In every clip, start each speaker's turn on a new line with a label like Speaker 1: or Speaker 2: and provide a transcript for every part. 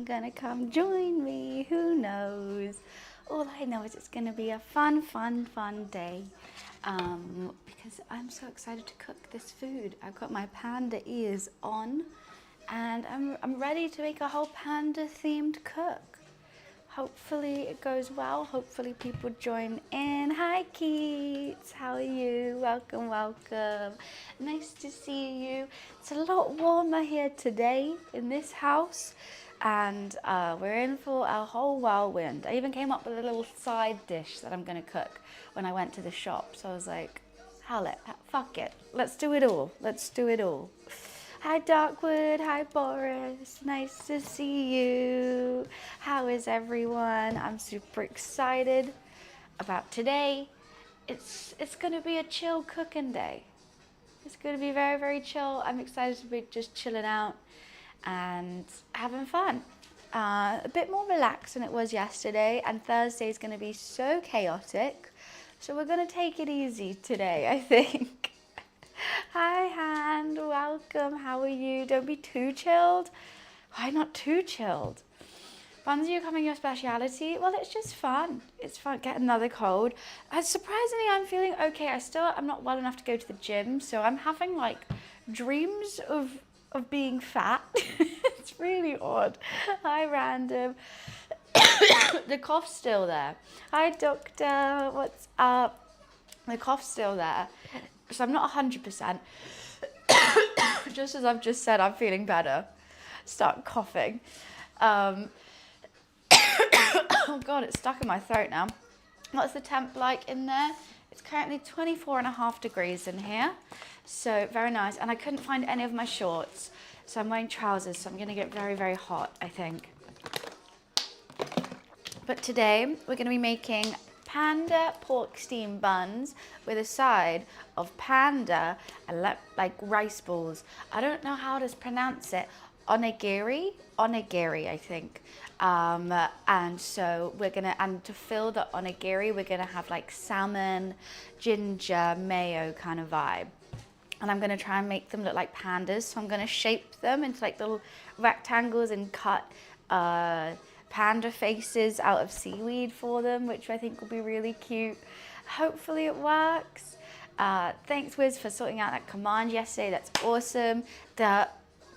Speaker 1: gonna come join me? Who knows? All I know is it's gonna be a fun day. Because I'm so excited to cook this food. I've got my panda ears on, and I'm ready to make a whole panda themed cook. Hopefully it goes well. Hopefully people join in. Hi Keats, how are you? Welcome, welcome. Nice to see you. It's a lot warmer here today in this house, and we're in for a whole whirlwind. I even came up with a little side dish that I'm gonna cook when I went to the shop. So I was like, fuck it. Let's do it all. Let's do it all. Hi Darkwood, hi Boris, nice to see you. How is everyone? I'm super excited about today. It's gonna be a chill cooking day. It's gonna be very chill. I'm excited to be just chilling out and having fun. A bit more relaxed than it was yesterday, and Thursday is gonna be so chaotic. So we're gonna take it easy today, I think. Hi, Hand. Welcome. How are you? Don't be too chilled. Why not too chilled? Buns, are you coming your speciality? Well, it's just fun. It's fun. Get another cold. Surprisingly, I'm feeling okay. I'm not well enough to go to the gym, so I'm having like dreams of being fat. It's really odd. Hi, Random. The cough's still there. Hi, Doctor. What's up? The cough's still there. So I'm not 100%. Just as I've just said, I'm feeling better. Start coughing. Oh God, it's stuck in my throat now. What's the temp like in there? It's currently 24.5 degrees in here. So very nice. And I couldn't find any of my shorts. So I'm wearing trousers. So I'm going to get very hot, I think. But today we're going to be making Panda pork steam buns with a side of panda and like rice balls. I don't know how to pronounce it. Onigiri, I think. And so and to fill the onigiri, we're gonna have like salmon, ginger, mayo kind of vibe. And I'm gonna try and make them look like pandas. So I'm gonna shape them into like little rectangles and cut panda faces out of seaweed for them, which I think will be really cute. Hopefully it works. Thanks Wiz for sorting out that command yesterday. That's awesome. The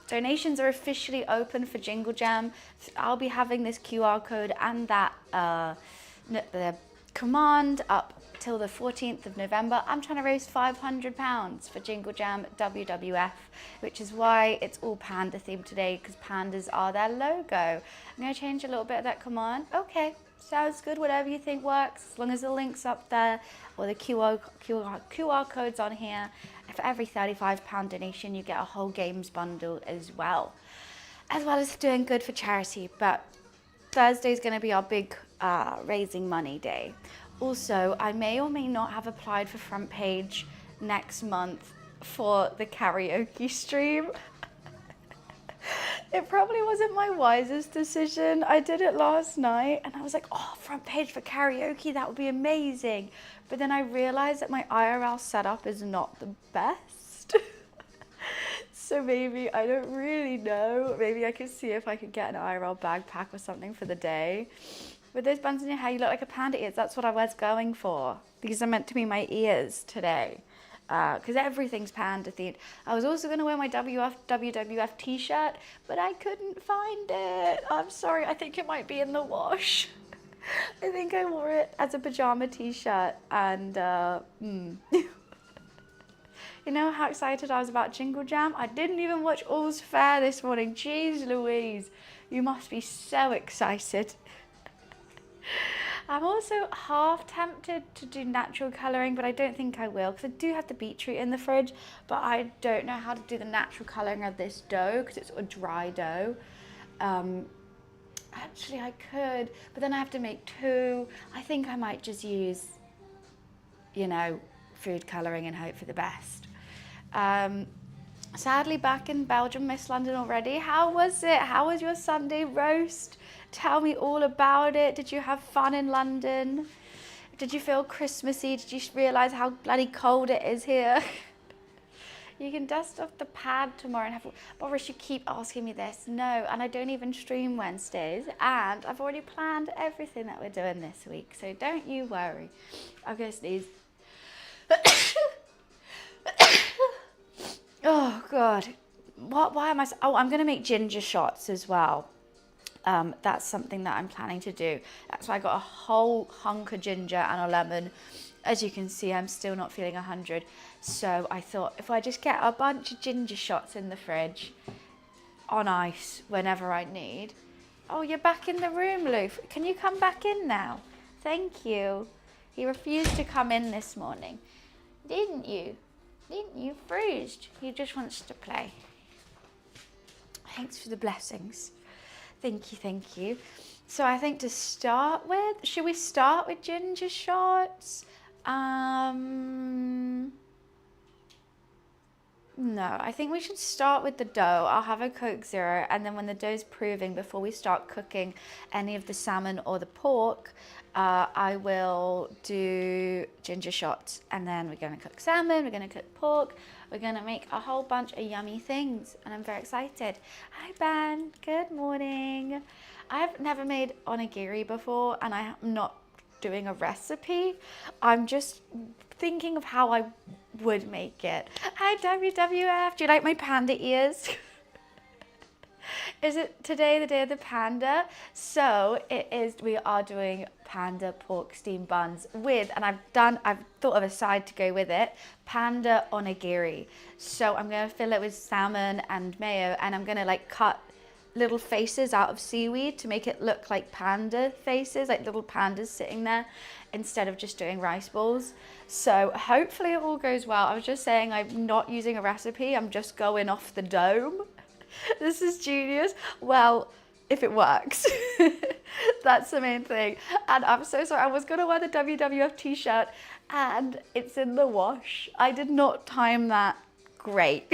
Speaker 1: donations are officially open for Jingle Jam. I'll be having this QR code and that the command up till the 14th of November. I'm trying to raise £500 for Jingle Jam WWF, which is why it's all panda themed today, because pandas are their logo. I'm going to change a little bit of that command. Okay, sounds good. Whatever you think works, as long as the link's up there or the QR code's on here. And for every £35 donation, you get a whole games bundle as well as doing good for charity. But Thursday's going to be our big raising money day. Also, I may or may not have applied for front page next month for the karaoke stream. It probably wasn't my wisest decision. I did it last night and I was like, oh, front page for karaoke, that would be amazing. But then I realized that my IRL setup is not the best. So maybe, I don't really know, maybe I could see if I could get an IRL backpack or something for the day. With those buns in your hair, you look like a panda ears. That's what I was going for. These are meant to be my ears today. Because everything's panda themed. I was also going to wear my WWF t-shirt, but I couldn't find it. I'm sorry, I think it might be in the wash. I think I wore it as a pajama t-shirt and You know how excited I was about Jingle Jam? I didn't even watch All's Fair this morning. Jeez Louise, you must be so excited. I'm also half tempted to do natural colouring, but I don't think I will, because I do have the beetroot in the fridge, but I don't know how to do the natural colouring of this dough, because it's a dry dough. Actually, I could, but then I have to make two. I think I might just use, food colouring and hope for the best. Sadly, back in Belgium, missed London already. How was it? How was your Sunday roast? Tell me all about it. Did you have fun in London? Did you feel Christmassy? Did you realise how bloody cold it is here? You can dust off the pad tomorrow and have, Boris, you keep asking me this. No, and I don't even stream Wednesdays, and I've already planned everything that we're doing this week, so don't you worry. I'll go sneeze. Oh God, why am I, oh, I'm gonna make ginger shots as well. That's something that I'm planning to do. That's why I got a whole hunk of ginger and a lemon. As you can see, I'm still not feeling 100. So I thought if I just get a bunch of ginger shots in the fridge on ice whenever I need. Oh, you're back in the room, Loof. Can you come back in now? Thank you. He refused to come in this morning. Didn't you? Didn't you? Bruised. He just wants to play. Thanks for the blessings. Thank you, thank you. So I think to start with, should we start with ginger shots? No, I think we should start with the dough. I'll have a Coke Zero, and then when the dough's proving, before we start cooking any of the salmon or the pork, I will do ginger shots, and then we're going to cook salmon, we're going to cook pork, we're going to make a whole bunch of yummy things, and I'm very excited. Hi, Ben. Good morning. I've never made onigiri before, and I'm not doing a recipe. I'm just thinking of how I would make it. Hi, WWF. Do you like my panda ears? Is it today the day of the panda? So it is, we are doing panda pork steamed buns with, and I've thought of a side to go with it, panda onigiri. So I'm going to fill it with salmon and mayo, and I'm going to like cut little faces out of seaweed to make it look like panda faces, like little pandas sitting there, instead of just doing rice balls. So hopefully it all goes well. I was just saying I'm not using a recipe, I'm just going off the dome. This is genius. Well, if it works. That's the main thing. And I'm so sorry, I was gonna wear the WWF t-shirt and it's in the wash. I did not time that great.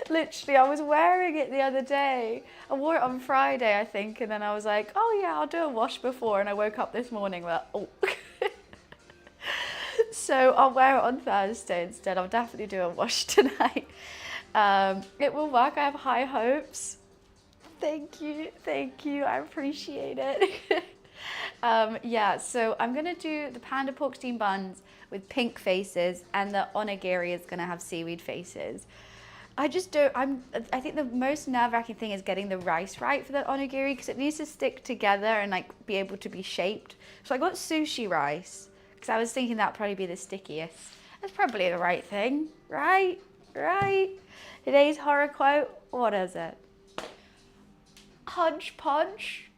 Speaker 1: Literally, I was wearing it the other day. I wore it on Friday, I think, and then I was like, oh yeah, I'll do a wash before, and I woke up this morning with, oh. So I'll wear it on Thursday instead. I'll definitely do a wash tonight. It will work, I have high hopes. Thank you, I appreciate it. Yeah, so I'm gonna do the panda pork steamed buns with pink faces, and the onigiri is gonna have seaweed faces. I think the most nerve-wracking thing is getting the rice right for the onigiri, because it needs to stick together and like be able to be shaped. So I got sushi rice, because I was thinking that'd probably be the stickiest. That's probably the right thing, right? Right? Today's horror quote, what is it? Hodgepodge?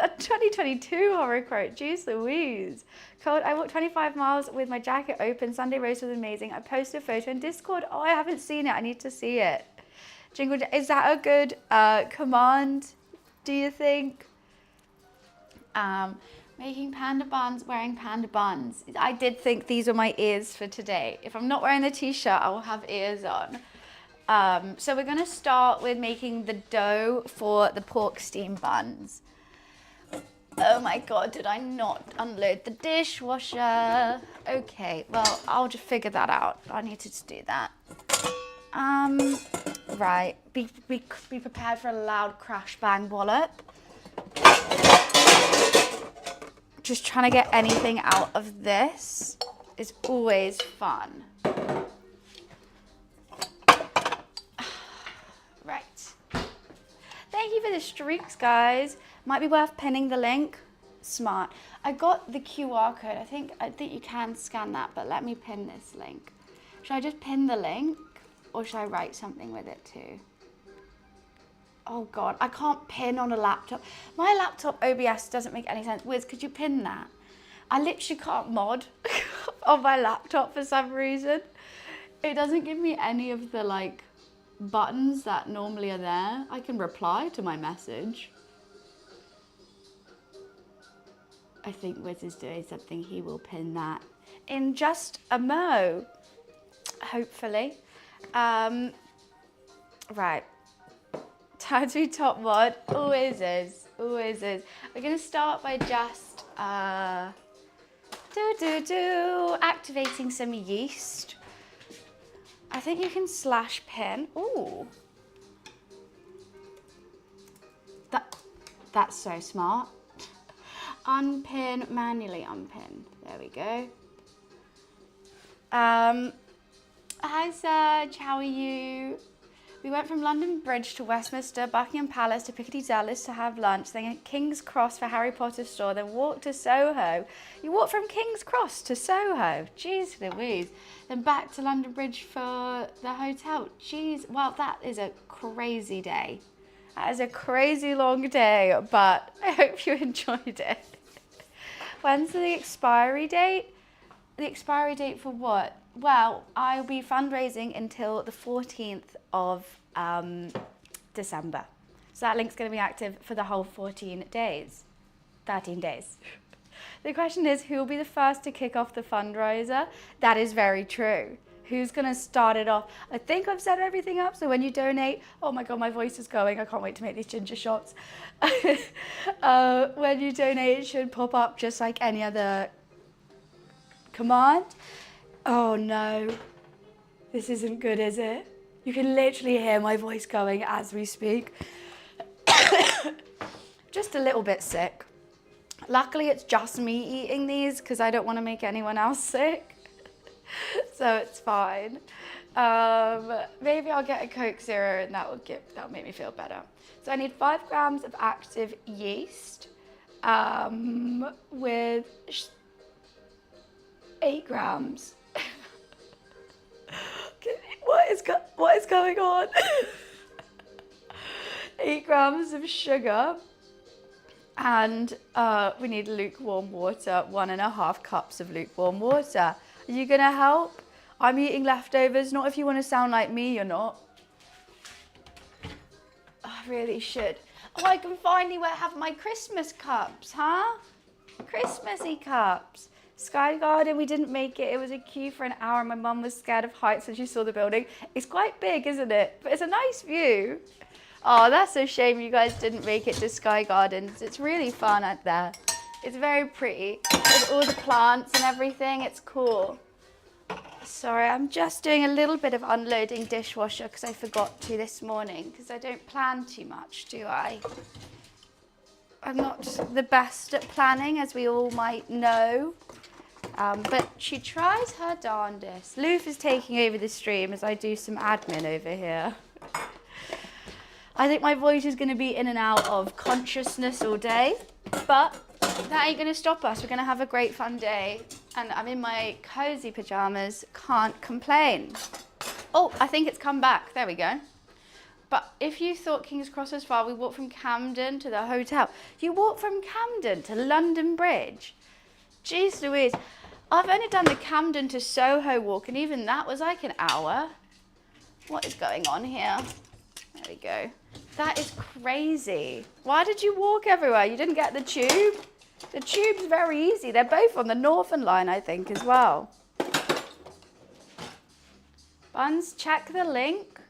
Speaker 1: A 2022 horror quote, jeez Louise. Cold, I walked 25 miles with my jacket open. Sunday roast was amazing. I posted a photo in Discord. Oh, I haven't seen it. I need to see it. Jingle, is that a good command, do you think? Making panda buns, wearing panda buns. I did think these were my ears for today. If I'm not wearing the t-shirt, I will have ears on. So we're gonna start with making the dough for the pork steamed buns. Oh my God, did I not unload the dishwasher? Okay, well, I'll just figure that out. I need to do that. Right, be prepared for a loud crash bang wallop. Just trying to get anything out of this is always fun. Right. Thank you for the streaks, guys. Might be worth pinning the link. Smart. I got the QR code. I think you can scan that, but let me pin this link. Should I just pin the link, or should I write something with it too? Oh God, I can't pin on a laptop. My laptop OBS doesn't make any sense. Wiz, could you pin that? I literally can't mod on my laptop for some reason. It doesn't give me any of the like buttons that normally are there. I can reply to my message. I think Wiz is doing something. He will pin that in just a mo, hopefully. Right. Time to be top mod. Always is. Always is. We're going to start by just activating some yeast. I think you can slash pin. Ooh. That's so smart. Unpin, manually unpin. There we go. Hi Serge, how are you? We went from London Bridge to Westminster, Buckingham Palace to Piccadilly Dulles to have lunch, then at King's Cross for Harry Potter store, then walked to Soho. You walked from King's Cross to Soho? Jeez Louise. Then back to London Bridge for the hotel. Jeez, well, that is a crazy day. That is a crazy long day, but I hope you enjoyed it. When's the expiry date? The expiry date for what? Well, I'll be fundraising until the 14th of December. So that link's going to be active for the whole 13 days. The question is, who will be the first to kick off the fundraiser? That is very true. Who's going to start it off? I think I've set everything up, so when you donate, oh my God, my voice is going. I can't wait to make these ginger shots. When you donate, it should pop up just like any other command. Oh no, this isn't good, is it? You can literally hear my voice going as we speak. Just a little bit sick. Luckily, it's just me eating these because I don't want to make anyone else sick. So it's fine. Maybe I'll get a Coke Zero and that'll make me feel better. So I need 5 grams of active yeast with 8 grams. What is going on? 8 grams of sugar, and we need lukewarm water, 1.5 cups of lukewarm water. Are you gonna help? I'm eating leftovers, not if you want to sound like me, you're not. I really should. Oh, I can finally have my Christmas cups, huh? Christmassy cups. Sky Garden, we didn't make it. It was a queue for an hour. My mum was scared of heights when she saw the building. It's quite big, isn't it? But it's a nice view. Oh, that's a shame you guys didn't make it to Sky Gardens. It's really fun out there. It's very pretty with all the plants and everything. It's cool. Sorry, I'm just doing a little bit of unloading dishwasher because I forgot to this morning because I don't plan too much, do I? I'm not the best at planning, as we all might know. But she tries her darndest. Loof is taking over the stream as I do some admin over here. I think my voice is going to be in and out of consciousness all day, but that ain't going to stop us. We're going to have a great fun day. And I'm in my cozy pajamas, can't complain. Oh, I think it's come back. There we go. But if you thought King's Cross was far, we walked from Camden to the hotel. You walked from Camden to London Bridge. Jeez Louise. I've only done the Camden to Soho walk, and even that was like an hour. What is going on here? There we go. That is crazy. Why did you walk everywhere? You didn't get the tube? The tube's very easy. They're both on the Northern Line, I think, as well. Buns, check the link.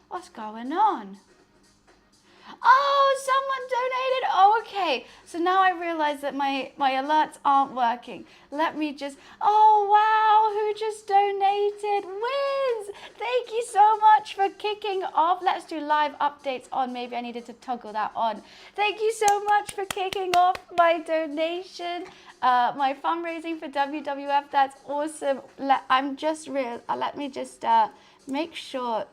Speaker 1: What's going on? Oh, someone donated. Oh, okay. So now I realize that my alerts aren't working. Let me just, oh, wow. Who just donated? Wiz, thank you so much for kicking off. Let's do live updates on. Maybe I needed to toggle that on. Thank you so much for kicking off my donation. My fundraising for WWF. That's awesome. Let me just make sure.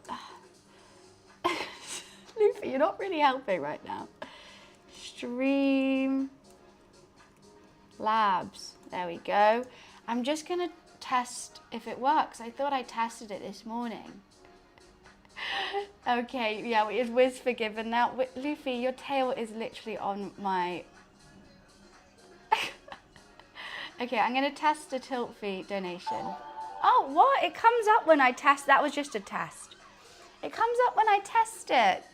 Speaker 1: Luffy, you're not really helping right now. Stream Labs. There we go. I'm just going to test if it works. I thought I tested it this morning. Okay, yeah, is Wiz forgiven now? Luffy, your tail is literally on my... Okay, I'm going to test a tilt fee donation. Oh, what? It comes up when I test. That was just a test. It comes up when I test it.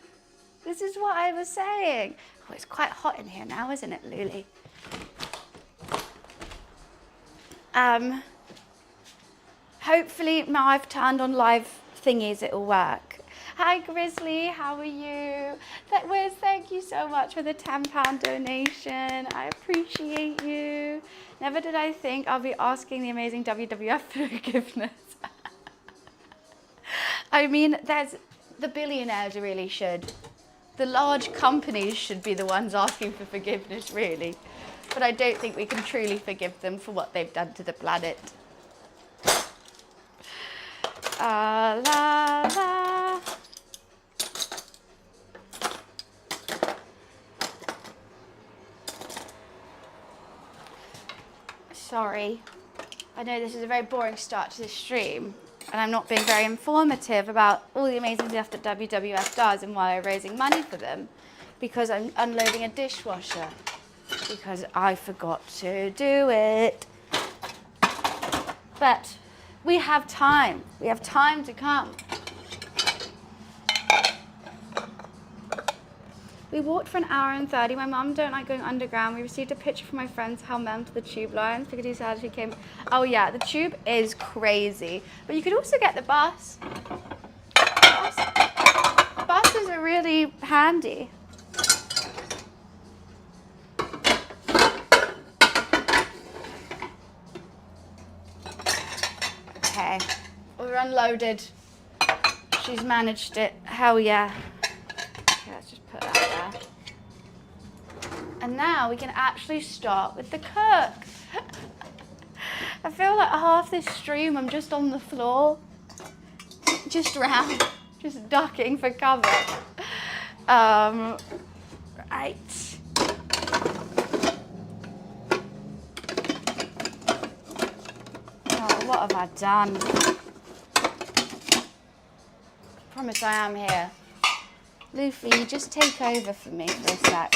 Speaker 1: This is what I was saying. Oh, it's quite hot in here now, isn't it, Luli? Hopefully now I've turned on live thingies, it'll work. Hi Grizzly, how are you? Wiz, thank you so much for the £10 donation. I appreciate you. Never did I think I'll be asking the amazing WWF for forgiveness. I mean, the billionaires really should. The large companies should be the ones asking for forgiveness, really. But I don't think we can truly forgive them for what they've done to the planet. La la. Sorry. I know this is a very boring start to this stream, and I'm not being very informative about all the amazing stuff that WWF does and why I'm raising money for them, because I'm unloading a dishwasher, because I forgot to do it. But we have time. We have time to come. We walked for an hour and 30. My mum don't like going underground. We received a picture from my friends how men to the tube lines because he said she came. Oh yeah, the tube is crazy. But you could also get the bus. Buses are really handy. Okay, we're unloaded. She's managed it. Hell yeah. Okay, let's just put that there. And now we can actually start with the cook. I feel like half this stream I'm just on the floor, just around, just ducking for cover. Right. Oh, what have I done? Promise I am here. Luffy, you just take over for me for a sec.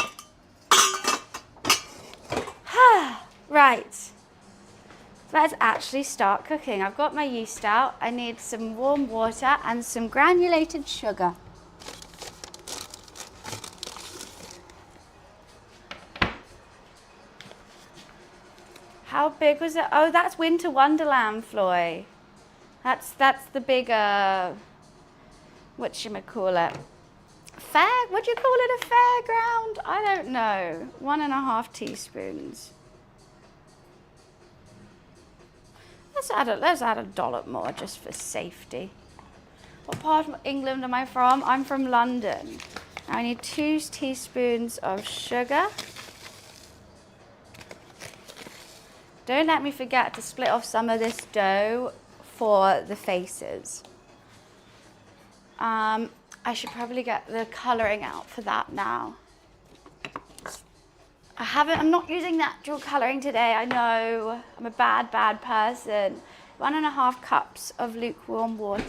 Speaker 1: Right. Let's actually start cooking. I've got my yeast out. I need some warm water and some granulated sugar. How big was it? Oh, that's Winter Wonderland, Floy. That's the bigger, whatchamacallit? What do you call it, a fairground? I don't know. 1.5 teaspoons. Let's add a dollop more just for safety. What part of England am I from? I'm from London. I need 2 teaspoons of sugar. Don't let me forget to split off some of this dough for the faces. I should probably get the colouring out for that now. I'm not using natural colouring today, I know. I'm a bad person. 1.5 cups of lukewarm water.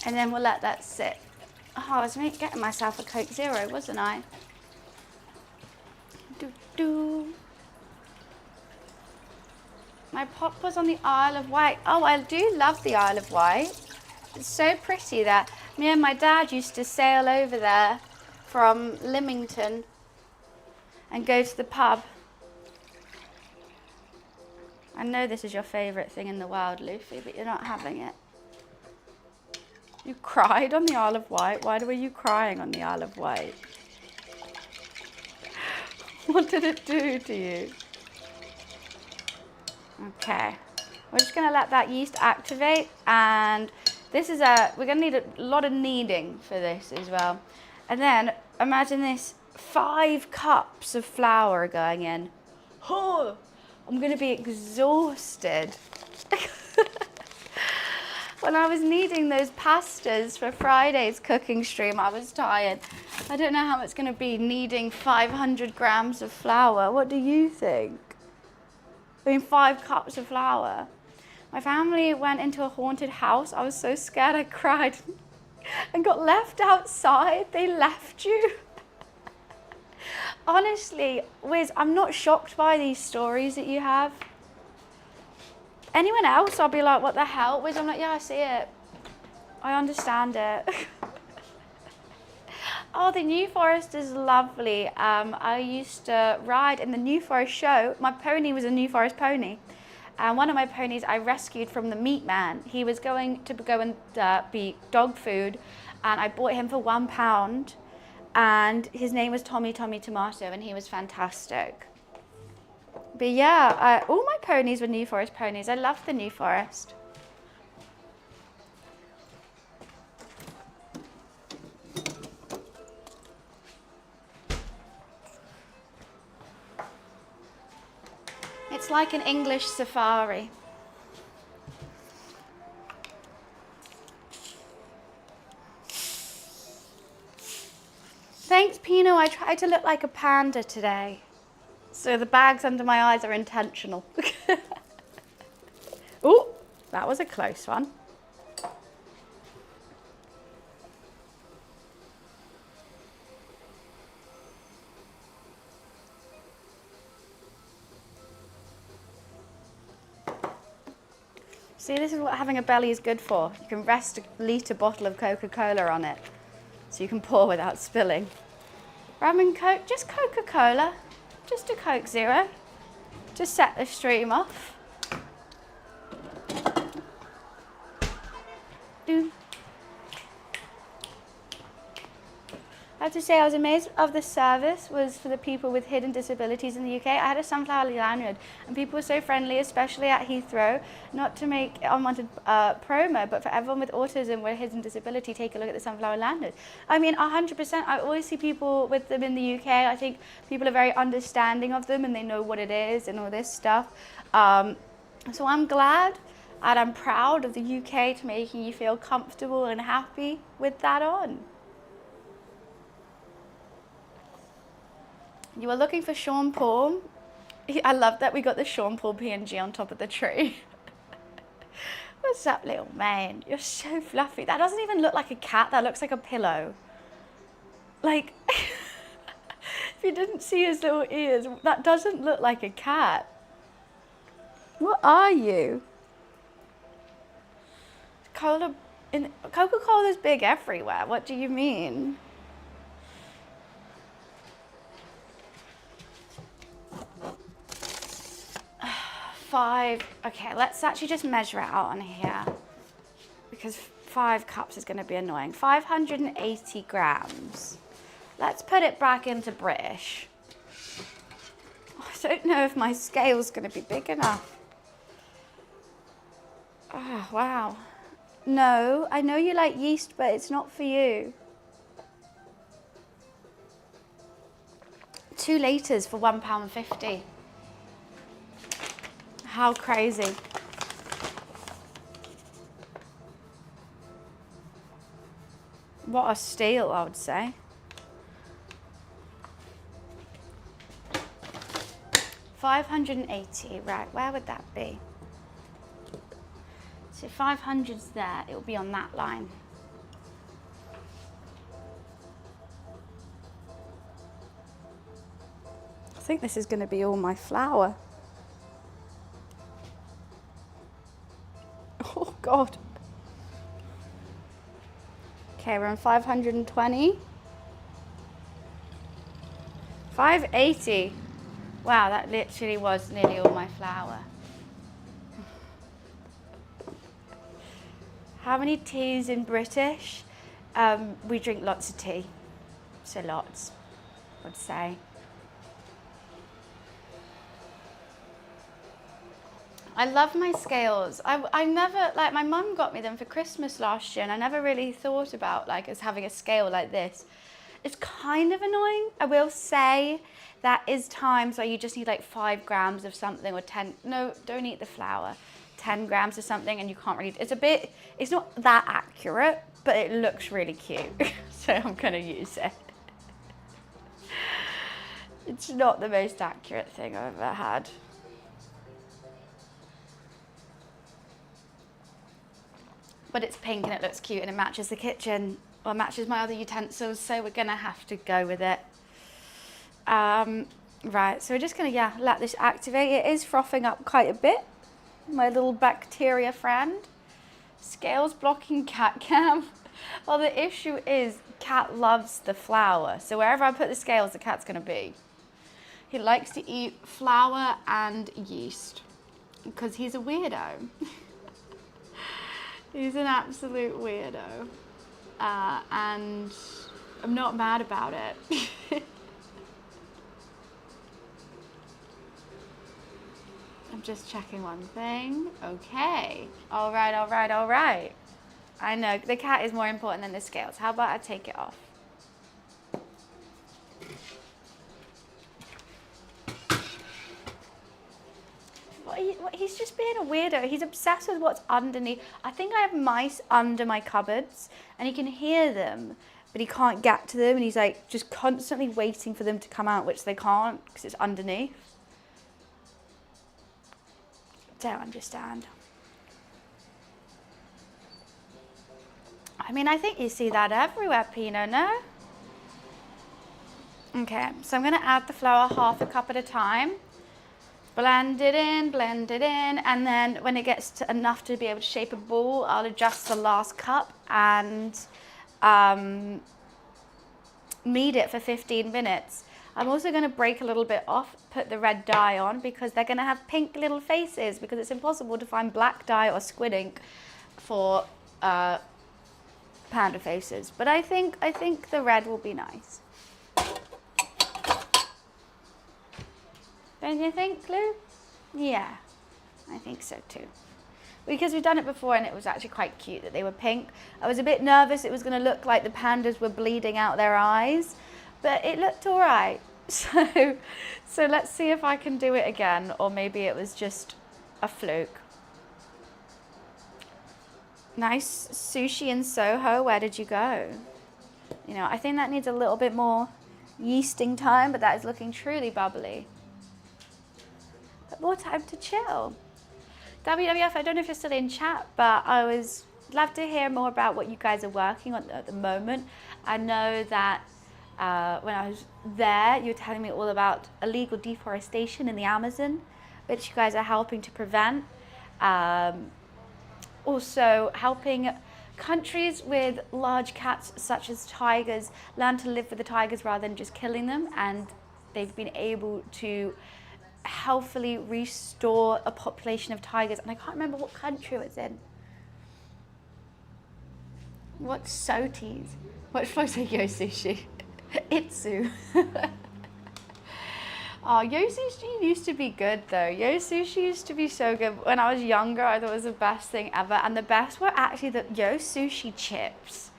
Speaker 1: And then we'll let that sit. Oh, I was getting myself a Coke Zero, wasn't I? My pop was on the Isle of Wight. Oh, I do love the Isle of Wight. It's so pretty there. Me and my dad used to sail over there from Lymington and go to the pub. I know this is your favourite thing in the world, Luffy, but you're not having it. You cried on the Isle of Wight? Why were you crying on the Isle of Wight? What did it do to you? Okay, we're just going to let that yeast activate, and we're going to need a lot of kneading for this as well. And then imagine this, 5 cups of flour going in. Oh, I'm going to be exhausted. When I was kneading those pastas for Friday's cooking stream, I was tired. I don't know how it's going to be kneading 500 grams of flour. What do you think? I mean, 5 cups of flour. My family went into a haunted house. I was so scared I cried and got left outside. They left you. Honestly, Wiz, I'm not shocked by these stories that you have. Anyone else, I'll be like, what the hell? Wiz, I'm like, yeah, I see it. I understand it. Oh, the New Forest is lovely. I used to ride in the New Forest show. My pony was a New Forest pony. And one of my ponies I rescued from the meat man. He was going to go and be dog food, and I bought him for £1. And his name was Tommy Tomato, and he was fantastic. But yeah, all my ponies were New Forest ponies. I love the New Forest. It's like an English safari. Thanks, Pino. I tried to look like a panda today. So the bags under my eyes are intentional. Oh, that was a close one. See, this is what having a belly is good for. You can rest a litre bottle of Coca-Cola on it, so you can pour without spilling. Rum and Coke, just Coca-Cola, just a Coke Zero. Just set the stream off. Do. I have to say I was amazed of the service was for the people with hidden disabilities in the UK. I had a sunflower lanyard and people were so friendly, especially at Heathrow. Not to make unwanted promo, but for everyone with autism with hidden disability, take a look at the sunflower lanyard. I mean, 100%, I always see people with them in the UK. I think people are very understanding of them and they know what it is and all this stuff. So I'm glad and I'm proud of the UK to making you feel comfortable and happy with that on. You were looking for Sean Paul. I love that we got the Sean Paul PNG on top of the tree. What's up, little man? You're so fluffy. That doesn't even look like a cat. That looks like a pillow. Like, if you didn't see his little ears, that doesn't look like a cat. What are you? Coca-Cola's big everywhere. What do you mean? Okay, let's actually just measure it out on here because 5 cups is going to be annoying. 580 grams. Let's put it back into British. I don't know if my scale's going to be big enough. Oh, wow. No, I know you like yeast, but it's not for you. 2 litres for £1.50. How crazy. What a steal, I would say. $580, right, where would that be? So 500's there, it will be on that line. I think this is going to be all my flour. Oh God. Okay, we're on 520. 580. Wow, that literally was nearly all my flour. How many teas in British? We drink lots of tea. So lots, I'd say. I love my scales. I never, like, my mum got me them for Christmas last year and I never really thought about like us having a scale like this. It's kind of annoying. I will say that is times where you just need like 5 grams of something or 10, no, don't eat the flour. 10 grams of something and you can't really, it's not that accurate, but it looks really cute. So I'm gonna use it. It's not the most accurate thing I've ever had. But it's pink and it looks cute and it matches the kitchen, or matches my other utensils, so we're gonna have to go with it. Right, so we're just gonna, let this activate. It is frothing up quite a bit. My little bacteria friend. Scales blocking cat cam. Well, the issue is cat loves the flour, so wherever I put the scales, the cat's gonna be. He likes to eat flour and yeast. because he's a weirdo. He's an absolute weirdo. And I'm not mad about it. I'm just checking one thing. Okay. All right, all right, all right. I know, the cat is more important than the scales. How about I take it off? He's just being a weirdo. He's obsessed with what's underneath. I think I have mice under my cupboards and he can hear them, but he can't get to them, and he's like just constantly waiting for them to come out, which they can't because it's underneath. Don't understand. I mean, I think you see that everywhere, Pino, no? Okay, so I'm gonna add the flour half a cup at a time. Blend it in, and then when it gets to enough to be able to shape a ball, I'll adjust the last cup and knead it for 15 minutes. I'm also going to break a little bit off, put the red dye on, because they're going to have pink little faces, because it's impossible to find black dye or squid ink for panda faces. But I think the red will be nice. Don't you think, Lou? Yeah, I think so too. Because we've done it before and it was actually quite cute that they were pink. I was a bit nervous it was going to look like the pandas were bleeding out their eyes, but it looked all right. So let's see if I can do it again, or maybe it was just a fluke. Nice sushi in Soho. Where did you go? You know, I think that needs a little bit more yeasting time, but that is looking truly bubbly. But more time to chill. WWF, I don't know if you're still in chat, but I was love to hear more about what you guys are working on at the moment. I know that when I was there, you were telling me all about illegal deforestation in the Amazon, which you guys are helping to prevent. Also helping countries with large cats such as tigers learn to live with the tigers rather than just killing them, and they've been able to healthily restore a population of tigers. And I can't remember what country it was in. What's Soties? What's supposed to say Yo Sushi? Itsu. Oh, Yo Sushi used to be good though. Yo Sushi used to be so good. When I was younger, I thought it was the best thing ever. And the best were actually the Yo Sushi chips.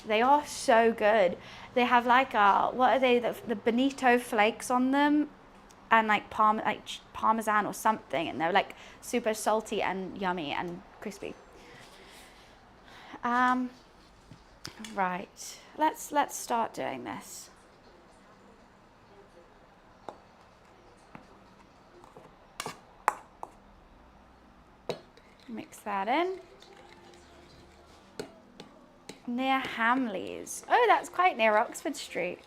Speaker 1: They are so good. They have like, what are they? The Bonito flakes on them, and like Parmesan or something. And they're like super salty and yummy and crispy. Right, let's start doing this. Mix that in. Near Hamleys. Oh, that's quite near Oxford Street.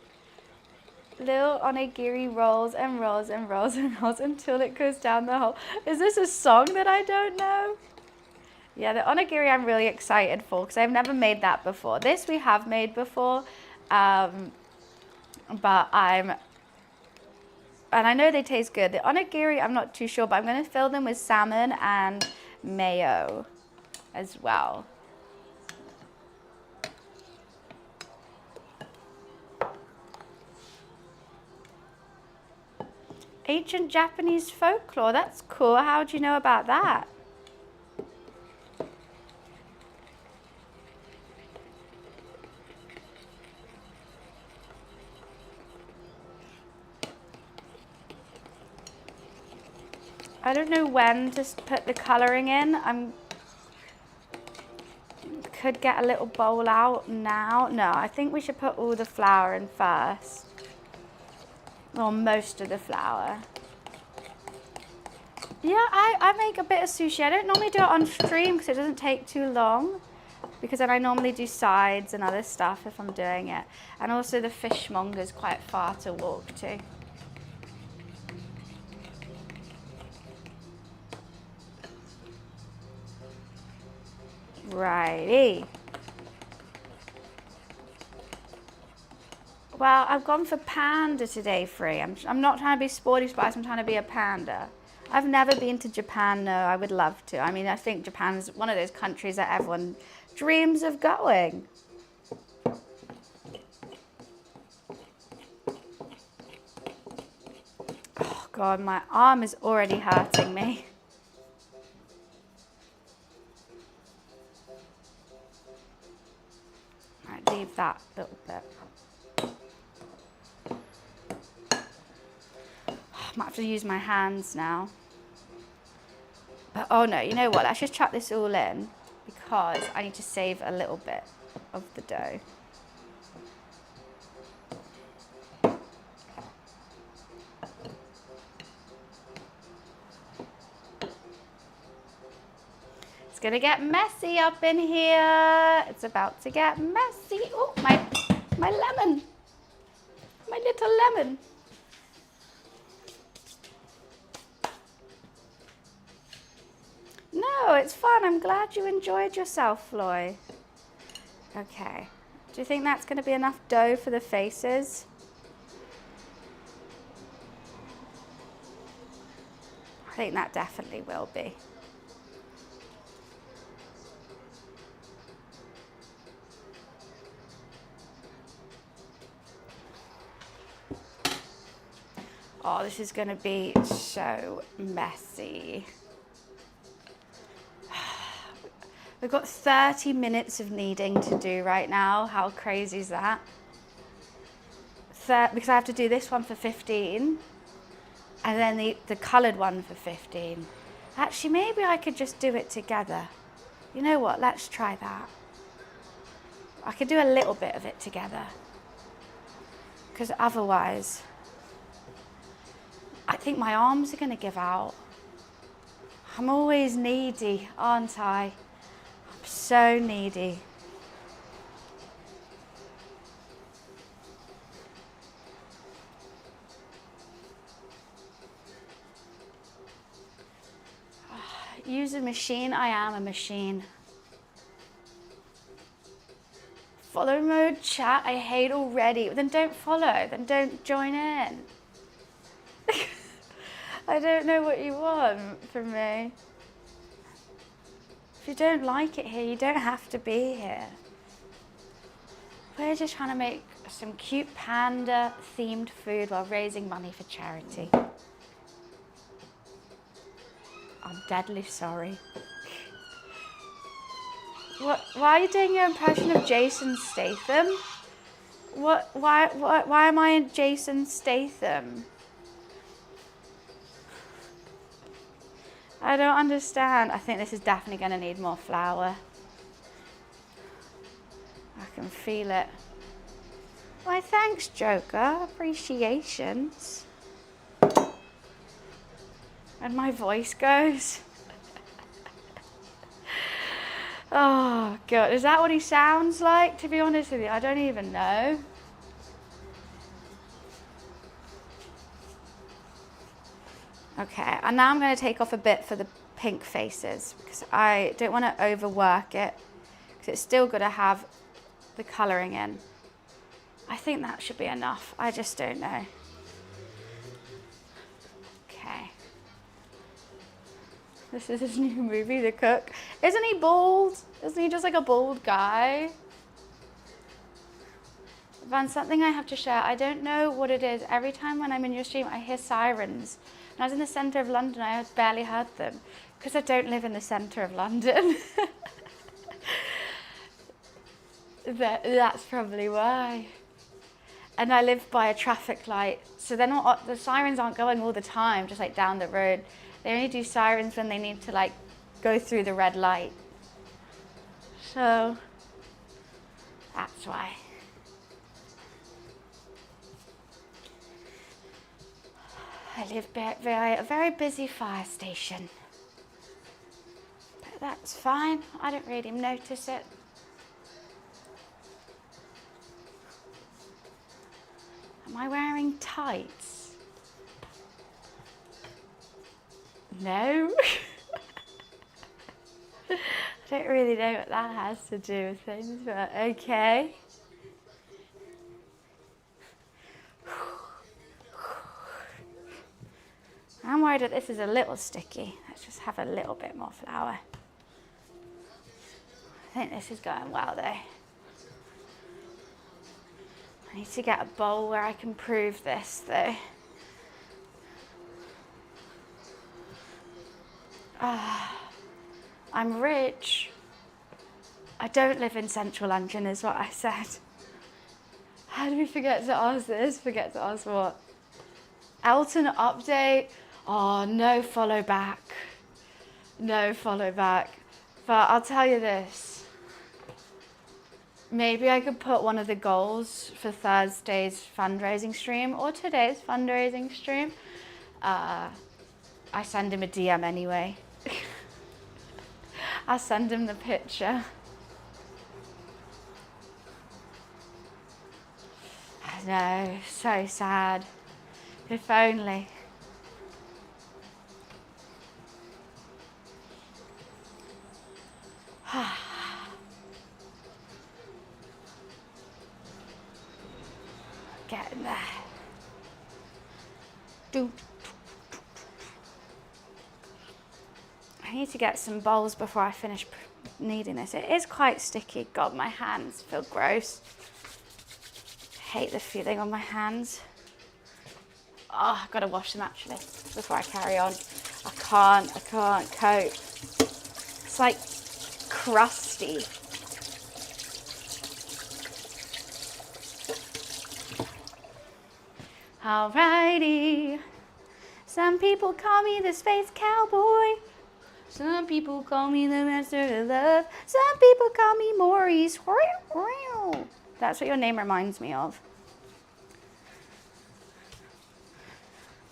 Speaker 1: Little onigiri rolls and rolls and rolls and rolls until it goes down the hole. Is this a song that I don't know? Yeah, the onigiri I'm really excited for because I've never made that before. This we have made before, but and I know they taste good. The onigiri I'm not too sure, but I'm going to fill them with salmon and mayo as well. Ancient Japanese folklore, that's cool. How do you know about that? I don't know when to put the colouring in. Could get a little bowl out now. No, I think we should put all the flour in first. Or most of the flour. Yeah, I make a bit of sushi. I don't normally do it on stream because it doesn't take too long. Because then I normally do sides and other stuff if I'm doing it. And also the fishmonger's quite far to walk to. Righty. Well, I've gone for panda today, Free. I'm not trying to be sporty spice, I'm trying to be a panda. I've never been to Japan, no, I would love to. I mean, I think Japan's one of those countries that everyone dreams of going. Oh God, my arm is already hurting me. Right, leave that little bit. I might have to use my hands now. But oh no, you know what? Let's just chuck this all in because I need to save a little bit of the dough. It's gonna get messy up in here. It's about to get messy. Oh, my lemon. My little lemon. No, it's fun. I'm glad you enjoyed yourself, Floy. Okay. Do you think that's going to be enough dough for the faces? I think that definitely will be. Oh, this is going to be so messy. We've got 30 minutes of kneading to do right now. How crazy is that? Because I have to do this one for 15 and then the coloured one for 15. Actually, maybe I could just do it together. You know what? Let's try that. I could do a little bit of it together because otherwise I think my arms are going to give out. I'm always needy, aren't I? So needy. Use a machine. I am a machine. Follow mode chat. I hate already. Then don't follow. Then don't join in. I don't know what you want from me. If you don't like it here, you don't have to be here. We're just trying to make some cute panda themed food while raising money for charity. I'm deadly sorry. What? Why are you doing your impression of Jason Statham? What? Why am I Jason Statham? I don't understand. I think this is definitely going to need more flour. I can feel it. Why, thanks, Joker. Appreciations. And my voice goes. Oh, God. Is that what he sounds like? To be honest with you, I don't even know. Okay, and now I'm going to take off a bit for the pink faces because I don't want to overwork it because it's still got to have the colouring in. I think that should be enough. I just don't know. Okay. This is his new movie, The Cook. Isn't he bald? Isn't he just like a bald guy? Van, something I have to share. I don't know what it is. Every time when I'm in your stream, I hear sirens. When I was in the centre of London, I barely heard them because I don't live in the centre of London. That's probably why. And I live by a traffic light, so they're not, the sirens aren't going all the time, just like down the road. They only do sirens when they need to like go through the red light. So that's why. I live by a very busy fire station. But that's fine, I don't really notice it. Am I wearing tights? No. I don't really know what that has to do with things, but okay. worried that this is a little sticky. Let's just have a little bit more flour. I think this is going well though. I need to get a bowl where I can prove this though. I'm rich. I don't live in central London is what I said. How did we forget to ask this? Forget to ask what? Elton update. Oh, no follow back. No follow back. But I'll tell you this. Maybe I could put one of the goals for Thursday's fundraising stream or today's fundraising stream. I send him a DM anyway. I'll send him the picture. I know, so sad. If only. Getting there. I need to get some bowls before I finish kneading this. It is quite sticky. God, my hands feel gross. Hate the feeling on my hands. Oh, I've got to wash them actually before I carry on. I can't cope. It's like crusty. Alrighty. Some people call me the space cowboy. Some people call me the master of love. Some people call me Maurice. That's what your name reminds me of.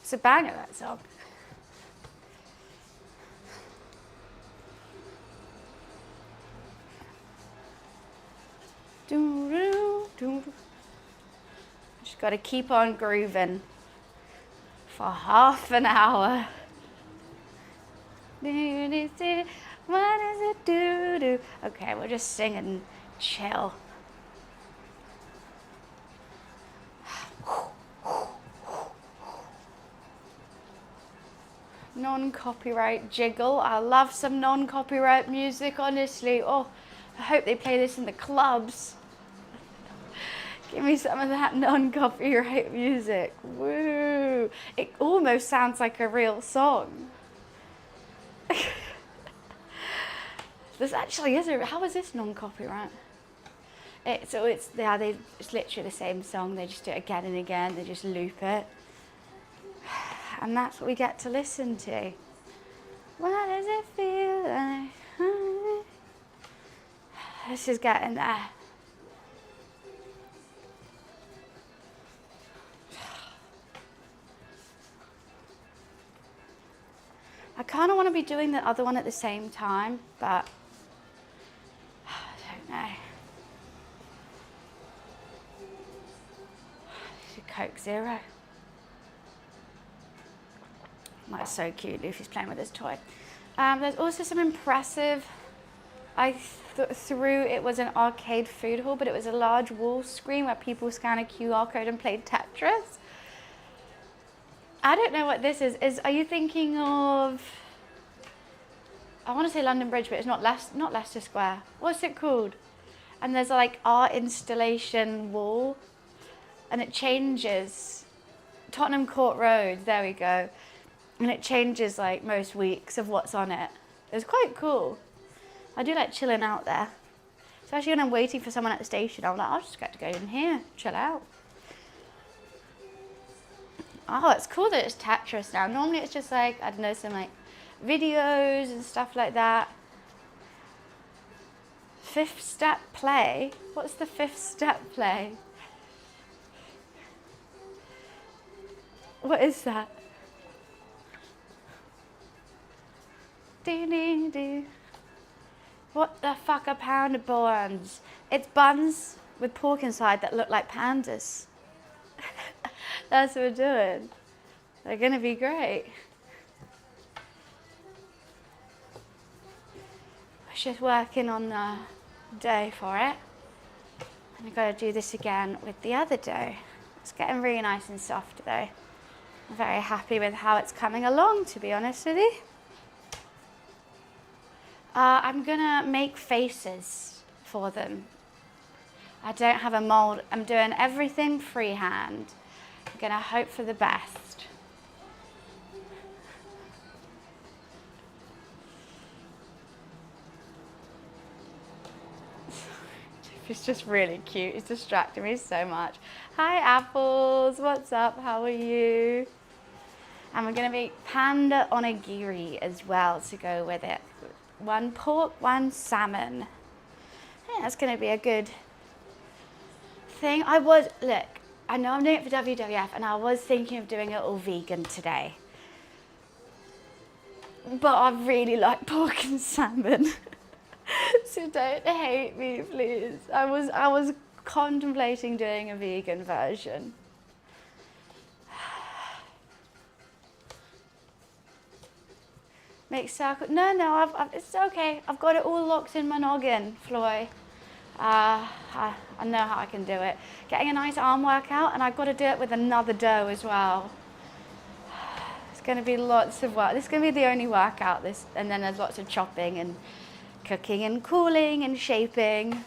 Speaker 1: It's a banger, that song. Just got to keep on grooving for half an hour. What does it do? Okay, we'll just sing and chill. Non-copyright jiggle. I love some non-copyright music, honestly. Oh, I hope they play this in the clubs. Give me some of that non-copyright music. Woo! It almost sounds like a real song. This actually is how is this non-copyright? It's literally the same song. They just do it again and again. They just loop it. And that's what we get to listen to. What does it feel like? This is getting there. I kind of want to be doing the other one at the same time, but I don't know. Coke Zero. That's so cute. Luffy's playing with his toy. There's also some impressive. It was an arcade food hall, but it was a large wall screen where people scan a QR code and played Tetris. I don't know what this is. Are you thinking of? I want to say London Bridge, but it's not Leicester Square. What's it called? And there's like art installation wall, and it changes. Tottenham Court Road. There we go. And it changes like most weeks of what's on it. It's quite cool. I do like chilling out there. Especially when I'm waiting for someone at the station. I'm like, I'll just get to go in here, chill out. Oh, it's cool that it's Tetris now. Normally it's just like, I don't know, some like videos and stuff like that. Fifth step play? What's the fifth step play? What is that? What the fuck are panda buns? It's buns with pork inside that look like pandas. That's what we're doing. They're gonna be great. We're just working on the dough for it. And I've got to do this again with the other dough. It's getting really nice and soft though. I'm very happy with how it's coming along, to be honest with you. I'm gonna make faces for them. I don't have a mold. I'm doing everything freehand. I'm gonna hope for the best. He's just really cute. He's distracting me so much. Hi, Apples. What's up? How are you? And we're going to make Panda Onigiri as well to go with it. 1 pork, 1 salmon. Yeah, that's going to be a good thing. Look, I know I'm doing it for WWF, and I was thinking of doing it all vegan today. But I really like pork and salmon. So don't hate me, please. I was contemplating doing a vegan version. Make circle. No, it's okay. I've got it all locked in my noggin, Floy. I know how I can do it. Getting a nice arm workout, and I've got to do it with another dough as well. It's going to be lots of work. This is going to be the only workout. And then there's lots of chopping and cooking and cooling and shaping.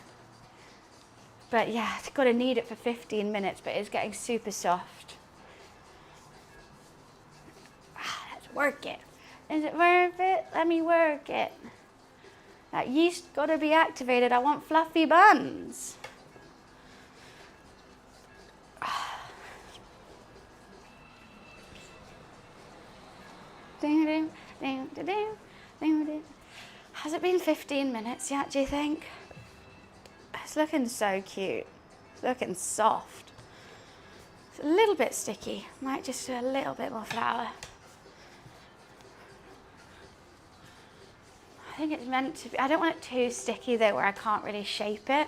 Speaker 1: But yeah, it's got to knead it for 15 minutes, but it's getting super soft. Let's work it. Is it worth it? Let me work it. That yeast got to be activated. I want fluffy buns. Has it been 15 minutes yet, do you think? It's looking so cute. It's looking soft. It's a little bit sticky. Might just do a little bit more flour. I think it's meant to be. I don't want it too sticky though, where I can't really shape it.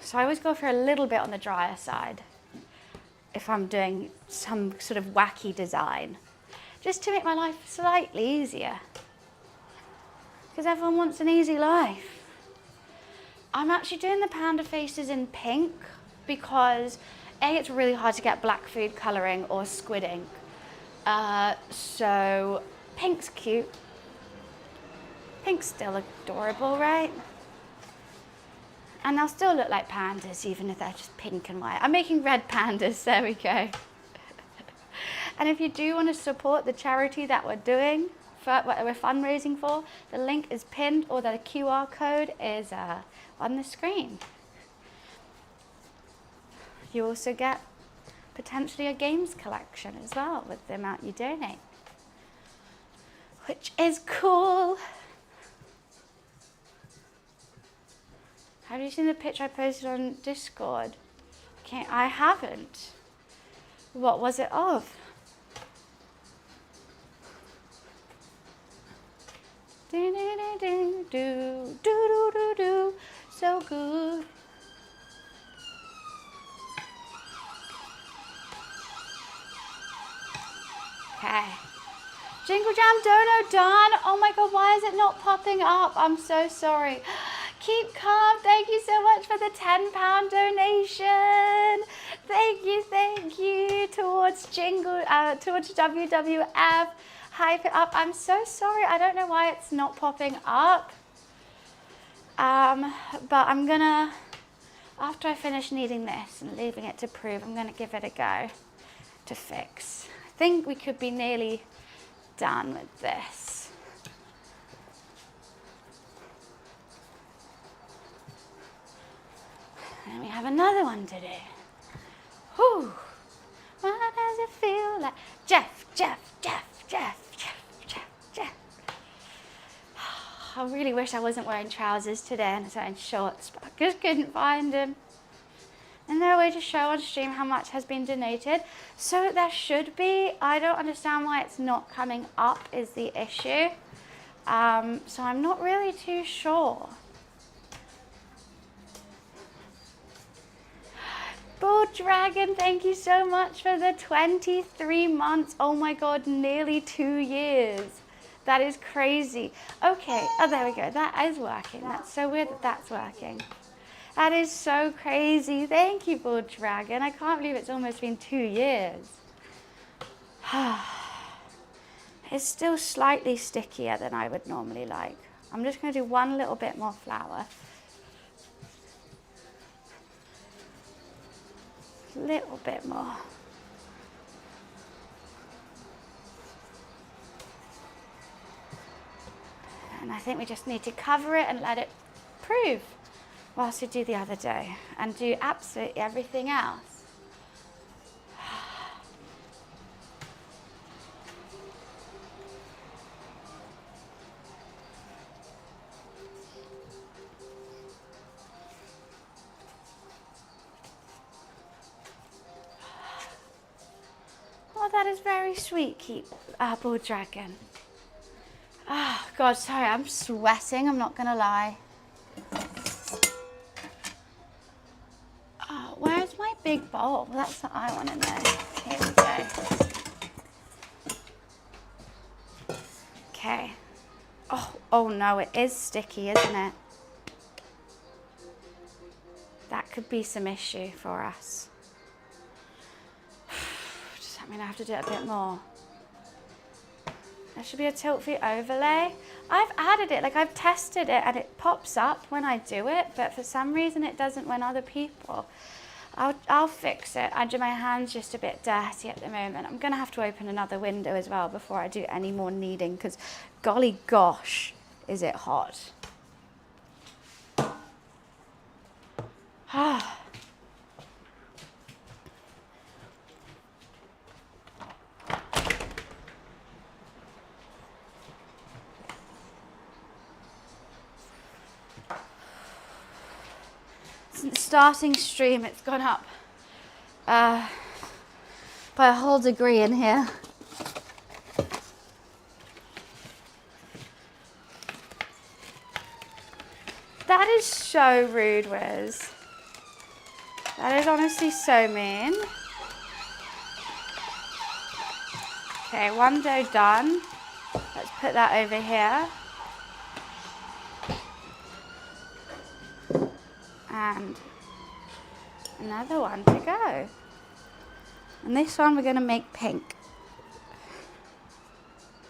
Speaker 1: So I always go for a little bit on the drier side if I'm doing some sort of wacky design, just to make my life slightly easier. Because everyone wants an easy life. I'm actually doing the panda faces in pink because A, it's really hard to get black food colouring or squid ink. So pink's cute. Pink's still adorable, right? And they'll still look like pandas even if they're just pink and white. I'm making red pandas, there we go. And if you do want to support the charity that we're doing, what we're fundraising for, the link is pinned, or the QR code is on the screen. You also get potentially a games collection as well with the amount you donate, which is cool. Have you seen the picture I posted on Discord? Okay, I haven't. What was it of? Do do do do do do do do. So good. Okay. Jingle Jam Dono done. Oh my god, why is it not popping up? I'm so sorry. Keep calm. Thank you so much for the £10 donation. Thank you towards towards WWF. Hype it up. I'm so sorry. I don't know why it's not popping up. But I'm gonna, after I finish kneading this and leaving it to prove, I'm gonna give it a go to fix. I think we could be nearly done with this. And we have another one to do. Whew. What does it feel like? Jeff. I really wish I wasn't wearing trousers today and I was wearing shorts, but I just couldn't find them. Isn't there a way to show on stream how much has been donated? So there should be. I don't understand why it's not coming up is the issue. So I'm not really too sure. Bull Dragon, thank you so much for the 23 months. Oh my god, nearly 2 years. That is crazy. Okay, oh there we go, that is working. That's so weird that that's working. That is so crazy. Thank you, Bull Dragon. I can't believe it's almost been 2 years. It's still slightly stickier than I would normally like. I'm just going to do one little bit more flour. A little bit more. And I think we just need to cover it and let it prove whilst we do the other dough and do absolutely everything else. Oh, that is very sweet, Bull Dragon. Oh, God, sorry, I'm sweating, I'm not gonna lie. Oh, where's my big bowl? That's what I wanna know. Here we go. Okay. Oh no, it is sticky, isn't it? That could be some issue for us. Does that mean I have to do it a bit more? There should be a tilt-free overlay. I've added it, like I've tested it and it pops up when I do it, but for some reason it doesn't when other people. I'll fix it. My hand's just a bit dirty at the moment. I'm gonna have to open another window as well before I do any more kneading, because golly gosh, is it hot. Ah. Since starting stream, it's gone up by a whole degree in here. That is so rude, Wiz. That is honestly so mean. Okay, one dough done. Let's put that over here. And another one to go. And this one we're going to make pink.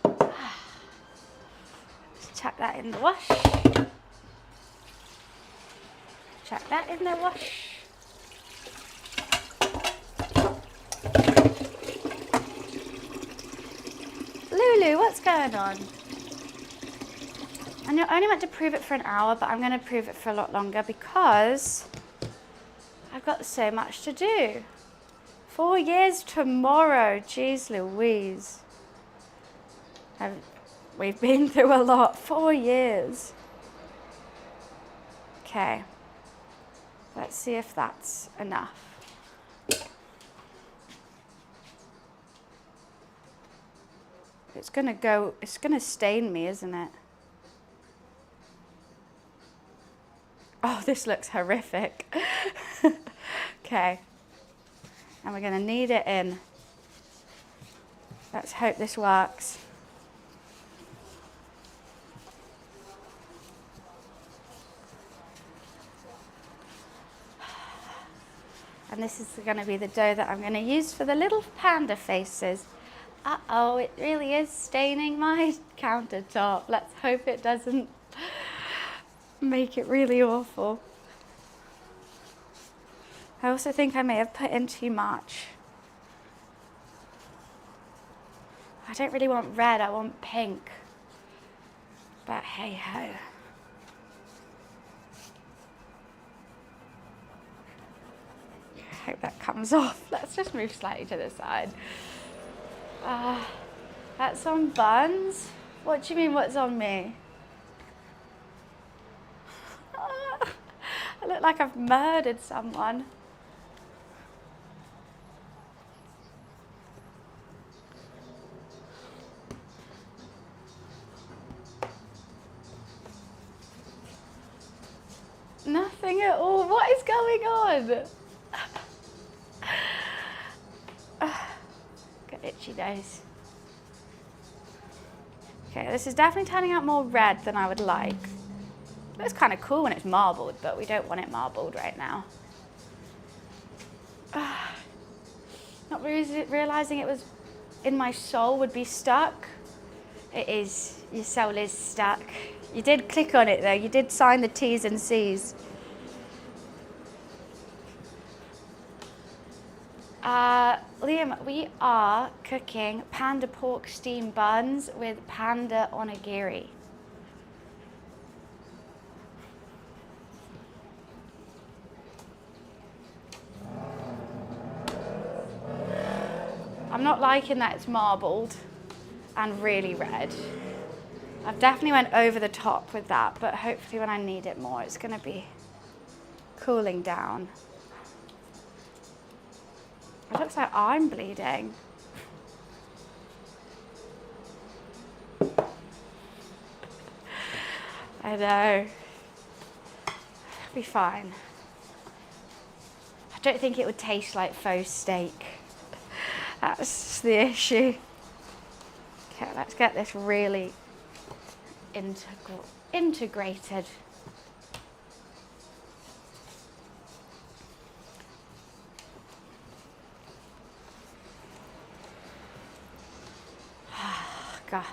Speaker 1: Let's chuck that in the wash. Chuck that in the wash. Lulu, what's going on? And you're only meant to prove it for an hour, but I'm going to prove it for a lot longer because I've got so much to do. 4 years tomorrow, jeez Louise. We've been through a lot, 4 years. Okay, let's see if that's enough. It's gonna stain me, isn't it? Oh, this looks horrific. Okay. And we're going to knead it in. Let's hope this works. And this is going to be the dough that I'm going to use for the little panda faces. Uh-oh, it really is staining my countertop. Let's hope it doesn't make it really awful. I also think I may have put in too much. I don't really want red, I want pink. But hey ho. I hope that comes off. Let's just move slightly to the side. That's on Buns? What do you mean, what's on me? I look like I've murdered someone. Nothing at all. What is going on? Got itchy nose. Okay, this is definitely turning out more red than I would like. Looks kind of cool when it's marbled, but we don't want it marbled right now. Not realizing it was in my soul would be stuck. It is, your soul is stuck. You did click on it though, you did sign the T's and C's. Liam, we are cooking Panda pork steam buns with Panda Onigiri. I'm not liking that it's marbled and really red. I've definitely went over the top with that, but hopefully when I need it more, it's gonna be cooling down. It looks like I'm bleeding. I know. It'll be fine. I don't think it would taste like faux steak. That's the issue. Okay, let's get this really integrated. God,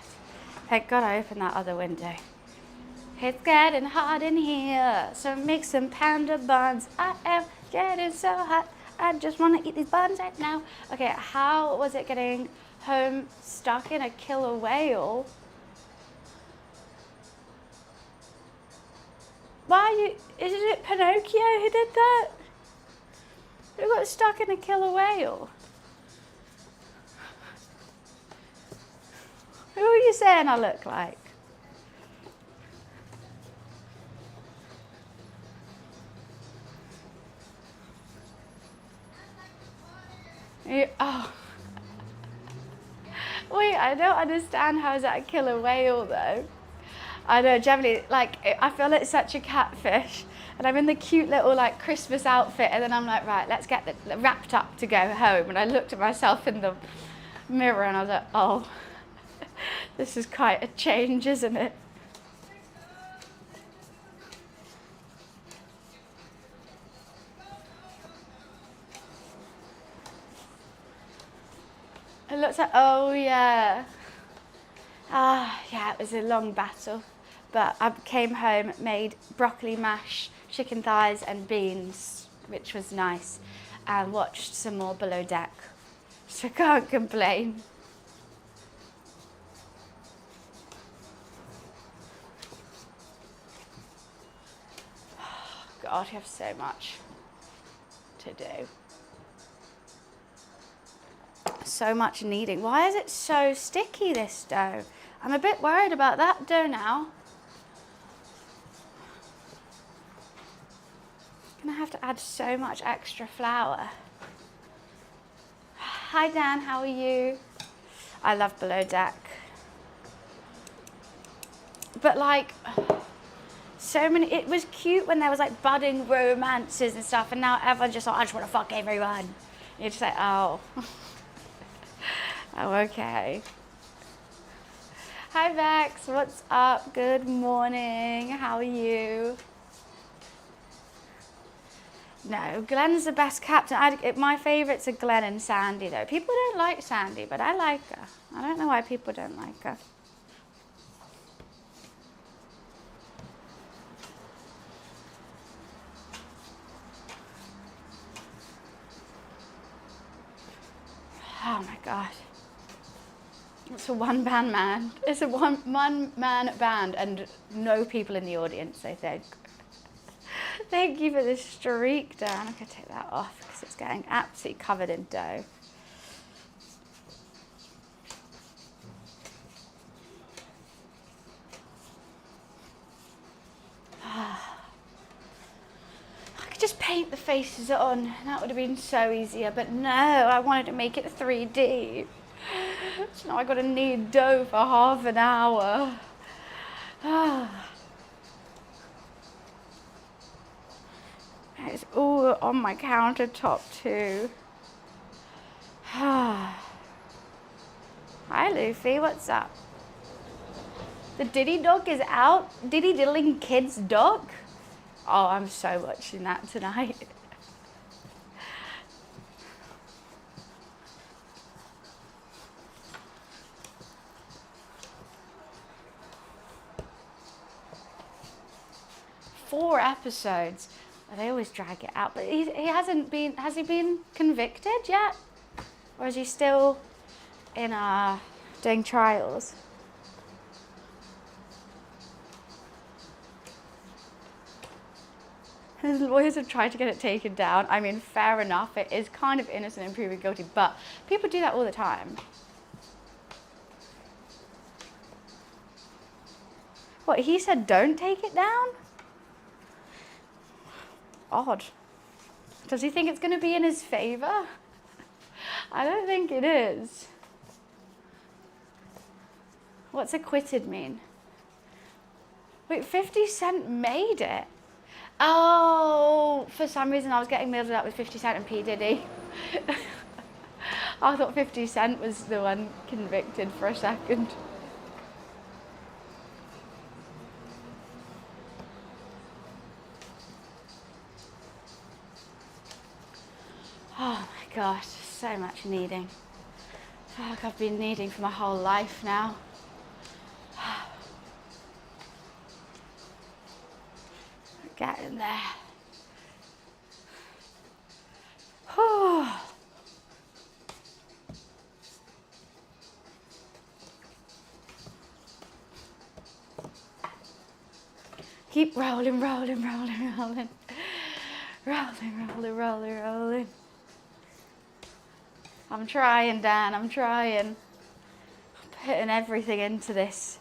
Speaker 1: thank God I opened that other window. It's getting hot in here, so make some panda buns. I am getting so hot, I just want to eat these buns right now. Okay, how was it getting home stuck in a killer whale? Why is it Pinocchio who did that? Who got stuck in a killer whale? Who are you saying I look like? Oh. Wait, I don't understand how is that a killer whale though. I know, generally, like, I feel it's such a catfish. And I'm in the cute little, like, Christmas outfit. And then I'm like, right, let's get wrapped up to go home. And I looked at myself in the mirror and I was like, oh, this is quite a change, isn't it? It looks like, oh, yeah. Yeah, it was a long battle. But I came home, made broccoli mash, chicken thighs and beans, which was nice, and watched some more Below Deck. So I can't complain. God, you have so much to do. So much kneading. Why is it so sticky, this dough? I'm a bit worried about that dough now. I'm gonna have to add so much extra flour. Hi Dan, how are you? I love Below Deck. But like, so many, it was cute when there was like budding romances and stuff, and now everyone's just like, I just wanna fuck everyone. You're just like, oh. Oh, okay. Hi Vex, what's up? Good morning, how are you? No, Glenn's the best captain. My favourites are Glenn and Sandy though. People don't like Sandy, but I like her. I don't know why people don't like her. Oh my God. It's a one-man band. It's a one-man band and no people in the audience, I think. Thank you for the streak, Dan. I'm going to take that off because it's getting absolutely covered in dough. I could just paint the faces on. That would have been so easier. But no, I wanted to make it 3D. So now I've got to knead dough for half an hour. It's all on my countertop too. Hi Luffy, what's up? The Diddy dog is out? Diddy Diddling Kids dog? Oh, I'm so watching that tonight. 4 episodes. They always drag it out, but he hasn't been, has he been convicted yet? Or is he still in doing trials? His lawyers have tried to get it taken down. I mean, fair enough, it is kind of innocent and proven guilty, but people do that all the time. What, he said don't take it down? Odd. Does he think it's going to be in his favor? I don't think it is. What's acquitted mean? Wait, 50 Cent made it? Oh, for some reason I was getting muddled up with 50 Cent and P. Diddy. I thought 50 Cent was the one convicted for a second. Oh my gosh, so much kneading. I feel like I've been kneading for my whole life now. Get in there. Keep rolling, rolling, rolling, rolling. Rolling, rolling, rolling, rolling. I'm trying, Dan, I'm trying. I'm putting everything into this.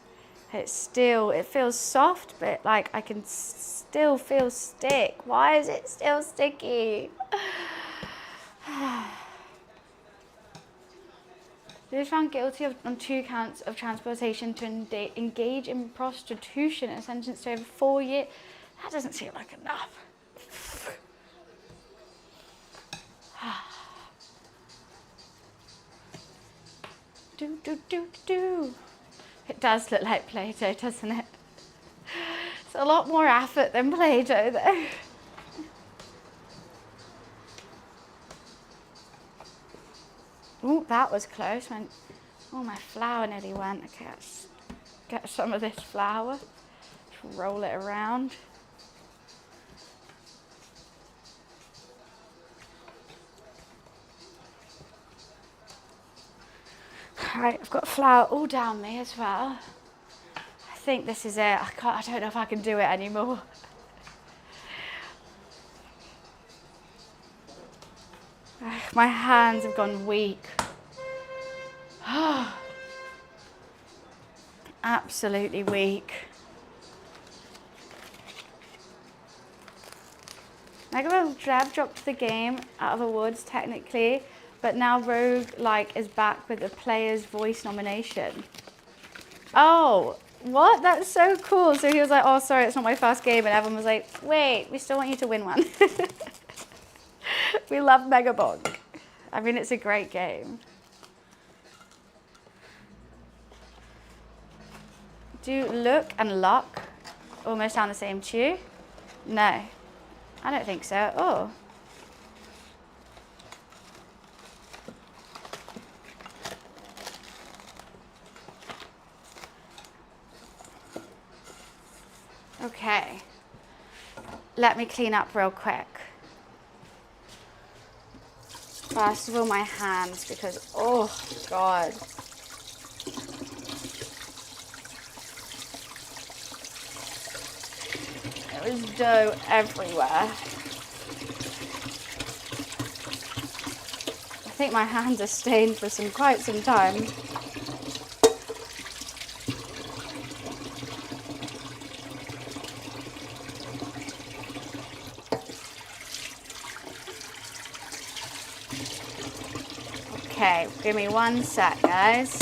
Speaker 1: It feels soft, but like I can still feel stick. Why is it still sticky? He was found guilty on 2 counts of transportation to engage in prostitution and sentenced to over 4 years. That doesn't seem like enough. Do, do, do, do. It does look like Play-Doh, doesn't it? It's a lot more effort than Play-Doh, though. Oh, that was close. Oh, my flour nearly went. Okay, let's get some of this flour. Just roll it around. Right, I've got flour all down me as well. I think this is it. I don't know if I can do it anymore. My hands have gone weak. Absolutely weak. Mega Jab dropped the game out of awards technically, but now Rogue is back with the player's voice nomination. Oh, what? That's so cool. So he was like, oh, sorry, it's not my first game. And everyone was like, wait, we still want you to win one. We love Mega Bonk. I mean, it's a great game. Do look and luck almost sound the same to you? No, I don't think so at all. Okay, let me clean up real quick. First of all, my hands, because, oh God. There was dough everywhere. I think my hands are stained for quite some time. Okay, give me 1 sec, guys,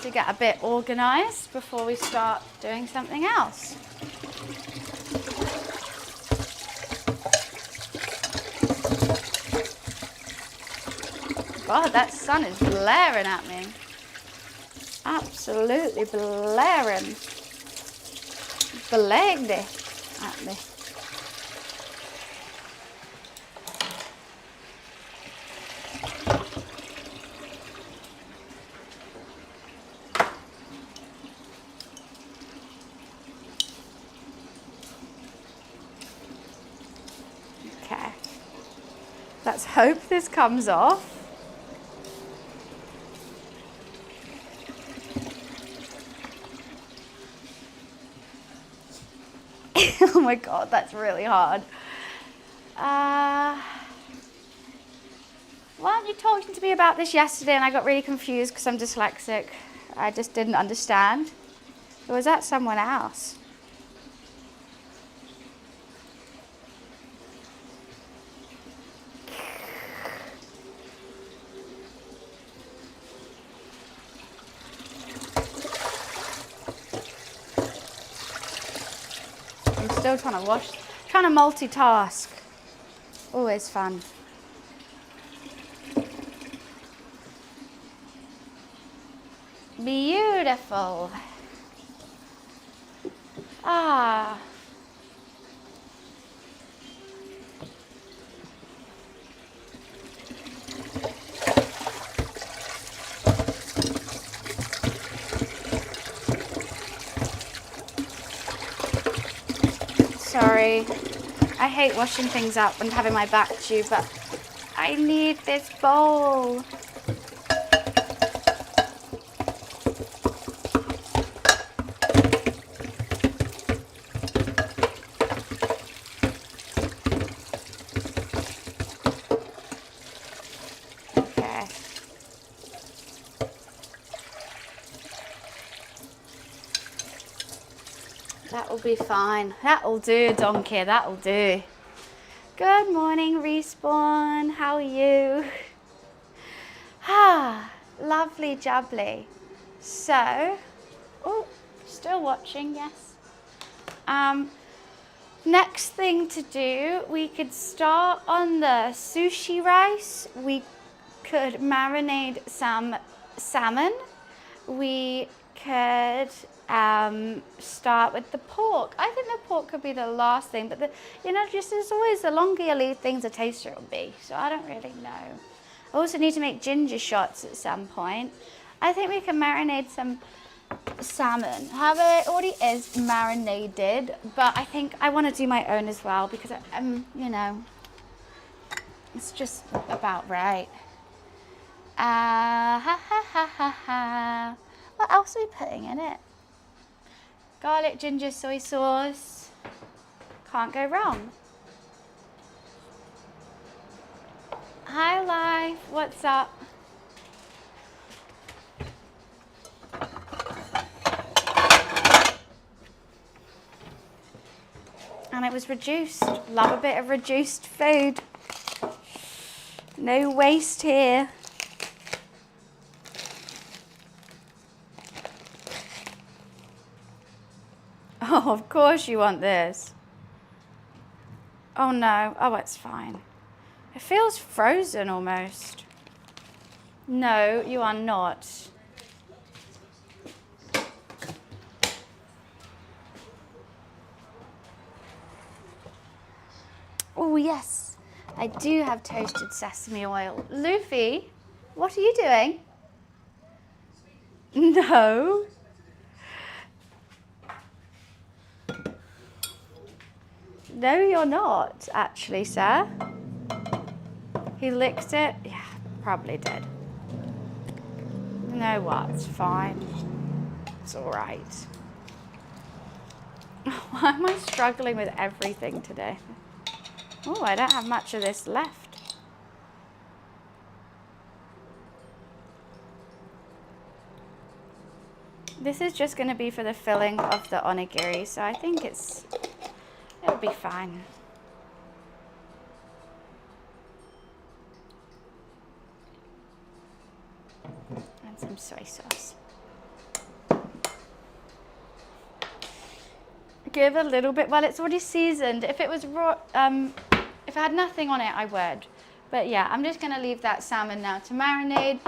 Speaker 1: to get a bit organized before we start doing something else. God, that sun is blaring at me. Absolutely blaring. Blared at me. Let's hope this comes off. Oh my God, that's really hard. Weren't you talking to me about this yesterday and I got really confused because I'm dyslexic? I just didn't understand. Or was that someone else? I'm still trying to multitask. Always fun. Beautiful. Ah. Sorry. I hate washing things up and having my back to you, but I need this bowl. That'll be fine. That'll do, donkey, that'll do. Good morning, Respawn. How are you? Ah, lovely jubbly. So, oh, still watching, yes. Next thing to do, we could start on the sushi rice. We could marinate some salmon. We could start with the pork. I think the pork could be the last thing, but just as always, the longer you leave things, the tastier it'll be. So I don't really know. I also need to make ginger shots at some point. I think we can marinate some salmon. It already is marinated, but I think I want to do my own as well because it's just about right. What else are we putting in it? Garlic, ginger, soy sauce. Can't go wrong. Hi, Life. What's up? And it was reduced. Love a bit of reduced food. No waste here. Oh, of course you want this. Oh no, oh, it's fine. It feels frozen almost. No, you are not. Oh yes, I do have toasted sesame oil. Luffy, what are you doing? No. No, you're not, actually, sir. He licked it? Yeah, probably did. You know what? It's fine. It's all right. Why am I struggling with everything today? Oh, I don't have much of this left. This is just going to be for the filling of the onigiri, so I think it'll be fine. And some soy sauce. Give a little bit, well, it's already seasoned. If it was raw, if I had nothing on it, I would. But yeah, I'm just gonna leave that salmon now to marinate.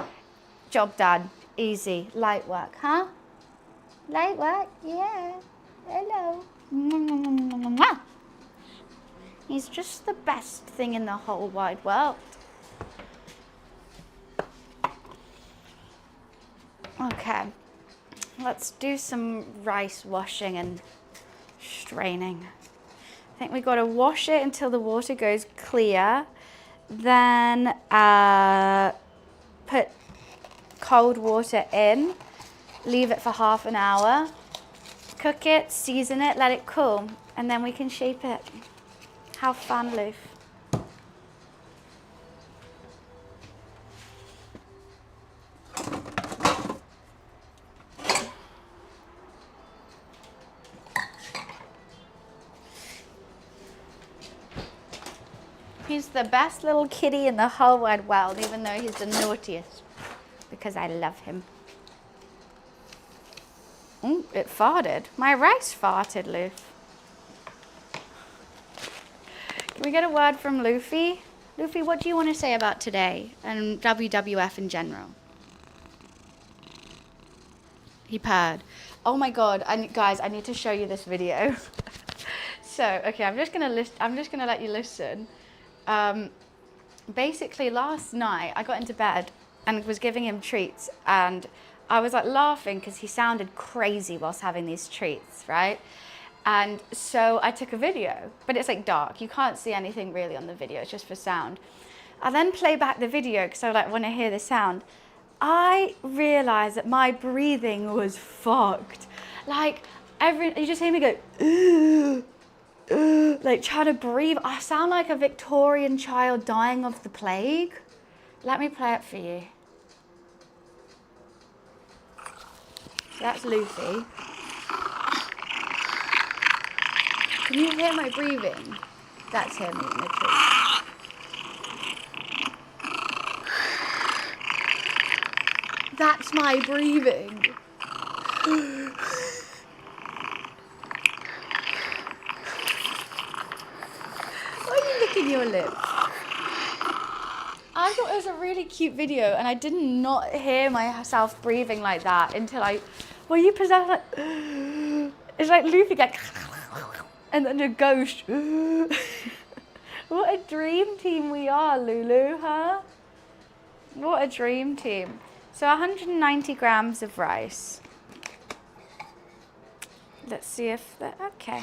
Speaker 1: Job done, easy, light work, huh? Light work, yeah, hello. He's just the best thing in the whole wide world. Okay, let's do some rice washing and straining. I think we've got to wash it until the water goes clear. then put cold water in, leave it for half an hour, cook it, season it, let it cool, and then we can shape it. How fun, Loof. He's the best little kitty in the whole wide world, even though he's the naughtiest, because I love him. It farted. My rice farted, Loof. Can we get a word from Luffy? Luffy, what do you want to say about today and WWF in general? He purred. Oh my God, guys, I need to show you this video. So, okay, I'm just gonna let you listen. Basically, last night I got into bed and was giving him treats, and I was like laughing because he sounded crazy whilst having these treats, right? And so I took a video, but it's like dark. You can't see anything really on the video. It's just for sound. I then play back the video because I want to hear the sound. I realized that my breathing was fucked. Like you just hear me go, like trying to breathe. I sound like a Victorian child dying of the plague. Let me play it for you. So that's Luffy. Can you hear my breathing? That's him eating the treat. That's my breathing. Why are you licking your lips? I thought it was a really cute video, and I did not hear myself breathing like that until well, you possess like, it's like Luffy like, and then a ghost. What a dream team we are, Lulu, huh? What a dream team. So 190 grams of rice. Let's see if that, okay.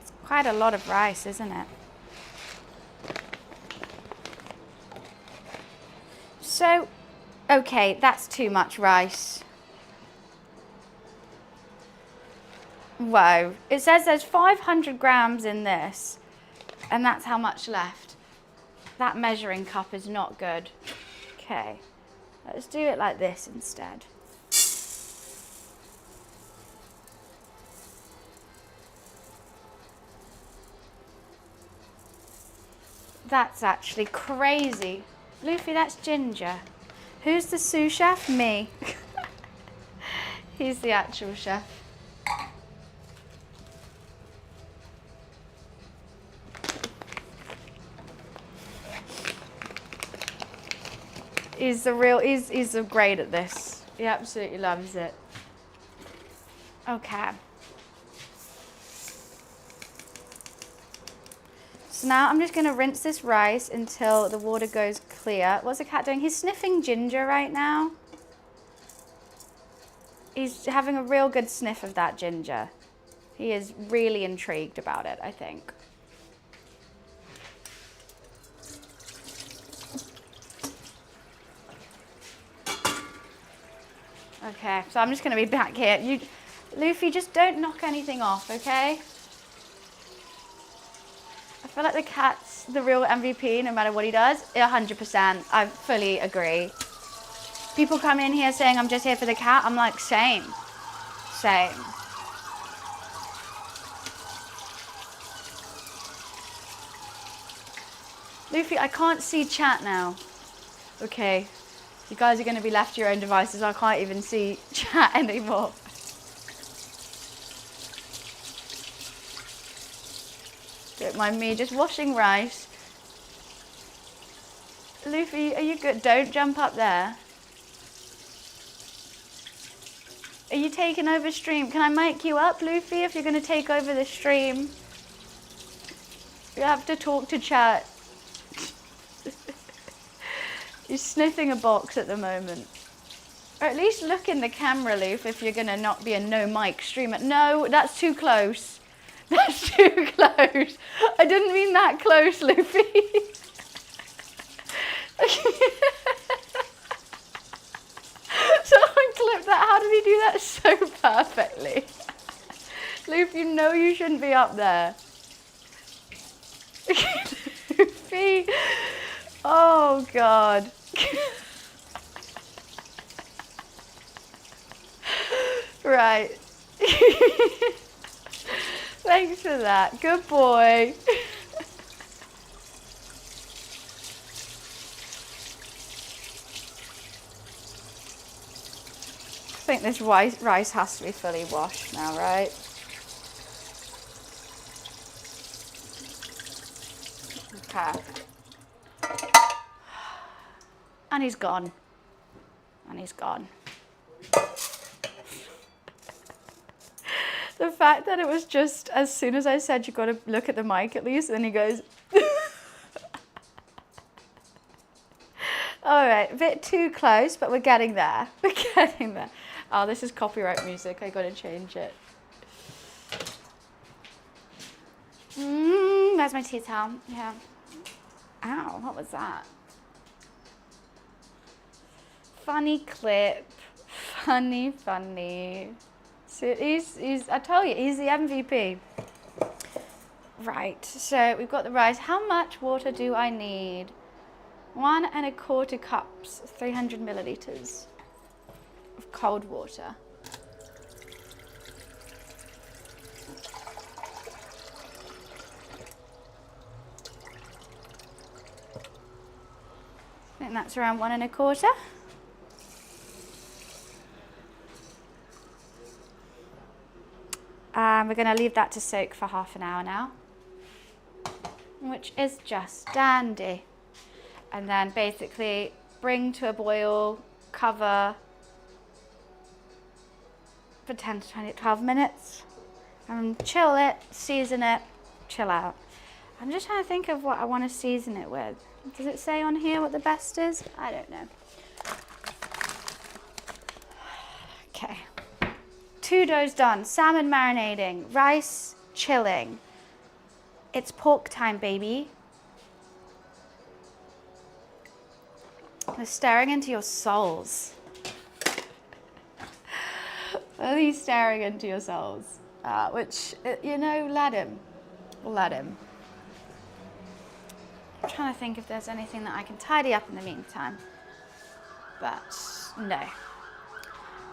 Speaker 1: It's quite a lot of rice, isn't it? So, okay, that's too much rice. Whoa, it says there's 500 grams in this, and that's how much left. That measuring cup is not good. Okay, let's do it like this instead. That's actually crazy. Luffy, that's ginger. Who's the sous chef? Me. He's the actual chef. He's great at this. He absolutely loves it. Okay. So now I'm just going to rinse this rice until the water goes clear. What's the cat doing? He's sniffing ginger right now. He's having a real good sniff of that ginger. He is really intrigued about it, I think. Okay, so I'm just going to be back here. Luffy, just don't knock anything off, okay? I feel like the cat's the real MVP no matter what he does. 100%. I fully agree. People come in here saying I'm just here for the cat. I'm like, same. Same. Luffy, I can't see chat now. Okay. You guys are going to be left to your own devices. I can't even see chat anymore. Don't mind me just washing rice. Luffy, are you good? Don't jump up there. Are you taking over stream? Can I mic you up, Luffy, if you're going to take over the stream? You have to talk to chat. He's sniffing a box at the moment. Or at least look in the camera, Loof, if you're going to not be a no mic streamer. No, that's too close. That's too close. I didn't mean that close, Luffy. Someone clipped that. How did he do that so perfectly? Loof, you know you shouldn't be up there. Luffy. Oh, God. Right. Thanks for that. Good boy. I think this rice has to be fully washed now, right? Okay. And he's gone. And he's gone. The fact that it was just as soon as I said you got to look at the mic at least, and he goes. All right, a bit too close, but we're getting there. We're getting there. Oh, this is copyright music. I got to change it. Where's my tea towel? Yeah. Ow, what was that? Funny clip. Funny. So he's, I tell you, he's the MVP. Right, so we've got the rice. How much water do I need? 1 1/4 cups, 300 milliliters of cold water. I think that's around 1 1/4. We're going to leave that to soak for half an hour now, which is just dandy. And then basically bring to a boil, cover for 10 to 12 minutes, and chill it, season it, chill out. I'm just trying to think of what I want to season it with. Does it say on here what the best is? I don't know. Okay. 2 doughs done. Salmon marinating. Rice chilling. It's pork time, baby. They're staring into your souls. Are they staring into your souls? Which, you know, let him. Let him. I'm trying to think if there's anything that I can tidy up in the meantime. But no.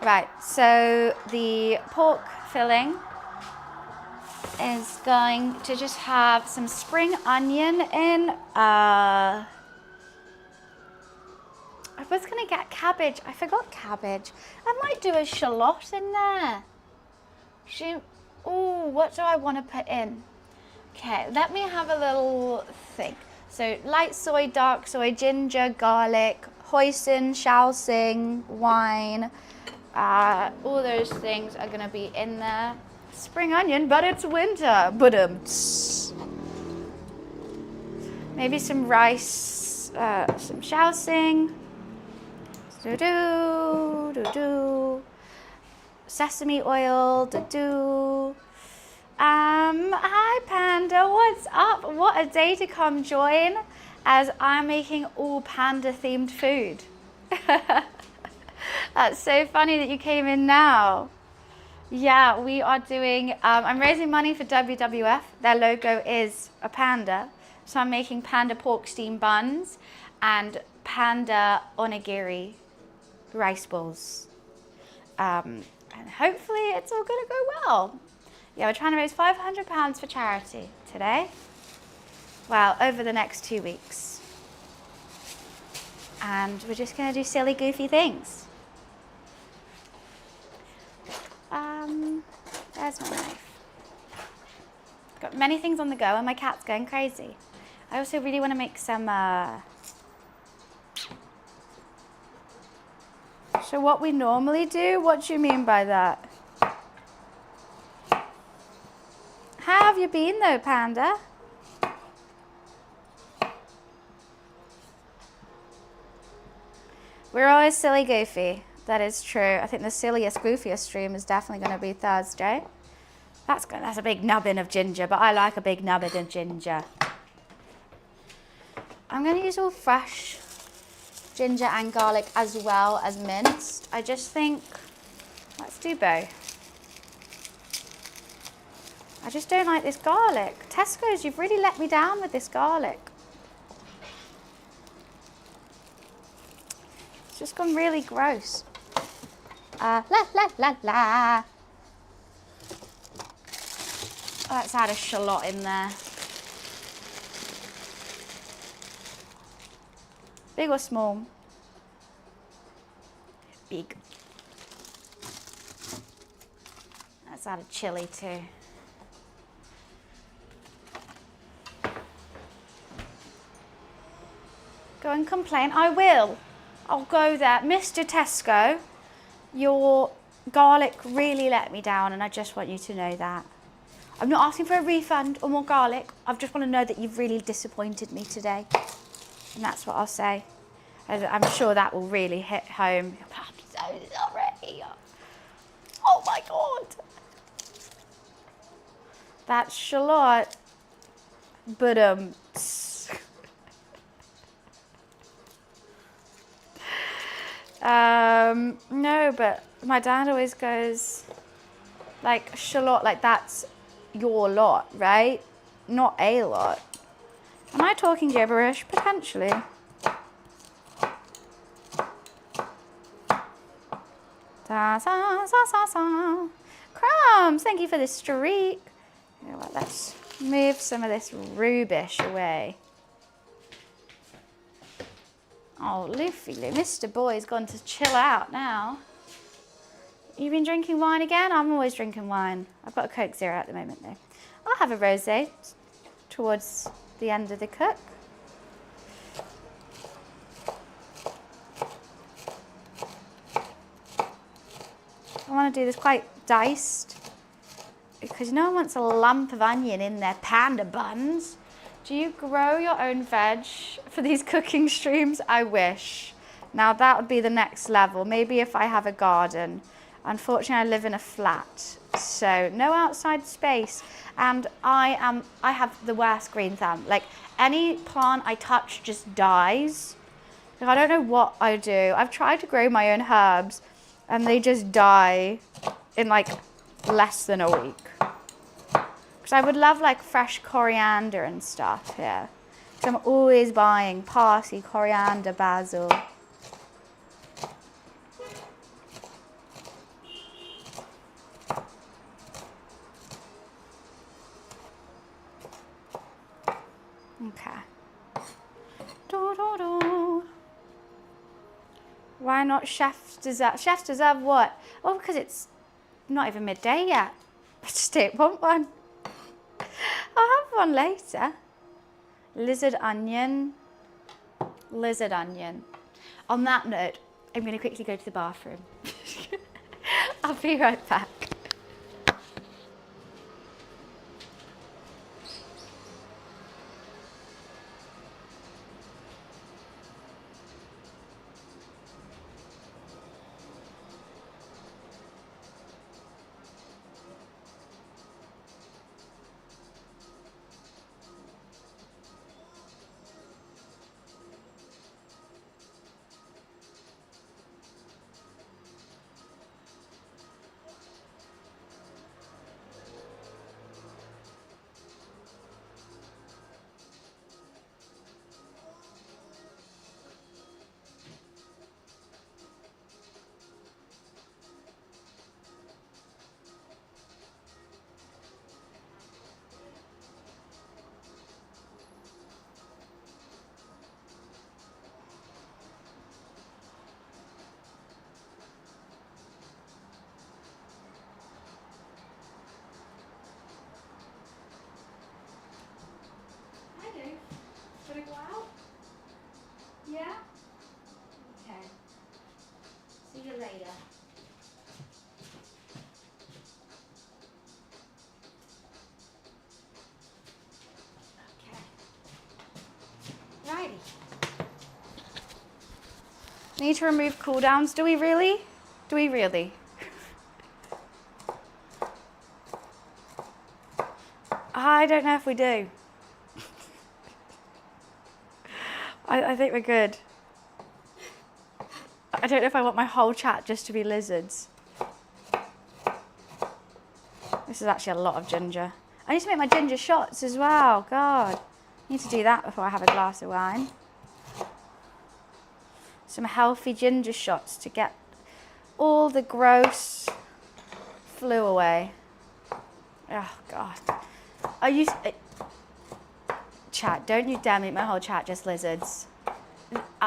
Speaker 1: Right, so the pork filling is going to just have some spring onion in. I was going to get cabbage. I forgot cabbage. I might do a shallot in there. Oh, what do I want to put in? Okay, let me have a little think. So light soy, dark soy, ginger, garlic, hoisin, shaoxing, wine. All those things are going to be in there. Spring onion, but it's winter. Maybe some rice, some shaoxing. Sesame oil. Hi Panda, what's up? What a day to come join as I'm making all Panda themed food. That's so funny that you came in now. Yeah, we are doing, I'm raising money for WWF. Their logo is a panda. So I'm making panda pork steam buns and panda onigiri rice balls. And hopefully it's all gonna go well. Yeah, we're trying to raise £500 for charity today. Well, over the next 2 weeks. And we're just gonna do silly, goofy things. There's my knife. Got many things on the go and my cat's going crazy. I also really want to make some, so what we normally do, what do you mean by that? How have you been though, Panda? We're always silly goofy. That is true. I think the silliest, goofiest stream is definitely going to be Thursday. That's a big nubbin of ginger, but I like a big nubbin of ginger. I'm going to use all fresh ginger and garlic as well as minced. I just think, let's do both. I just don't like this garlic. Tesco's, you've really let me down with this garlic. It's just gone really gross. La la la la. Let's add a shallot in there. Big or small? Big. Let's add a chili too. Go and complain. I will. I'll go there. Mr. Tesco, your garlic really let me down, and I just want you to know that. I'm not asking for a refund or more garlic. I just want to know that you've really disappointed me today. And that's what I'll say. I'm sure that will really hit home. I'm so sorry. Oh my God. That's shallot. But no, but my dad always goes, like, shallot, like that's your lot, right? Not a lot. Am I talking gibberish? Potentially. Da, sa, sa, sa, sa. Crumbs, thank you for the streak. You know what, let's move some of this rubbish away. Oh, Luffy, Mr. Boy's gone to chill out now. You been drinking wine again? I'm always drinking wine. I've got a Coke Zero at the moment though. I'll have a rosé towards the end of the cook. I want to do this quite diced because no one wants a lump of onion in their Panda buns. Do you grow your own veg for these cooking streams? I wish. Now that would be the next level. Maybe if I have a garden. Unfortunately, I live in a flat, so no outside space. And I have the worst green thumb. Like any plant I touch just dies. Like, I don't know what I do. I've tried to grow my own herbs and they just die in like less than a week. Because I would love like fresh coriander and stuff here. Because I'm always buying parsley, coriander, basil. Okay. Do, do, do. Why not chefs deserve? Chefs deserve what? Well, because it's not even midday yet. I just don't want one. I'll have one later. Lizard onion. Lizard onion. On that note, I'm going to quickly go to the bathroom. I'll be right back. Gonna go out? Yeah? Okay. See you later. Okay. Righty. Need to remove cooldowns, do we really? Do we really? I don't know if we do. I think we're good. I don't know if I want my whole chat just to be lizards. This is actually a lot of ginger. I need to make my ginger shots as well. God, I need to do that before I have a glass of wine. Some healthy ginger shots to get all the gross flu away. Oh God. Chat, don't you dare make my whole chat just lizards.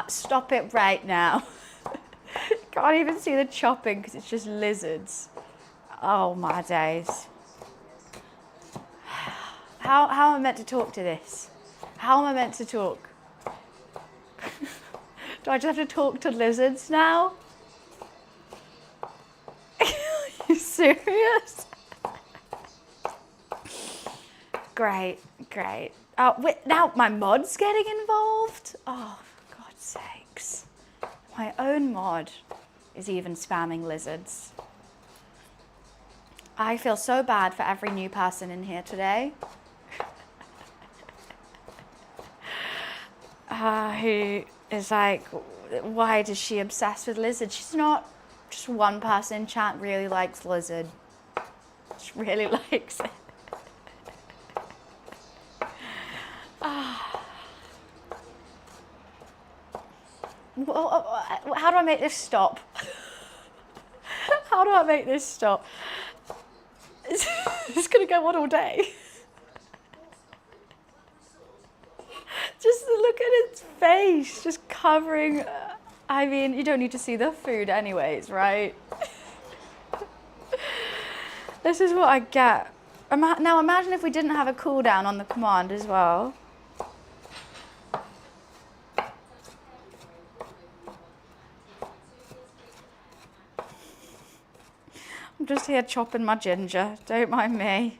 Speaker 1: Stop it right now. Can't even see the chopping because it's just lizards. Oh my days. How am I meant to talk to this? How am I meant to talk? Do I just have to talk to lizards now? Are you serious? Great, great. Oh, wait, now my mod's getting involved? Oh, for God's sakes. My own mod is even spamming lizards. I feel so bad for every new person in here today. Who is like, why is she obsessed with lizards? She's not. Just one person in chat really likes lizard. She really likes it. How do I make this stop? How do I make this stop? It's going to go on all day. Just look at its face, just covering. I mean, you don't need to see the food anyways, right? This is what I get. Now imagine if we didn't have a cooldown on the command as well. I'm just here chopping my ginger. Don't mind me.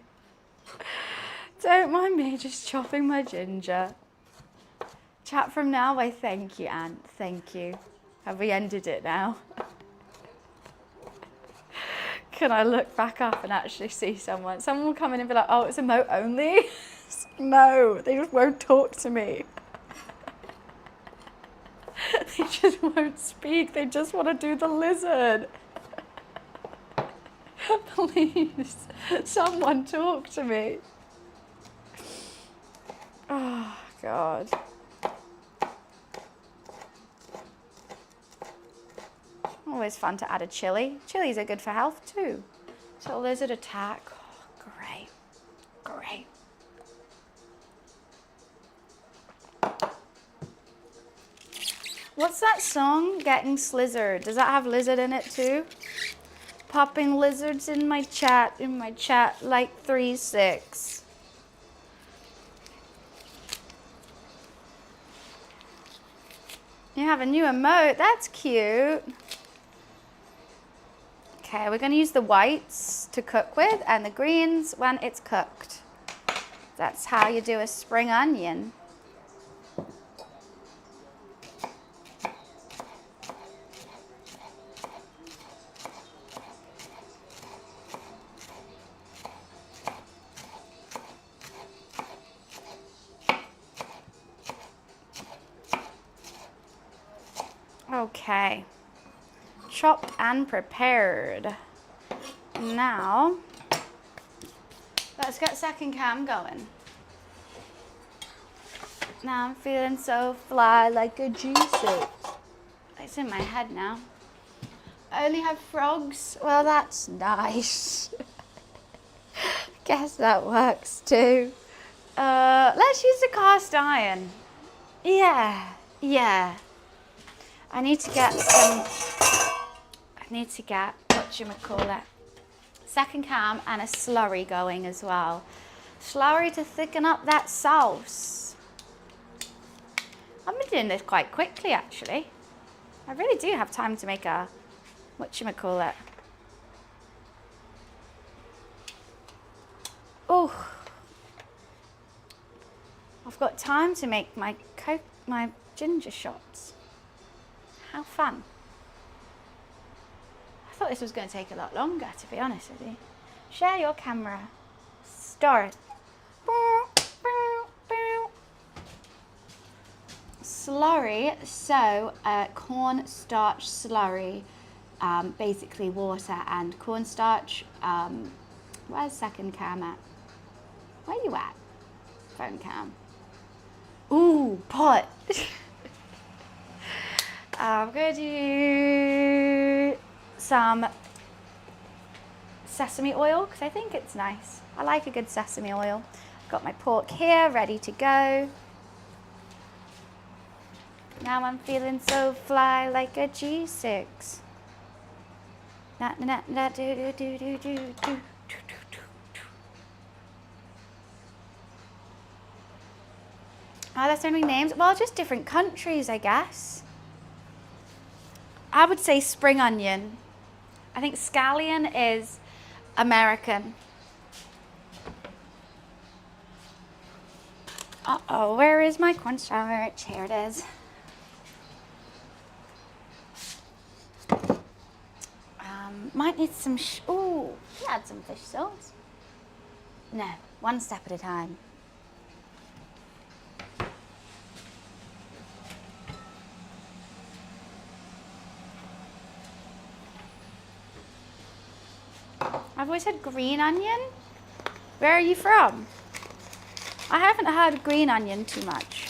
Speaker 1: Don't mind me just chopping my ginger. Chat from now, I thank you, Ant. Thank you. Have we ended it now? Can I look back up and actually see someone? Someone will come in and be like, oh, it's emote only? No, they just won't talk to me. They just won't speak. They just want to do the lizard. Please, someone talk to me. Oh, God. Always fun to add a chili. Chilies are good for health too. So lizard attack. Oh, great. Great. What's that song? Getting Slizzard. Does that have lizard in it too? Popping lizards in my chat like 3-6. You have a new emote. That's cute. Okay, we're going to use the whites to cook with and the greens when it's cooked. That's how you do a spring onion. Okay, chopped and prepared. Now, let's get second cam going. Now I'm feeling so fly like a G6. It's in my head now. I only have frogs. Well, that's nice. Guess that works too. Let's use the cast iron. Yeah. I need to get whatchamacallit, second cam and a slurry going as well. Slurry to thicken up that sauce. I've been doing this quite quickly actually. I really do have time to make a, whatchamacallit. Oh, I've got time to make my ginger shots. How fun. I thought this was going to take a lot longer, to be honest with you. Share your camera. Start. Slurry, so cornstarch slurry, basically water and cornstarch. Where's second cam at? Where you at? Phone cam. Ooh, pot. I'm going to do some sesame oil because I think it's nice. I like a good sesame oil. Got my pork here, ready to go. Now I'm feeling so fly like a G6. Na, na, na, do, do, do, do, do, do. Oh, there's so many names. Well, just different countries, I guess. I would say spring onion. I think scallion is American. Uh-oh, where is my cornstarch? Here it is. Might need some, ooh, add some fish sauce. No, one step at a time. I've always had green onion. Where are you from? I haven't heard green onion too much.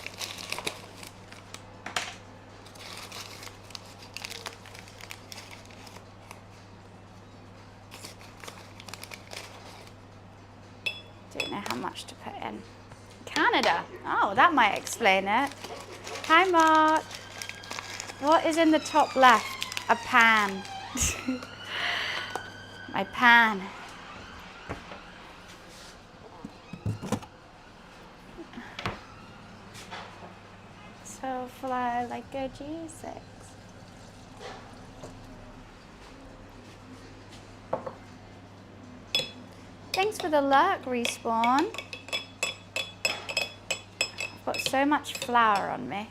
Speaker 1: Don't know how much to put in. Canada. Oh, that might explain it. Hi, Mark. What is in the top left? A pan. My pan. So fly like a G6. Thanks for the lurk, Respawn. I've got so much flour on me.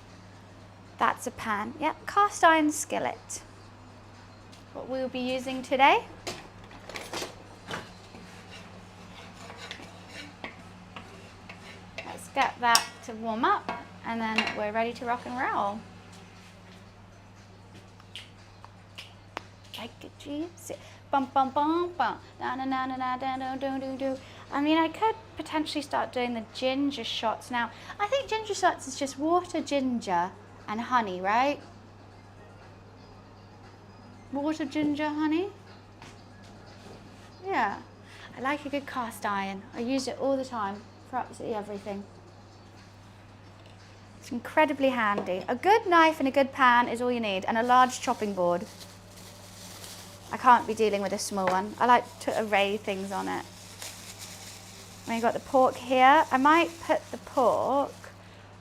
Speaker 1: That's a pan. Yep, cast iron skillet. What we'll be using today. Let's get that to warm up and then we're ready to rock and roll. Like a G6. Bum bum bum bum. Na na na na na na do do do. I mean, I could potentially start doing the ginger shots now. I think ginger shots is just water, ginger, and honey, right? Water, ginger, honey. Yeah, I like a good cast iron. I use it all the time for absolutely everything. It's incredibly handy. A good knife and a good pan is all you need, and a large chopping board. I can't be dealing with a small one. I like to array things on it. When you've got the pork here, I might put the pork.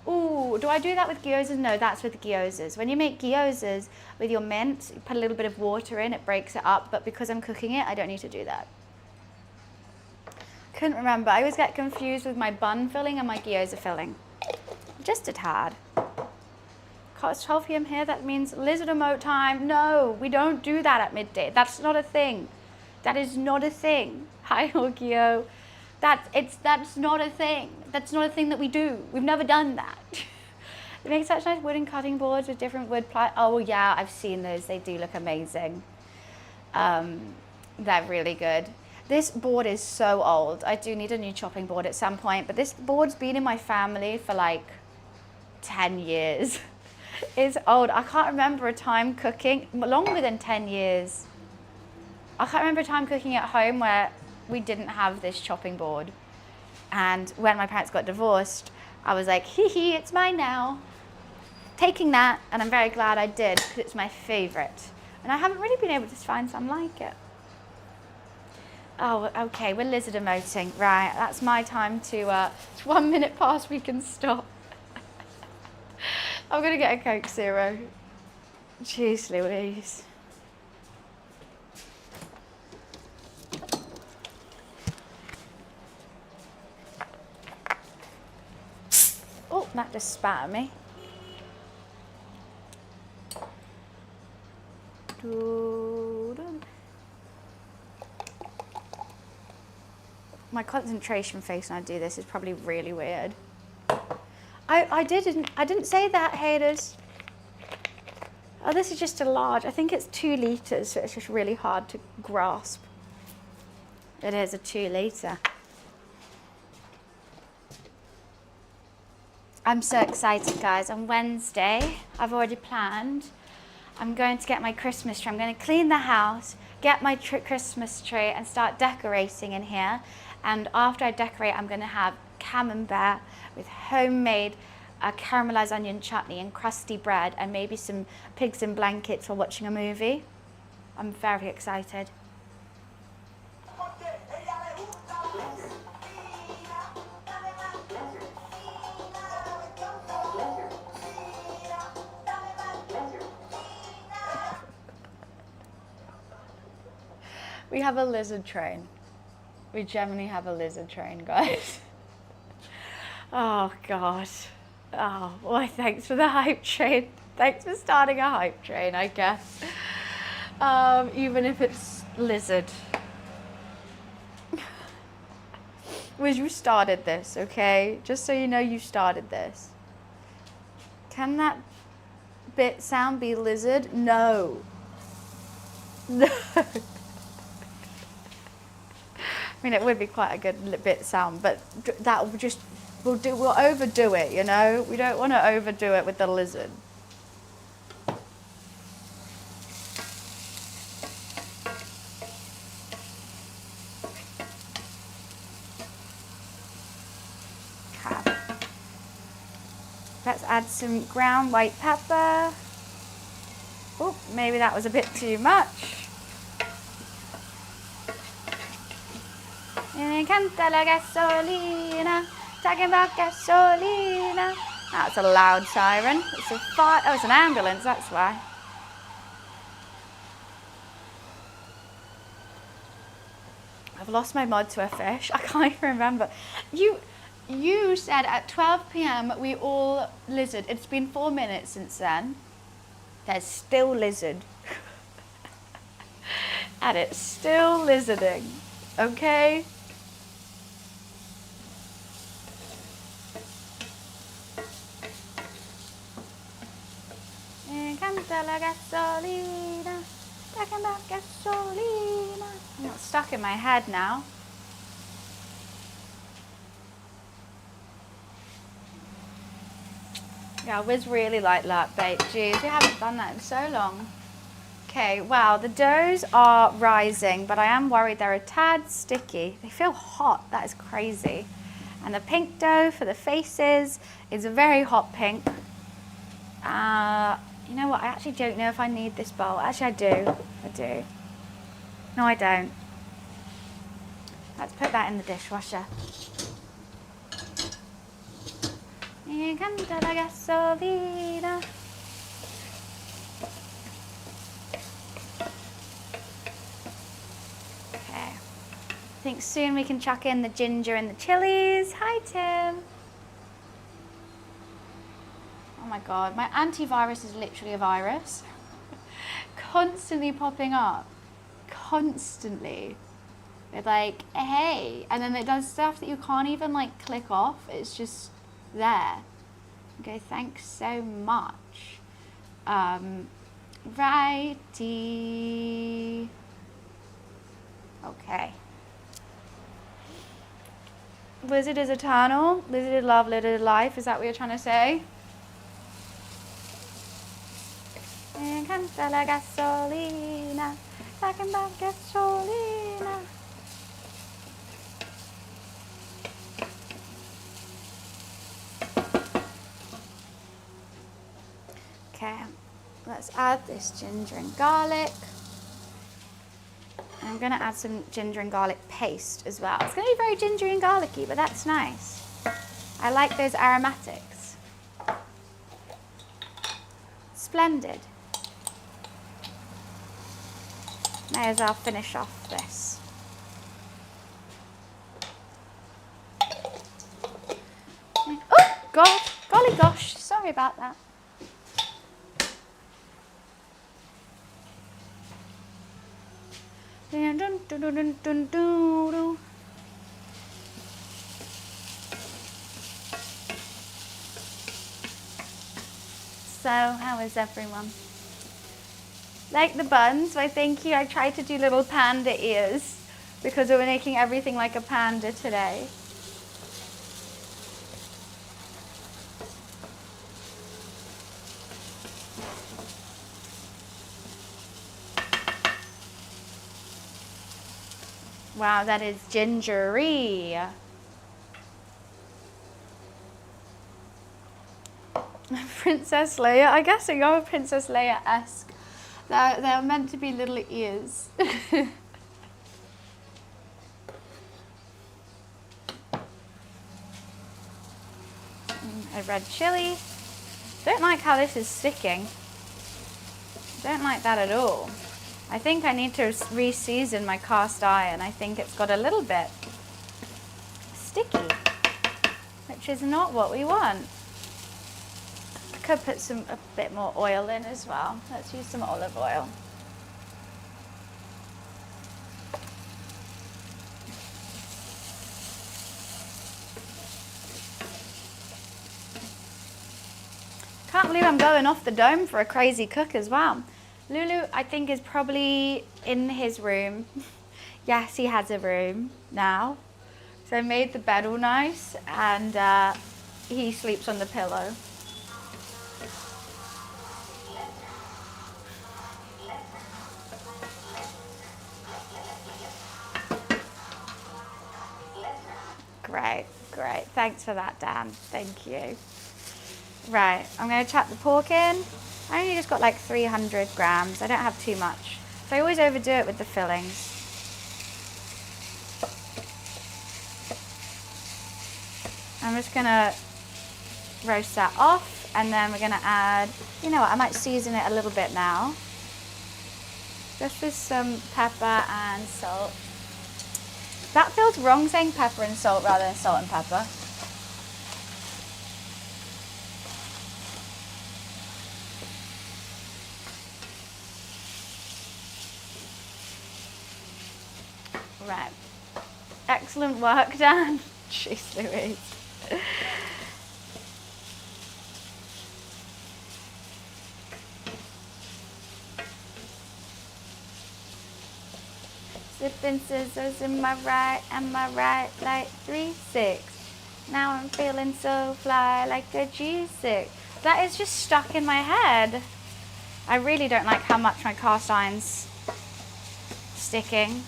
Speaker 1: Ooh, do I do that with gyozas? No, that's with gyozas. When you make gyozas with your mint, you put a little bit of water in, it breaks it up, but because I'm cooking it, I don't need to do that. Couldn't remember. I always get confused with my bun filling and my gyoza filling. Just a tad. It's 12 p.m. here, that means lizard emote time. No, we don't do that at midday. That's not a thing. That is not a thing. Hi, Ogio. That's not a thing. That's not a thing that we do. We've never done that. They make such nice wooden cutting boards with different wood ply. Oh yeah, I've seen those. They do look amazing. They're really good. This board is so old. I do need a new chopping board at some point, but this board's been in my family for like 10 years. It's old. I can't remember a time cooking, longer than 10 years. I can't remember a time cooking at home where we didn't have this chopping board. And when my parents got divorced, I was like, hee hee, it's mine now. Taking that, and I'm very glad I did, because it's my favorite. And I haven't really been able to find some like it. Oh, okay, we're lizard emoting. Right, that's my time to, it's 1 minute past, we can stop. I'm gonna get a Coke Zero. Jeez Louise. Oh, that just spat at me. my concentration face when I do this is probably really weird. I didn't say that, haters. Oh, this is just a large. I think it's 2 litres, so it's just really hard to grasp. It is a 2 litre. I'm so excited, guys. On Wednesday, I've already planned. I'm going to get my Christmas tree. I'm going to clean the house, get my Christmas tree and start decorating in here. And after I decorate, I'm going to have camembert with homemade caramelized onion chutney and crusty bread and maybe some pigs in blankets while watching a movie. I'm very excited. We have a lizard train. We genuinely have a lizard train, guys. Oh, God. Oh, well, thanks for the hype train. Thanks for starting a hype train, I guess. Even if it's lizard. Wiz, you started this, okay? Just so you know, you started this. Can that bit sound be lizard? No. No. I mean, it would be quite a good bit sound, but that will just, we'll overdo it, you know? We don't want to overdo it with the lizard. Okay. Let's add some ground white pepper. Oh, maybe that was a bit too much. Canta la gasolina, talking about gasolina. That's a loud siren. It's a fire. Oh, it's an ambulance, that's why. I've lost my mod to a fish. I can't even remember. You said at 12 p.m. we all lizard. It's been 4 minutes since then. There's still lizard. And it's still lizarding. Okay? Canta la gasolina, talking about gasolina. I'm not stuck in my head now. Yeah, Wiz really like lark bait. Jeez, we haven't done that in so long. Okay, wow, the doughs are rising, but I am worried they're a tad sticky. They feel hot, that is crazy. And the pink dough for the faces is a very hot pink. You know what, I actually don't know if I need this bowl. Actually, I do. I do. No, I don't. Let's put that in the dishwasher. Canta la gasolina. Okay. I think soon we can chuck in the ginger and the chilies. Hi, Tim. Oh my God, my antivirus is literally a virus. Constantly popping up. Constantly. It's like, hey. And then it does stuff that you can't even like click off. It's just there. Okay, thanks so much. Righty. Okay. Lizard is eternal. Lizard love, lizard life. Is that what you're trying to say? Canta la gasolina, talking about gasolina. Okay, let's add this ginger and garlic. And I'm going to add some ginger and garlic paste as well. It's going to be very gingery and garlicky, but that's nice. I like those aromatics. Splendid. May as well finish off this. Oh, God, golly gosh, sorry about that. So, how is everyone? Like the buns, why thank you. I tried to do little panda ears because we were making everything like a panda today. Wow, that is gingery. Princess Leia, I guess they are Princess Leia-esque. They're meant to be little ears. A red chili. Don't like how this is sticking. Don't like that at all. I think I need to re-season my cast iron. I think it's got a little bit sticky, which is not what we want. I could put a bit more oil in as well. Let's use some olive oil. Can't believe I'm going off the dome for a crazy cook as well. Lulu, I think, is probably in his room. Yes, he has a room now. So I made the bed all nice, and he sleeps on the pillow. Great, great. Thanks for that, Dan. Thank you. Right, I'm going to chuck the pork in. I only just got like 300 grams. I don't have too much. So I always overdo it with the fillings. I'm just going to roast that off, and then we're going to add, you know what, I might season it a little bit now. Just with some pepper and salt. That feels wrong saying pepper and salt rather than salt and pepper. Right. Excellent work, Dan. Jeez Louise. Sipping scissors in my right and my right like 3-6. Now I'm feeling so fly like a G6. That is just stuck in my head. I really don't like how much my cast iron's sticking.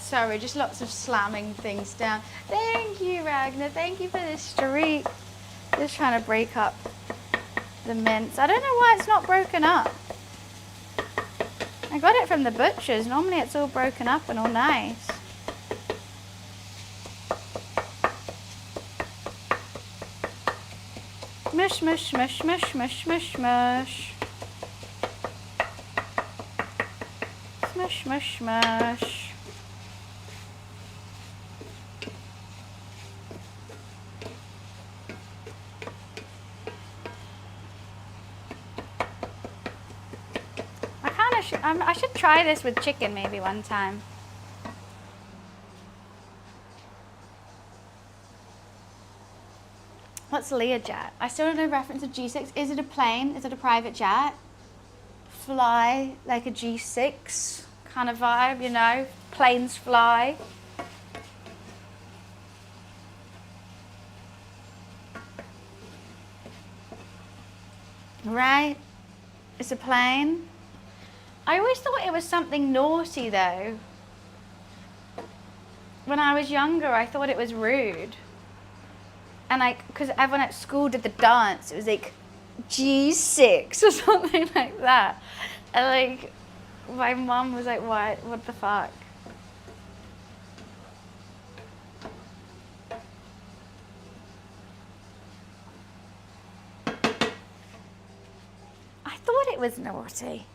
Speaker 1: Sorry, just lots of slamming things down. Thank you, Ragnar. Thank you for this streak. Just trying to break up the mince. I don't know why it's not broken up. I got it from the butcher's. Normally it's all broken up and all nice. Mush, mush, mush, mush, mush, mush, mush. Smush, mush, mush. I should try this with chicken maybe one time. What's Learjet? I still don't know the reference of G6. Is it a plane? Is it a private jet? Fly like a G6 kind of vibe, you know? Planes fly. Right? It's a plane. I always thought it was something naughty though. When I was younger, I thought it was rude. And because everyone at school did the dance, it was like G6 or something like that. And like, my mum was like, what the fuck? I thought it was naughty.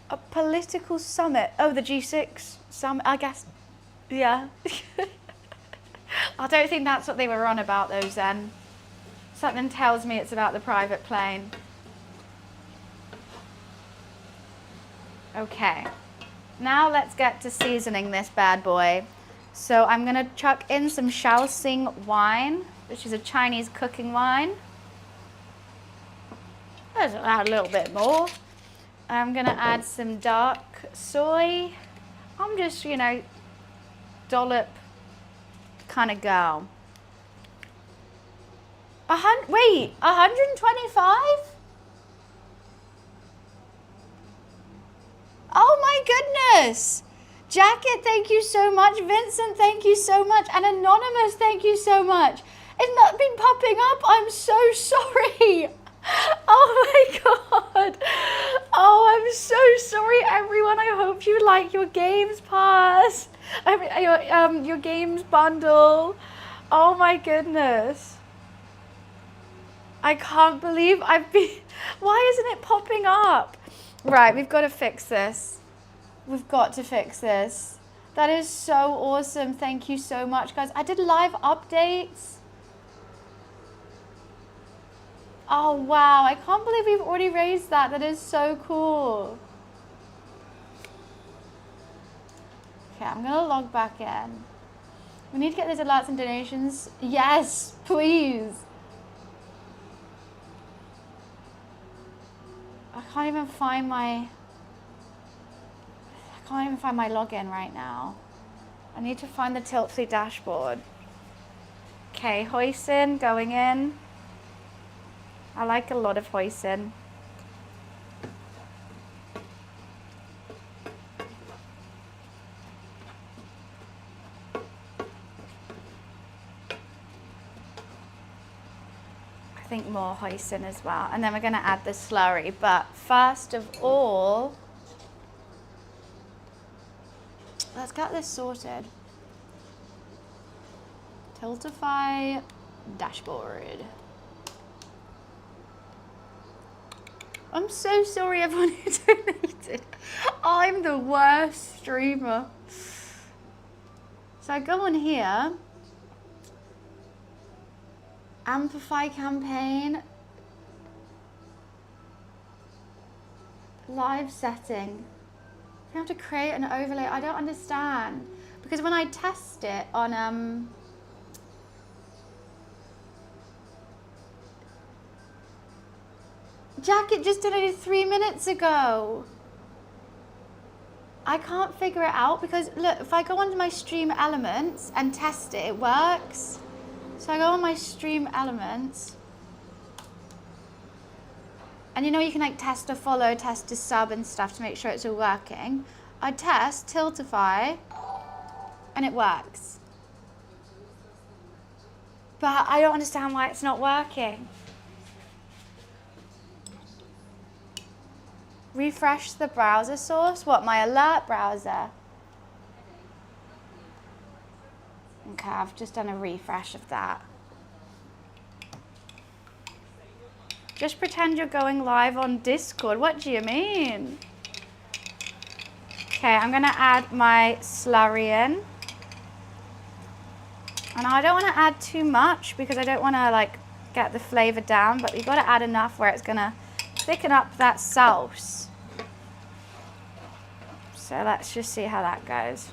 Speaker 1: A political summit. Oh, the G6 summit, I guess. Yeah. I don't think that's what they were on about those then. Something tells me it's about the private plane. Okay. Now let's get to seasoning this bad boy. So I'm gonna chuck in some Shaoxing wine, which is a Chinese cooking wine. Let's add a little bit more. I'm gonna add some dark soy. I'm just, you know, dollop kind of girl. Wait, 125? Oh my goodness. Jacket, thank you so much. Vincent, thank you so much. And Anonymous, thank you so much. It's not been popping up. I'm so sorry. Oh my God. Oh, I'm so sorry, everyone. I hope you like your games pass. Your games bundle. Oh my goodness. I can't believe why isn't it popping up? Right, we've got to fix this. We've got to fix this. That is so awesome. Thank you so much, guys. I did live updates. Oh, wow. I can't believe we've already raised that. That is so cool. Okay, I'm going to log back in. We need to get those alerts and donations. Yes, please. I can't even find my login right now. I need to find the Tilt Fleet dashboard. Okay, hoisin, going in. I like a lot of hoisin. I think more hoisin as well. And then we're gonna add the slurry. But first of all, let's get this sorted. Tiltify dashboard. I'm so sorry everyone who donated. I'm the worst streamer. So I go on here. Amplify campaign. Live setting. You have to create an overlay. I don't understand. Because when I test it on Jacket just donated 3 minutes ago. I can't figure it out because look, if I go onto my stream elements and test it, it works. So I go on my stream elements. And you know you can like test a follow, test a sub and stuff to make sure it's all working. I test Tiltify and it works. But I don't understand why it's not working. Refresh the browser source. What, my alert browser? Okay, I've just done a refresh of that. Just pretend you're going live on Discord. What do you mean? Okay, I'm gonna add my slurry in. And I don't wanna add too much because I don't wanna like get the flavor down, but you've gotta add enough where it's gonna thicken up that sauce. So let's just see how that goes.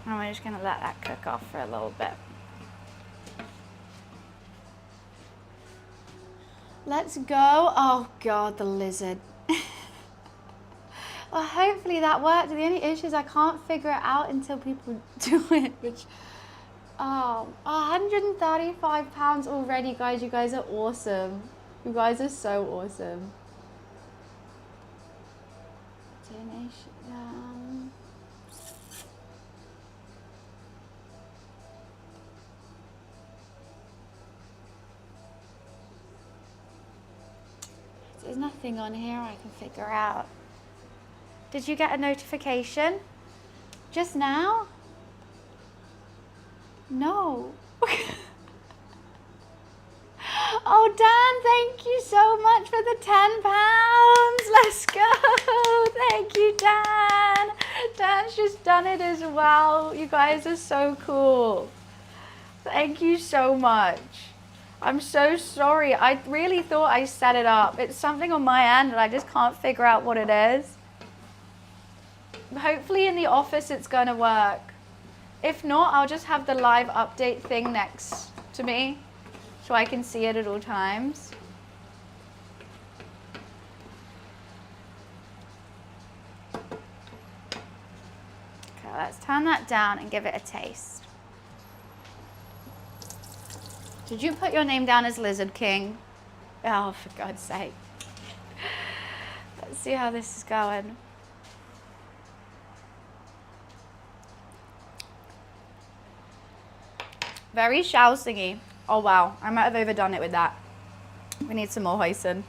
Speaker 1: And we're just gonna let that cook off for a little bit. Let's go. Oh God, the lizard. Well, hopefully that worked. The only issue is I can't figure it out until people do it, which, oh, £135 already, guys. You guys are awesome. You guys are so awesome. Donation. There's nothing on here I can figure out. Did you get a notification? Just now? No. Oh, Dan, thank you so much for the £10. Let's go. Thank you, Dan. Dan's just done it as well. You guys are so cool. Thank you so much. I'm so sorry. I really thought I set it up. It's something on my end and I just can't figure out what it is. Hopefully in the office it's going to work. If not, I'll just have the live update thing next to me so I can see it at all times. Okay, let's turn that down and give it a taste. Did you put your name down as Lizard King? Oh, for God's sake. Let's see how this is going. Very shoustingy. Oh wow, I might have overdone it with that. We need some more hoisin.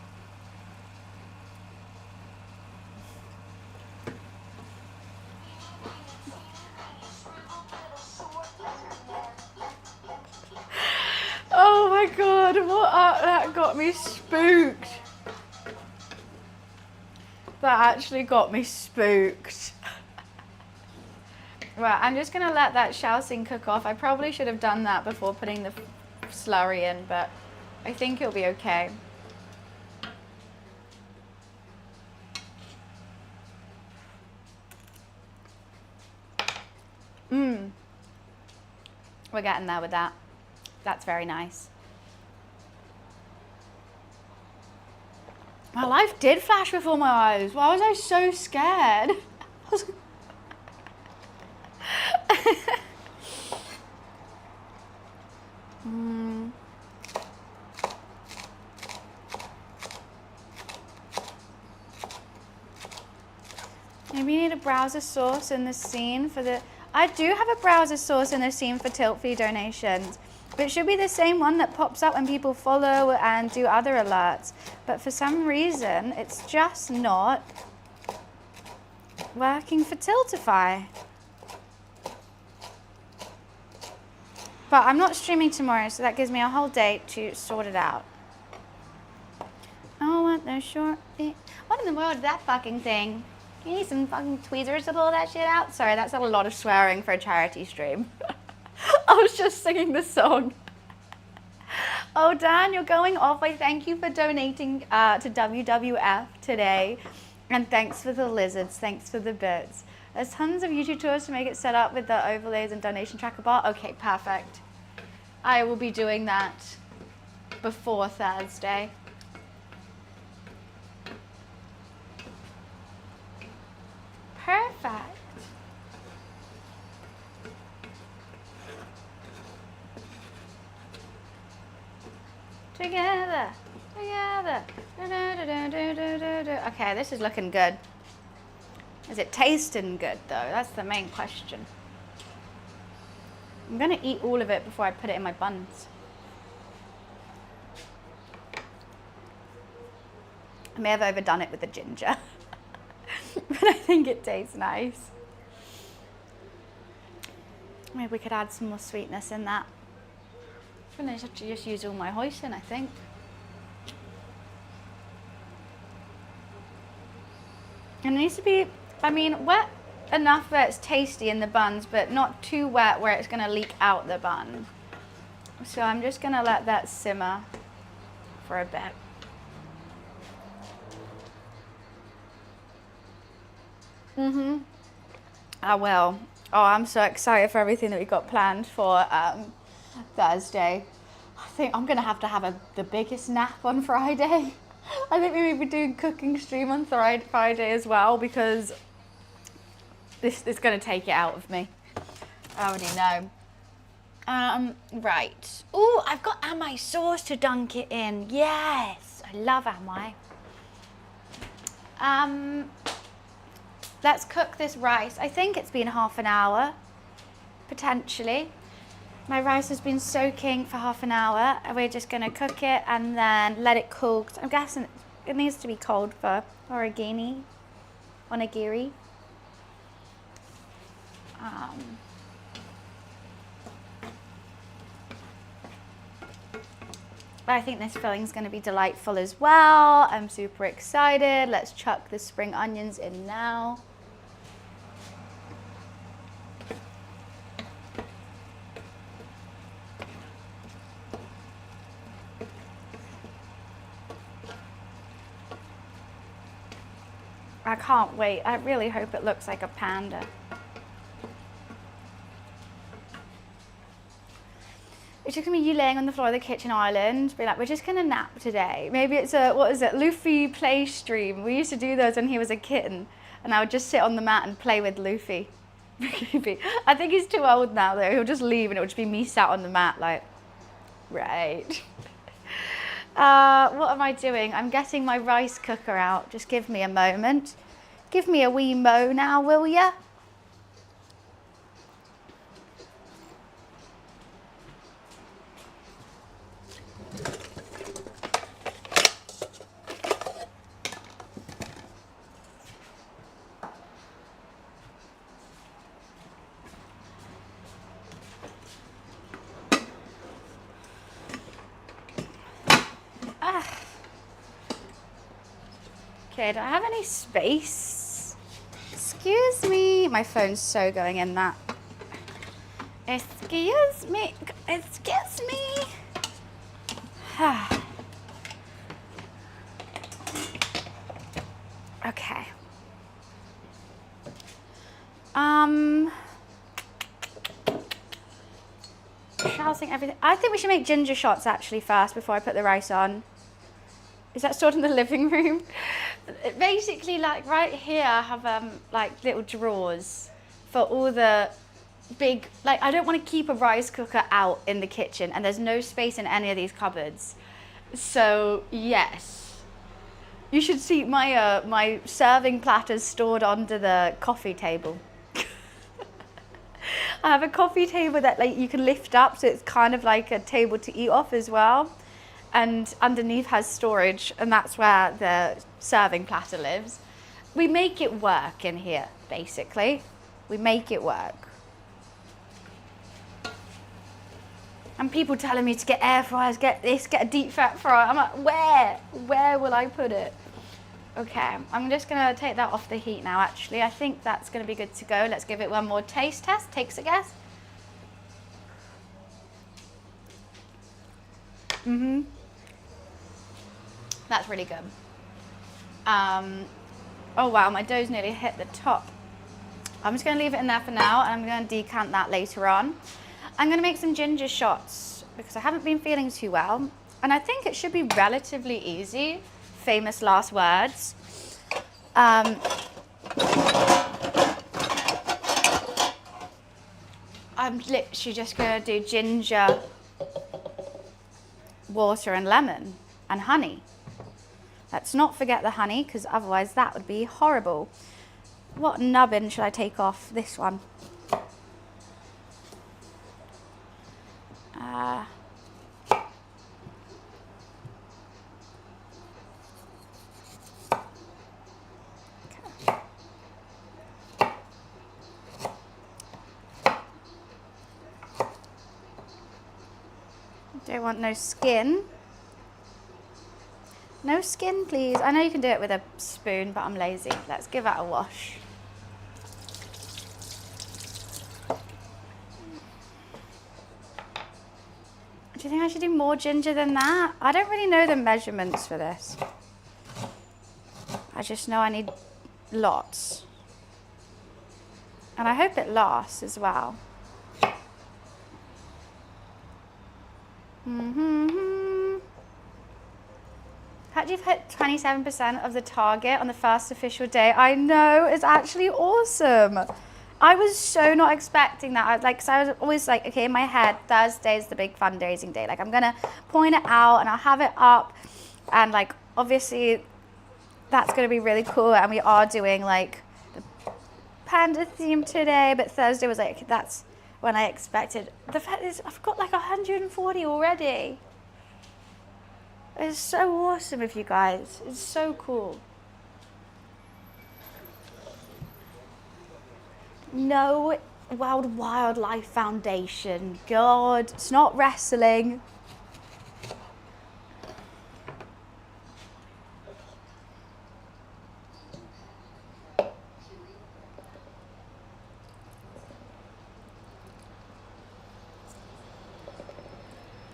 Speaker 1: Oh my God, that got me spooked. That actually got me spooked. Right, I'm just gonna let that shousing cook off. I probably should have done that before putting the slurry in, but I think it'll be okay. We're getting there with that. That's very nice. My life did flash before my eyes. Why was I so scared? Maybe you need a browser source in the scene for the... I do have a browser source in the scene for tilt fee donations. But it should be the same one that pops up when people follow and do other alerts. But for some reason, it's just not working for Tiltify. But I'm not streaming tomorrow, so that gives me a whole day to sort it out. Oh, what the short... What in the world is that fucking thing? You need some fucking tweezers to pull that shit out? Sorry, that's a lot of swearing for a charity stream. I was just singing the song. Oh, Dan, you're going off. I thank you for donating to WWF today. And thanks for the lizards. Thanks for the bits. There's tons of YouTube tutorials to make it set up with the overlays and donation tracker bar. Okay, perfect. I will be doing that before Thursday. Perfect. Together, together. Okay, this is looking good. Is it tasting good though? That's the main question. I'm gonna eat all of it before I put it in my buns. I may have overdone it with the ginger, but I think it tastes nice. Maybe we could add some more sweetness in that. I'm gonna have to just use all my hoisin, I think. And it needs to be, I mean, wet enough where it's tasty in the buns, but not too wet where it's gonna leak out the bun. So I'm just gonna let that simmer for a bit. I will. Oh, I'm so excited for everything that we got planned for Thursday. I think I'm gonna have to have the biggest nap on Friday. I think we may be doing cooking stream on Friday as well, because this is gonna take it out of me. I already know. Right. Oh, I've got Amai sauce to dunk it in. Yes, I love Amai. Let's cook this rice. I think it's been half an hour, potentially. My rice has been soaking for half an hour. We're just gonna cook it and then let it cool. I'm guessing it needs to be cold for onigiri. I think this filling's gonna be delightful as well. I'm super excited. Let's chuck the spring onions in now. I can't wait. I really hope it looks like a panda. It's just gonna be you laying on the floor of the kitchen island, be like, we're just gonna nap today. Maybe it's a, what is it, Luffy play stream. We used to do those when he was a kitten, and I would just sit on the mat and play with Luffy. I think he's too old now though. He'll just leave and it would just be me sat on the mat like, right. What am I doing? I'm getting my rice cooker out. Just give me a moment. Give me a wee mo now, will ya? Okay, do I have any space? Excuse me. My phone's so going in that. Excuse me. Excuse me. Okay. Shouting everything. I think we should make ginger shots actually first before I put the rice on. Is that stored in the living room? Basically, like right here, I have like little drawers for all the big, like I don't want to keep a rice cooker out in the kitchen, and there's no space in any of these cupboards. So yes, you should see my my serving platters stored under the coffee table. I have a coffee table that like you can lift up, so it's kind of like a table to eat off as well. And underneath has storage, and that's where the serving platter lives. We make it work in here, basically. We make it work. And people telling me to get air fryers, get this, get a deep fat fryer. I'm like, where? Where will I put it? Okay, I'm just gonna take that off the heat now, actually. I think that's gonna be good to go. Let's give it one more taste test. Takes a guess. That's really good. Oh wow, my dough's nearly hit the top. I'm just gonna leave it in there for now, and I'm gonna decant that later on. I'm gonna make some ginger shots because I haven't been feeling too well, and I think it should be relatively easy. Famous last words. I'm literally just gonna do ginger, water and lemon and honey. Let's not forget the honey, because otherwise that would be horrible. What nubbin should I take off? This one. Don't want no skin. No skin, please. I know you can do it with a spoon, but I'm lazy. Let's give that a wash. Do you think I should do more ginger than that? I don't really know the measurements for this. I just know I need lots. And I hope it lasts as well. Had you've hit 27% of the target on the first official day. I know, it's actually awesome. I was so not expecting that. So I was always like, okay, in my head, Thursday is the big fundraising day. Like I'm gonna point it out and I'll have it up, and like obviously that's gonna be really cool. And we are doing like the Panda theme today, but Thursday was like, that's when I expected. The fact is I've got like 140 already. It's so awesome of you guys. It's so cool. No World Wildlife Foundation. God, it's not wrestling.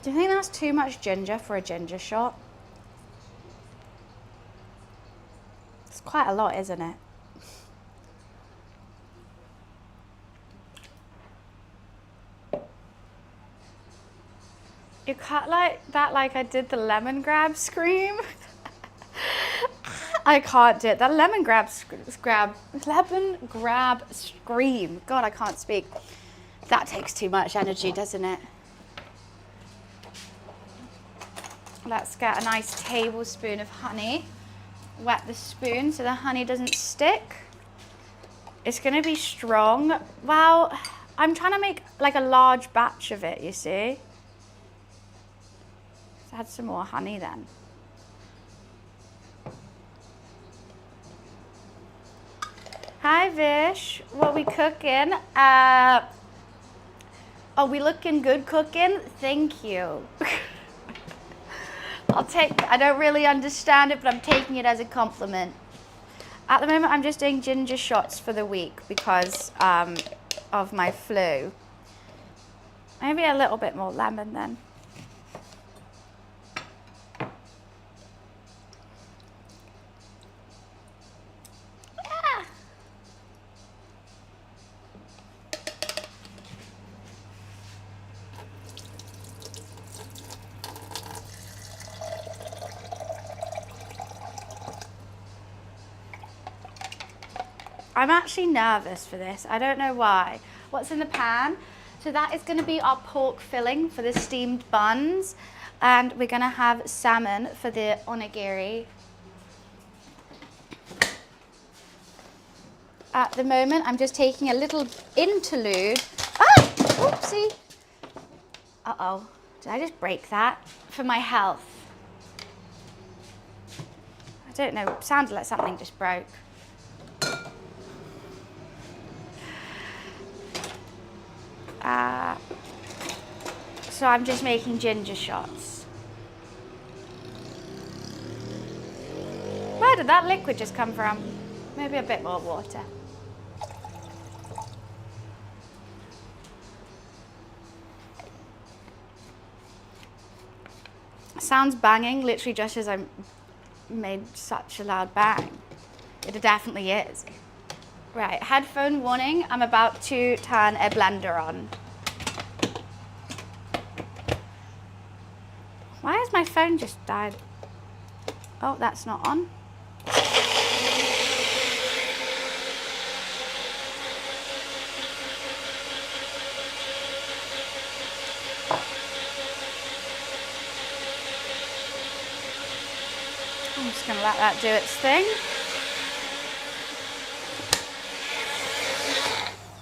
Speaker 1: Do you think that's too much ginger for a ginger shot? It's quite a lot, isn't it? You cut like that, like I did the lemon grab scream. I can't do it. That lemon grab scream. God, I can't speak. That takes too much energy, doesn't it? Let's get a nice tablespoon of honey. Wet the spoon so the honey doesn't stick. It's gonna be strong. Well, I'm trying to make like a large batch of it, you see. Let's add some more honey then. Hi Vish, what we cooking? Are we looking good cooking? Thank you. I don't really understand it, but I'm taking it as a compliment. At the moment, I'm just doing ginger shots for the week because of my flu. Maybe a little bit more lemon then. Yeah. I'm actually nervous for this. I don't know why. What's in the pan? So that is going to be our pork filling for the steamed buns. And we're going to have salmon for the onigiri. At the moment, I'm just taking a little interlude. Ah! Oopsie. Uh-oh. Did I just break that? For my health. I don't know. It sounded like something just broke. So I'm just making ginger shots. Where did that liquid just come from? Maybe a bit more water. Sounds banging, literally just as I made such a loud bang. It definitely is. Right, headphone warning. I'm about to turn a blender on. Why has my phone just died? Oh, that's not on. I'm just going to let that do its thing.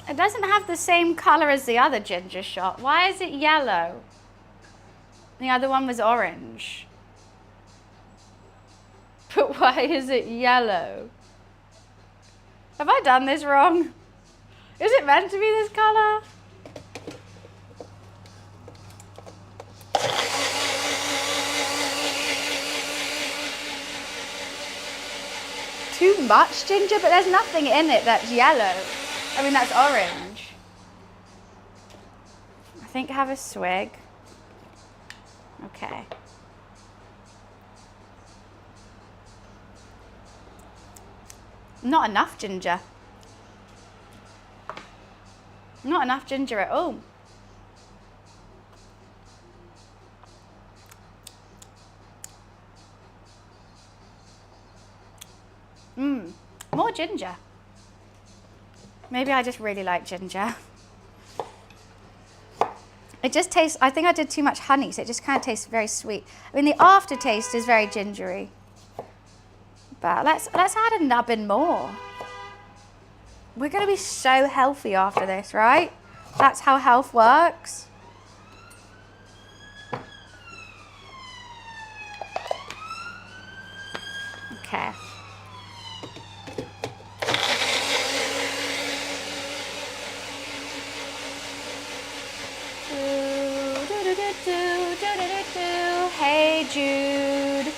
Speaker 1: It doesn't have the same color as the other ginger shot. Why is it yellow? The other one was orange. But why is it yellow? Have I done this wrong? Is it meant to be this color? Too much ginger, but there's nothing in it that's yellow. I mean, that's orange. I think have a swig. Okay. Not enough ginger. Not enough ginger at all. More ginger. Maybe I just really like ginger. It just tastes, I think I did too much honey, so it just kind of tastes very sweet. I mean, the aftertaste is very gingery. But let's add a nubbin more. We're going to be so healthy after this, right? That's how health works. Okay. Hey Jude.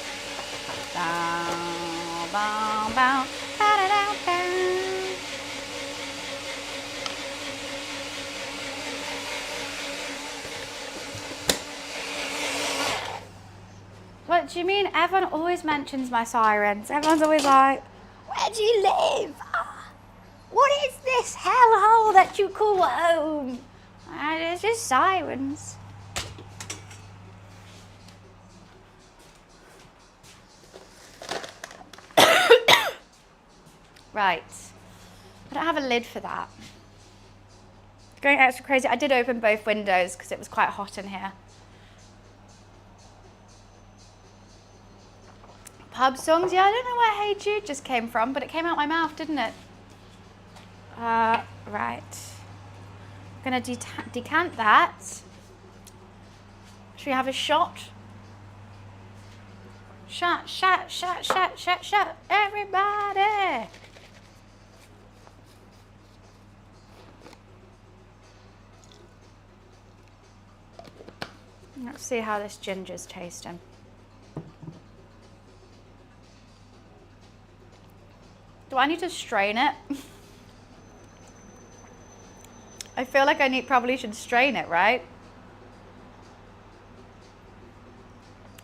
Speaker 1: Bow, bow, bow. What do you mean? Everyone always mentions my sirens. Everyone's always like, when where do you live? What is this hellhole that you call home? It's just sirens. Right. I don't have a lid for that. Going extra crazy. I did open both windows because it was quite hot in here. Pub songs, yeah, I don't know where Hey Jude just came from, but it came out my mouth, didn't it? Right. I'm gonna decant that. Should we have a shot? Shot, everybody! Let's see how this ginger's tasting. Do I need to strain it? I feel like I probably should strain it, right?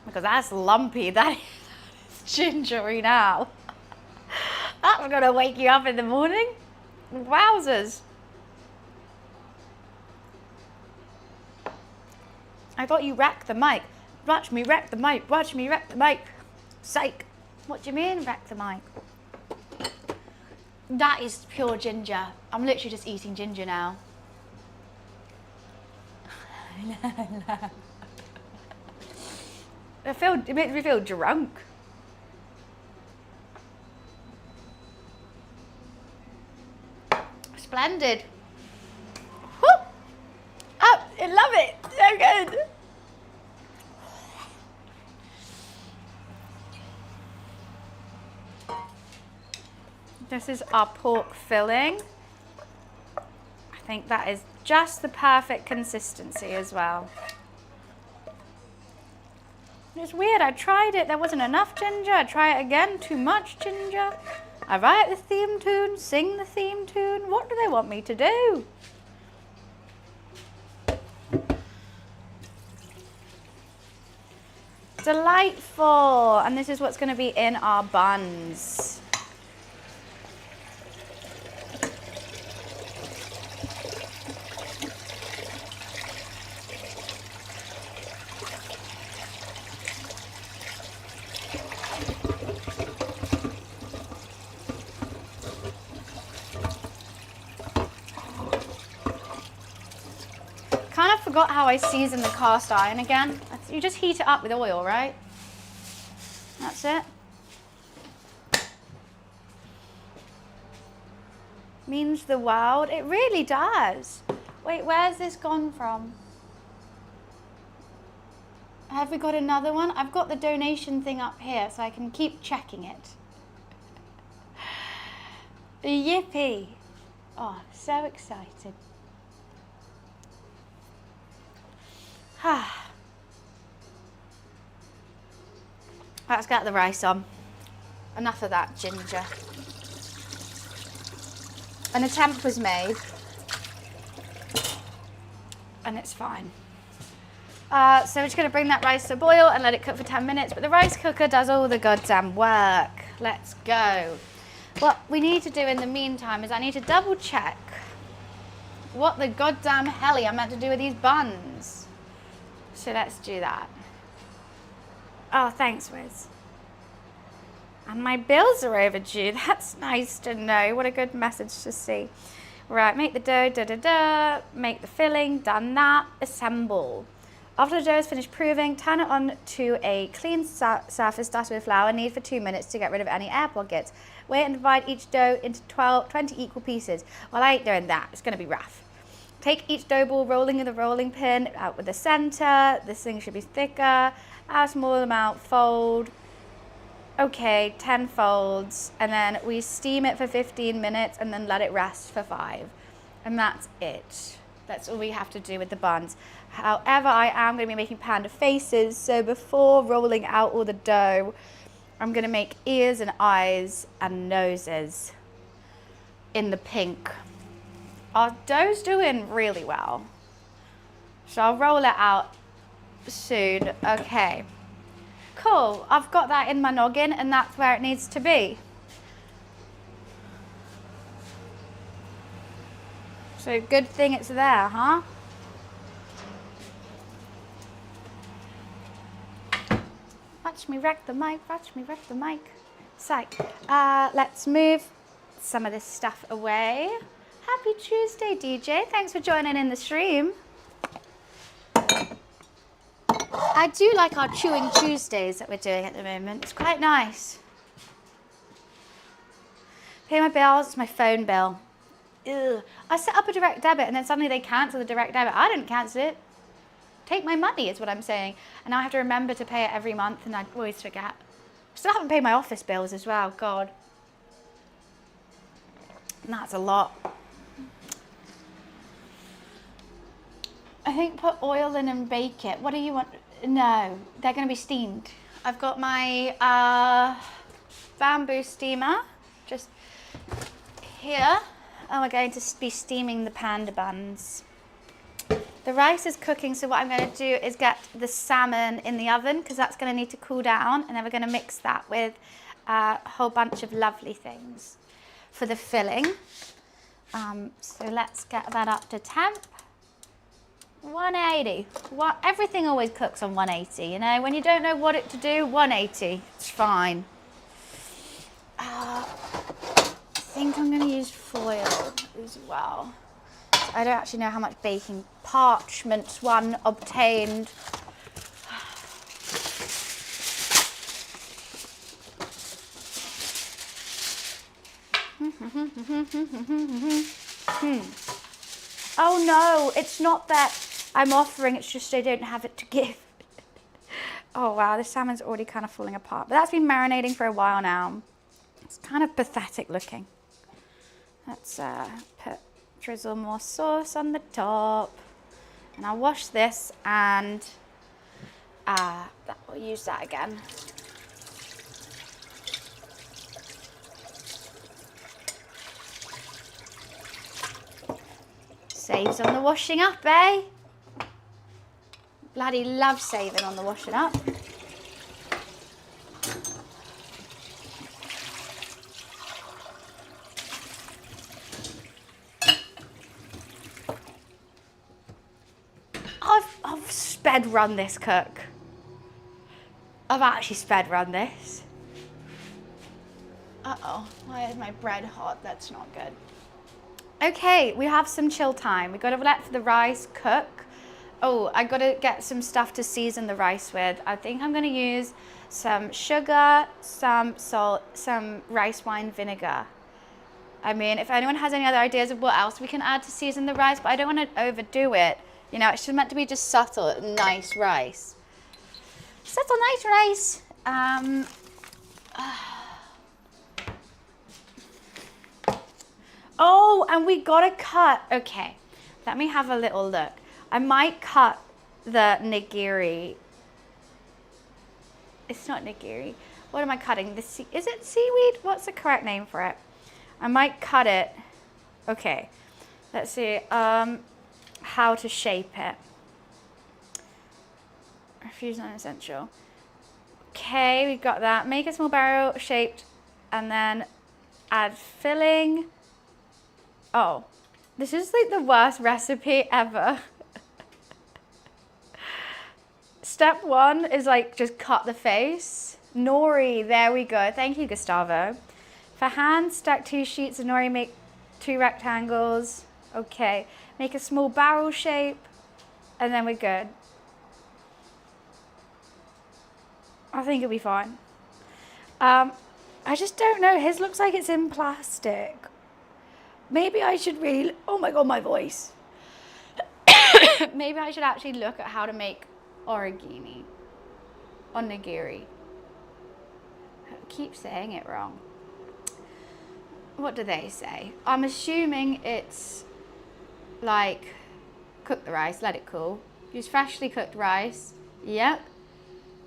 Speaker 1: Because that's lumpy, that is gingery now. That's gonna wake you up in the morning. Wowzers. I thought you wrecked the mic. Watch me wreck the mic, watch me wreck the mic. Psych. What do you mean wreck the mic? That is pure ginger. I'm literally just eating ginger now. It makes me feel drunk. Splendid. Woo! Oh, I love it. So good. This is our pork filling. I think that is just the perfect consistency as well. It's weird, I tried it, there wasn't enough ginger. I try it again, too much ginger. I write the theme tune, sing the theme tune. What do they want me to do? Delightful. And this is what's going to be in our buns. Kind of forgot how I season the cast iron again. You just heat it up with oil, right? That's it. Means the world. It really does. Wait, where's this gone from? Have we got another one? I've got the donation thing up here so I can keep checking it. Yippee. Oh, so excited. Let's get the rice on. Enough of that ginger. An attempt was made. And it's fine. So we're just going to bring that rice to a boil and let it cook for 10 minutes. But the rice cooker does all the goddamn work. Let's go. What we need to do in the meantime is I need to double check what the goddamn helly I'm meant to do with these buns. So let's do that. Oh, thanks, Wiz. And my bills are overdue. That's nice to know. What a good message to see. Right, make the dough, make the filling, done that, assemble. After the dough is finished proving, turn it on to a clean surface dusted with flour, knead for 2 minutes to get rid of any air pockets. Weigh and divide each dough into 20 equal pieces. Well, I ain't doing that. It's going to be rough. Take each dough ball, rolling in the rolling pin, out with the center. This thing should be thicker. Add a small amount, fold. Okay, 10 folds. And then we steam it for 15 minutes and then let it rest for 5. And that's it. That's all we have to do with the buns. However, I am going to be making panda faces. So before rolling out all the dough, I'm going to make ears and eyes and noses in the pink. Our dough's doing really well. So I'll roll it out soon. Okay. Cool. I've got that in my noggin and that's where it needs to be. So good thing it's there, huh? Watch me wreck the mic, watch me wreck the mic. So, let's move some of this stuff away. Happy Tuesday, DJ. Thanks for joining in the stream. I do like our Chewing Tuesdays that we're doing at the moment. It's quite nice. Pay my bills, it's my phone bill. Ugh. I set up a direct debit and then suddenly they cancel the direct debit. I didn't cancel it. Take my money is what I'm saying. And now I have to remember to pay it every month and I always forget. Still haven't paid my office bills as well, God. And that's a lot. I think put oil in and bake it. What do you want? No, they're going to be steamed. I've got my bamboo steamer just here. And we're going to be steaming the Panda buns. The rice is cooking, so what I'm going to do is get the salmon in the oven because that's going to need to cool down, and then we're going to mix that with a whole bunch of lovely things for the filling. So let's get that up to temp. 180. Everything always cooks on 180, you know? When you don't know what it to do, 180. It's fine. I think I'm going to use foil as well. I don't actually know how much baking parchment one obtained. Oh no, it's not that I'm offering, it's just I don't have it to give. Oh wow, the salmon's already kind of falling apart. But that's been marinating for a while now. It's kind of pathetic looking. Let's drizzle more sauce on the top. And I'll wash this and we'll use that again. Saves on the washing up, eh? Bloody love saving on the washing up. I've sped run this cook. I've actually sped run this. Uh-oh, why is my bread hot? That's not good. Okay, we have some chill time. We've got to let the rice cook. Oh, I got to get some stuff to season the rice with. I think I'm going to use some sugar, some salt, some rice wine vinegar. I mean, if anyone has any other ideas of what else we can add to season the rice, but I don't want to overdo it. You know, it's just meant to be just subtle, nice rice. Subtle, nice rice. Oh, and we gotta cut. Okay, let me have a little look. I might cut the nigiri. It's not nigiri. What am I cutting? Is it seaweed? What's the correct name for it? I might cut it. Okay, let's see. How to shape it. Refuse non-essential. Okay, we've got that. Make a small barrel shaped and then add filling. Oh, this is like the worst recipe ever. Step 1 is like just cut the face. Nori, there we go. Thank you, Gustavo. For hands, stack 2 sheets of nori, make 2 rectangles. Okay, make a small barrel shape, and then we're good. I think it'll be fine. I just don't know. His looks like it's in plastic. Maybe I should really, oh my God, my voice. Maybe I should actually look at how to make onigiri. I keep saying it wrong. What do they say? I'm assuming it's like cook the rice, let it cool. Use freshly cooked rice. Yep.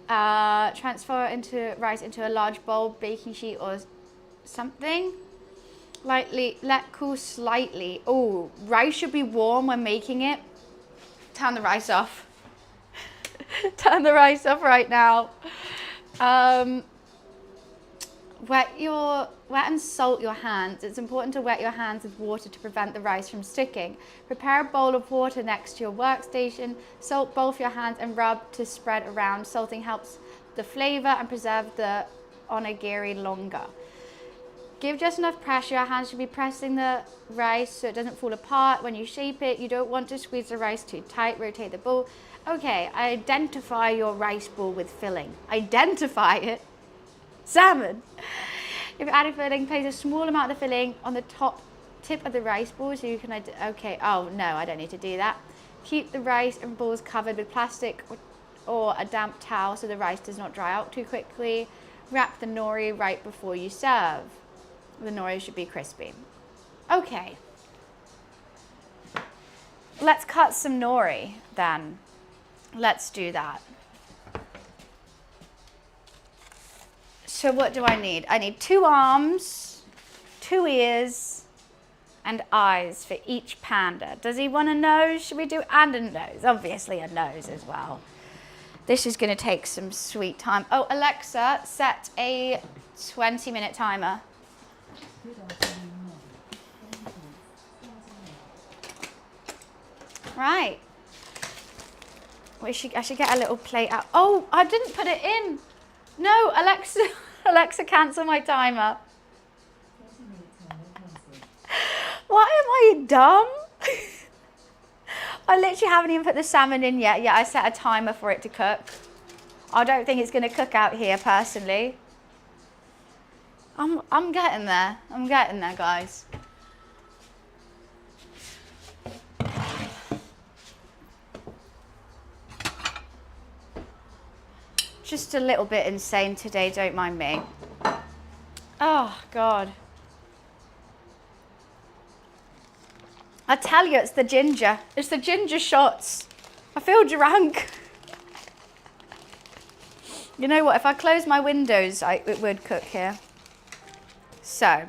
Speaker 1: Transfer rice into a large bowl, baking sheet or something. Lightly, let cool slightly. Oh, rice should be warm when making it. Turn the rice off. Turn the rice off right now. Wet your Wet and salt your hands. It's important to wet your hands with water to prevent the rice from sticking. Prepare a bowl of water next to your workstation. Salt both your hands and rub to spread around. Salting helps the flavor and preserve the onigiri longer. Give just enough pressure. Your hands should be pressing the rice so it doesn't fall apart when you shape it. You don't want to squeeze the rice too tight. Rotate the bowl. Okay, identify your rice ball with filling. Identify it. Salmon. If you're adding filling, place a small amount of the filling on the top tip of the rice ball so you can, okay, oh no, I don't need to do that. Keep the rice and balls covered with plastic or a damp towel so the rice does not dry out too quickly. Wrap the nori right before you serve. The nori should be crispy. Okay. Let's cut some nori then. Let's do that. So what do I need? I need 2 arms, 2 ears, and eyes for each panda. Does he want a nose? Should we do and a nose? Obviously a nose as well. This is going to take some sweet time. Oh, Alexa, set a 20-minute timer. Right. I should get a little plate out. Oh, I didn't put it in. No, Alexa, Alexa, cancel my timer. Why am I dumb? I literally haven't even put the salmon in yet. Yeah, I set a timer for it to cook. I don't think it's going to cook out here personally. I'm getting there. I'm getting there, guys. Just a little bit insane today, don't mind me. Oh, God. I tell you, it's the ginger. It's the ginger shots. I feel drunk. You know what? If I close my windows, it would cook here. So.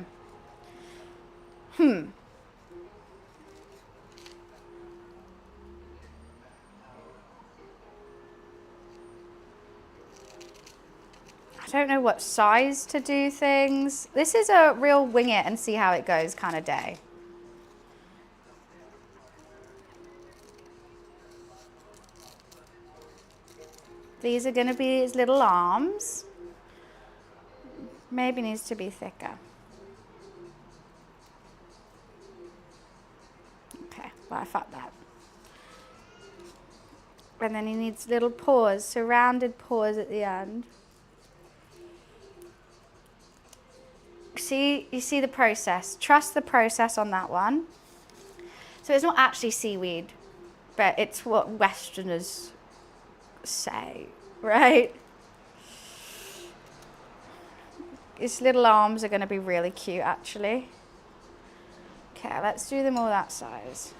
Speaker 1: I don't know what size to do things. This is a real wing it and see how it goes kind of day. These are going to be his little arms. Maybe needs to be thicker. Okay, well, I fucked that. And then he needs little paws, so rounded paws at the end. See, you see the process. Trust the process on that one. So it's not actually seaweed, but it's what Westerners say, right? His little arms are going to be really cute, actually. Okay, let's do them all that size.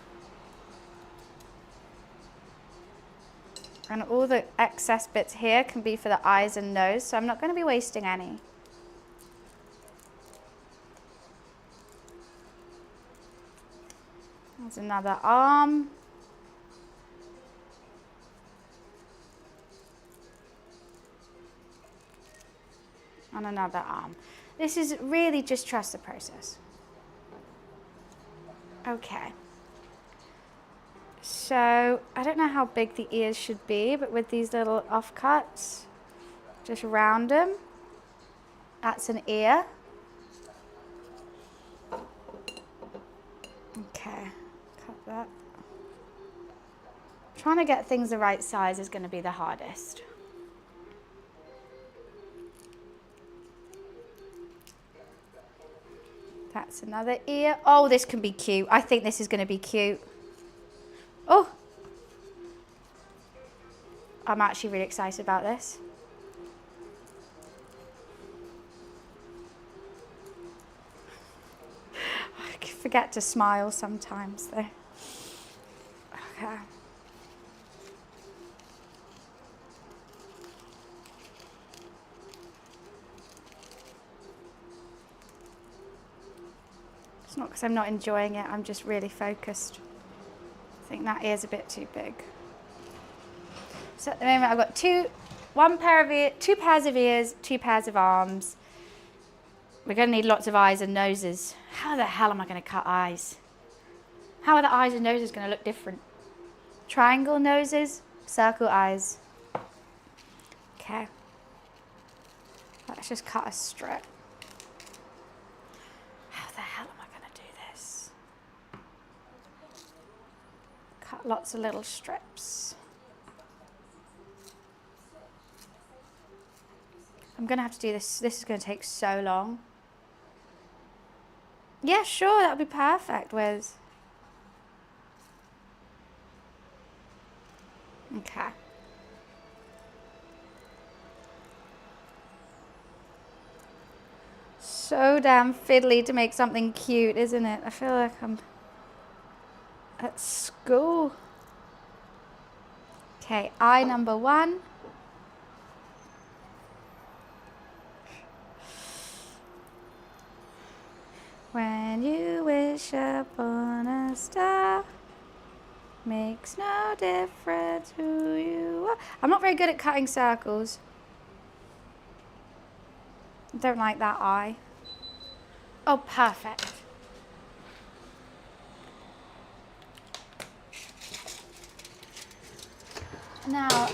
Speaker 1: And all the excess bits here can be for the eyes and nose, so I'm not going to be wasting any. There's another arm. And another arm. This is really just trust the process. Okay. So, I don't know how big the ears should be, but with these little offcuts, just round them. That's an ear. Okay, cut that. Trying to get things the right size is going to be the hardest. That's another ear. Oh, this can be cute. I think this is going to be cute. Oh, I'm actually really excited about this. I forget to smile sometimes though. Okay. It's not because I'm not enjoying it, I'm just really focused. I think that ear's a bit too big. So at the moment I've got two pairs of ears, 2 pairs of arms, We're going to need lots of eyes and noses. How the hell am I going to cut eyes? How are the eyes and noses going to look different? Triangle noses, circle eyes. Okay. Let's just cut a strip. How the hell am I going to do this? Cut lots of little strips. I'm going to have to do this. This is going to take so long. Yeah, sure, that would be perfect, Wiz. Okay. So damn fiddly to make something cute, isn't it? I feel like I'm at school. Okay, eye number 1. When you wish upon a star, makes no difference who you are. I'm not very good at cutting circles. I don't like that eye. Oh, perfect. Now,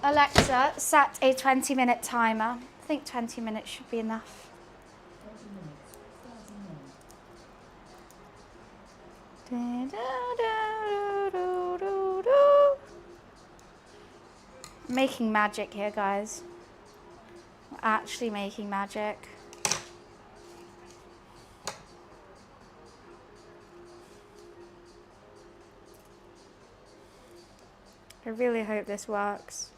Speaker 1: Alexa, set a 20-minute timer. I think 20 minutes should be enough. Making magic here, guys. We're actually making magic. I really hope this works.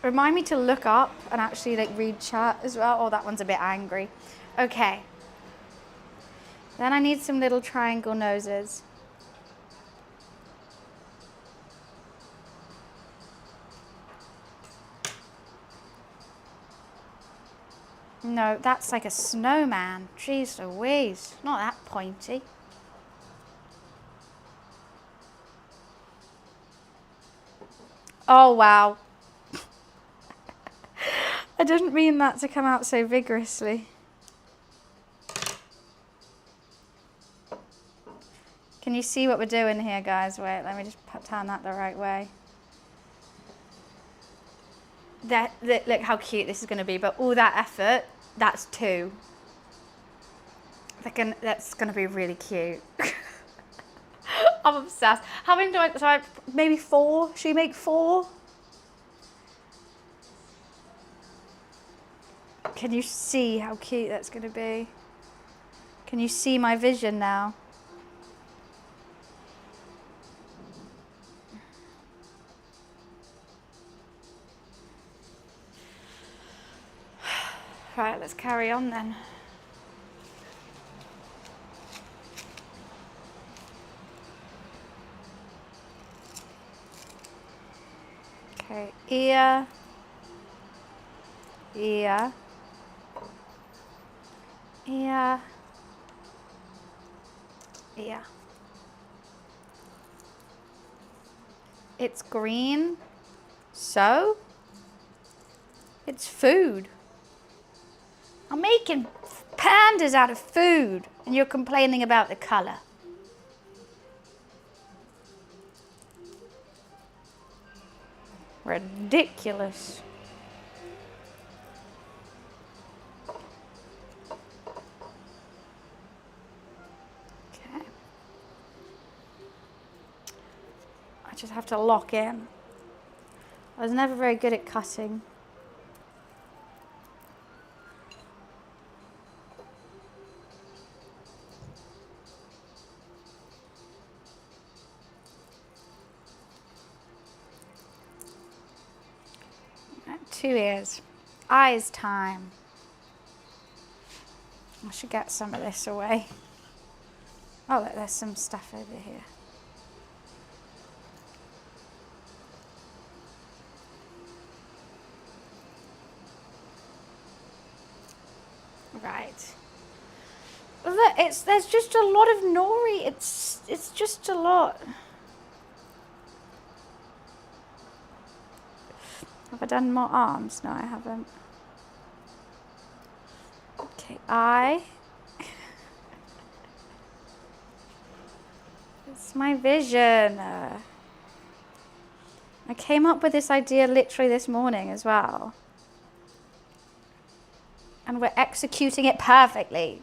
Speaker 1: Remind me to look up and actually like read chat as well. Oh, that one's a bit angry. Okay. Then I need some little triangle noses. No, that's like a snowman. Jeez Louise, not that pointy. Oh, wow. I didn't mean that to come out so vigorously. Can you see what we're doing here, guys? Wait, let me just turn that the right way. Look how cute this is going to be, but all that effort, that's 2. That's going to be really cute. I'm obsessed. How many do I, so maybe 4? Should we make 4? Can you see how cute that's going to be? Can you see my vision now? Right, let's carry on then. Okay, ear, ear, ear, ear. It's green, so it's food. I'm making pandas out of food, and you're complaining about the color. Ridiculous. Okay. I just have to lock in. I was never very good at cutting. Two ears. Eyes time. I should get some of this away. Oh, look, there's some stuff over here. Right. Look, there's just a lot of nori. It's just a lot. Have I done more arms? No, I haven't. Okay, eye. It's my vision. I came up with this idea literally this morning as well. And we're executing it perfectly.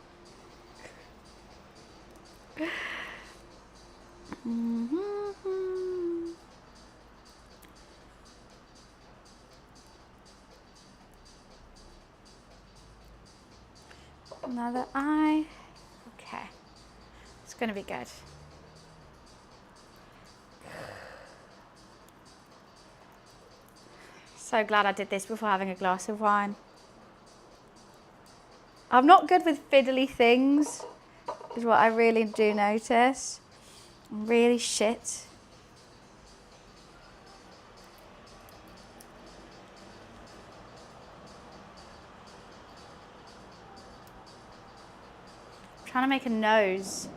Speaker 1: Another eye. Okay. It's going to be good. So glad I did this before having a glass of wine. I'm not good with fiddly things, is what I really do notice. I'm really shit. I'm trying to make a nose.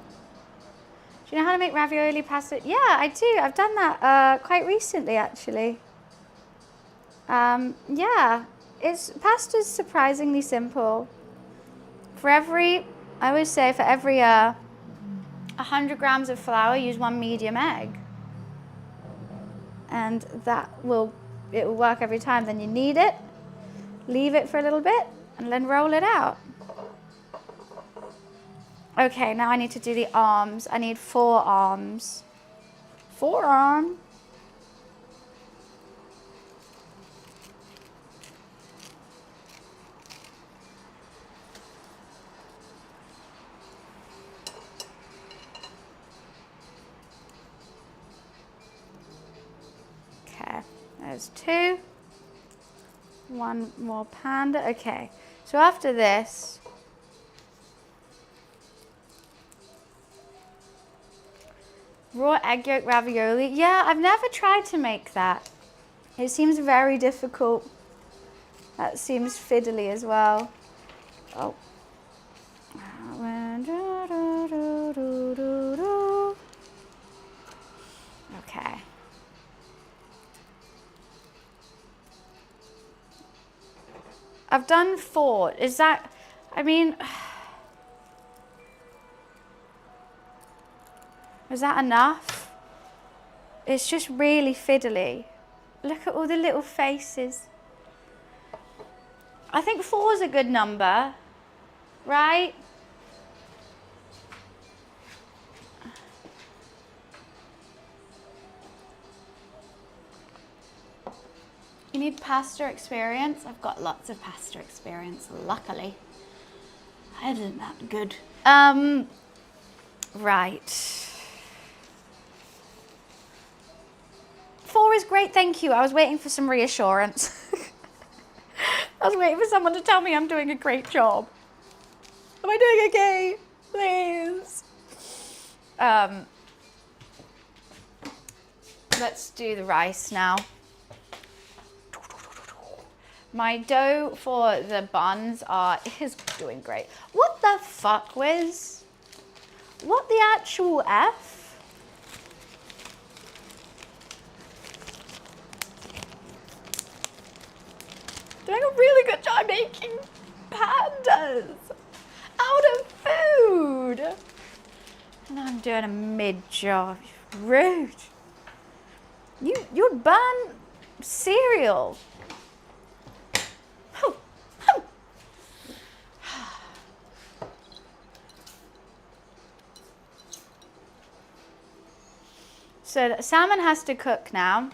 Speaker 1: Do you know how to make ravioli pasta? Yeah, I do. I've done that quite recently, actually. Yeah, pasta's surprisingly simple. I always say for every 100 grams of flour, use 1 medium egg. And it will work every time. Then you knead it, leave it for a little bit, and then roll it out. Okay, now I need to do the arms. I need 4 arms. 4 arms. Okay, there's 2. 1 more panda. Okay, so after this, raw egg yolk ravioli. Yeah, I've never tried to make that. It seems very difficult. That seems fiddly as well. Oh. Okay. I've done 4. Is that, I mean, is that enough? It's just really fiddly. Look at all the little faces. I think 4 is a good number, right? You need pasta experience? I've got lots of pasta experience, luckily. I isn't that good. Right. 4 is great, thank you. I was waiting for some reassurance. I was waiting for someone to tell me I'm doing a great job. Am I doing okay? Please. Let's do the rice now. My dough for the buns is doing great. What the fuck, Wiz? What the actual F? Doing a really good job making pandas out of food. And I'm doing a mid job. Rude. You'd burn cereal. So the salmon has to cook now.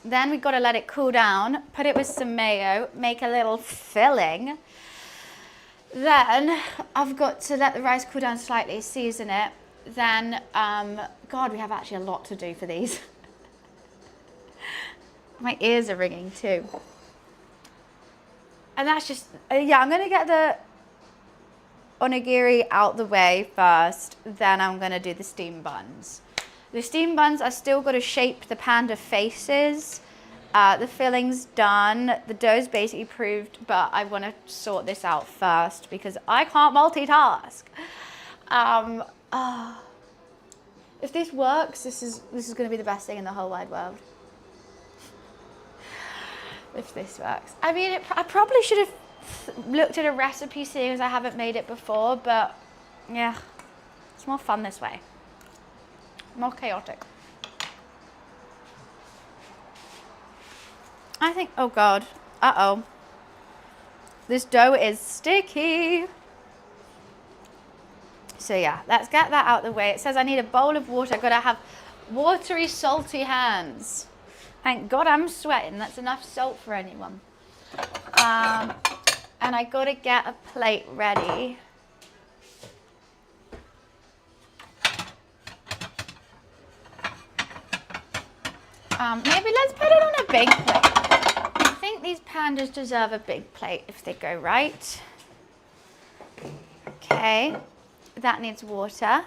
Speaker 1: Then we've got to let it cool down, put it with some mayo, make a little filling. Then I've got to let the rice cool down slightly, season it. Then, God, we have actually a lot to do for these. My ears are ringing too. And that's just, yeah, I'm going to get the onigiri out the way first. Then I'm going to do the steamed buns. The steamed buns, I still got to shape the panda faces. The filling's done. The dough's basically proved, but I want to sort this out first because I can't multitask. If this works, this is going to be the best thing in the whole wide world. if this works. I mean, I probably should have looked at a recipe seeing as I haven't made it before, but yeah, it's more fun this way. More chaotic. I think, oh God, uh-oh. This dough is sticky. So yeah, let's get that out of the way. It says I need a bowl of water. I've got to have watery, salty hands. Thank God I'm sweating. That's enough salt for anyone. And I got to get a plate ready. Maybe let's put it on a big plate. I think these pandas deserve a big plate if they go right. Okay, that needs water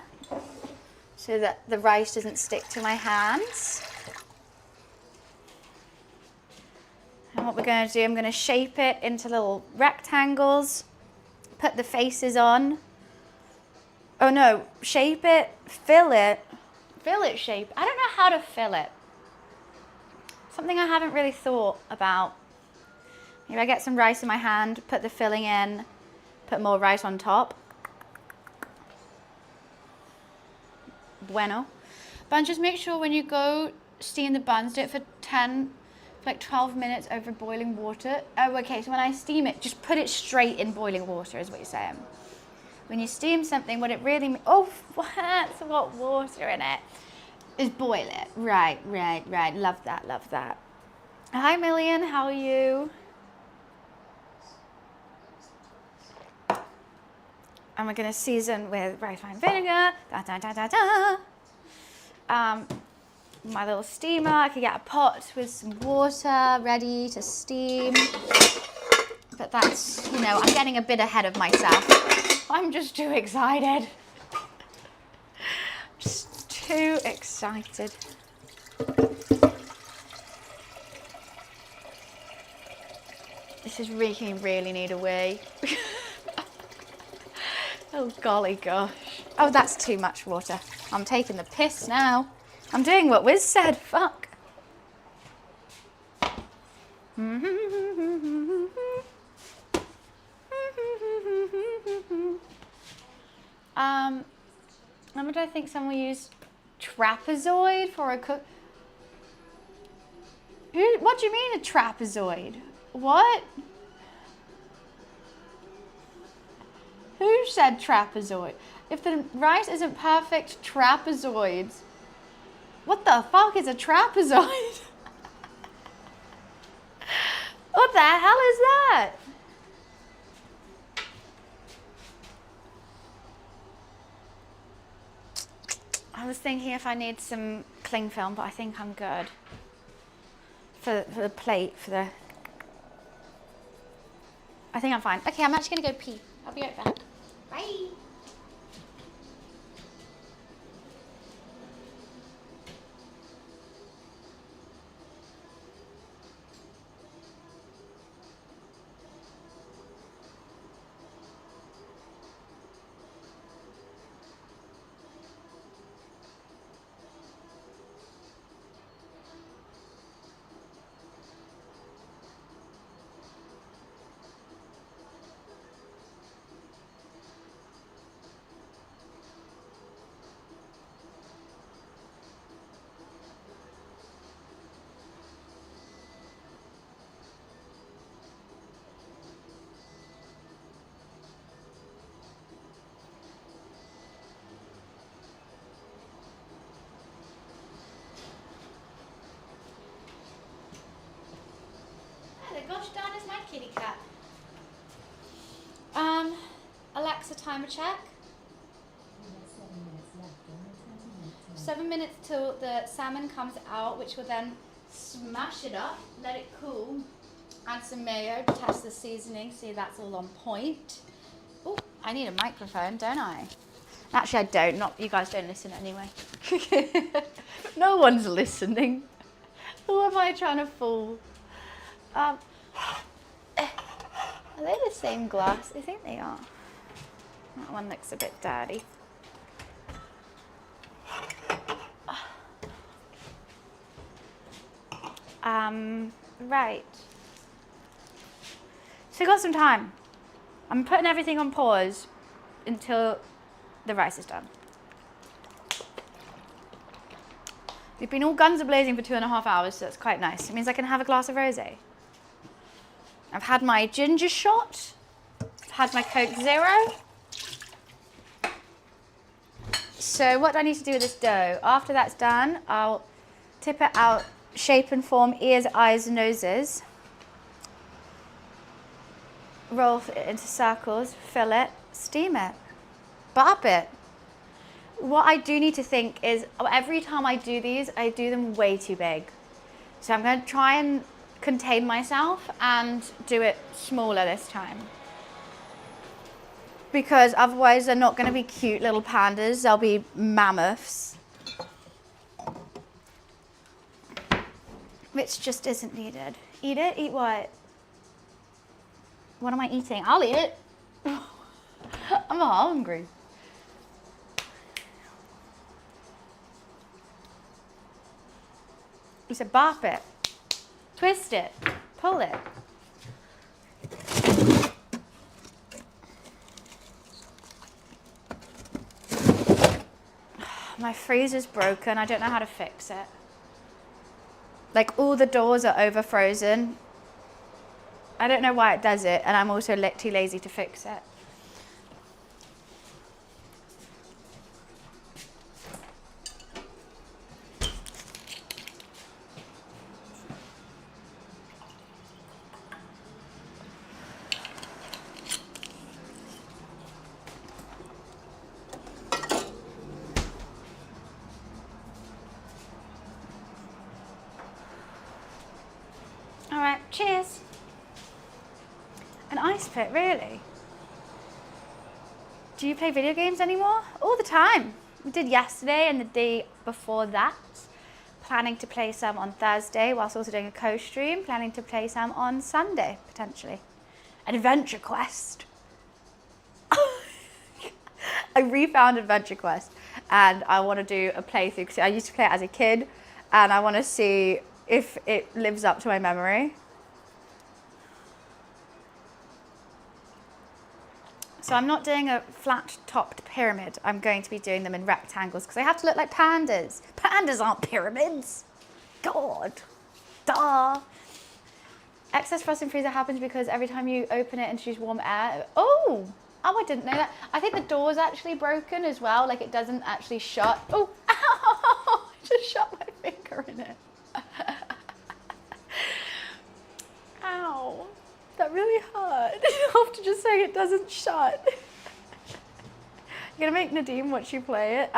Speaker 1: so that the rice doesn't stick to my hands. And what we're going to do, I'm going to shape it into little rectangles, put the faces on. Oh no, shape it, fill it shape. I don't know how to fill it. Something I haven't really thought about. Maybe I get some rice in my hand, put the filling in, put more rice on top. Bueno. But just make sure when you go steam the buns, do it for 12 minutes over boiling water. Oh, okay, so when I steam it, just put it straight in boiling water is what you're saying. When you steam something, what it really means, oh, that's what water in it, is boil it. Right. Love that. Hi, Million, how are you? And we're gonna season with rice wine vinegar. My little steamer, I could get a pot with some water ready to steam. But that's, you know, I'm getting a bit ahead of myself. I'm just too excited. Just too excited. This is really need a wee. Oh golly gosh. Oh, that's too much water. I'm taking the piss now. I'm doing what Wiz said, fuck. What do I think someone used trapezoid for a cook? What do you mean a trapezoid? What? Who said trapezoid? If the rice isn't perfect, trapezoids. What the fuck is a trapezoid? What the hell is that? I was thinking if I need some cling film, but I think I'm good. For the plate, I think I'm fine. Okay, I'm actually gonna go pee. I'll be right back. Bye. Gosh darn, is my kitty cat. Alexa, timer check. 7 minutes till the salmon comes out, which will then smash it up, let it cool, add some mayo to test the seasoning, see that's all on point. Oh, I need a microphone, don't I? Actually, I don't. Not you guys don't listen anyway. No one's listening. Who am I trying to fool? Are they the same glass? I think they are. That one looks a bit dirty. Right. So we've got some time. I'm putting everything on pause until the rice is done. We've been all guns a-blazing for 2.5 hours, so that's quite nice. It means I can have a glass of rosé. I've had my ginger shot. I've had my Coke Zero. So what do I need to do with this dough? After that's done, I'll tip it out, shape and form ears, eyes, noses. Roll it into circles, fill it, steam it, barb it. What I do need to think is every time I do these, I do them way too big. So I'm going to try and contain myself and do it smaller this time. Because otherwise they're not going to be cute little pandas, they'll be mammoths. Which just isn't needed. Eat it? Eat what? What am I eating? I'll eat it. I'm hungry. You said barp it, twist it, pull it. My freezer's broken. I don't know how to fix it. Like all the doors are over frozen. I don't know why it does it, and I'm also too lazy to fix it. All right, cheers. An ice pit, really? Do you play video games anymore? All the time. We did yesterday and the day before that. Planning to play some on Thursday whilst also doing a co-stream. Planning to play some on Sunday, potentially. Adventure Quest. I refound Adventure Quest and I want to do a playthrough because I used to play it as a kid and I want to see if it lives up to my memory. So I'm not doing a flat-topped pyramid. I'm going to be doing them in rectangles because I have to look like pandas. Pandas aren't pyramids. God. Duh. Excess frost in freezer happens because every time you open it and choose warm air. Oh, I didn't know that. I think the door's actually broken as well. Like it doesn't actually shut. Oh, ow, I just shut my finger in it. Ow. That really hurt. After just saying it doesn't shut. You're gonna make Nadeem watch you play it.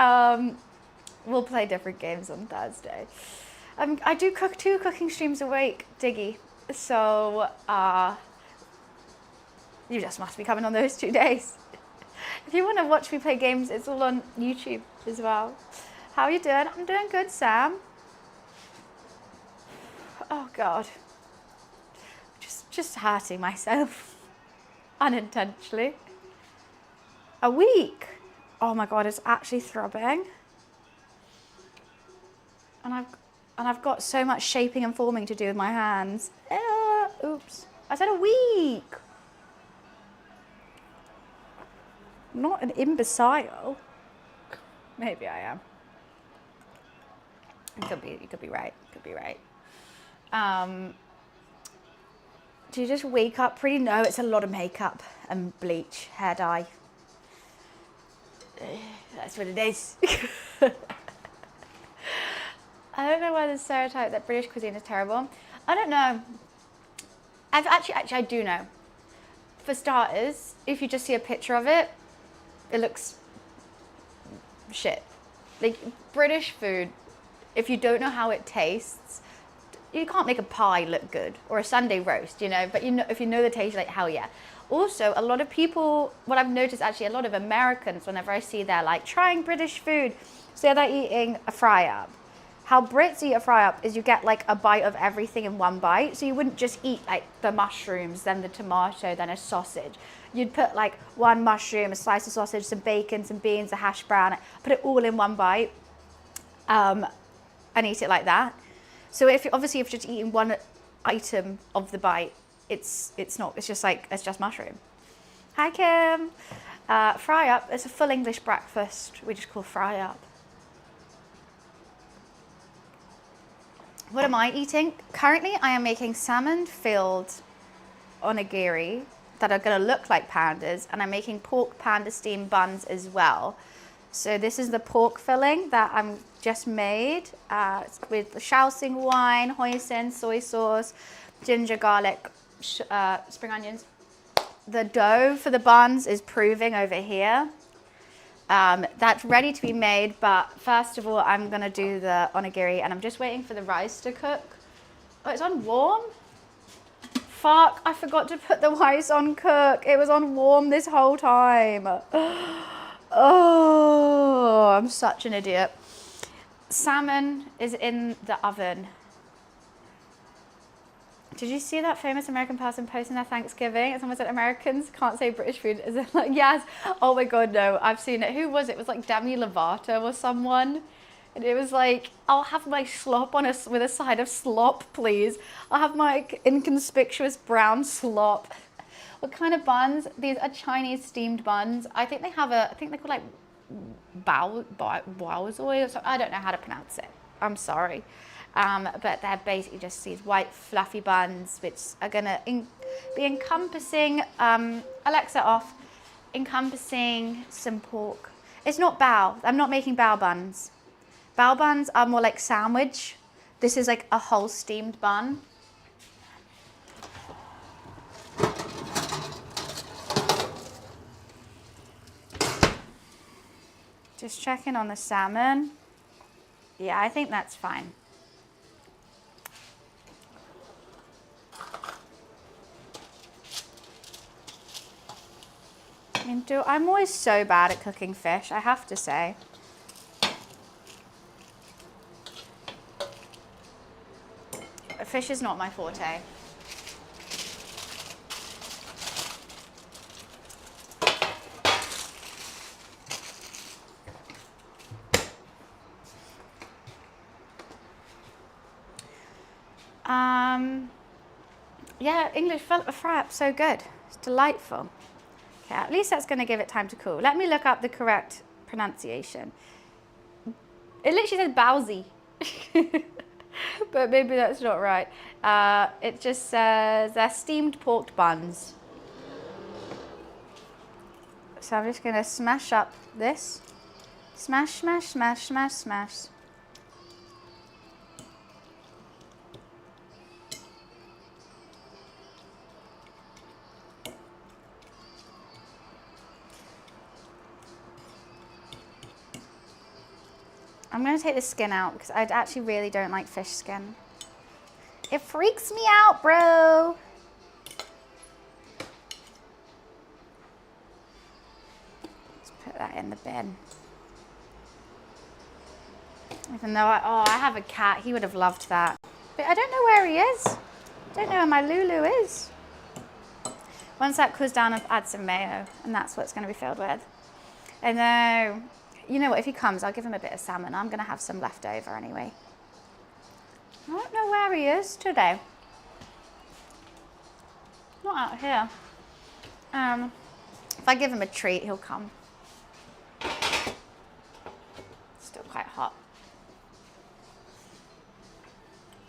Speaker 1: We'll play different games on Thursday. I do 2 cooking streams a week, Diggy. So you just must be coming on those 2 days. If you want to watch me play games, it's all on YouTube as well. How are you doing? I'm doing good, Sam. Oh God. Just hurting myself unintentionally. A week. Oh my God, it's actually throbbing. And I've got so much shaping and forming to do with my hands. Oops. I said a week. I'm not an imbecile. Maybe I am. You could be right. Could be right. Do you just wake up pretty? No, it's a lot of makeup and bleach, hair dye. That's what it is. I don't know why the stereotype that British cuisine is terrible. I don't know. Actually, I do know. For starters, if you just see a picture of it, it looks shit. Like British food, if you don't know how it tastes, you can't make a pie look good or a Sunday roast, you know, but you know, if you know the taste, like hell yeah. Also, a lot of people, what I've noticed actually, a lot of Americans, whenever I see they're like trying British food, say they're eating a fry up. How Brits eat a fry up is you get like a bite of everything in one bite. So you wouldn't just eat like the mushrooms, then the tomato, then a sausage. You'd put like one mushroom, a slice of sausage, some bacon, some beans, a hash brown, put it all in one bite and eat it like that. So if you're just eating one item of the bite, it's not, it's just mushroom. Hi Kim. Fry up, it's a full English breakfast, we just call fry up. What am I eating? Currently I am making salmon filled onigiri that are gonna look like pandas, and I'm making pork panda steamed buns as well. So this is the pork filling that I'm just made with Shaoxing wine, hoisin, soy sauce, ginger, garlic, spring onions. The dough for the buns is proving over here. That's ready to be made, but first of all, I'm gonna do the onigiri, and I'm just waiting for the rice to cook. Oh, it's on warm? Fuck, I forgot to put the rice on cook. It was on warm this whole time. Oh, I'm such an idiot. Salmon is in the oven. Did you see that famous American person posting their Thanksgiving? Someone said Americans can't say British food. Is it like, yes? Oh my God, no, I've seen it. Who was it? It was like Demi Lovato or someone. And it was like, I'll have my slop with a side of slop, please. I'll have my inconspicuous brown slop. What kind of buns? These are Chinese steamed buns. I think they have I think they're called like baozi or something. I don't know how to pronounce it. I'm sorry. But they're basically just these white fluffy buns, which are gonna be encompassing, Alexa off, encompassing some pork. It's not bao. I'm not making bao buns. Bao buns are more like sandwich. This is like a whole steamed bun. Just checking on the salmon. Yeah, I think that's fine. I mean, I'm always so bad at cooking fish, I have to say. Fish is not my forte. Yeah, English fry up, so good. It's delightful. Okay, at least that's going to give it time to cool. Let me look up the correct pronunciation. It literally says baozi, but maybe that's not right. It just says they're steamed pork buns. So I'm just going to smash up this. Smash, smash, smash, smash, smash. I'm going to take the skin out because I actually really don't like fish skin. It freaks me out, bro. Let's put that in the bin. Even though I have a cat, he would have loved that. But I don't know where he is. I don't know where my Lulu is. Once that cools down, I'll add some mayo, and that's what it's going to be filled with. I know. You know what, if he comes, I'll give him a bit of salmon. I'm going to have some left over anyway. I don't know where he is today. Not out here. If I give him a treat, he'll come. Still quite hot.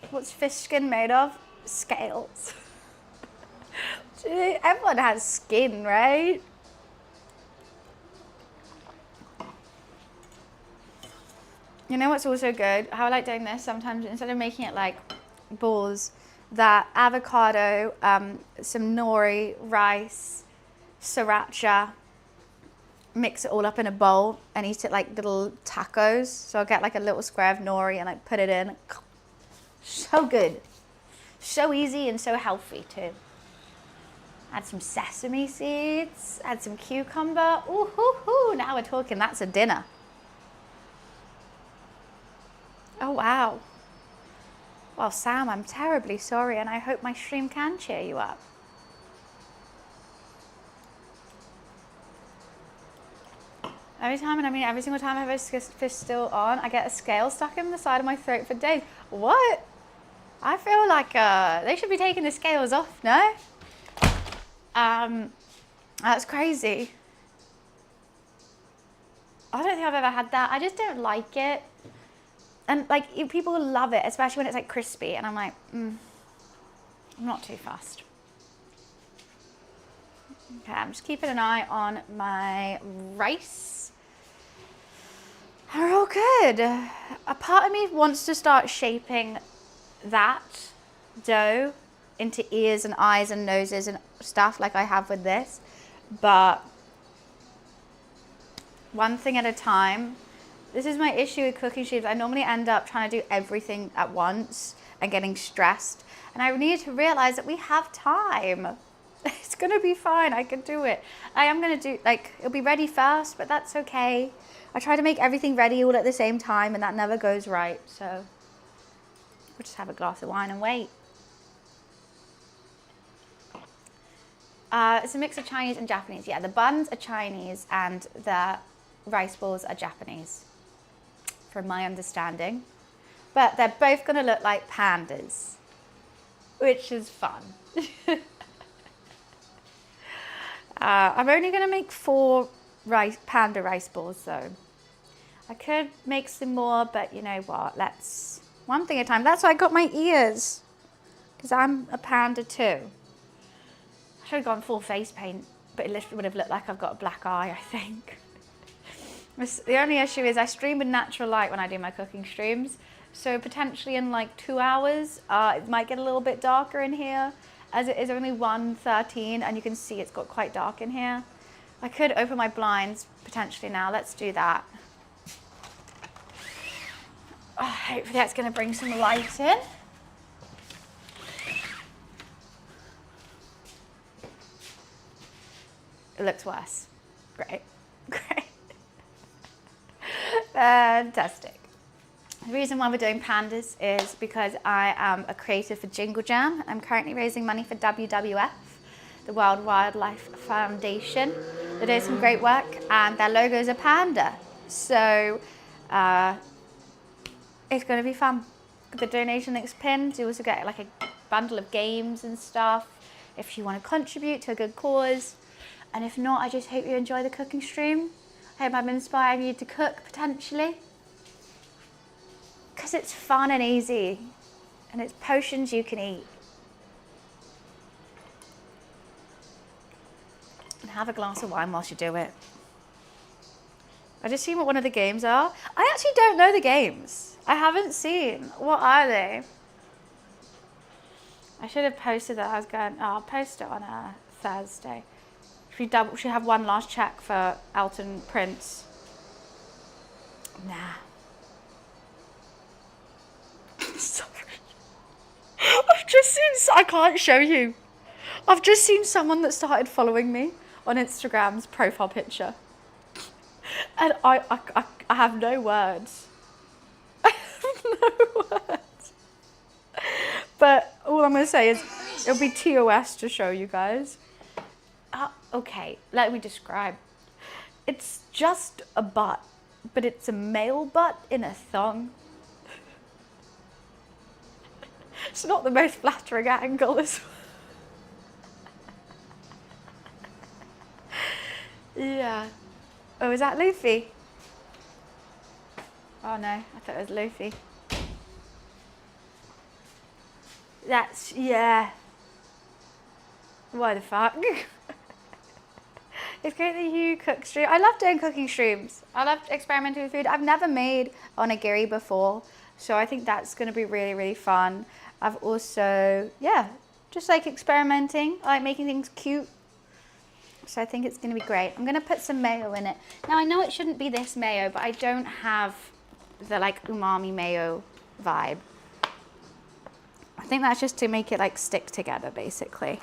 Speaker 1: What's fish skin made of? Scales. Everyone has skin, right? You know what's also good? How I like doing this sometimes, instead of making it like balls, that avocado, some nori, rice, sriracha, mix it all up in a bowl and eat it like little tacos. So I'll get like a little square of nori and like put it in. So good. So easy and so healthy too. Add some sesame seeds, add some cucumber. Ooh, hoo, hoo. Now we're talking, that's a dinner. Oh, wow. Well, Sam, I'm terribly sorry, and I hope my stream can cheer you up. Every single time I have a fish still on, I get a scale stuck in the side of my throat for days. What? I feel like they should be taking the scales off, no? That's crazy. I don't think I've ever had that. I just don't like it. And like people love it, especially when it's like crispy. And I'm like, I'm not too fussed. Okay, I'm just keeping an eye on my rice. They're all good. A part of me wants to start shaping that dough into ears and eyes and noses and stuff like I have with this. But one thing at a time. This is my issue with cooking streams. I normally end up trying to do everything at once and getting stressed. And I need to realize that we have time. It's gonna be fine, I can do it. I am gonna do, like, it'll be ready first, but that's okay. I try to make everything ready all at the same time and that never goes right. So we'll just have a glass of wine and wait. It's a mix of Chinese and Japanese. Yeah, the buns are Chinese and the rice balls are Japanese, from my understanding. But they're both gonna look like pandas, which is fun. I'm only gonna make 4 panda rice balls though. I could make some more, but you know what? Let's one thing at a time. That's why I got my ears, because I'm a panda too. I should have gone full face paint, but it literally would have looked like I've got a black eye, I think. The only issue is I stream with natural light when I do my cooking streams. So potentially in like 2 hours, it might get a little bit darker in here, as it is only 1:13 and you can see it's got quite dark in here. I could open my blinds potentially now. Let's do that. Oh, hopefully that's going to bring some light in. It looks worse. Great. Great. Fantastic. The reason why we're doing pandas is because I am a creator for Jingle Jam. I'm currently raising money for WWF, the World Wildlife Foundation. They're doing some great work and their logo is a panda. So it's going to be fun. The donation link's pinned. You also get like a bundle of games and stuff if you want to contribute to a good cause. And if not, I just hope you enjoy the cooking stream. I hope I'm inspiring you to cook potentially. Because it's fun and easy. And it's potions you can eat. And have a glass of wine whilst you do it. I just seen what one of the games are. I actually don't know the games. I haven't seen. What are they? I should have posted that. I was going, oh, I'll post it on a Thursday. Should have one last check for Elton Prince. Nah. Sorry. I've just seen, I can't show you. I've just seen someone that started following me on Instagram's profile picture. And I have no words. I have no words. But all I'm going to say is it'll be TOS to show you guys. Okay, let me describe. It's just a butt, but it's a male butt in a thong. It's not the most flattering angle as well. Yeah. Oh, is that Luffy? Oh no, I thought it was Luffy. That's, yeah. Why the fuck? It's great that you cook stream. I love doing cooking streams. I love experimenting with food. I've never made onigiri before, so I think that's going to be really, really fun. I've also, yeah, just like experimenting. I like making things cute. So I think it's going to be great. I'm going to put some mayo in it. Now I know it shouldn't be this mayo, but I don't have the like umami mayo vibe. I think that's just to make it like stick together basically.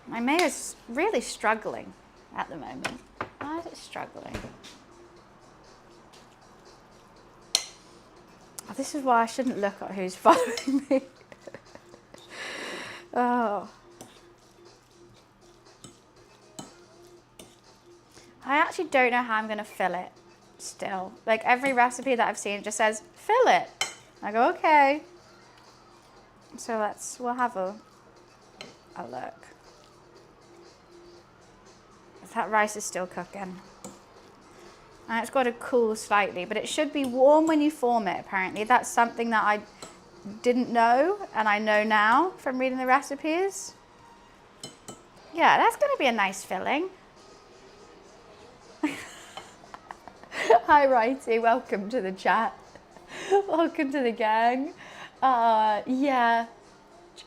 Speaker 1: My mayo's really struggling at the moment. Why is it struggling? Oh, this is why I shouldn't look at who's following me. Oh. I actually don't know how I'm going to fill it still. Like every recipe that I've seen just says, fill it. I go, okay. So we'll have a look. That rice is still cooking. And it's got to cool slightly, but it should be warm when you form it, apparently. That's something that I didn't know, and I know now from reading the recipes. Yeah, that's going to be a nice filling. Hi, Righty. Welcome to the chat. Welcome to the gang. Yeah.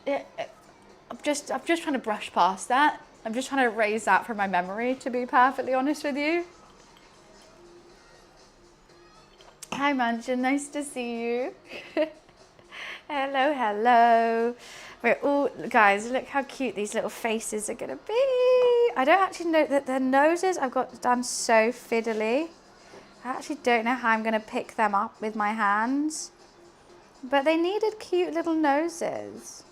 Speaker 1: I'm just trying to brush past that. I'm just trying to erase that from my memory, to be perfectly honest with you. Hi, Mansion. Nice to see you. Hello, hello. We're all, guys, look how cute these little faces are going to be. I don't actually know that their noses I've got done so fiddly. I actually don't know how I'm going to pick them up with my hands. But they needed cute little noses.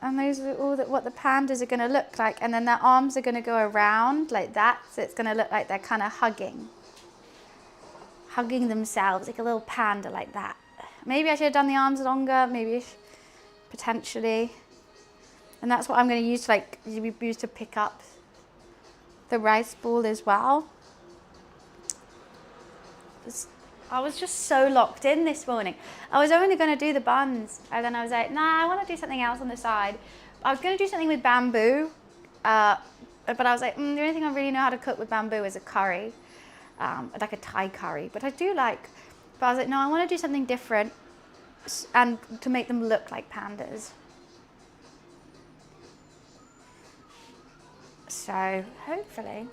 Speaker 1: And those are all what the pandas are going to look like. And then their arms are going to go around like that. So it's going to look like they're kind of hugging themselves, like a little panda like that. Maybe I should have done the arms longer, maybe, potentially. And that's what I'm going to use to, like, use to pick up the rice ball as well. I was just so locked in this morning. I was only going to do the buns, and then I was like, nah, I want to do something else on the side. I was going to do something with bamboo, but I was like, the only thing I really know how to cook with bamboo is a curry, like a Thai curry. But I was like, no, I want to do something different, and to make them look like pandas. So hopefully,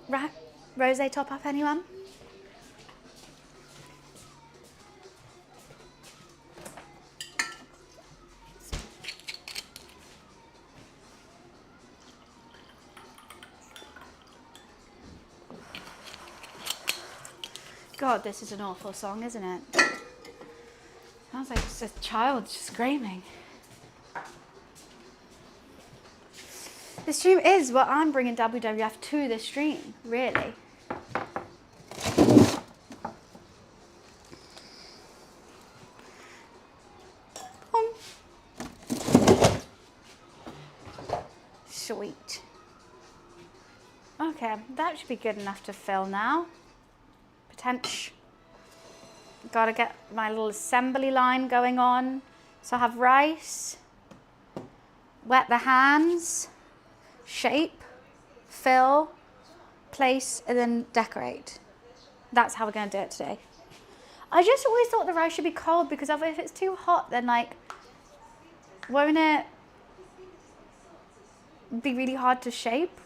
Speaker 1: right. Rosé top up, anyone? God, this is an awful song, isn't it? Sounds like it's a child screaming. The stream is what I'm bringing WWF to the stream, really. Sweet. Okay, that should be good enough to fill now. Potential. Gotta get my little assembly line going on. So I have rice, wet the hands, shape, fill, place, and then decorate. That's how we're gonna do it today. I just always thought the rice should be cold because if it's too hot, then like, won't it be really hard to shape?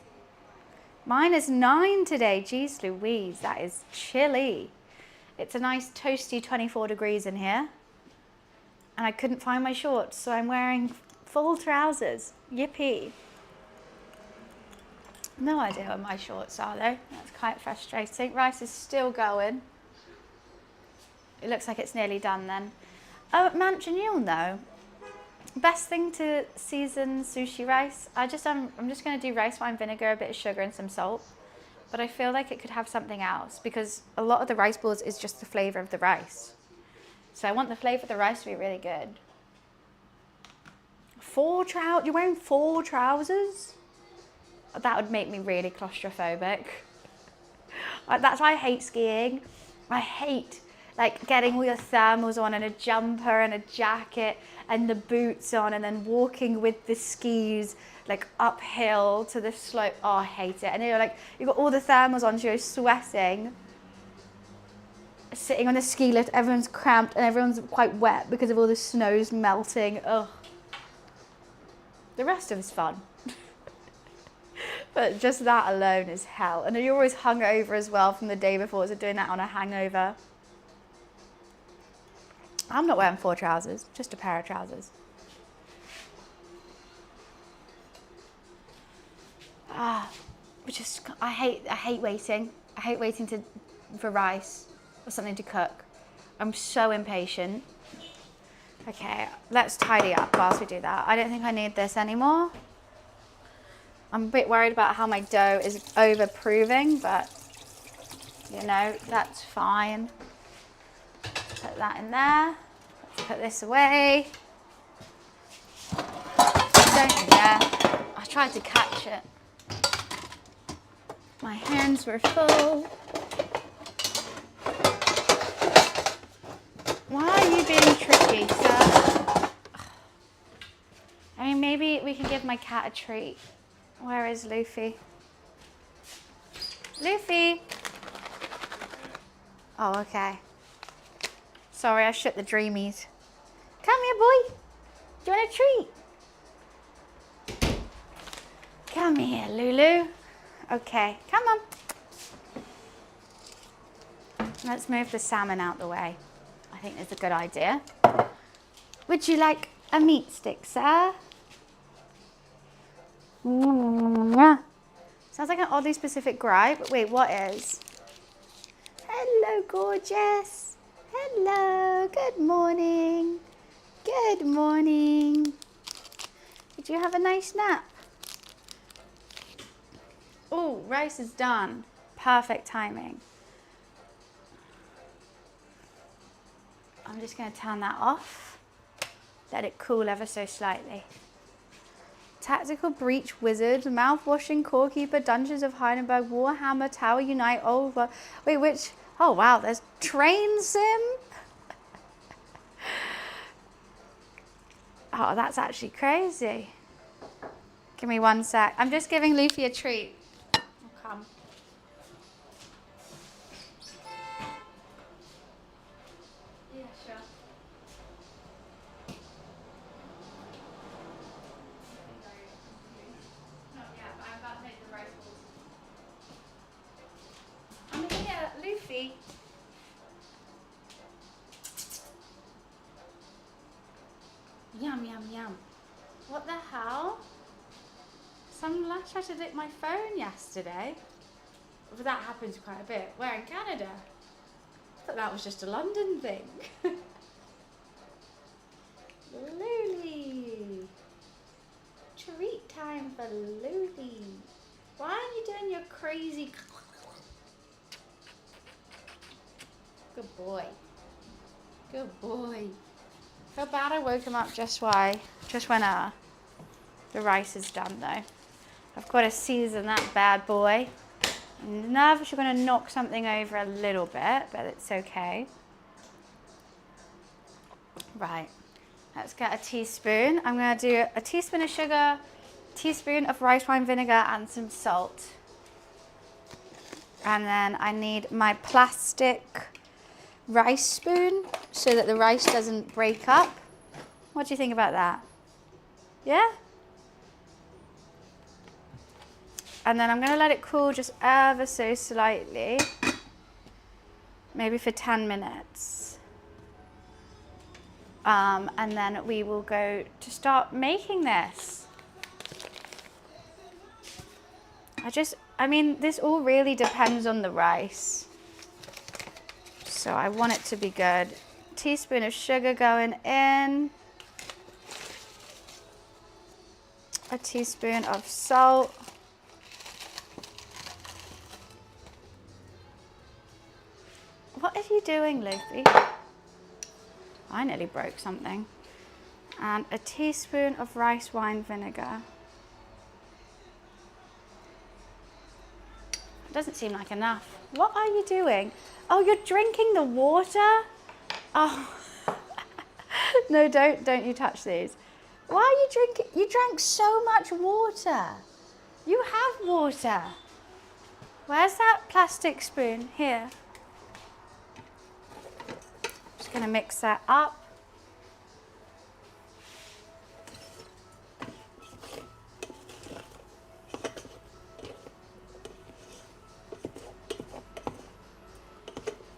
Speaker 1: Mine is 9 today. Jeez Louise, that is chilly. It's a nice toasty 24 degrees in here. And I couldn't find my shorts, so I'm wearing full trousers. Yippee. No idea where my shorts are though. That's quite frustrating. Rice is still going. It looks like it's nearly done then. Oh, Mansion, you'll know. Best thing to season sushi rice. I'm just going to do rice wine vinegar, a bit of sugar and some salt. But I feel like it could have something else because a lot of the rice balls is just the flavour of the rice. So I want the flavour of the rice to be really good. You're wearing 4 trousers? That would make me really claustrophobic. That's why I hate skiing. I hate like getting all your thermals on and a jumper and a jacket and the boots on and then walking with the skis like uphill to the slope. Oh, I hate it. And you've got all the thermals on, so you're sweating. Sitting on a ski lift, everyone's cramped and everyone's quite wet because of all the snow's melting. Ugh. The rest of it's fun. But just that alone is hell. And you're always hungover as well from the day before, so doing that on a hangover. I'm not wearing 4 trousers, just a pair of trousers. I hate waiting. I hate waiting for rice or something to cook. I'm so impatient. Okay, let's tidy up whilst we do that. I don't think I need this anymore. I'm a bit worried about how my dough is over-proving, but you know, that's fine. Put that in there. Let's put this away. don't you dare. I tried to catch it. My hands were full. Why are you being tricky, sir? I mean, maybe we can give my cat a treat. Where is Luffy? Luffy! Oh, okay. Sorry, I shook the dreamies. Come here, boy. Do you want a treat? Come here, Lulu. Okay, come on. Let's move the salmon out the way. I think that's a good idea. Would you like a meat stick, sir? Sounds like an oddly specific gripe. Wait, what is? Hello, gorgeous. Hello, good morning. Good morning. Did you have a nice nap? Oh, rice is done. Perfect timing. I'm just going to turn that off. Let it cool ever so slightly. Tactical Breach Wizard, Mouthwashing, Core Keeper, Dungeons of Heidelberg, Warhammer, Tower Unite, wait, which? Oh wow, there's Train Sim. Oh, that's actually crazy. Give me 1 sec. I'm just giving Luffy a treat. Oh, come. Yeah, sure. I'm here, Luffy. Yum, yum, yum. What the hell? Some lad tried to lick my phone yesterday. But that happens quite a bit. We're in Canada. I thought that was just a London thing. Luli. Treat time for Luli. Why are you doing your crazy... Good boy. Good boy. Feel bad I woke him up just when the rice is done though. I've got to season that bad boy. I'm nervous you're going to knock something over a little bit, but it's okay. Right, let's get a teaspoon. I'm going to do a teaspoon of sugar, teaspoon of rice wine vinegar and some salt. And then I need my plastic rice spoon so that the rice doesn't break up. What do you think about that? Yeah? And then I'm going to let it cool just ever so slightly, maybe for 10 minutes. And then we will go to start making this. I mean, this all really depends on the rice. So I want it to be good. Teaspoon of sugar going in. A teaspoon of salt. What are you doing, Luffy? I nearly broke something. And a teaspoon of rice wine vinegar. It doesn't seem like enough. What are you doing? Oh, you're drinking the water? Oh, no, don't you touch these. Why are you drinking? You drank so much water. You have water. Where's that plastic spoon? Here. Just gonna mix that up.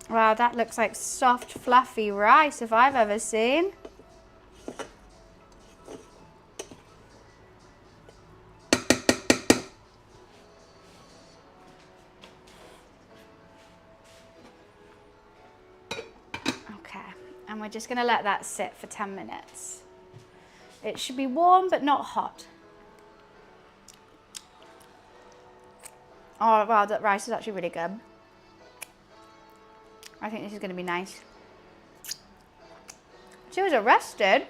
Speaker 1: Wow, that looks like soft, fluffy rice if I've ever seen. Okay, and we're just gonna let that sit for 10 minutes. It should be warm, but not hot. Oh, wow, that rice is actually really good. I think this is going to be nice. She was arrested.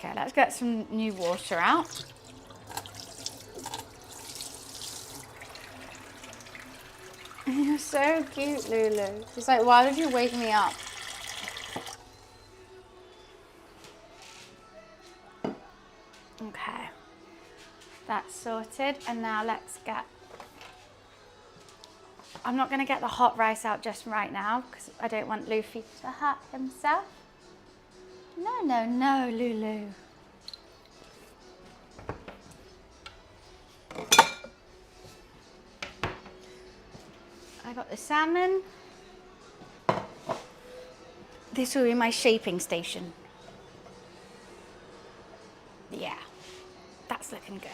Speaker 1: Okay, let's get some new water out. You're so cute, Lulu. She's like, why did you wake me up? Okay, that's sorted, and now let's get... I'm not going to get the hot rice out just right now because I don't want Luffy to hurt himself. No, no, no, Lulu. I got the salmon. This will be my shaping station. Yeah, that's looking good.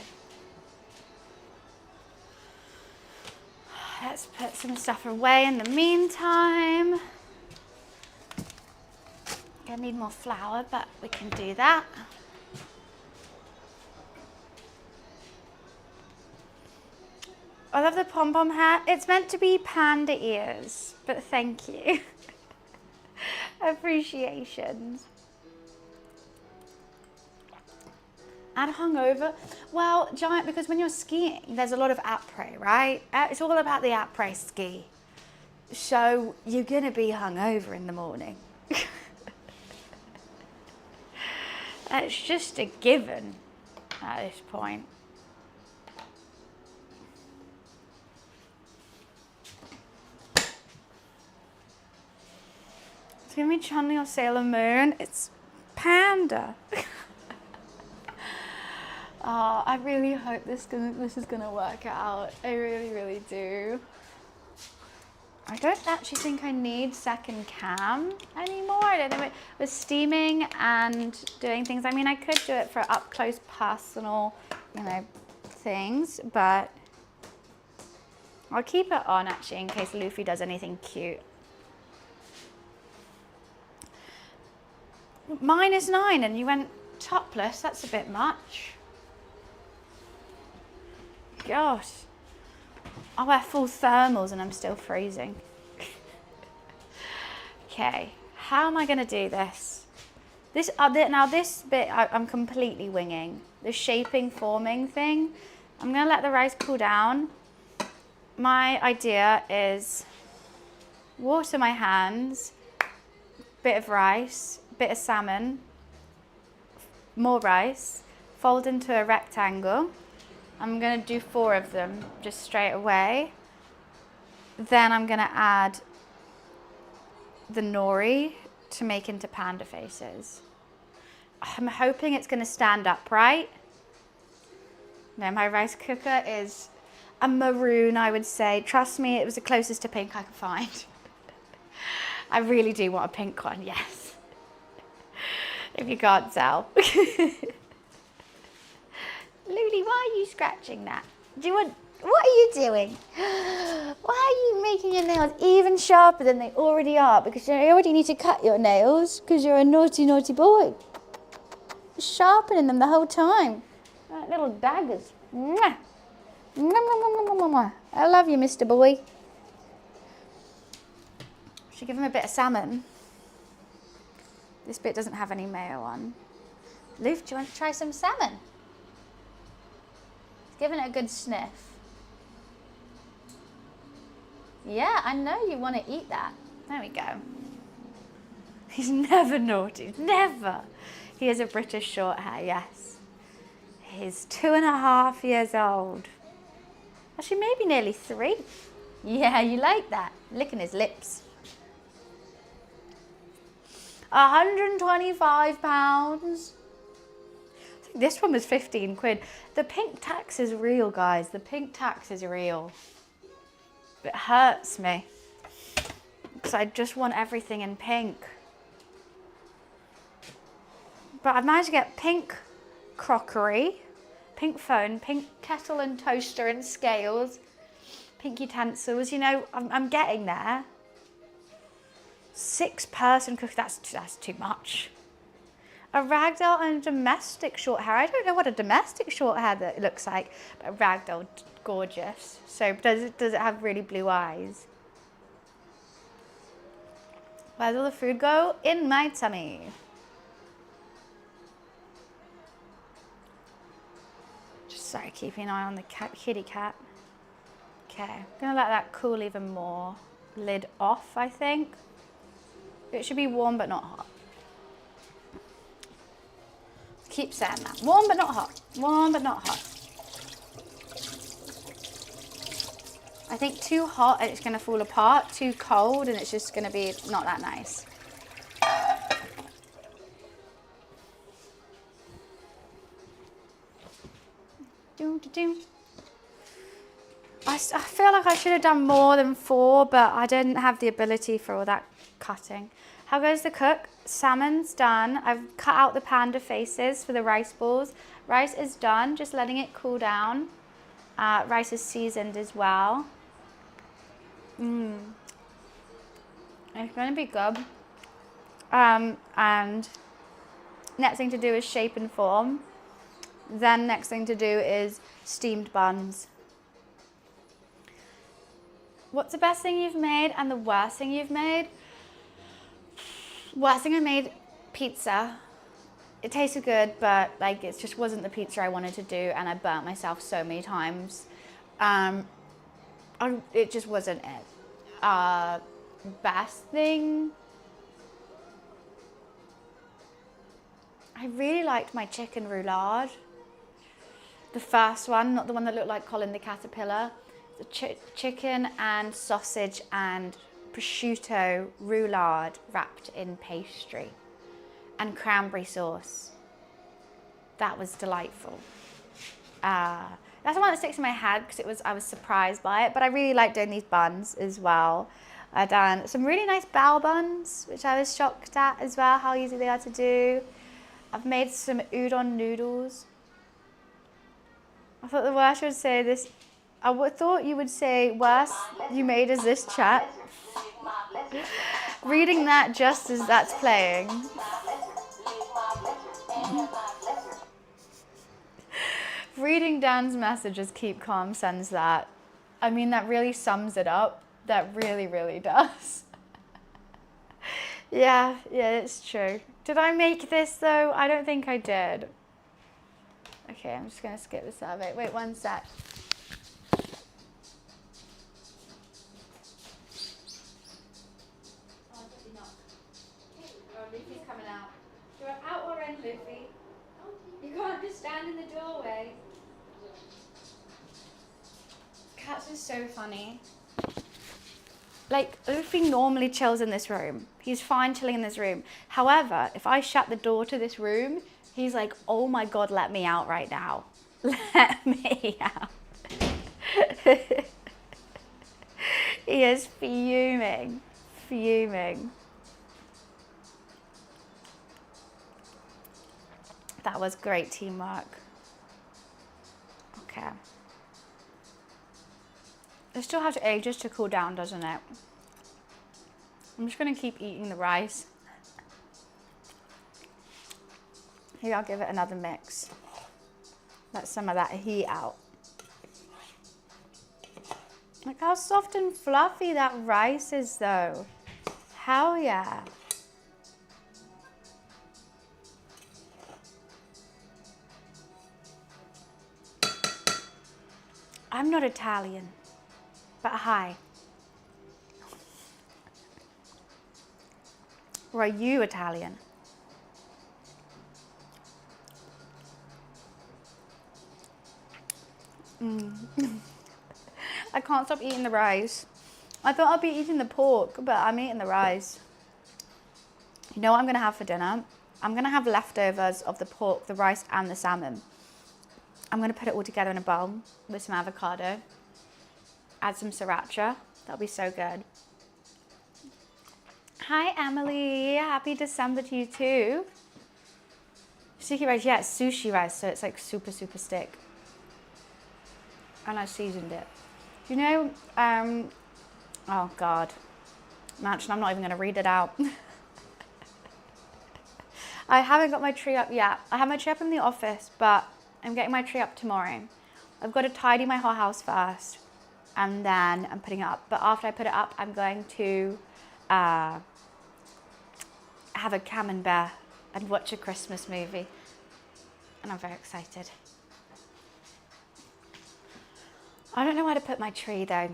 Speaker 1: Let's put some stuff away in the meantime. Gonna need more flour, but we can do that. I love the pom-pom hat. It's meant to be panda ears, but thank you. Appreciations. And hungover. Well, Giant, because when you're skiing, there's a lot of après, right? It's all about the après ski. So you're gonna be hungover in the morning. It's just a given at this point. It's gonna be Chun-Li or Sailor Moon. It's Panda. Oh, I really hope this is gonna work out. I really, really do. I don't actually think I need second cam anymore. I don't know, with steaming and doing things. I mean, I could do it for up close personal, you know, things, but I'll keep it on actually in case Luffy does anything cute. -9 and you went topless, that's a bit much. Gosh, I wear full thermals and I'm still freezing. Okay, how am I gonna do this? Now this bit I'm completely winging. The shaping, forming thing. I'm gonna let the rice cool down. My idea is water my hands, bit of rice, bit of salmon, more rice, fold into a rectangle. I'm gonna do 4 of them just straight away. Then I'm gonna add the nori to make into panda faces. I'm hoping it's gonna stand upright. No, my rice cooker is a maroon, I would say. Trust me, it was the closest to pink I could find. I really do want a pink one, yes. If you can't tell. Luli, why are you scratching that? What are you doing? Why are you making your nails even sharper than they already are? Because you already need to cut your nails because you're a naughty, naughty boy. Sharpening them the whole time. Like little daggers. Mwah. Mwah. I love you, Mr. Boy. Should give him a bit of salmon. This bit doesn't have any mayo on. Luke, do you want to try some salmon? Giving it a good sniff. Yeah, I know you want to eat that. There we go. He's never naughty, never. He is a British short hair, yes. He's 2.5 years old. Actually, maybe nearly 3. Yeah, you like that? Licking his lips. £125. This one was 15 quid. The pink tax is real, guys. The pink tax is real. It hurts me because I just want everything in pink. But I've managed to get pink crockery, pink phone, pink kettle and toaster and scales, pink utensils. You know, I'm getting there. 6-person cook. That's too much. A ragdoll and a domestic short hair. I don't know what a domestic short hair that looks like, but a ragdoll, gorgeous. So does it have really blue eyes? Where does all the food go? In my tummy. Sorry, keeping an eye on the kitty cat. Okay, I'm gonna let that cool even more. Lid off, I think. It should be warm but not hot. Keep saying that. Warm but not hot. Warm but not hot. I think too hot and it's gonna fall apart. Too cold and it's just gonna be not that nice. I feel like I should have done more than 4, but I didn't have the ability for all that cutting. How goes the cook? Salmon's done. I've cut out the panda faces for the rice balls. Rice is done, just letting it cool down. Rice is seasoned as well. It's going to be good. And next thing to do is shape and form. Then next thing to do is steamed buns. What's the best thing you've made and the worst thing you've made? Worst thing I made, pizza. It tasted good, but like it just wasn't the pizza I wanted to do, and I burnt myself so many times. It just wasn't it. Best thing, I really liked my chicken roulade. The first one, not the one that looked like Colin the Caterpillar. The chicken and sausage and prosciutto roulade wrapped in pastry and cranberry sauce. That was delightful. That's the one that sticks in my head because I was surprised by it, but I really like doing these buns as well. I've done some really nice bao buns, which I was shocked at as well, how easy they are to do. I've made some udon noodles. I thought the worst would say this. I thought you would say worst you made is this chat. Reading that just as that's playing. Reading Dan's messages, keep calm, sends that. I mean, that really sums it up. That really, really does. Yeah, it's true. Did I make this though? I don't think I did. Okay, I'm just gonna skip the survey. Wait 1 sec. Luffy's coming out. Do you want out or in, Luffy? You can't just stand in the doorway. Cats are so funny. Like, Luffy normally chills in this room. He's fine chilling in this room. However, if I shut the door to this room, he's like, oh my God, let me out right now. Let me out. He is fuming. Fuming. That was great teamwork. Okay. It still has ages to cool down, doesn't it? I'm just gonna keep eating the rice. Here, I'll give it another mix. Let some of that heat out. Look how soft and fluffy that rice is though. Hell yeah. I'm not Italian, but hi. Or are you Italian? I can't stop eating the rice. I thought I'd be eating the pork, but I'm eating the rice. You know what I'm gonna have for dinner? I'm gonna have leftovers of the pork, the rice, and the salmon. I'm gonna put it all together in a bowl with some avocado. Add some sriracha. That'll be so good. Hi, Emily. Happy December to you too. Sticky rice, yeah, it's sushi rice, so it's like super, super stick. And I seasoned it. You know, oh God. Actually, I'm not even gonna read it out. I haven't got my tree up yet. I have my tree up in the office, but I'm getting my tree up tomorrow. I've got to tidy my whole house first, and then I'm putting it up. But after I put it up, I'm going to have a camembert and watch a Christmas movie. And I'm very excited. I don't know where to put my tree though.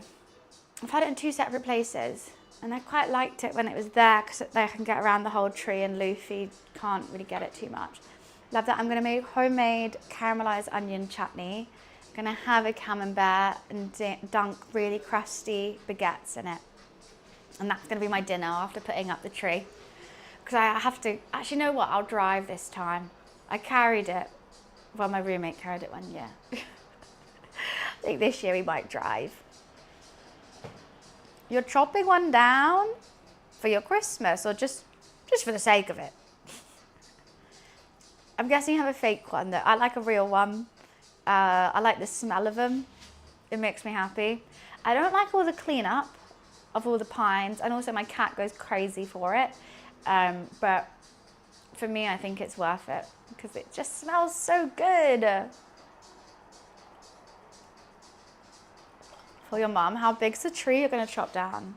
Speaker 1: I've had it in 2 separate places, and I quite liked it when it was there because I can get around the whole tree and Luffy can't really get it too much. Love that. I'm going to make homemade caramelized onion chutney. I'm going to have a camembert and dunk really crusty baguettes in it. And that's going to be my dinner after putting up the tree. Because I have to, actually, you know what? I'll drive this time. I carried it. Well, my roommate carried it one year. I think this year we might drive. You're chopping one down for your Christmas or just for the sake of it? I'm guessing you have a fake one though. I like a real one. I like the smell of them. It makes me happy. I don't like all the cleanup of all the pines, and also my cat goes crazy for it. But for me, I think it's worth it because it just smells so good. For your mum, how big's the tree you're going to chop down?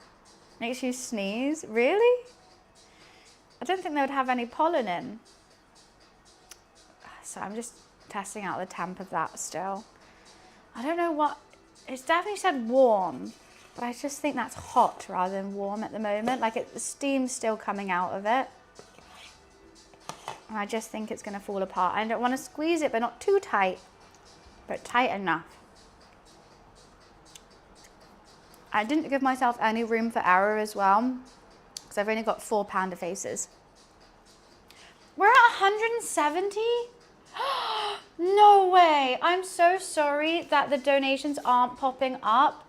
Speaker 1: Makes you sneeze? Really? I don't think they would have any pollen in. So I'm just testing out the temp of that still. I don't know what, it's definitely said warm, but I just think that's hot rather than warm at the moment. Like the steam's still coming out of it. And I just think it's going to fall apart. I don't want to squeeze it, but not too tight, but tight enough. I didn't give myself any room for error as well, because I've only got 4 panda faces. We're at 170? No way. I'm so sorry that the donations aren't popping up.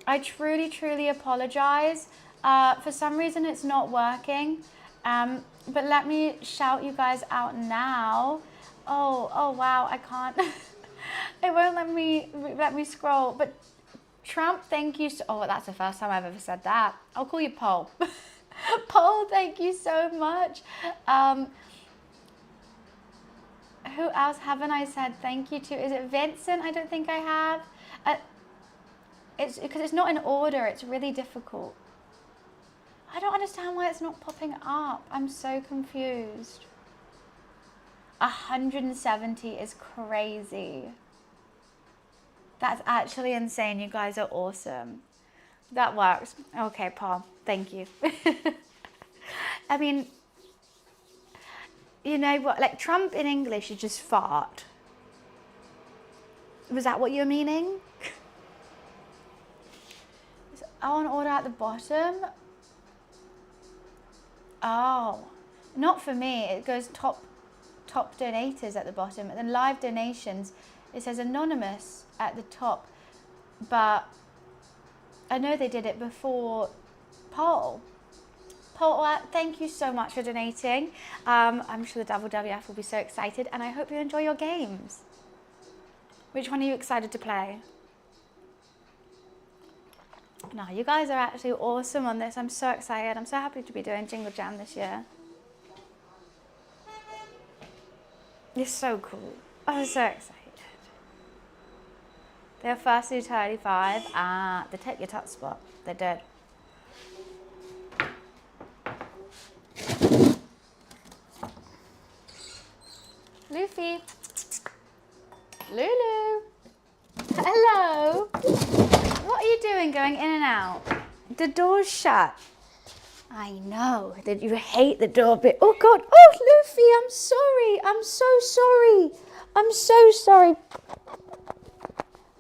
Speaker 1: I truly, truly apologize. For some reason it's not working. But let me shout you guys out now. Oh wow, I can't. It won't let me scroll. But Trump, thank you so, oh, that's the first time I've ever said that. I'll call you Paul. Paul, thank you so much. Who else haven't I said thank you to? Is it Vincent? I don't think I have. It's because it's not in order. It's really difficult. I don't understand why it's not popping up. I'm so confused. 170 is crazy. That's actually insane. You guys are awesome. That works. Okay, Paul. Thank you. I mean, you know what? Like Trump in English is just fart. Was that what you're meaning? Is on order at the bottom? Oh, not for me. It goes top donators at the bottom, and then live donations. It says anonymous at the top, but I know they did it before Paul. Paul, thank you so much for donating. I'm sure the WWF will be so excited, and I hope you enjoy your games. Which one are you excited to play? No, you guys are actually awesome on this. I'm so excited. I'm so happy to be doing Jingle Jam this year. You're so cool. I'm so excited. They're first to 35. They take your top spot. They're dead. Luffy. Lulu. Hello. What are you doing going in and out? The door's shut. I know that you hate the door bit. Oh God. Oh, Luffy, I'm sorry. I'm so sorry. I'm so sorry.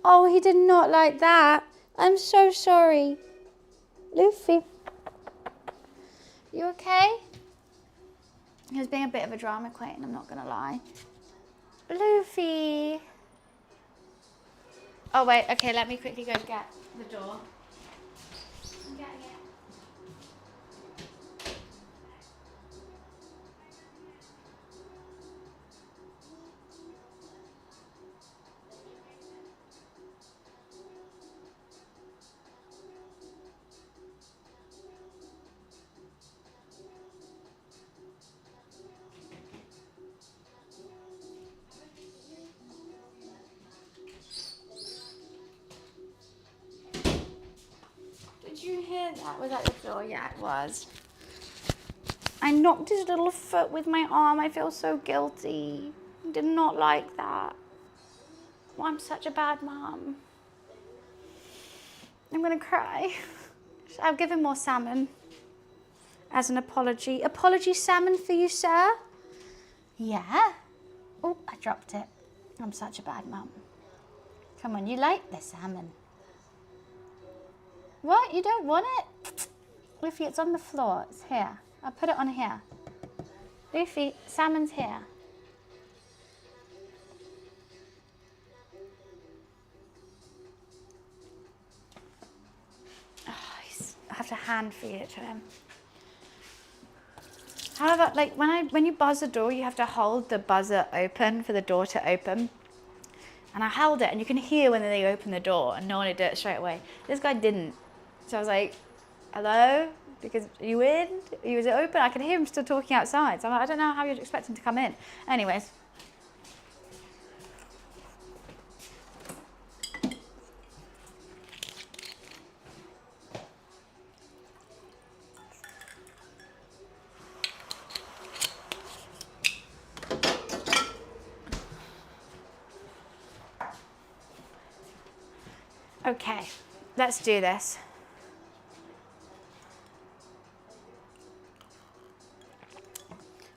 Speaker 1: Oh, he did not like that. I'm so sorry. Luffy. You okay? He was being a bit of a drama queen, I'm not gonna lie. Luffy. Oh wait, okay, let me quickly go get the door. I'm getting it. Did you hear that? Was that the door? Yeah, it was. I knocked his little foot with my arm. I feel so guilty. I did not like that. Well, I'm such a bad mom. I'm gonna cry. I'll give him more salmon as an apology. Apology salmon for you, sir? Yeah. Oh, I dropped it. I'm such a bad mum. Come on, you like the salmon. What? You don't want it? Luffy, it's on the floor. It's here. I'll put it on here. Luffy, salmon's here. Oh, I have to hand feed it to him. How about, like, when you buzz the door, you have to hold the buzzer open for the door to open. And I held it, and you can hear when they open the door, and no one would do it straight away. This guy didn't. So I was like, hello? Because are you in? Was it open? I could hear him still talking outside. So I'm like, I don't know how you'd expect him to come in. Anyways. Okay, let's do this.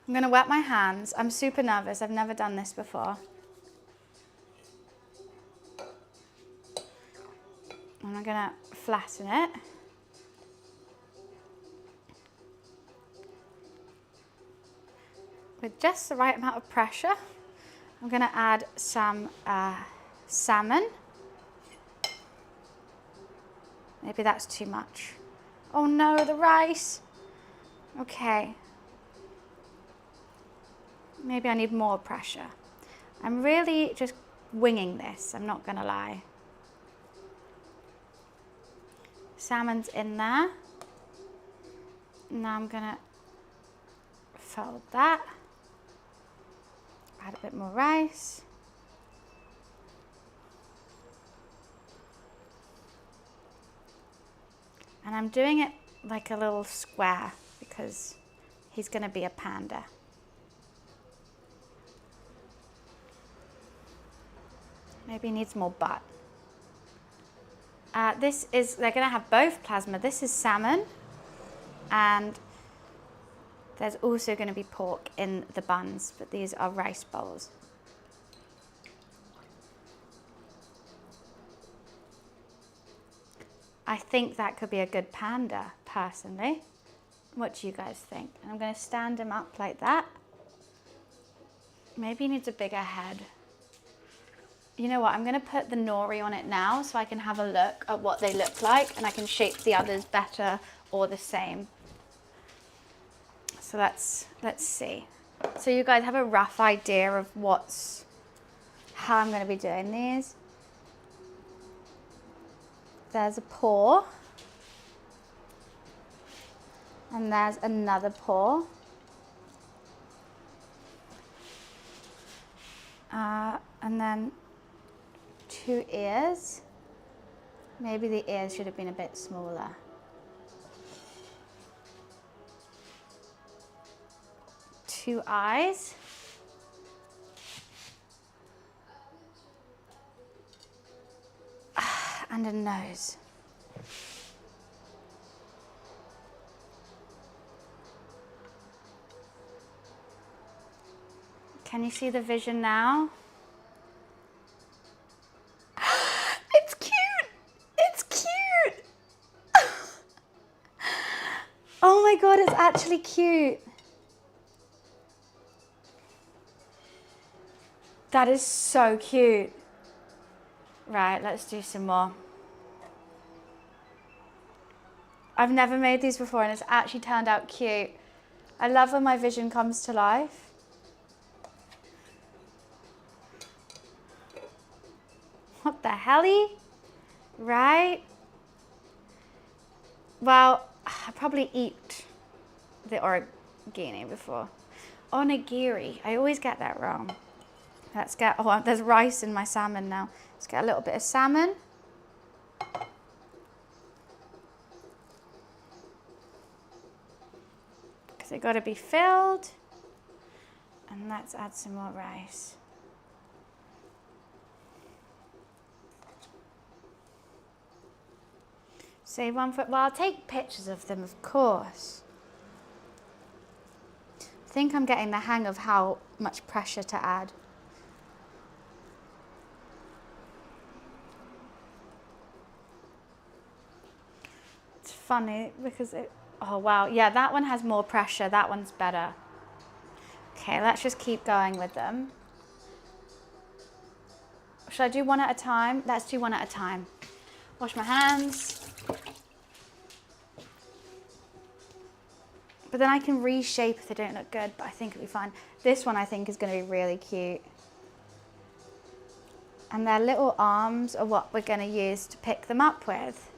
Speaker 1: I'm gonna wet my hands. I'm super nervous. I've never done this before. And I'm gonna flatten it. With just the right amount of pressure. I'm gonna add some salmon. Maybe that's too much. Oh no, the rice. Okay. Maybe I need more pressure. I'm really just winging this, I'm not gonna lie. Salmon's in there. Now I'm gonna fold that. Add a bit more rice. And I'm doing it like a little square because he's gonna be a panda. Maybe he needs more butt. They're gonna have both plasma. This is salmon, and there's also gonna be pork in the buns, but these are rice bowls. I think that could be a good panda, personally. What do you guys think? And I'm gonna stand him up like that. Maybe he needs a bigger head. You know what, I'm gonna put the nori on it now so I can have a look at what they look like and I can shape the others better or the same. So let's see. So you guys have a rough idea of how I'm gonna be doing these. There's a paw. And there's another paw. And then 2 ears. Maybe the ears should have been a bit smaller. Two eyes. And a nose. Can you see the vision now? It's cute! It's cute! Oh my god, it's actually cute. That is so cute. Right, let's do some more. I've never made these before and it's actually turned out cute. I love when my vision comes to life. What the helly? Right? Well, I probably eat the origami before. Onigiri. I always get that wrong. Let's get, oh, there's rice in my salmon now. Let's get a little bit of salmon. Because they got to be filled. And let's add some more rice. Save one for, well, I'll take pictures of them, of course. I think I'm getting the hang of how much pressure to add. It's funny because oh wow, yeah, that one has more pressure, that one's better. Okay, let's just keep going with them. Should I do one at a time? Let's do one at a time. Wash my hands. But then I can reshape if they don't look good, but I think it'll be fine. This one I think is going to be really cute. And their little arms are what we're going to use to pick them up with.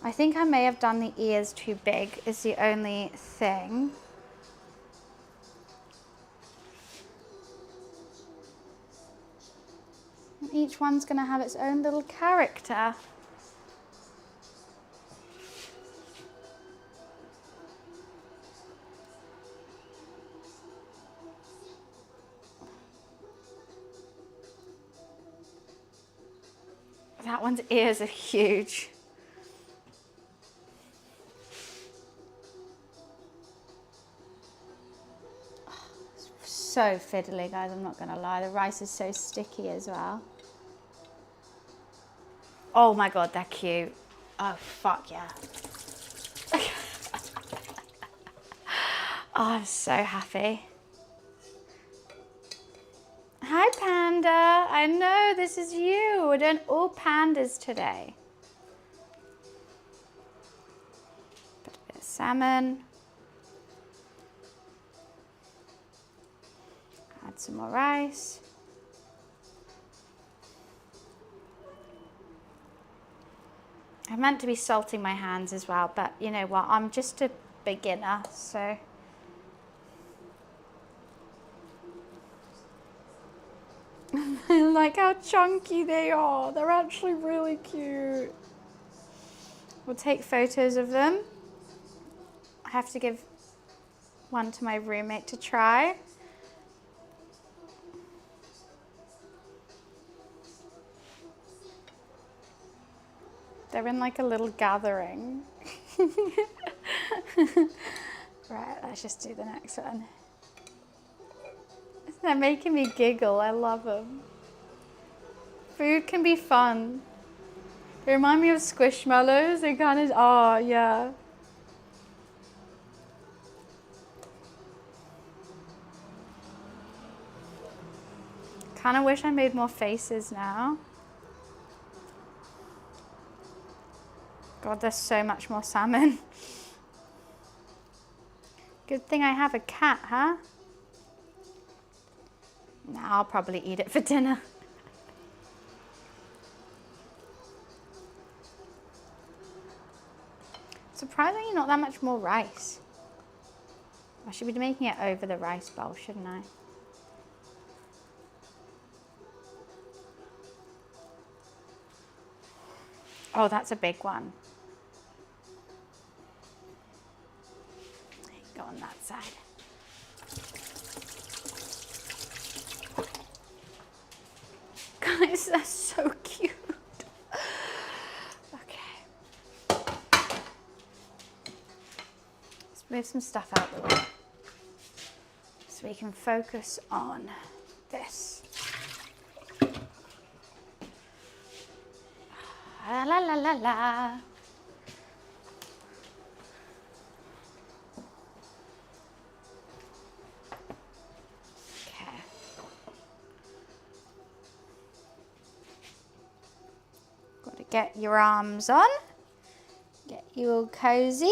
Speaker 1: I think I may have done the ears too big, is the only thing. Each one's going to have its own little character. That one's ears are huge. So fiddly, guys, I'm not gonna lie. The rice is so sticky as well. Oh my God, they're cute. Oh, fuck yeah. Oh, I'm so happy. Hi, Panda. I know, this is you. We're doing all pandas today. Put a bit of salmon. Add some more rice. I meant to be salting my hands as well, but you know what? I'm just a beginner, so. I like how chunky they are. They're actually really cute. We'll take photos of them. I have to give one to my roommate to try. They're in like a little gathering. Right, let's just do the next one. They're making me giggle. I love them. Food can be fun. They remind me of Squishmallows. They kind of, oh yeah. Kind of wish I made more faces now. God, there's so much more salmon. Good thing I have a cat, huh? Nah, I'll probably eat it for dinner. Surprisingly, not that much more rice. I should be making it over the rice bowl, shouldn't I? Oh, that's a big one. Go on that side. Guys, that's so cute. Okay. Let's move some stuff out of the way so we can focus on this. La la la la la. Okay. Got to get your arms on. Get you all cozy.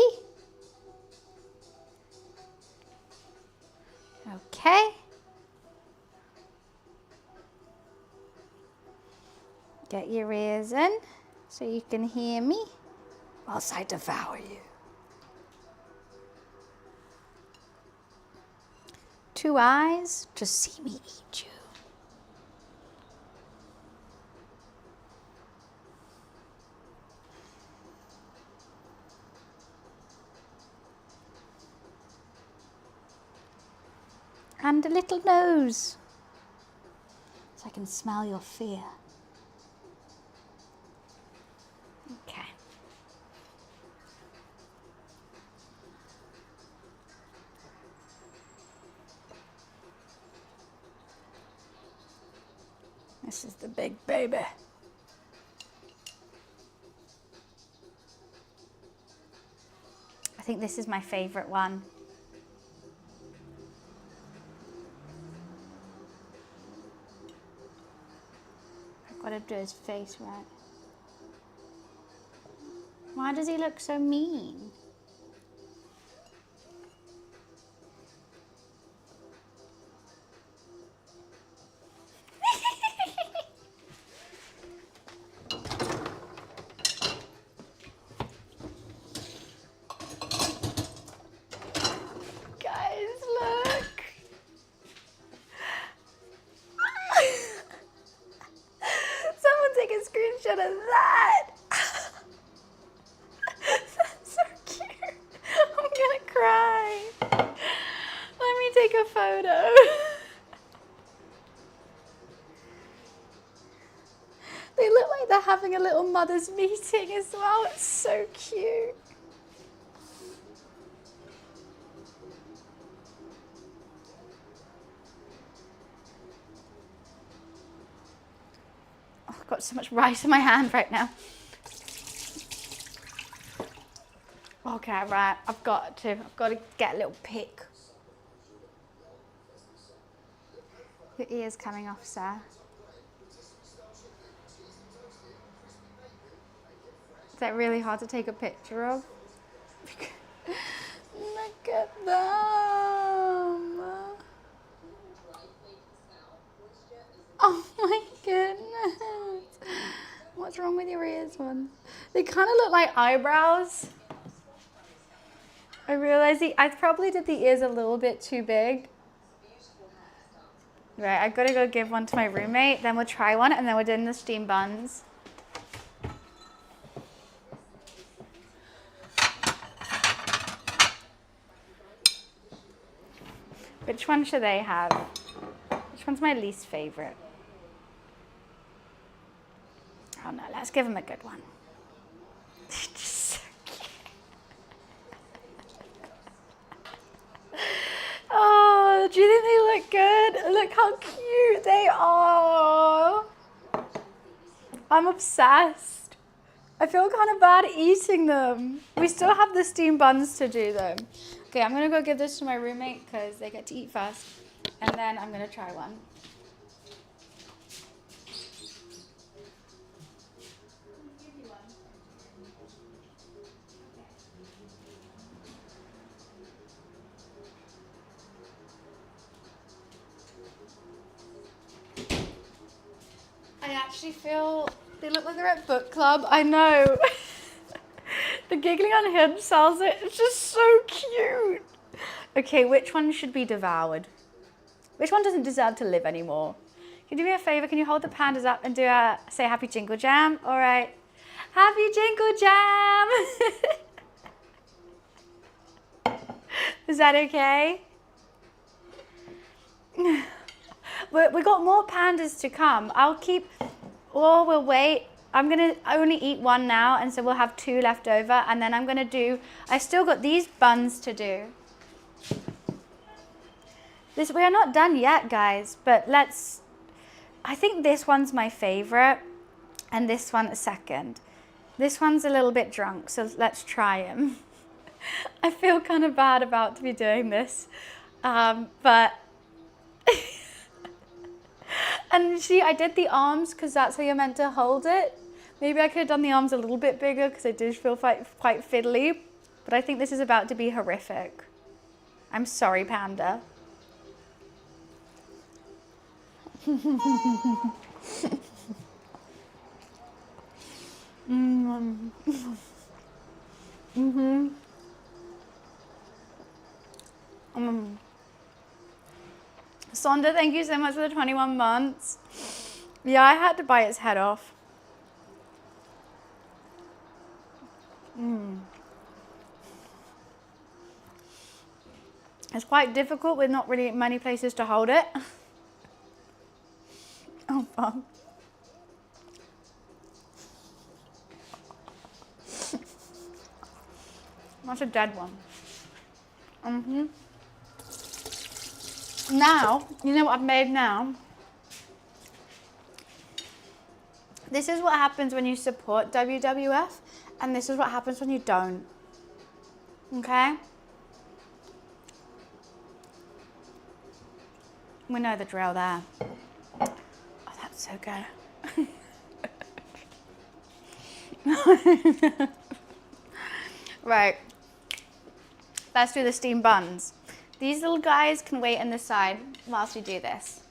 Speaker 1: Okay. Get your ears in so you can hear me whilst I devour you. 2 eyes to see me eat you. And a little nose so I can smell your fear. This is the big baby. I think this is my favorite one. I've got to do his face right. Why does he look so mean? Guys, look. Someone take a screenshot of that. That's so cute. I'm gonna cry. Let me take a photo. They look like they're having a little mother's meeting as well. It's so cute. Oh, I've got so much rice in my hand right now. Okay, right, I've got to get a little pic. Your ear's coming off, sir. Is that really hard to take a picture of? Look at them. Oh my goodness. What's wrong with your ears, one? They kind of look like eyebrows. I realized I probably did the ears a little bit too big. Right, I've got to go give one to my roommate, then we'll try one, and then we're doing the steamed buns. Which one should they have? Which one's my least favorite? Oh no, let's give them a good one. Just so cute. Oh, do you think they look good? Look how cute they are. I'm obsessed. I feel kind of bad eating them. We still have the steamed buns to do though. Okay, I'm gonna go give this to my roommate because they get to eat first. And then I'm gonna try one. I actually feel they look like they're at book club. I know. The giggling on him sells it. It's just so cute. Okay, which one should be devoured? Which one doesn't deserve to live anymore? Can you do me a favor? Can you hold the pandas up and say happy jingle jam? All right. Happy jingle jam. Is that okay? We got more pandas to come. We'll wait. I'm gonna only eat one now, and so we'll have two left over, and then I still got these buns to do. We are not done yet, guys, but I think this one's my favorite, and this one a second. This one's a little bit drunk, so let's try him. I feel kind of bad about to be doing this, but... And see, I did the arms because that's how you're meant to hold it. Maybe I could have done the arms a little bit bigger because I did feel quite fiddly, but I think this is about to be horrific. I'm sorry, Panda. Sonda, thank you so much for the 21 months. Yeah, I had to bite its head off. It's quite difficult with not really many places to hold it. Oh, fuck. That's a dead one. Now, you know what I've made now? This is what happens when you support WWF, and this is what happens when you don't. Okay? We know the drill there. Oh, that's so good. Right. Let's do the steamed buns. These little guys can wait on the side whilst we do this.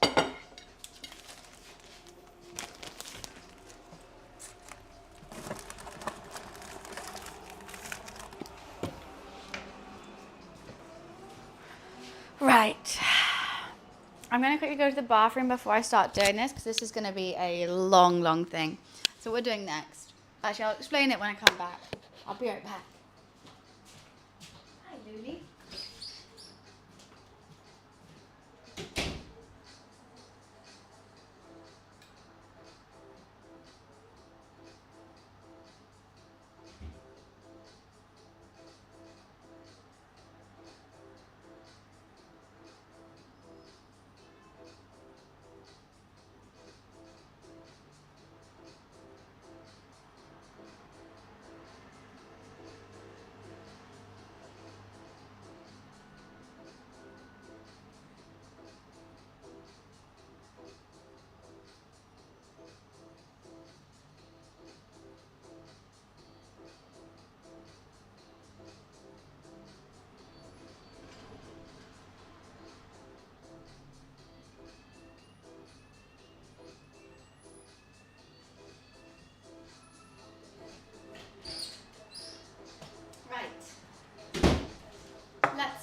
Speaker 1: Right. I'm going to quickly go to the bathroom before I start doing this because this is going to be a long, long thing. So what we're doing next. Actually, I'll explain it when I come back. I'll be right back. Hi, Luli.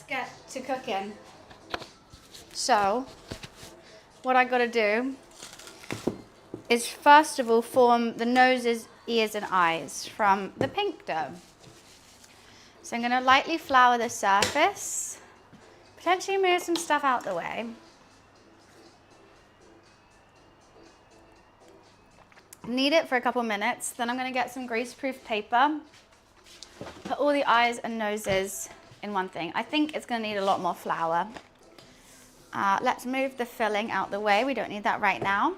Speaker 1: Get to cooking. So what I gotta do is first of all form the noses, ears and eyes from the pink dough. So I'm gonna lightly flour the surface, potentially move some stuff out the way. Knead it for a couple minutes, then I'm gonna get some greaseproof paper, put all the eyes and noses in one thing. I think it's going to need a lot more flour. Let's move the filling out the way. We don't need that right now.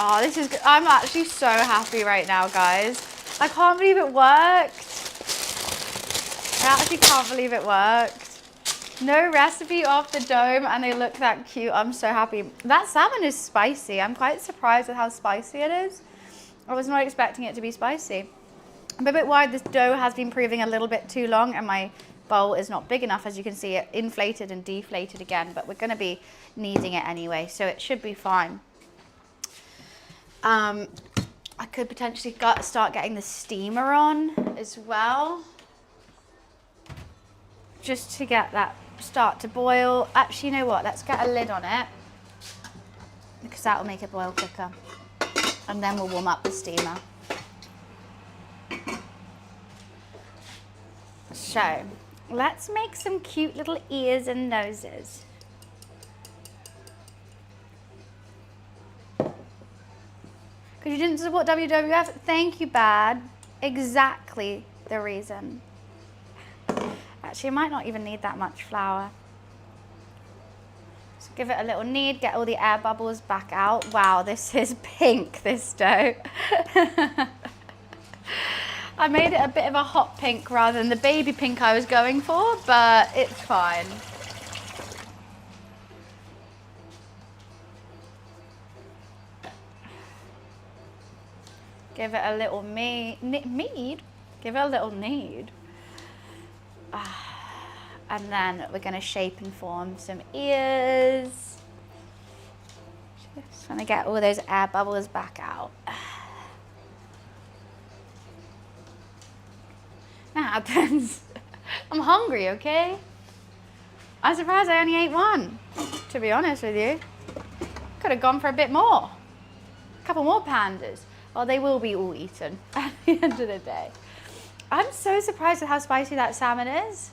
Speaker 1: Oh, this is good. I'm actually so happy right now, guys. I can't believe it worked. I actually can't believe it worked. No recipe off the dome and they look that cute. I'm so happy. That salmon is spicy. I'm quite surprised at how spicy it is. I was not expecting it to be spicy. I'm a bit worried this dough has been proving a little bit too long and my bowl is not big enough. As you can see, it inflated and deflated again, but we're going to be kneading it anyway, so it should be fine. I could potentially start getting the steamer on as well, just to get that start to boil. Actually, you know what? Let's get a lid on it because that will make it boil quicker. And then we'll warm up the steamer. So, let's make some cute little ears and noses. Because you didn't support WWF? Thank you, Bad. Exactly the reason. Actually, I might not even need that much flour. So give it a little knead, get all the air bubbles back out. Wow, this is pink, this dough. I made it a bit of a hot pink rather than the baby pink I was going for, but it's fine. Give it a little mead. Give it a little knead. And then we're going to shape and form some ears. Just want to get all those air bubbles back out. That happens. I'm hungry, okay? I'm surprised I only ate one, to be honest with you. Could have gone for a bit more. A couple more pandas. Well, they will be all eaten at the end of the day. I'm so surprised at how spicy that salmon is.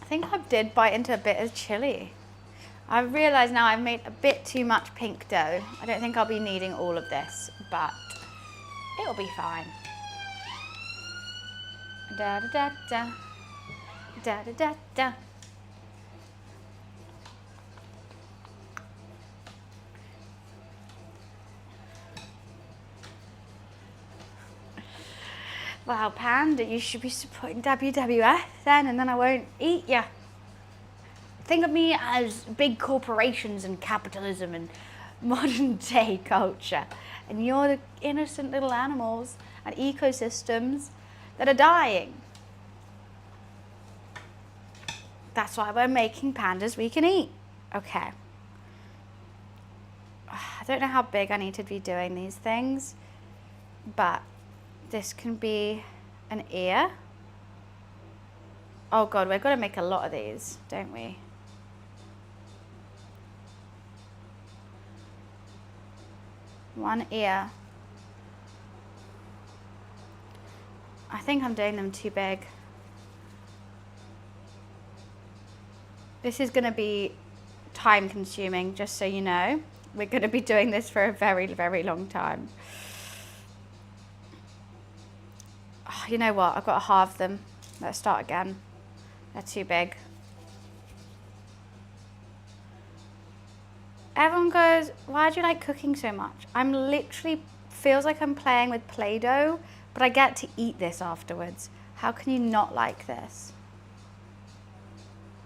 Speaker 1: I think I did bite into a bit of chili. I realise now I've made a bit too much pink dough. I don't think I'll be needing all of this, but it'll be fine. Da da da da. Da da da da. Wow, Panda, you should be supporting WWF then, and then I won't eat ya. Think of me as big corporations and capitalism and modern day culture, and you're the innocent little animals and ecosystems that are dying. That's why we're making pandas we can eat. Okay. I don't know how big I need to be doing these things, but this can be an ear. Oh God, we've got to make a lot of these, don't we? One ear. I think I'm doing them too big. This is going to be time consuming, just so you know. We're going to be doing this for a very, very long time. Oh, you know what? I've got to halve them. Let's start again. They're too big. Everyone goes, why do you like cooking so much? I'm literally, feels like I'm playing with Play-Doh, but I get to eat this afterwards. How can you not like this?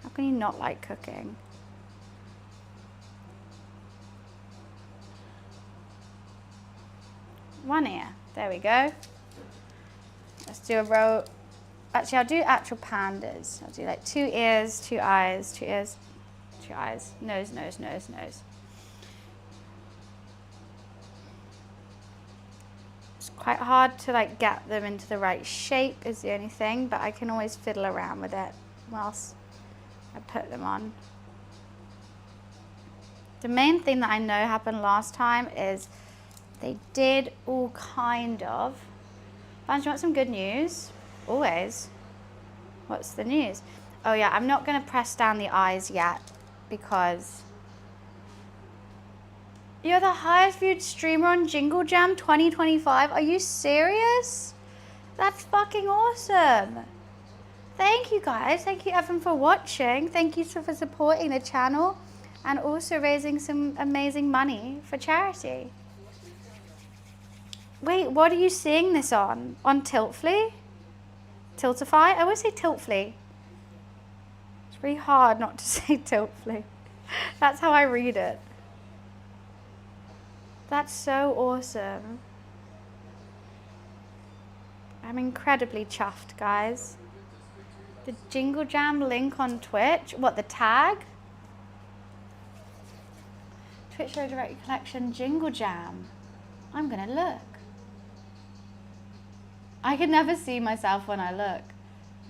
Speaker 1: How can you not like cooking? One ear. There we go. Let's do a row. Actually, I'll do actual pandas. I'll do like 2 ears, 2 eyes, 2 ears, 2 eyes. Nose, nose, nose, nose. It's quite hard to like get them into the right shape is the only thing, but I can always fiddle around with it whilst I put them on. The main thing that I know happened last time is they did all kind of. Buns, you want some good news? Always. What's the news? Oh yeah, I'm not going to press down the eyes yet because you're the highest viewed streamer on Jingle Jam 2025. Are you serious? That's fucking awesome. Thank you guys. Thank you everyone for watching. Thank you for supporting the channel and also raising some amazing money for charity. Wait, what are you seeing this on? On Tiltfly? Tiltify? I always say Tiltfly. It's really hard not to say Tiltfly. That's how I read it. That's so awesome. I'm incredibly chuffed, guys. The Jingle Jam link on Twitch. What, the tag? Twitch Show Direct Collection Jingle Jam. I'm gonna look. I can never see myself when I look.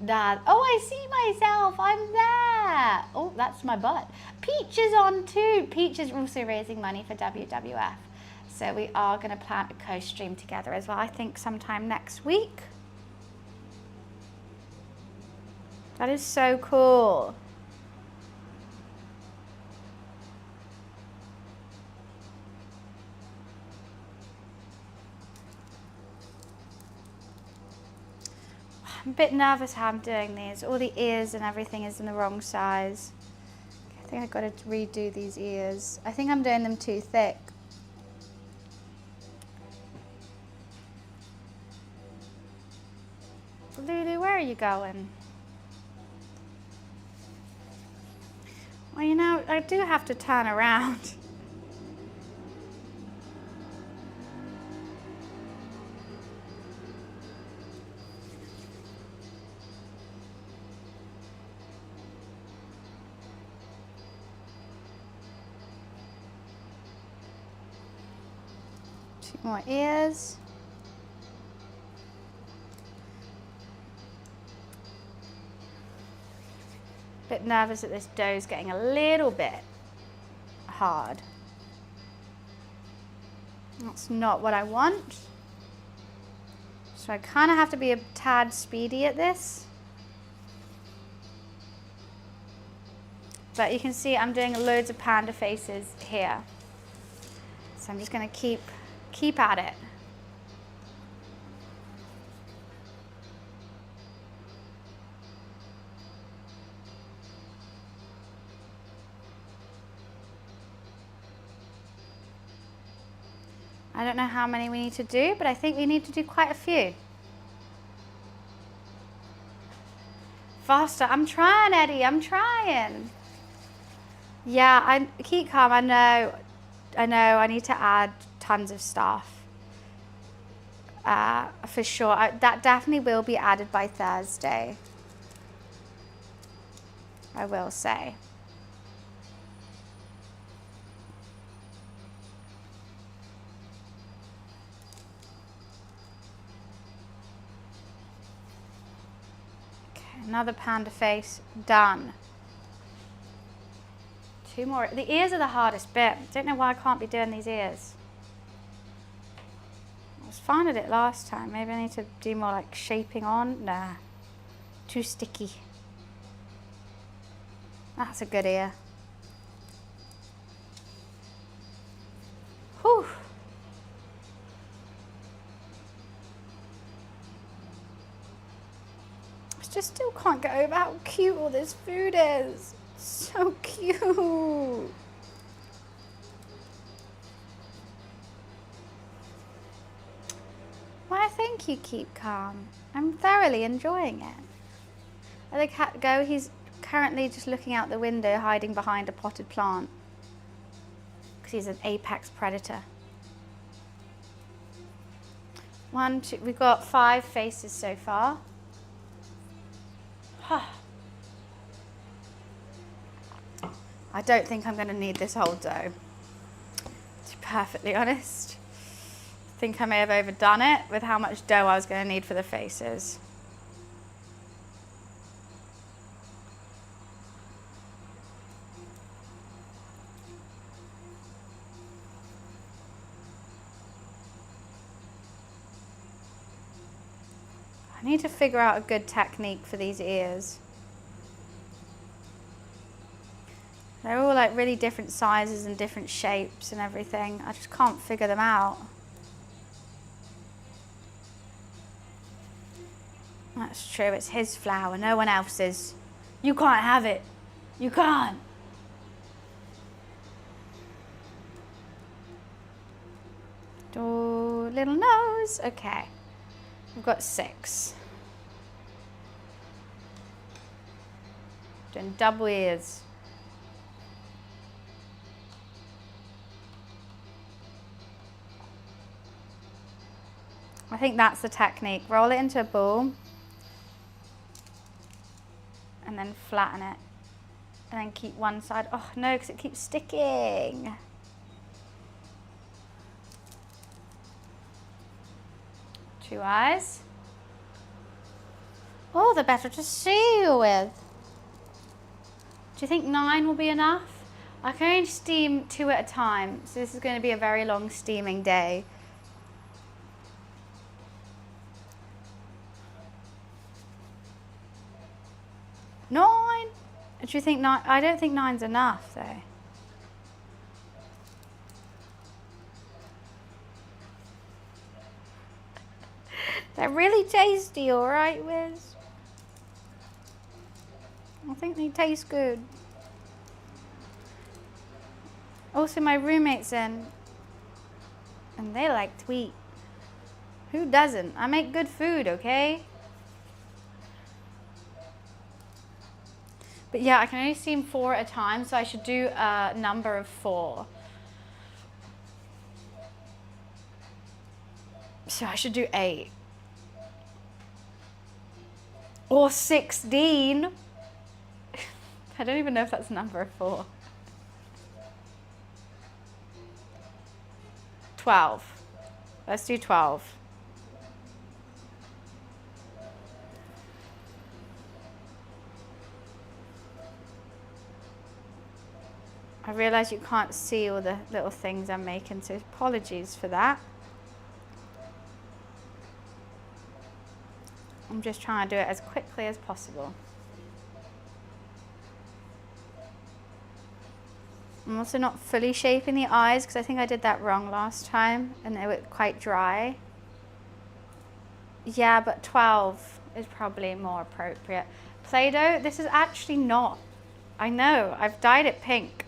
Speaker 1: Dad, oh, I see myself, I'm there. Oh, that's my butt. Peach is on too. Peach is also raising money for WWF. So we are gonna plan a co-stream together as well, I think sometime next week. That is so cool. I'm a bit nervous how I'm doing these. All the ears and everything is in the wrong size. I think I've got to redo these ears. I think I'm doing them too thick. Lulu, where are you going? Well, you know, I do have to turn around. Two more ears. Bit nervous that this dough is getting a little bit hard. That's not what I want. So I kind of have to be a tad speedy at this. But you can see I'm doing loads of panda faces here. So I'm just going to keep at it. I don't know how many we need to do, but I think we need to do quite a few. Faster, I'm trying, Eddie, I'm trying. Yeah, keep calm, I know, I need to add tons of stuff. For sure, that definitely will be added by Thursday. I will say. Okay, another panda face, done. 2 more. The ears are the hardest bit. Don't know why I can't be doing these ears. I was fine at it last time. Maybe I need to do more like shaping on. Nah, too sticky. That's a good ear. Whew. I just still can't get over how cute all this food is. So cute. Why, thank you, keep calm. I'm thoroughly enjoying it. Let the cat go. He's currently just looking out the window, hiding behind a potted plant. Because he's an apex predator. 1, 2, we've got 5 faces so far. I don't think I'm going to need this whole dough, to be perfectly honest. I think I may have overdone it with how much dough I was going to need for the faces. I need to figure out a good technique for these ears. They're all like really different sizes and different shapes and everything. I just can't figure them out. That's true, it's his flower, no one else's. You can't have it. You can't. Oh, little nose. Okay. We've got 6. Doing double ears. I think that's the technique. Roll it into a ball and then flatten it. And then keep one side. Oh no, because it keeps sticking. Two eyes. Oh, they're better to see you with. Do you think 9 will be enough? I can only steam 2 at a time, so this is going to be a very long steaming day. 9? Do you think 9? I don't think 9's enough though. They're really tasty, alright, Wiz? I think they taste good. Also, my roommate's in, and they like to eat. Who doesn't? I make good food, okay? But yeah, I can only steam 4 at a time, so I should do a number of 4. So I should do 8. Or 16. I don't even know if that's a number of 4. 12. Let's do 12. I realise you can't see all the little things I'm making, so apologies for that. I'm just trying to do it as quickly as possible. I'm also not fully shaping the eyes because I think I did that wrong last time and they were quite dry. Yeah, but 12 is probably more appropriate. Play-Doh, this is actually not. I know, I've dyed it pink.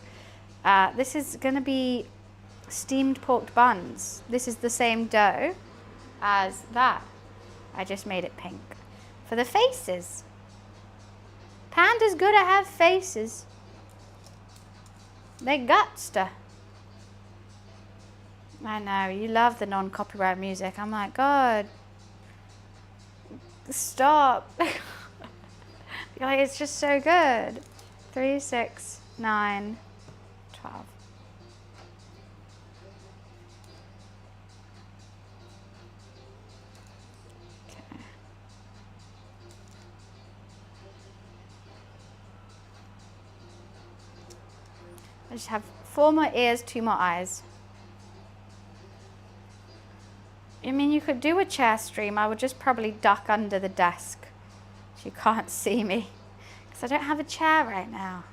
Speaker 1: This is going to be steamed pork buns. This is the same dough as that. I just made it pink. For the faces. Panda's good at have faces. They gutsta. I know, you love the non-copyright music. I'm like, God, stop. Like, it's just so good. 3, 6, 9, 12. Okay. I just have 4 more ears, 2 more eyes. I mean, you could do a chair stream. I would just probably duck under the desk so you can't see me, because I don't have a chair right now.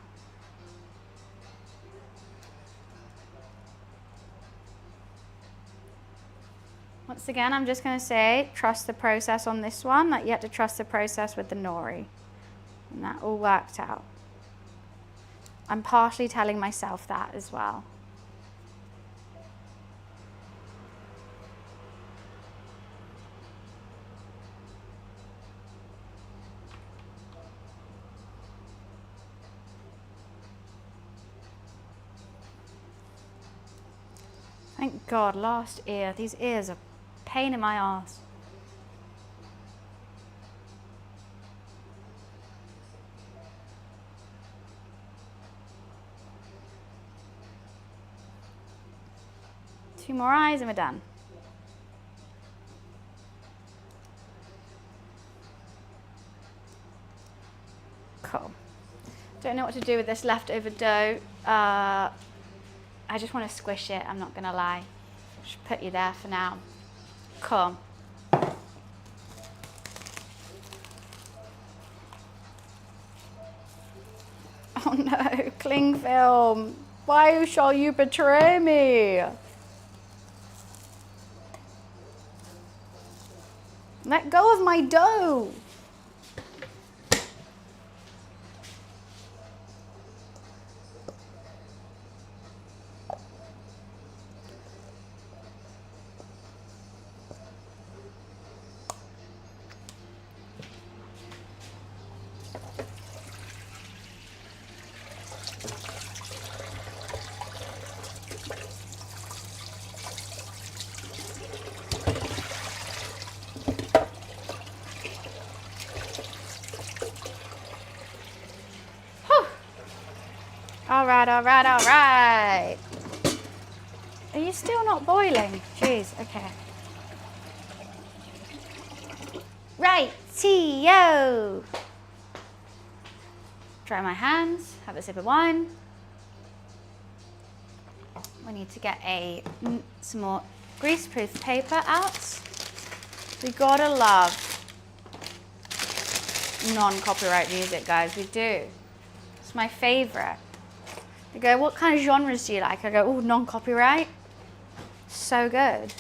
Speaker 1: Once again, I'm just going to say, trust the process on this one. Like, you have to trust the process with the nori. And that all worked out. I'm partially telling myself that as well. Thank God, last ear. These ears are a pain in my arse. Two more eyes and we're done. Cool. Don't know what to do with this leftover dough. I just want to squish it, I'm not going to lie. Just put you there for now. Cool. Oh no, cling film. Why shall you betray me? Let go of my dough. All right, all right, all right. Are you still not boiling? Jeez, okay. Right-tio. Dry my hands, have a sip of wine. We need to get some more greaseproof paper out. We gotta love non-copyright music, guys, we do. It's my favorite. They go, what kind of genres do you like? I go, oh, non-copyright. So good.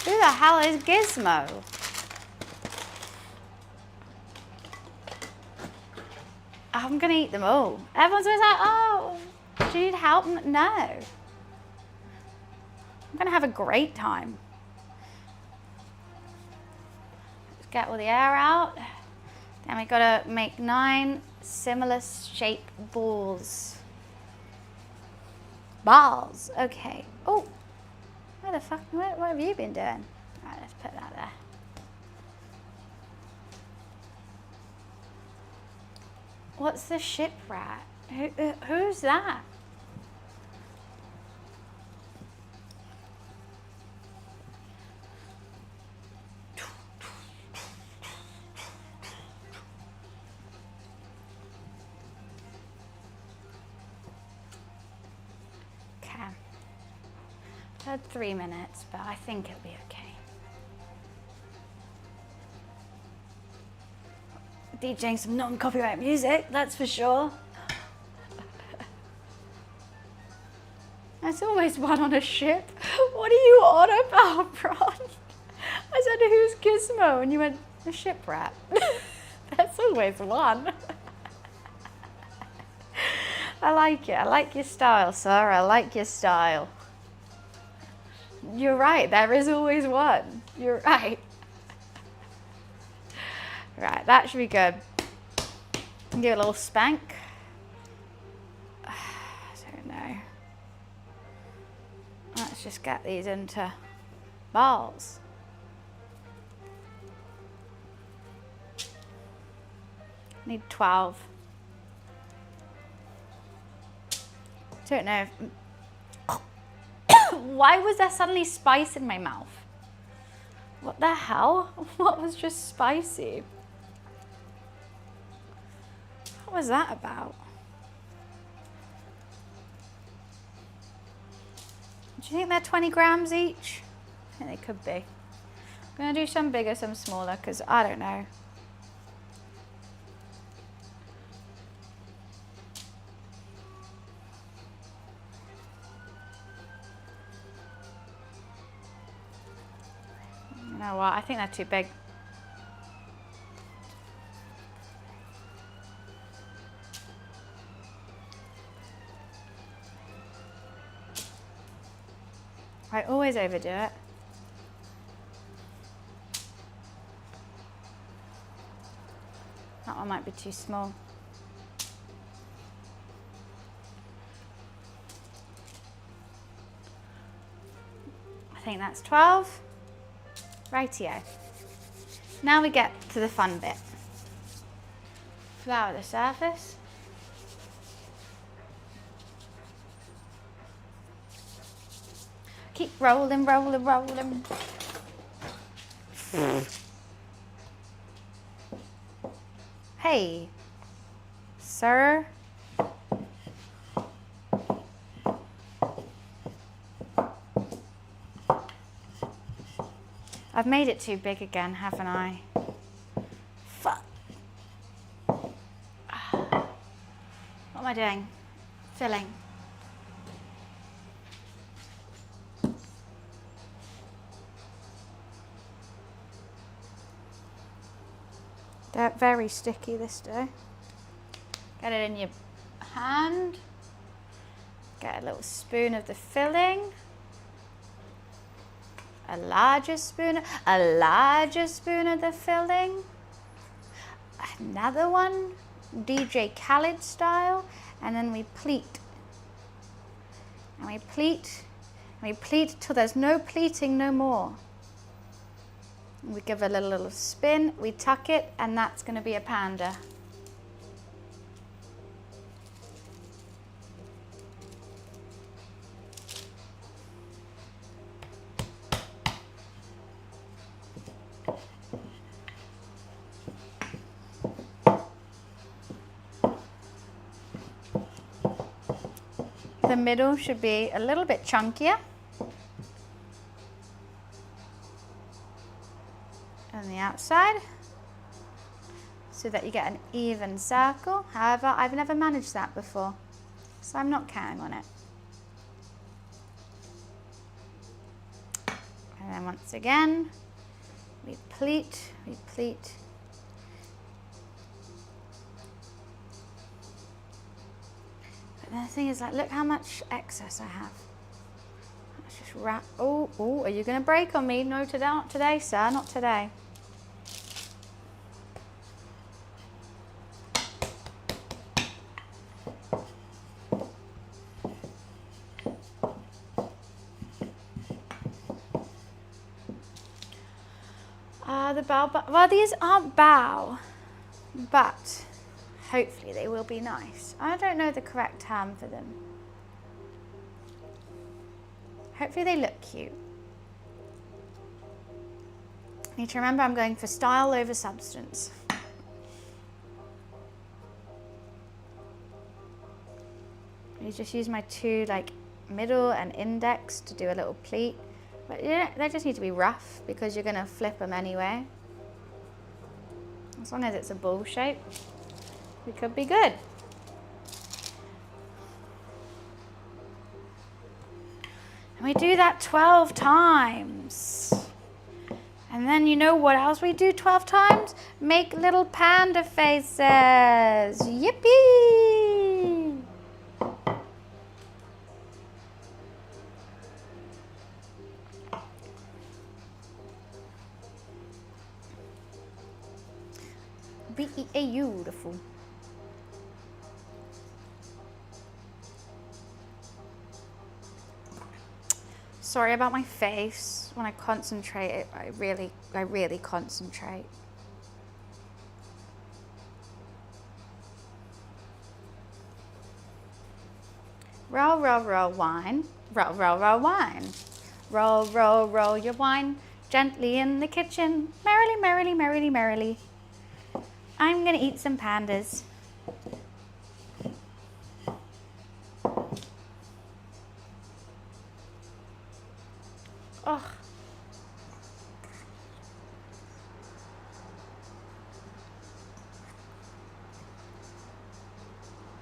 Speaker 1: Who the hell is Gizmo? I'm gonna eat them all. Everyone's always like, oh, do you need help? No. I'm gonna have a great time. Let's get all the air out. Then we gotta make 9 similar shaped balls. Balls, okay. Oh, where the fuck, what have you been doing? All right, let's put that there. What's the ship rat? Who's that? I had 3 minutes, but I think it'll be okay. DJing some non-copyright music, that's for sure. There's always one on a ship. What are you on about, Bron? I said, who's Gizmo? And you went, the ship rat. There's always one. I like it. I like your style, sir. I like your style. You're right. There is always one. You're right. Right, that should be good. Give it a little spank. I don't know. Let's just get these into balls. Need 12. Don't know if... Why was there suddenly spice in my mouth? What the hell? What was just spicy? What was that about? Do you think they're 20 grams each? I think they could be. I'm gonna do some bigger, some smaller, because I don't know. You know what? I think they're too big. I always overdo it. That one might be too small. I think that's 12. Rightio. Now we get to the fun bit. Flour the surface. Keep rolling, rolling, rolling. Hey, sir. I've made it too big again, haven't I? Fuck. What am I doing? Filling. They're very sticky this day. Get it in your hand. Get a little spoon of the filling. A larger spoon of the filling. Another one, DJ Khaled style. And then we pleat. And we pleat. And we pleat till there's no pleating no more. We give a little spin, we tuck it, and that's going to be a panda. The middle should be a little bit chunkier. On the outside, so that you get an even circle. However, I've never managed that before, so I'm not counting on it. And then once again, we pleat, we pleat. But then the thing is, like, look how much excess I have. Let's just wrap. Oh, oh, are you going to break on me? No, today, not today, sir, not today. The bao, well, these aren't bao, but hopefully they will be nice. I don't know the correct term for them. Hopefully they look cute. Need to remember I'm going for style over substance. I just use my two, like, middle and index to do a little pleat. But yeah, they just need to be rough because you're going to flip them anyway. As long as it's a ball shape, we could be good. And we do that 12 times. And then you know what else we do 12 times? Make little panda faces. Yippee! Beautiful. Sorry about my face. When I concentrate, I really concentrate. Roll, roll, roll wine. Roll, roll, roll wine. Roll, roll, roll your wine gently in the kitchen. Merrily, merrily, merrily, merrily. I'm gonna eat some pandas. Oh.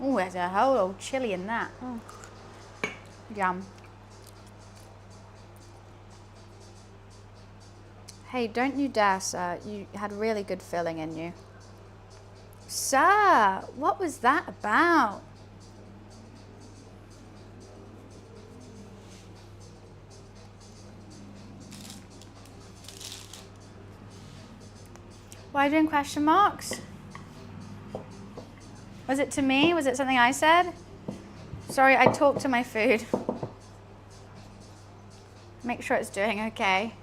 Speaker 1: Oh, there's a whole old chili in that. Oh. Yum. Hey, don't you dare, sir. You had really good filling in you. Sir, what was that about? Why are you doing question marks? Was it to me? Was it something I said? Sorry, I talked to my food. Make sure it's doing okay.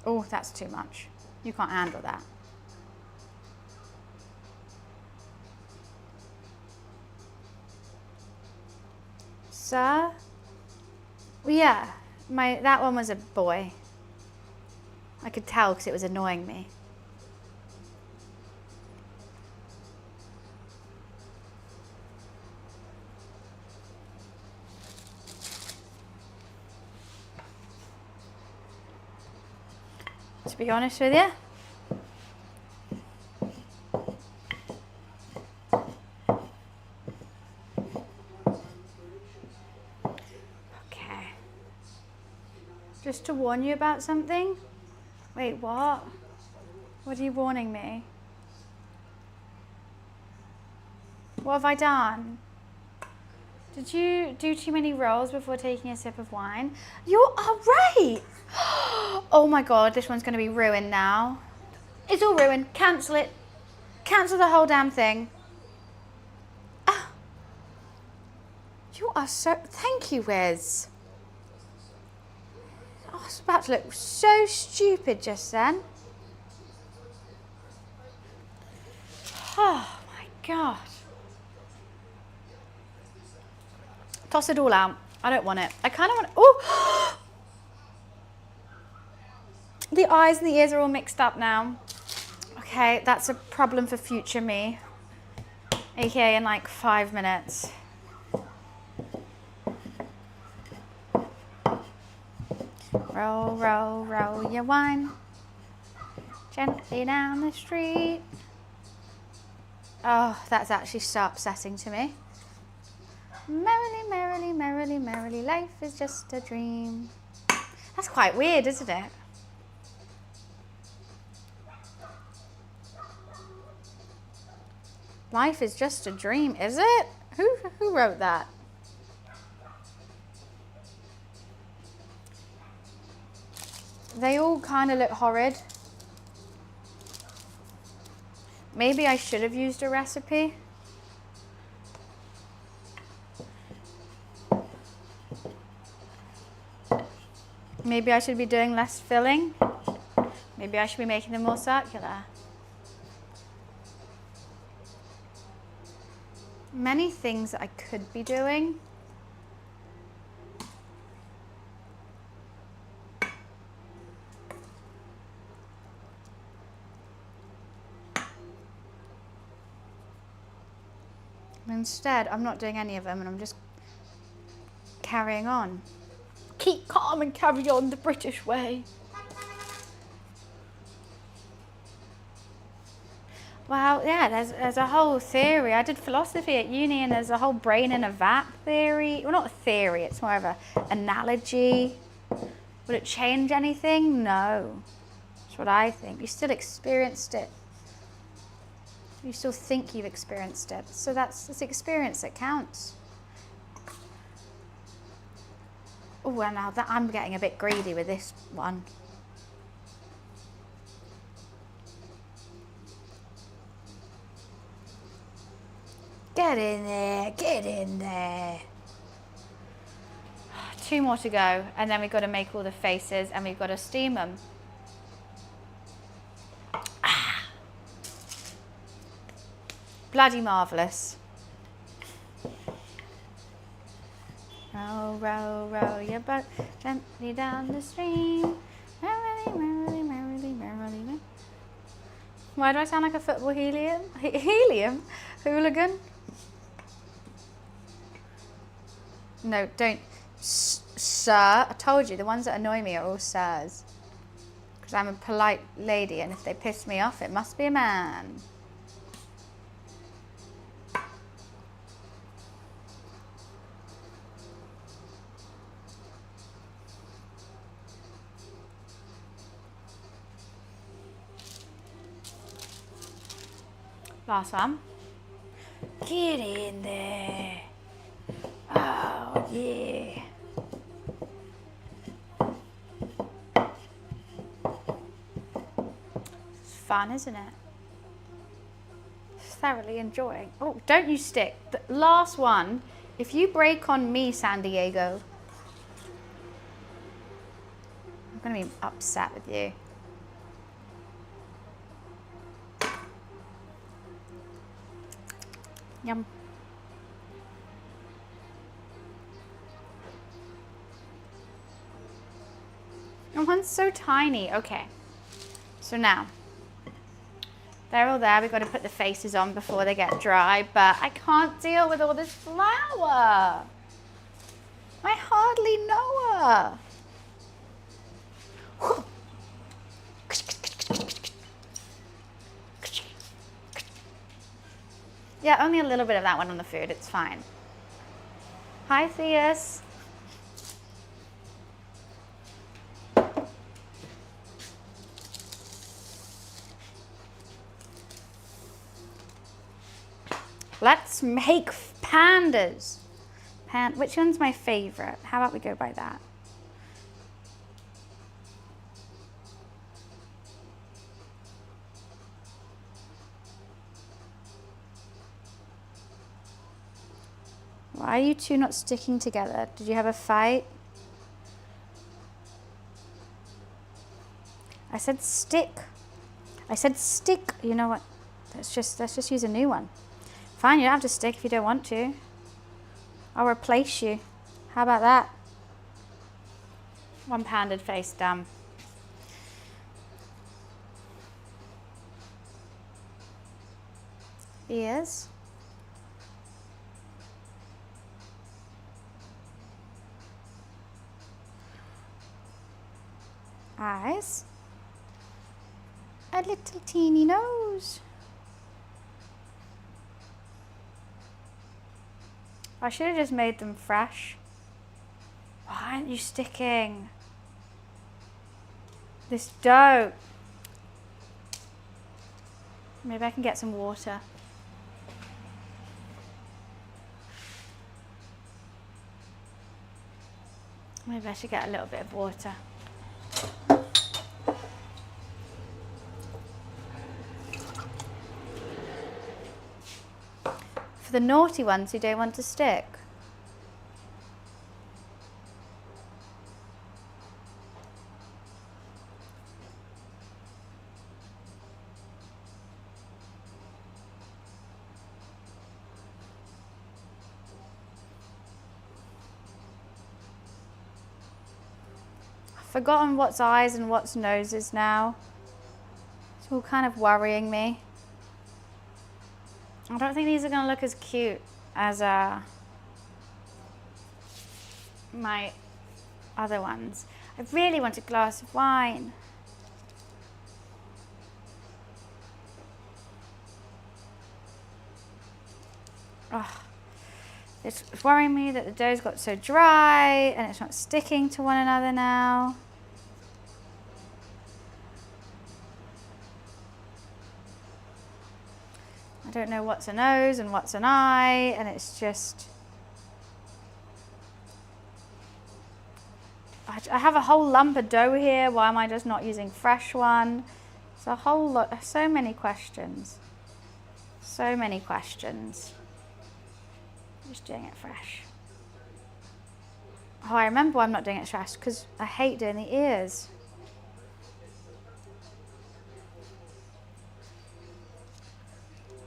Speaker 1: Oh, that's too much. You can't handle that. Sir? Well, yeah, that one was a boy. I could tell because it was annoying me. To be honest with you. Okay. Just to warn you about something. Wait, what? What are you warning me? What have I done? Did you do too many rolls before taking a sip of wine? You are right! Oh my god, this one's going to be ruined now. It's all ruined. Cancel it. Cancel the whole damn thing. Ah. You are so... Thank you, Wiz. I was about to look so stupid just then. Oh my god. Toss it all out. I don't want it. I kind of want it. Oh! The eyes and the ears are all mixed up now. Okay, that's a problem for future me. AKA in like 5 minutes. Roll, roll, roll your wine gently down the street. Oh, that's actually so upsetting to me. Merrily, merrily, merrily, merrily, life is just a dream. That's quite weird, isn't it? Life is just a dream, is it? Who wrote that? They all kind of look horrid. Maybe I should have used a recipe. Maybe I should be doing less filling. Maybe I should be making them more circular. Many things that I could be doing. Instead, I'm not doing any of them and I'm just carrying on. Keep calm and carry on the British way. Well, yeah, there's a whole theory. I did philosophy at uni and there's a whole brain in a vat theory. Well, not a theory, it's more of an analogy. Would it change anything? No. That's what I think. You still experienced it. You still think you've experienced it. So that's the experience that counts. Oh, well, now that I'm getting a bit greedy with this one. Get in there, get in there. 2 more to go, and then we've got to make all the faces and we've got to steam them. Ah. Bloody marvellous. Row, row, row your boat gently down the stream. Merrily, merrily, merrily, merrily. Why do I sound like a football helium hooligan? No, don't. Sir, I told you, the ones that annoy me are all sirs. Because I'm a polite lady, and if they piss me off, it must be a man. Last one. Get in there. Oh, yeah. It's fun, isn't it? Thoroughly enjoying. Oh, don't you stick. The last one. If you break on me, San Diego, I'm going to be upset with you. Yum. And one's so tiny. Okay. So now, they're all there. We've got to put the faces on before they get dry, but I can't deal with all this flour. I hardly know her. Yeah, only a little bit of that one on the food. It's fine. Hi, Theus. Let's make pandas. Which one's my favorite? How about we go by that? Why are you two not sticking together? Did you have a fight? I said stick. I said stick. You know what? Let's just use a new one. Fine, you don't have to stick if you don't want to. I'll replace you. How about that? One pounded face done. Ears. Eyes. A little teeny nose. I should have just made them fresh. Why aren't you sticking? This dough. Maybe I can get some water. Maybe I should get a little bit of water. For the naughty ones who don't want to stick. I've forgotten what's eyes and what's noses now. It's all kind of worrying me. I don't think these are going to look as cute as my other ones. I really want a glass of wine. Oh, it's worrying me that the dough's got so dry and it's not sticking to one another now. I don't know what's a nose and what's an eye, and it's just I have a whole lump of dough here. Why am I just not using fresh one? It's a whole lot, so many questions. So many questions. Just doing it fresh. Oh, I remember why I'm not doing it fresh, because I hate doing the ears.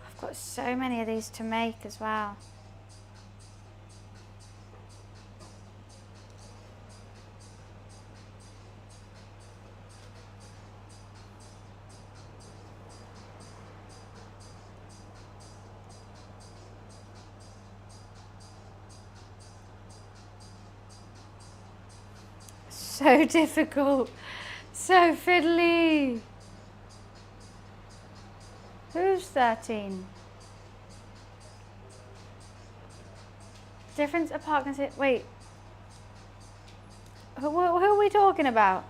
Speaker 1: I've got so many of these to make as well. So difficult, so fiddly. Who's 13? Difference apart, wait. Who are we talking about?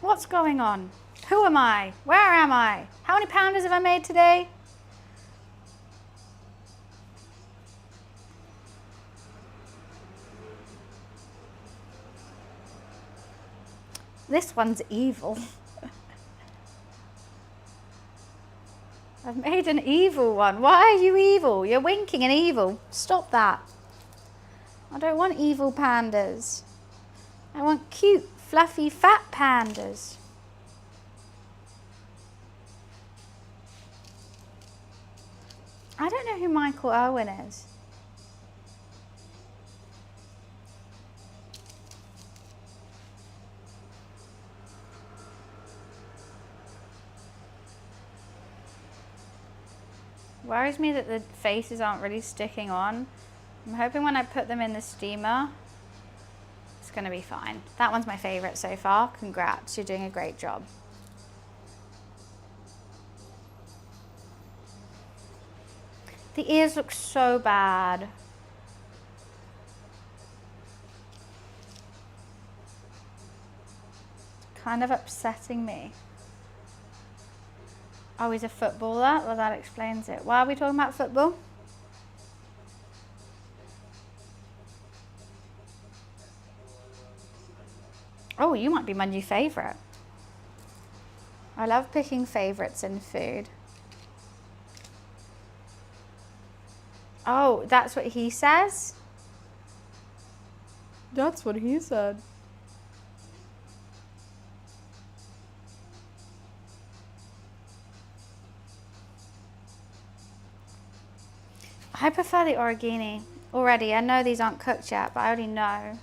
Speaker 1: What's going on? Who am I? Where am I? How many pandas have I made today? This one's evil. I've made an evil one. Why are you evil? You're winking and evil. Stop that. I don't want evil pandas. I want cute, fluffy, fat pandas. I don't know who Michael Owen is. Worries me that the faces aren't really sticking on. I'm hoping when I put them in the steamer, it's going to be fine. That one's my favorite so far. Congrats, you're doing a great job. The ears look so bad. Kind of upsetting me. Oh, he's a footballer? Well, that explains it. Why are we talking about football? Oh, you might be my new favourite. I love picking favourites in food. Oh, that's what he says? That's what he said. I prefer the origini already. I know these aren't cooked yet, but I already know.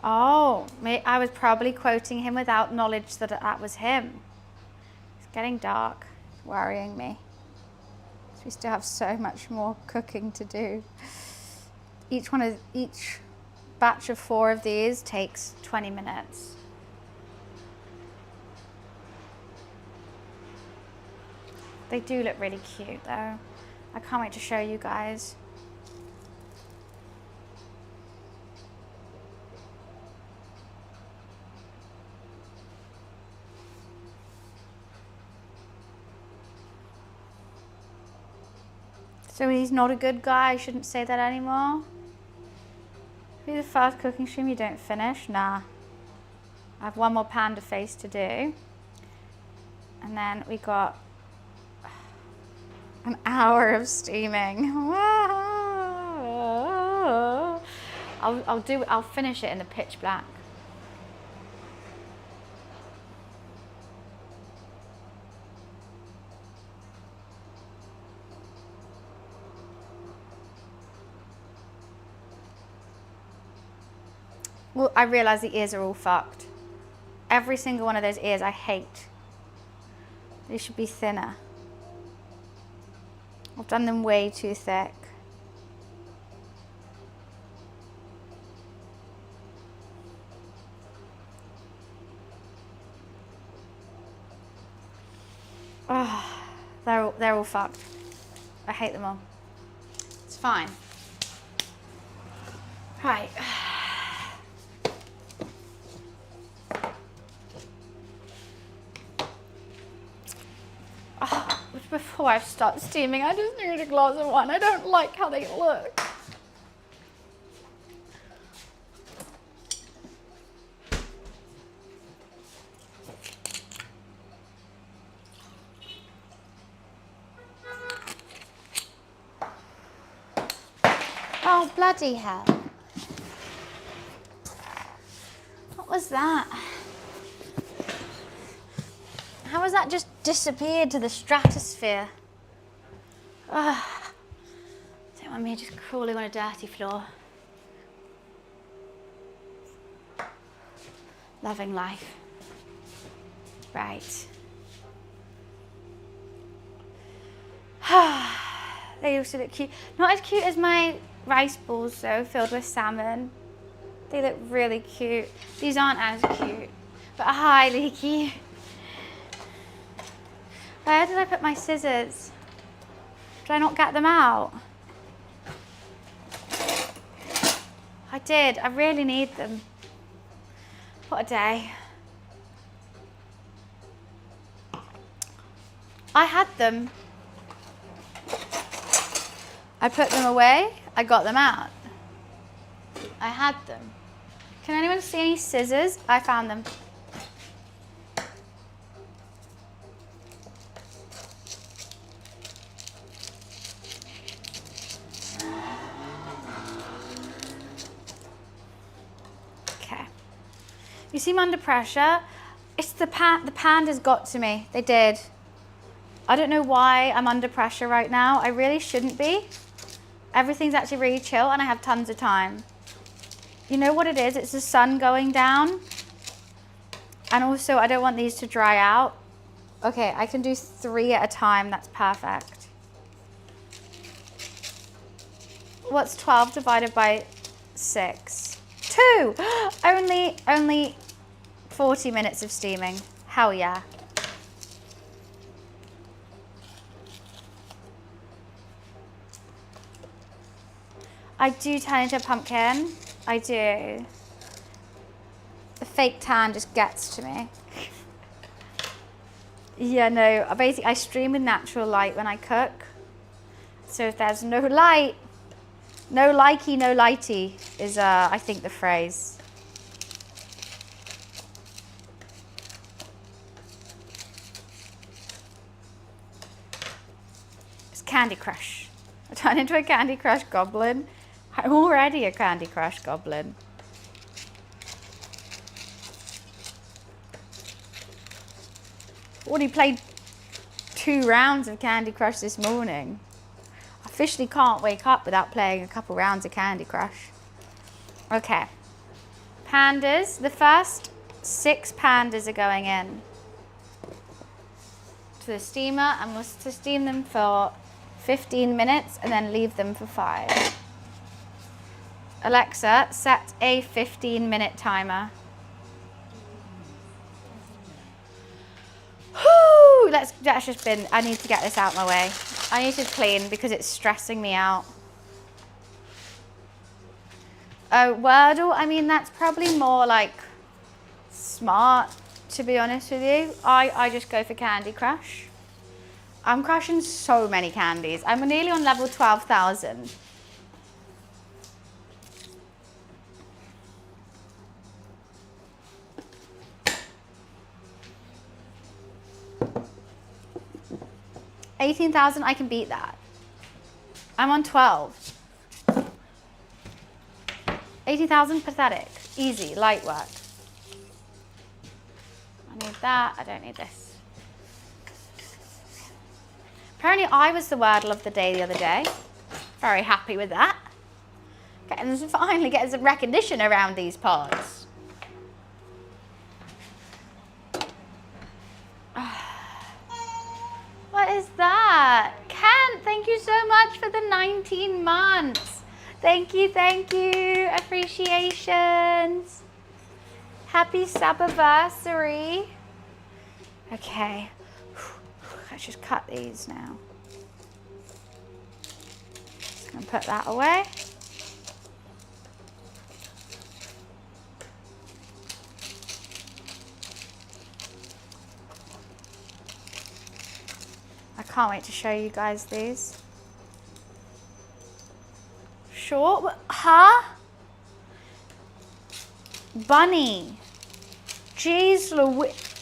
Speaker 1: Oh, I was probably quoting him without knowledge that that was him. It's getting dark, it's worrying me. So we still have so much more cooking to do. Each batch of 4 of these takes 20 minutes. They do look really cute though. I can't wait to show you guys. So he's not a good guy, I shouldn't say that anymore. Be the first cooking stream you don't finish? Nah. I have one more panda face to do. And then we got an hour of steaming. I'll finish it in the pitch black. Well, I realise the ears are all fucked. Every single one of those ears I hate. They should be thinner. I've done them way too thick. Oh, they're all fucked. I hate them all. It's fine. Right. before I start steaming. I just need a glass of wine. I don't like how they look. Oh, bloody hell. What was that? How has that just disappeared to the stratosphere? Ugh. Don't want me just crawling on a dirty floor. Loving life. Right. They also look cute. Not as cute as my rice balls though, filled with salmon. They look really cute. These aren't as cute, but highly cute. Where did I put my scissors? Did I not get them out? I did. I really need them. What a day. I had them. I put them away. I got them out. I had them. Can anyone see any scissors? I found them. Okay. You seem under pressure. It's the pandas got to me. They did. I don't know why I'm under pressure right now. I really shouldn't be. Everything's actually really chill and I have tons of time. You know what it is? It's the sun going down. And also I don't want these to dry out. Okay, I can do 3 at a time. That's perfect. What's 12 divided by 6? 2! Only 40 minutes of steaming. Hell yeah. I do turn into a pumpkin. I do. The fake tan just gets to me. Yeah, no, basically I stream with natural light when I cook. So if there's no light, no likey, no lighty is I think the phrase. It's Candy Crush. I turn into a Candy Crush goblin. I'm already a Candy Crush goblin. Already played 2 rounds of Candy Crush this morning. I officially can't wake up without playing a couple rounds of Candy Crush. Okay. Pandas. The first 6 pandas are going in to the steamer, and we'll steam them for 15 minutes and then leave them for 5. Alexa, set a 15-minute timer. Whew, that's just been, I need to get this out my way. I need to clean because it's stressing me out. Oh, Wordle, I mean, that's probably more like smart, to be honest with you. I just go for Candy Crush. I'm crushing so many candies. I'm nearly on level 12,000. $18,000, I can beat that. I'm on 12. 80,000, pathetic. Easy, light work. I need that, I don't need this. Apparently I was the Wordle of the day the other day. Very happy with that. Finally getting some recognition around these parts. What is that? Kent, thank you so much for the 19 months. Thank you, appreciations. Happy sub-anniversary. Okay, let's just cut these now. Just gonna put that away. I Can't wait to show you guys these. Short, huh? Bunny. Jeez Louise.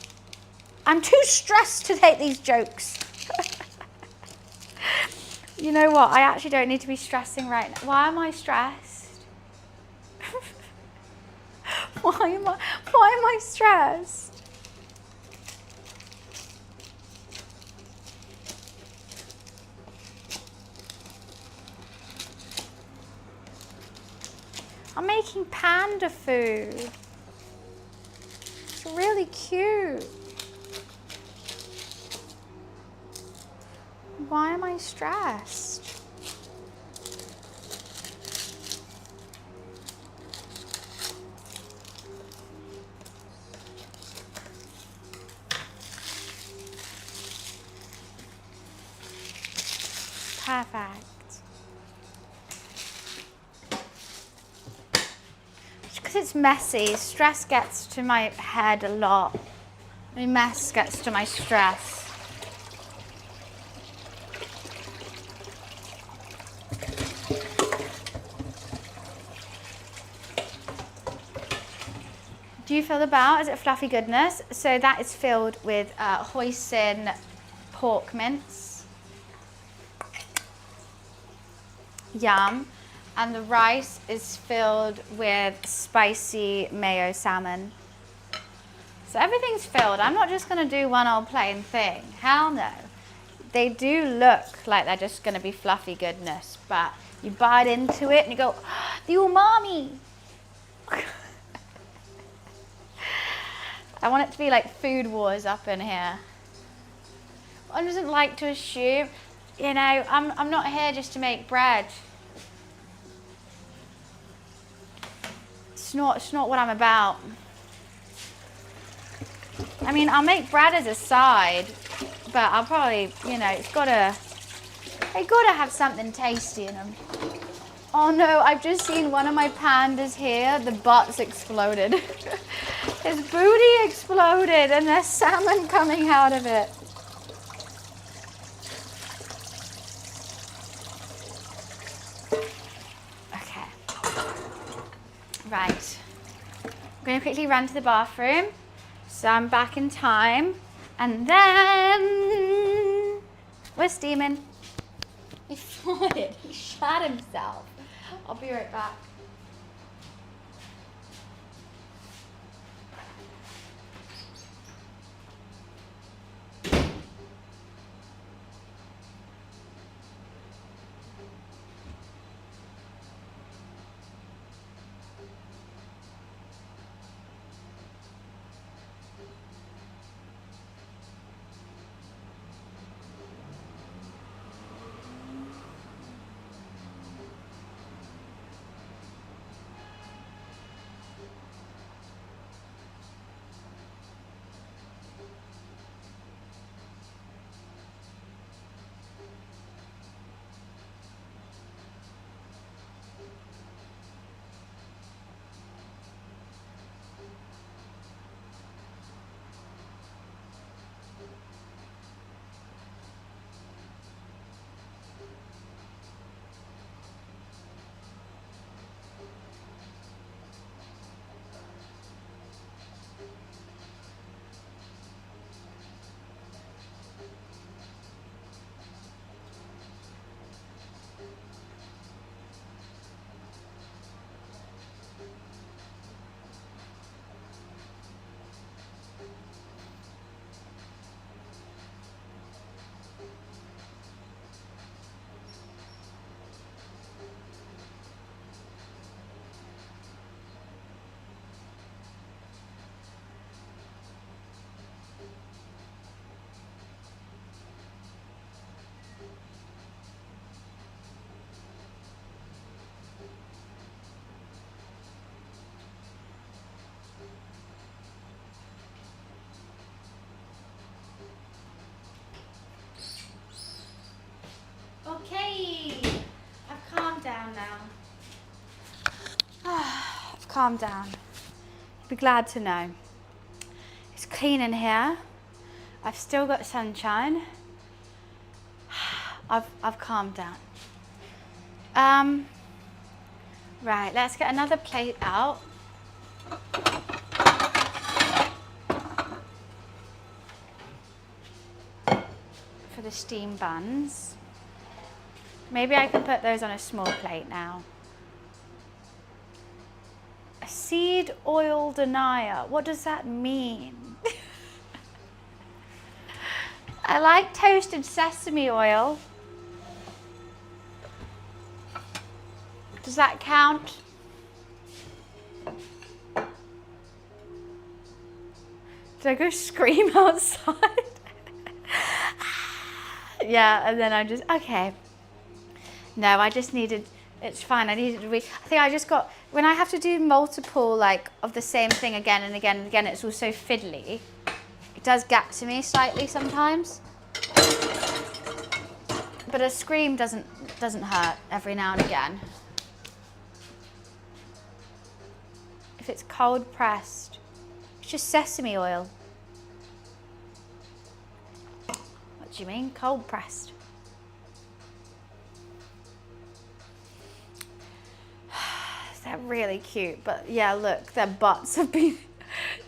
Speaker 1: I'm too stressed to take these jokes. You know what? I actually don't need to be stressing right now. Why am I stressed? Why am I stressed? I'm making panda food. It's really cute. Why am I stressed? Perfect. Because it's messy, stress gets to my head a lot. My mess gets to my stress. Do you feel the bow? Is it fluffy goodness? So that is filled with hoisin pork mince. Yum. And the rice is filled with spicy mayo salmon. So everything's filled. I'm not just going to do one old plain thing. Hell no. They do look like they're just going to be fluffy goodness, but you bite into it and you go, oh, the umami. I want it to be like food wars up in here. One doesn't like to assume, you know, I'm not here just to make bread. It's not what I'm about. I mean, I'll make bread as a side, but I'll probably, you know, they gotta have something tasty in them. Oh no, I've just seen one of my pandas here, the butt's exploded. His booty exploded and there's salmon coming out of it. Okay. Right. I'm going to quickly run to the bathroom. So I'm back in time. And then we're steaming. He farted. He shat himself. I'll be right back. Okay, I've calmed down now. I've calmed down. You'll be glad to know. It's clean in here. I've still got sunshine. I've calmed down. Right, let's get another plate out. For the steamed buns. Maybe I can put those on a small plate now. A seed oil denier. What does that mean? I like toasted sesame oil. Does that count? Did I go scream outside? Yeah, and then I just, okay. No, I just needed, it's fine. I needed to I think I just got, when I have to do multiple, like, of the same thing again and again and again, it's all so fiddly. It does get to me slightly sometimes. But a scream doesn't hurt every now and again. If it's cold pressed, it's just sesame oil. What do you mean, cold pressed? They're really cute, but yeah, look, their butts have been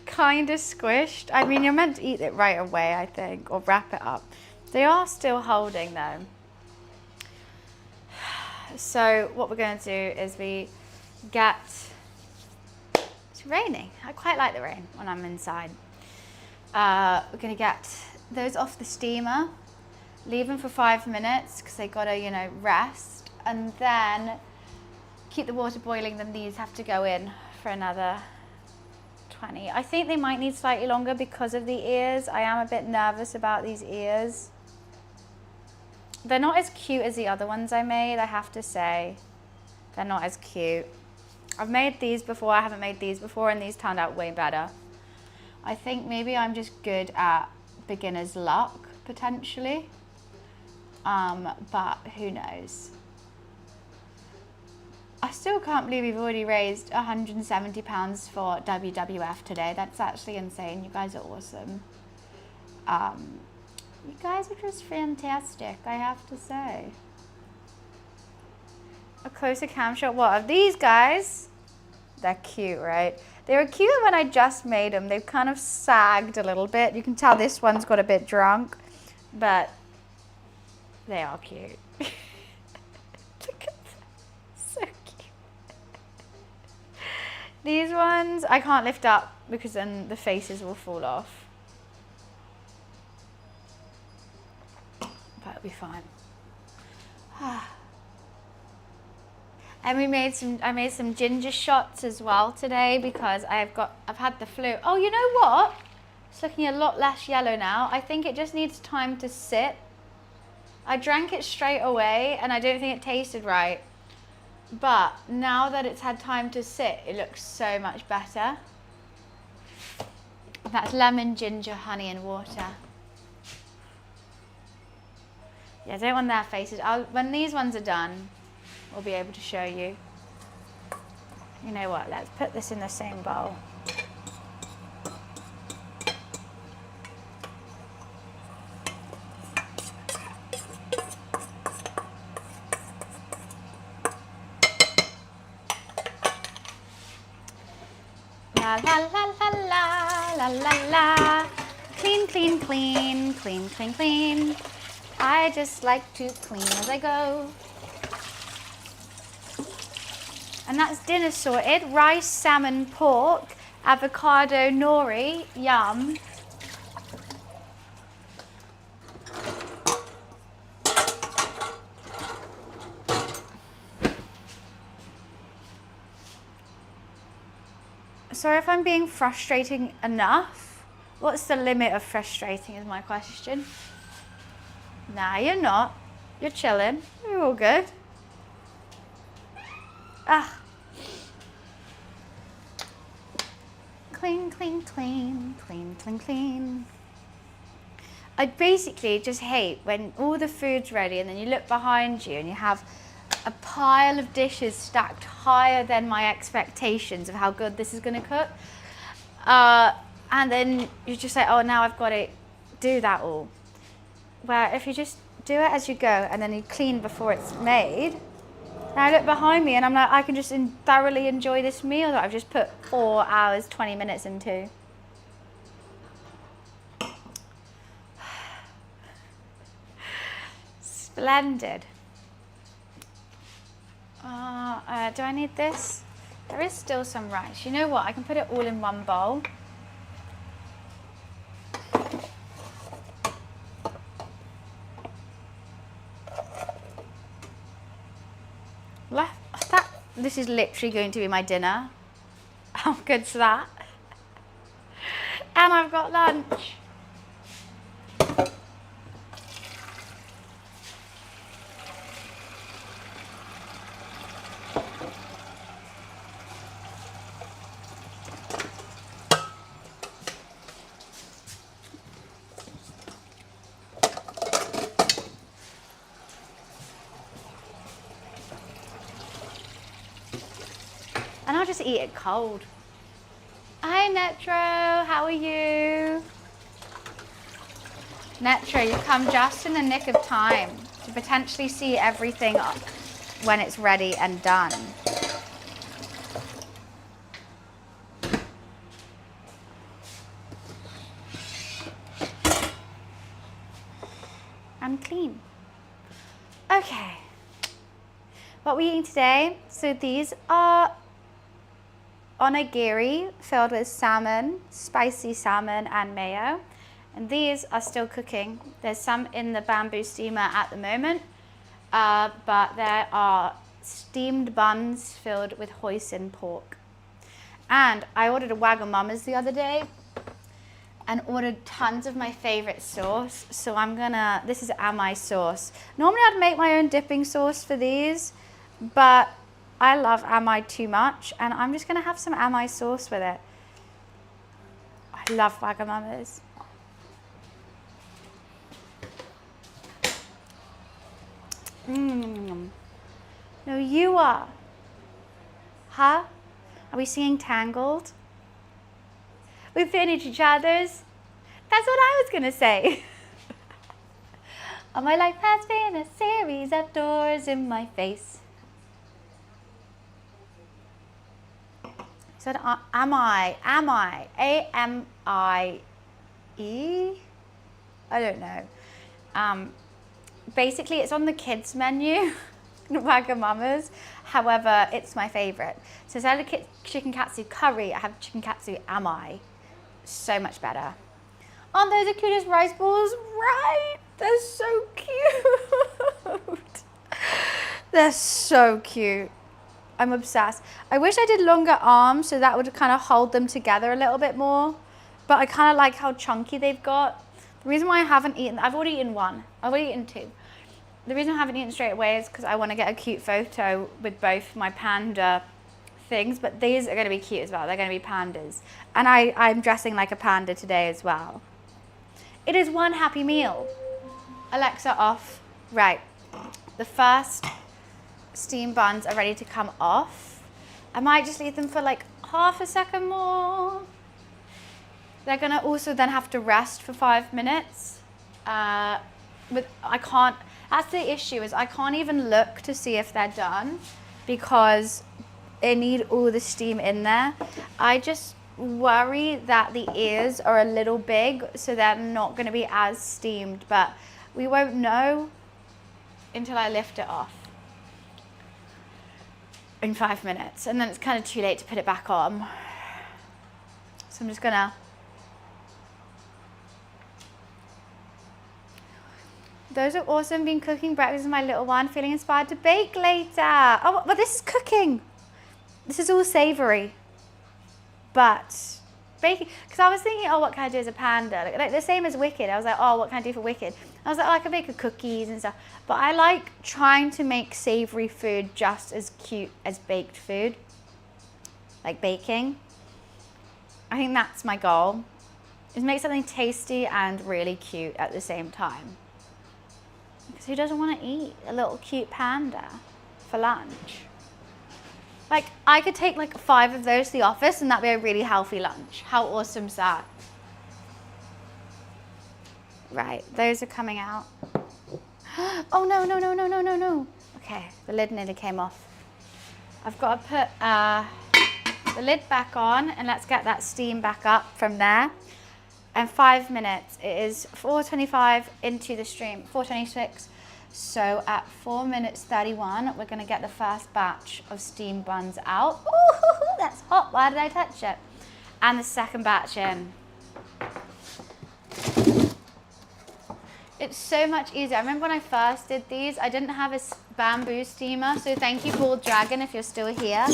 Speaker 1: kind of squished. I mean, you're meant to eat it right away, I think, or wrap it up. They are still holding though. So what we're going to do is we get, it's raining. I quite like the rain when I'm inside. We're going to get those off the steamer, leave them for 5 minutes because they got to, you know, rest, and then keep the water boiling. Then these have to go in for another 20. I think they might need slightly longer because of the ears. I am a bit nervous about these ears. They're not as cute as the other ones I made, I have to say. They're not as cute. I've made these before, I haven't made these before, and these turned out way better. I think maybe I'm just good at beginner's luck, potentially. But who knows? I still can't believe we've already raised £170 for WWF today. That's actually insane. You guys are awesome. You guys are just fantastic, I have to say. A closer cam shot, what, of these guys? They're cute, right? They were cute when I just made them. They've kind of sagged a little bit. You can tell this one's got a bit drunk, but they are cute. Look at them, so cute. These ones, I can't lift up because then the faces will fall off. But it'll be fine. And I made some ginger shots as well today because I've had the flu. Oh, you know what? It's looking a lot less yellow now. I think it just needs time to sit. I drank it straight away and I don't think it tasted right. But now that it's had time to sit, it looks so much better. That's lemon, ginger, honey and water. Yeah, I don't want their faces. When these ones are done, we'll be able to show you. You know what, let's put this in the same bowl. La la la la la la la la. Clean, clean, clean, clean, clean, clean. I just like to clean as I go. And that's dinner sorted. Rice, salmon, pork, avocado, nori, yum. Sorry if I'm being frustrating enough. What's the limit of frustrating is my question. Nah, you're not. You're chilling. You're all good. Ah. Clean, clean, clean, clean, clean, clean. I basically just hate when all the food's ready and then you look behind you and you have a pile of dishes stacked higher than my expectations of how good this is going to cook. And then you're just like, oh, now I've got to do that all. Where if you just do it as you go, and then you clean before it's made. And I look behind me and I'm like, I can just thoroughly enjoy this meal that I've just put 4 hours, 20 minutes into. Splendid. Do I need this? There is still some rice. You know what? I can put it all in one bowl. This is literally going to be my dinner. How good's that? And I've got lunch. And I'll just eat it cold. Hi Netro, how are you? Netro, you've come just in the nick of time to potentially see everything when it's ready and done. And clean. Okay. What we're eating today, so these are onigiri filled with salmon, spicy salmon and mayo. And these are still cooking. There's some in the bamboo steamer at the moment, but there are steamed buns filled with hoisin pork. And I ordered a Wagamama's the other day and ordered tons of my favorite sauce. So this is Amai sauce. Normally I'd make my own dipping sauce for these, but I love Amai too much, and I'm just gonna have some Amai sauce with it. I love Wagamama's. No, you are. Huh? Are we singing Tangled? We finish each other's. That's what I was gonna say. All my life has been a series of doors in my face. So am I, A-M-I-E? I don't know. Basically, it's on the kids menu, Wagamama's. However, it's my favorite. So instead of chicken katsu curry, I have chicken katsu amai. So much better. Aren't those the cutest rice balls? Right? They're so cute. They're so cute. I'm obsessed. I wish I did longer arms so that would kind of hold them together a little bit more. But I kind of like how chunky they've got. The reason why I haven't eaten, I've already eaten one. I've already eaten two. The reason I haven't eaten straight away is because I want to get a cute photo with both my panda things. But these are going to be cute as well. They're going to be pandas. And I'm dressing like a panda today as well. It is one happy meal. Alexa off. Right. The first steam buns are ready to come off. I might just leave them for like half a second more. They're gonna also then have to rest for 5 minutes. That's the issue, is I can't even look to see if they're done because they need all the steam in there. I just worry that the ears are a little big, so they're not gonna be as steamed, but we won't know until I lift it off in 5 minutes, and then it's kind of too late to put it back on. So I'm just gonna those are awesome. Been cooking breakfast with my little one, feeling inspired to bake later. Oh, but this is cooking. This is all savory, but baking, because I was thinking, oh, what can I do as a panda? Like the same as Wicked. I was like, oh, what can I do for Wicked? I was like, oh, I can bake cookies and stuff. But I like trying to make savory food just as cute as baked food, like baking. I think that's my goal, is make something tasty and really cute at the same time. Because who doesn't want to eat a little cute panda for lunch? Like, I could take like 5 of those to the office and that'd be a really healthy lunch. How awesome is that? Right, those are coming out. Oh no, no, no, no, no, no, no. Okay, the lid nearly came off. I've got to put the lid back on and let's get that steam back up from there. And 5 minutes, it is 4:25 into the stream, 4:26. So at 4 minutes 31, we're gonna get the first batch of steamed buns out. Ooh, that's hot, why did I touch it? And the second batch in. It's so much easier. I remember when I first did these, I didn't have a bamboo steamer, so thank you, Bald Dragon, if you're still here.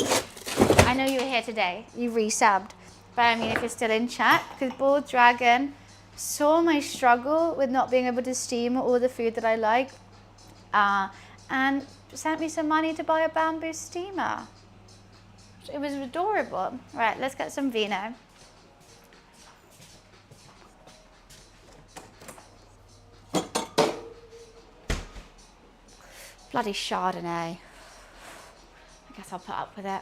Speaker 1: I know you were here today, you resubbed. But I mean, if you're still in chat, because Bald Dragon saw my struggle with not being able to steam all the food that I like, and sent me some money to buy a bamboo steamer. It was adorable. Right, let's get some vino. Bloody Chardonnay. I guess I'll put up with it.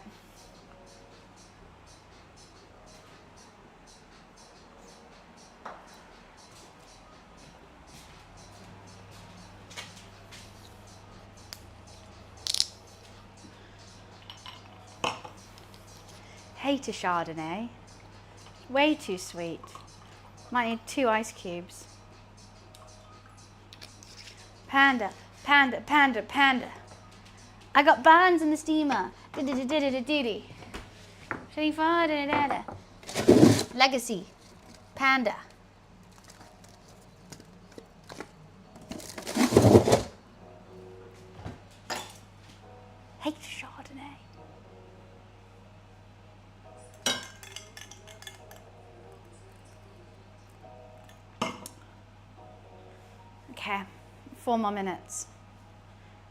Speaker 1: Hate a Chardonnay. Way too sweet. Might need 2 ice cubes. Panda, panda, panda, panda. I got Buns in the steamer. Legacy. Panda. Hate Chardonnay. Okay, 4 more minutes.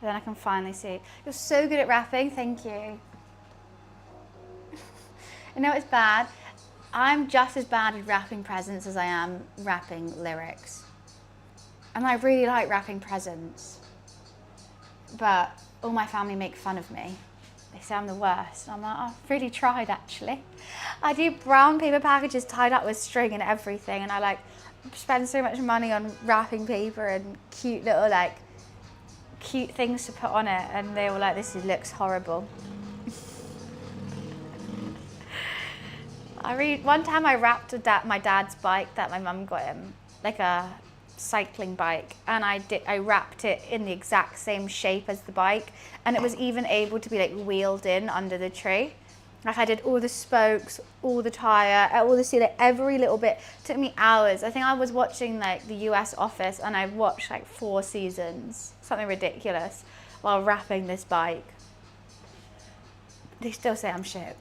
Speaker 1: Then I can finally see. You're so good at rapping, thank you. I know it's bad. I'm just as bad at rapping presents as I am rapping lyrics. And I really like rapping presents. But all my family make fun of me. They say I'm the worst. And I'm like, I've really tried actually. I do brown paper packages tied up with string and everything, and I like spend so much money on wrapping paper and cute little like cute things to put on it, and they were like, this looks horrible. One time I wrapped my dad's bike that my mum got him, like a cycling bike, and I wrapped it in the exact same shape as the bike, and it was even able to be like wheeled in under the tree. Like I did all the spokes, all the tire, all the seat, like every little bit. It took me hours. I think I was watching like the US Office, and I watched like 4 seasons, something ridiculous, while wrapping this bike. They still say I'm shit.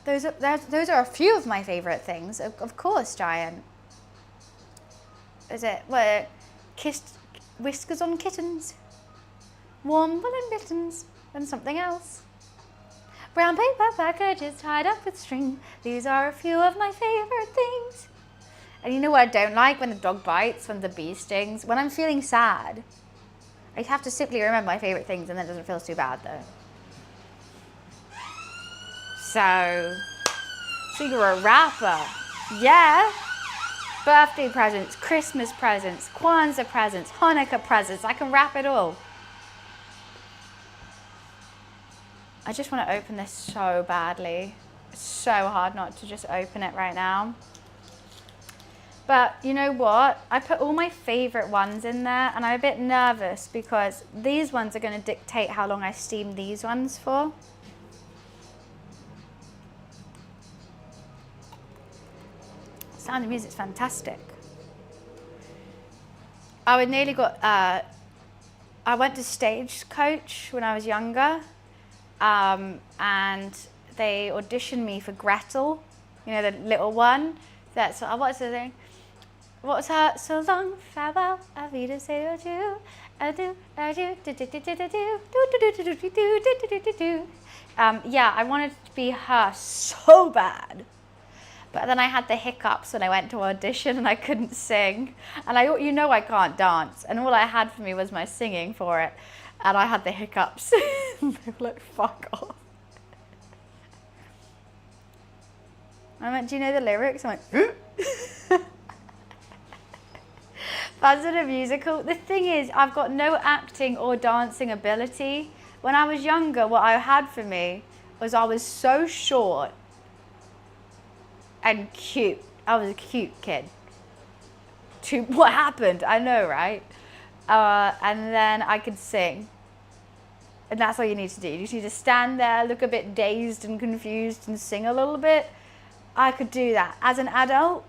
Speaker 1: Those are a few of my favorite things. Of course, Giant. Is it what? Kissed whiskers on kittens. Warm woolen mittens and something else. Brown paper packages tied up with string. These are a few of my favorite things. And you know what I don't like? When the dog bites, when the bee stings. When I'm feeling sad, I have to simply remember my favorite things, and then it doesn't feel too bad though. So you're a rapper. Yeah. Birthday presents, Christmas presents, Kwanzaa presents, Hanukkah presents. I can rap it all. I just want to open this so badly. It's so hard not to just open it right now. But you know what? I put all my favorite ones in there, and I'm a bit nervous because these ones are going to dictate how long I steam these ones for. Sound of Music's fantastic. I nearly got, I went to Stagecoach when I was younger, and they auditioned me for Gretel, you know, the little one. That's what's the thing? What's her? So long, farewell, auf Wiedersehen, adieu, adieu, adieu, do do do do do do do do do do do do. Yeah, I wanted to be her so bad. But then I had the hiccups when I went to audition and I couldn't sing. And you know I can't dance. And all I had for me was my singing for it. And I had the hiccups. They were like, fuck off. I went, do you know the lyrics? I'm like, Buns in a musical. The thing is, I've got no acting or dancing ability. When I was younger, what I had for me was I was so short and cute. I was a cute kid. What happened? I know, right? And then I could sing. And that's all you need to do. You just need to stand there, look a bit dazed and confused and sing a little bit. I could do that. As an adult,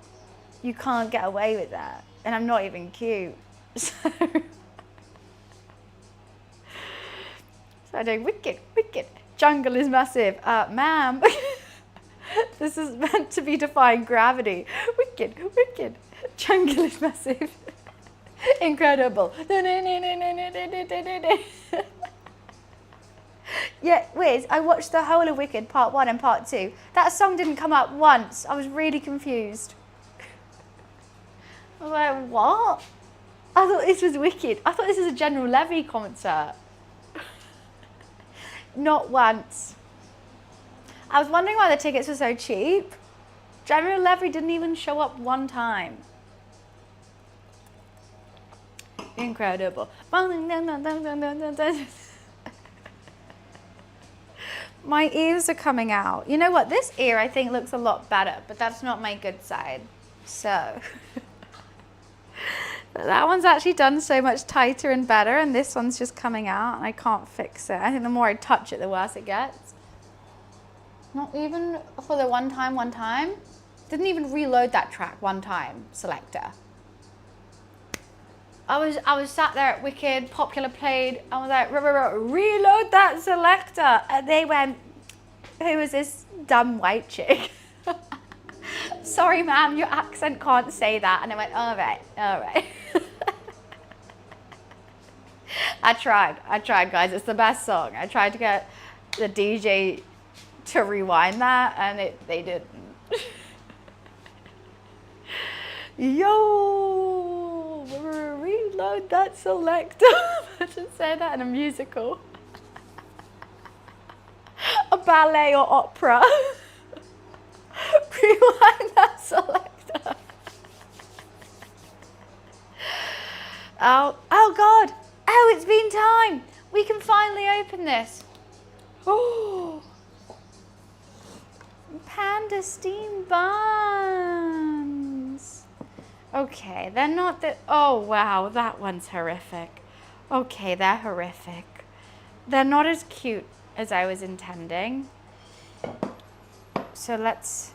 Speaker 1: you can't get away with that. And I'm not even cute. So I do wicked, wicked. Jungle is massive. Ma'am, this is meant to be defying gravity. Wicked, wicked. Jungle is massive. Incredible. Yeah, Wiz, I watched the whole of Wicked Part 1 and Part 2. That song didn't come up once. I was really confused. I was like, what? I thought this was Wicked. I thought this was a General Levy concert. Not once. I was wondering why the tickets were so cheap. General Levy didn't even show up one time. Incredible. My ears are coming out. You know what? This ear I think looks a lot better, but that's not my good side. So but that one's actually done so much tighter and better, and this one's just coming out and I can't fix it. I think the more I touch it, the worse it gets. Not even for the one time. Didn't even reload that track one time, selector. I was sat there at Wicked, Popular played, I was like, reload that selector. And they went, who is this dumb white chick? Sorry, ma'am, your accent can't say that. And I went, all right. I tried, guys. It's the best song. I tried to get the DJ to rewind that, and they didn't. Yo, reload that selector. I should say that in a musical. A ballet or opera. Rewind that selector. Oh God. Oh, it's been time. We can finally open this. Oh. Panda steam buns. Okay, they're not the, oh wow, that one's horrific. Okay, they're horrific. They're not as cute as I was intending. So let's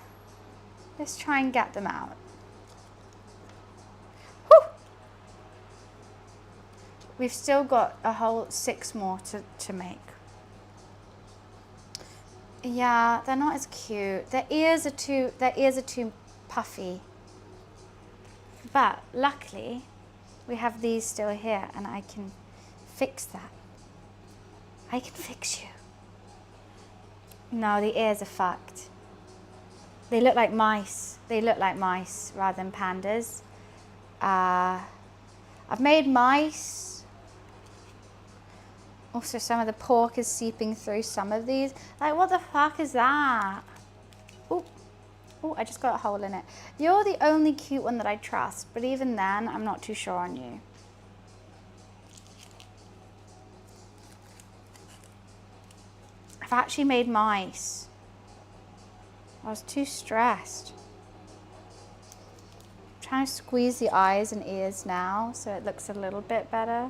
Speaker 1: try and get them out. Whew. We've still got a whole 6 more to make. Yeah, they're not as cute. Their ears are too puffy. But luckily, we have these still here and I can fix that. I can fix you. No, the ears are fucked. They look like mice. They look like mice rather than pandas. I've made mice. Also, some of the pork is seeping through some of these. Like, what the fuck is that? Oh, I just got a hole in it. You're the only cute one that I trust, but even then, I'm not too sure on you. I've actually made mice. I was too stressed. I'm trying to squeeze the eyes and ears now so it looks a little bit better.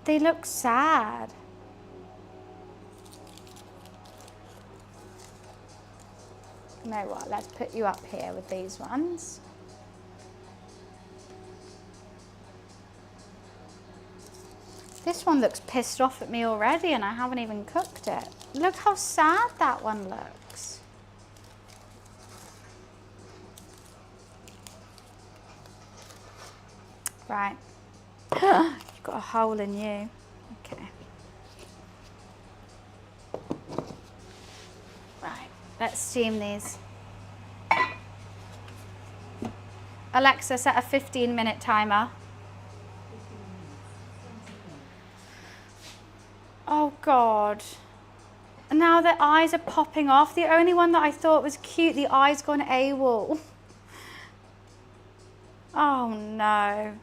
Speaker 1: They look sad. You know what, let's put you up here with these ones. This one looks pissed off at me already and I haven't even cooked it. Look how sad that one looks. Right. You've got a hole in you. Okay. Right, let's steam these. Alexa, set a 15-minute timer. Oh God. And now the eyes are popping off. The only one that I thought was cute, the eyes gone AWOL. Oh no.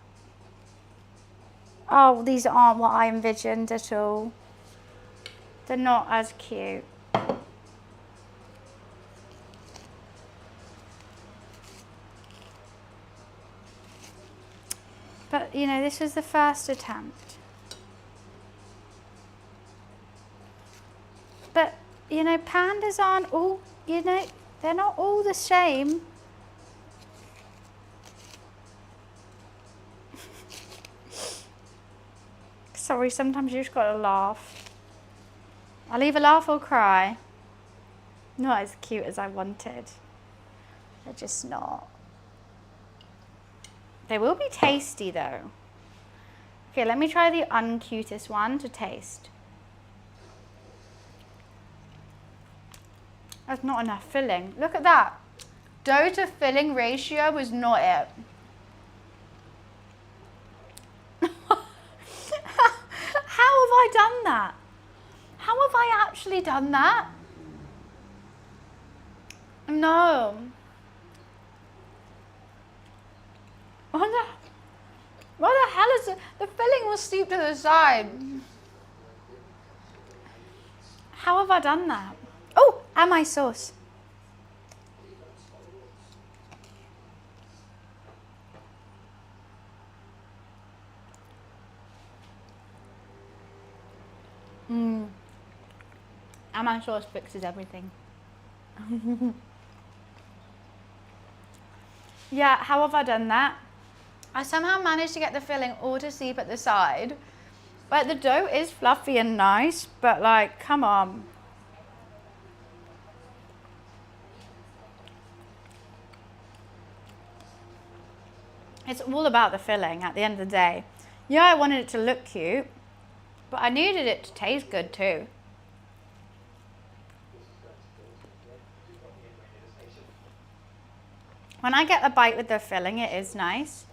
Speaker 1: Oh, these aren't what I envisioned at all. They're not as cute. But, you know, this was the first attempt. But, you know, pandas aren't all, you know, they're not all the same. Sorry, sometimes you just gotta laugh. I'll either laugh or cry. Not as cute as I wanted. They're just not. They will be tasty though. Okay, let me try the uncutest one to taste. That's not enough filling. Look at that. Dough to filling ratio was not it. How have I done that? How have I actually done that? No. What the hell is it? The filling was steep to the side. How have I done that? Oh, and my sauce. And my sauce fixes everything. Yeah, how have I done that? I somehow managed to get the filling all to seep at the side. Like, the dough is fluffy and nice, but like, come on. It's all about the filling at the end of the day. Yeah, I wanted it to look cute, but I needed it to taste good too. When I get a bite with the filling, it is nice.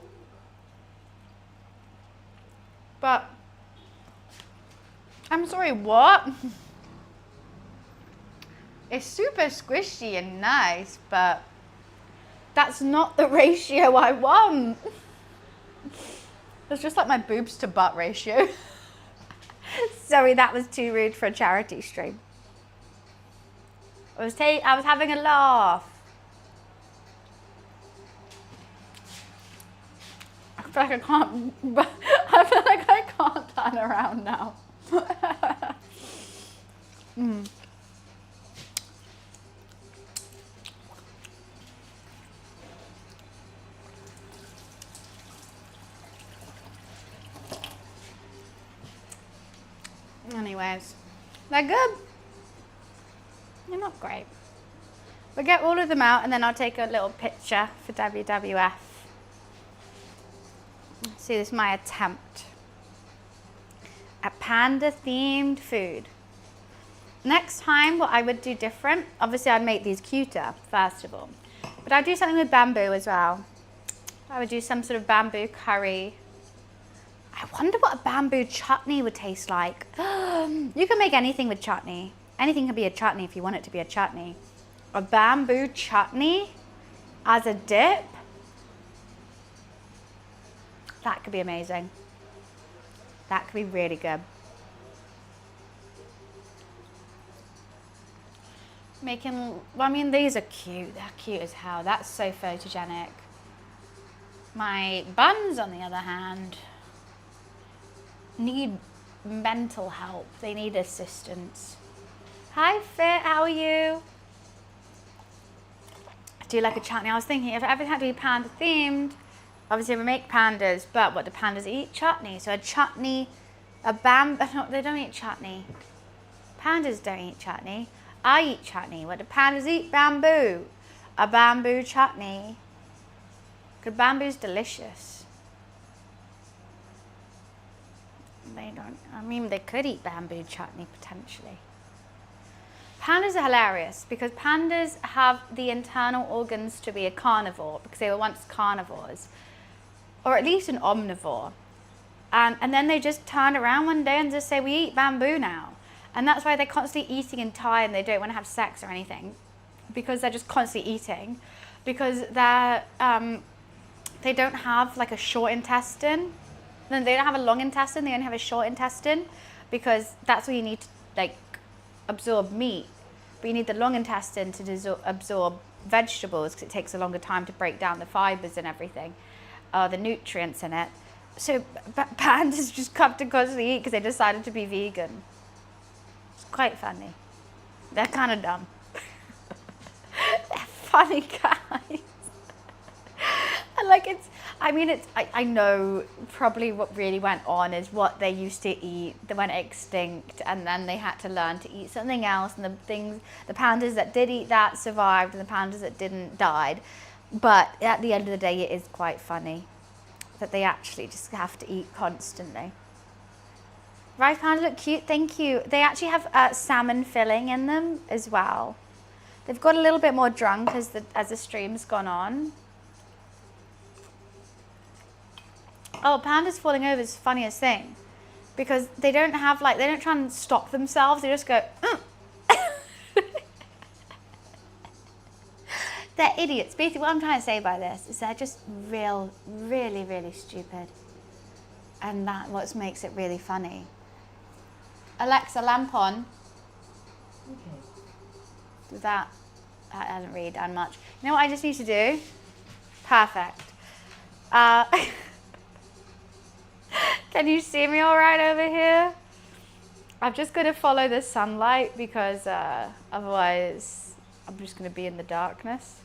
Speaker 1: But, I'm sorry, what? It's super squishy and nice, but that's not the ratio I want. It's just like my boobs to butt ratio. Sorry, that was too rude for a charity stream. I was having a laugh. I feel like I can't turn around now. Anyways, they're good. They're not great. We'll get all of them out and then I'll take a little picture for WWF. See, this is my attempt at panda themed food. Next time, what I would do different, obviously I'd make these cuter, first of all. But I'd do something with bamboo as well. I would do some sort of bamboo curry. I wonder what a bamboo chutney would taste like. You can make anything with chutney. Anything can be a chutney if you want it to be a chutney. A bamboo chutney as a dip. That could be amazing. That could be really good. Well, I mean, these are cute. They're cute as hell. That's so photogenic. My buns, on the other hand, need mental help. They need assistance. Hi, Fit. How are you? I do like a chutney. I was thinking if everything had to be panda themed, obviously we make pandas, but what do pandas eat? Chutney. So a chutney, no, they don't eat chutney. Pandas don't eat chutney. I eat chutney. What do pandas eat? Bamboo. A bamboo chutney. Because bamboo's delicious. They don't, I mean, they could eat bamboo chutney potentially. Pandas are hilarious because pandas have the internal organs to be a carnivore because they were once carnivores, or at least an omnivore. And then they just turn around one day and just say, we eat bamboo now. And that's why they're constantly eating in time. They don't want to have sex or anything, because they're just constantly eating, because they're, they don't have like a short intestine. No, they don't have a long intestine, they only have a short intestine, because that's what you need to like absorb meat. But you need the long intestine to absorb vegetables, because it takes a longer time to break down the fibers and everything, the nutrients in it. So pandas just have to constantly eat because they decided to be vegan. It's quite funny. They're kind of dumb. They're funny guys. And like I know probably what really went on is what they used to eat. They went extinct, and then they had to learn to eat something else. And the pandas that did eat that survived, and the pandas that didn't died. But at the end of the day, it is quite funny that they actually just have to eat constantly. Rice pandas look cute, thank you. They actually have salmon filling in them as well. They've got a little bit more drunk as the stream's gone on. Oh, pandas falling over is the funniest thing, because they don't try and stop themselves. They just go. They're idiots. Basically, what I'm trying to say by this is they're just really, really stupid, and that's what makes it really funny. Alexa, lamp on. Okay. That hasn't really done much. You know what I just need to do? Perfect. Can you see me all right over here? I'm just going to follow the sunlight, because otherwise I'm just going to be in the darkness.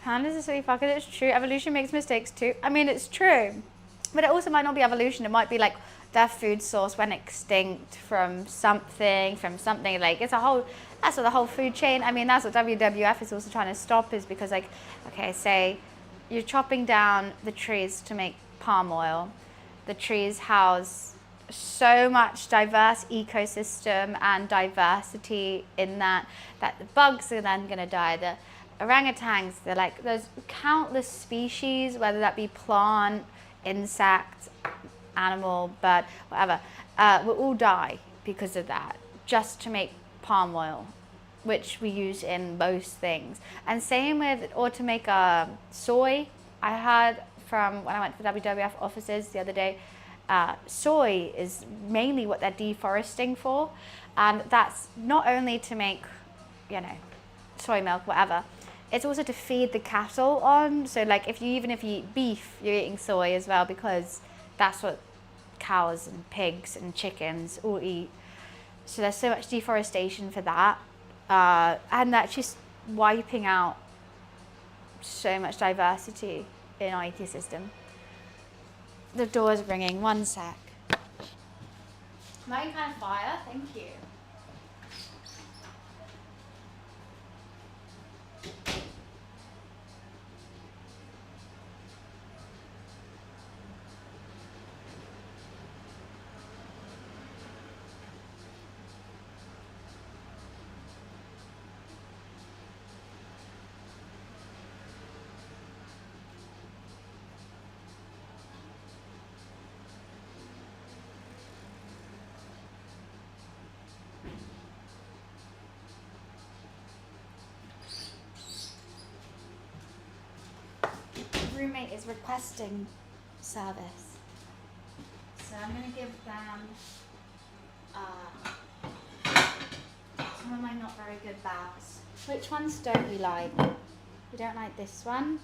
Speaker 1: Pandas are so fucking, it's true. Evolution makes mistakes too. I mean, it's true. But it also might not be evolution. It might be like their food source went extinct from something. Like it's a whole, that's what the whole food chain, I mean, that's what WWF is also trying to stop, is because like, okay, say you're chopping down the trees to make palm oil. The trees house so much diverse ecosystem and diversity in that the bugs are then going to die. The orangutans, they're like, there's countless species, whether that be plant, insect, animal, bird, whatever, will all die because of that, just to make palm oil, which we use in most things. And same with, or to make soy. I heard from when I went to the WWF offices the other day, soy is mainly what they're deforesting for. And that's not only to make, you know, soy milk, whatever, it's also to feed the cattle on. So like even if you eat beef, you're eating soy as well, because that's what cows and pigs and chickens all eat. So there's so much deforestation for that. And that's just wiping out so much diversity in our ecosystem. The door's ringing, one sec. Making kind of fire, thank you. Roommate is requesting service, so I'm going to give them some of my not very good bags. Which ones don't you like? You don't like this one?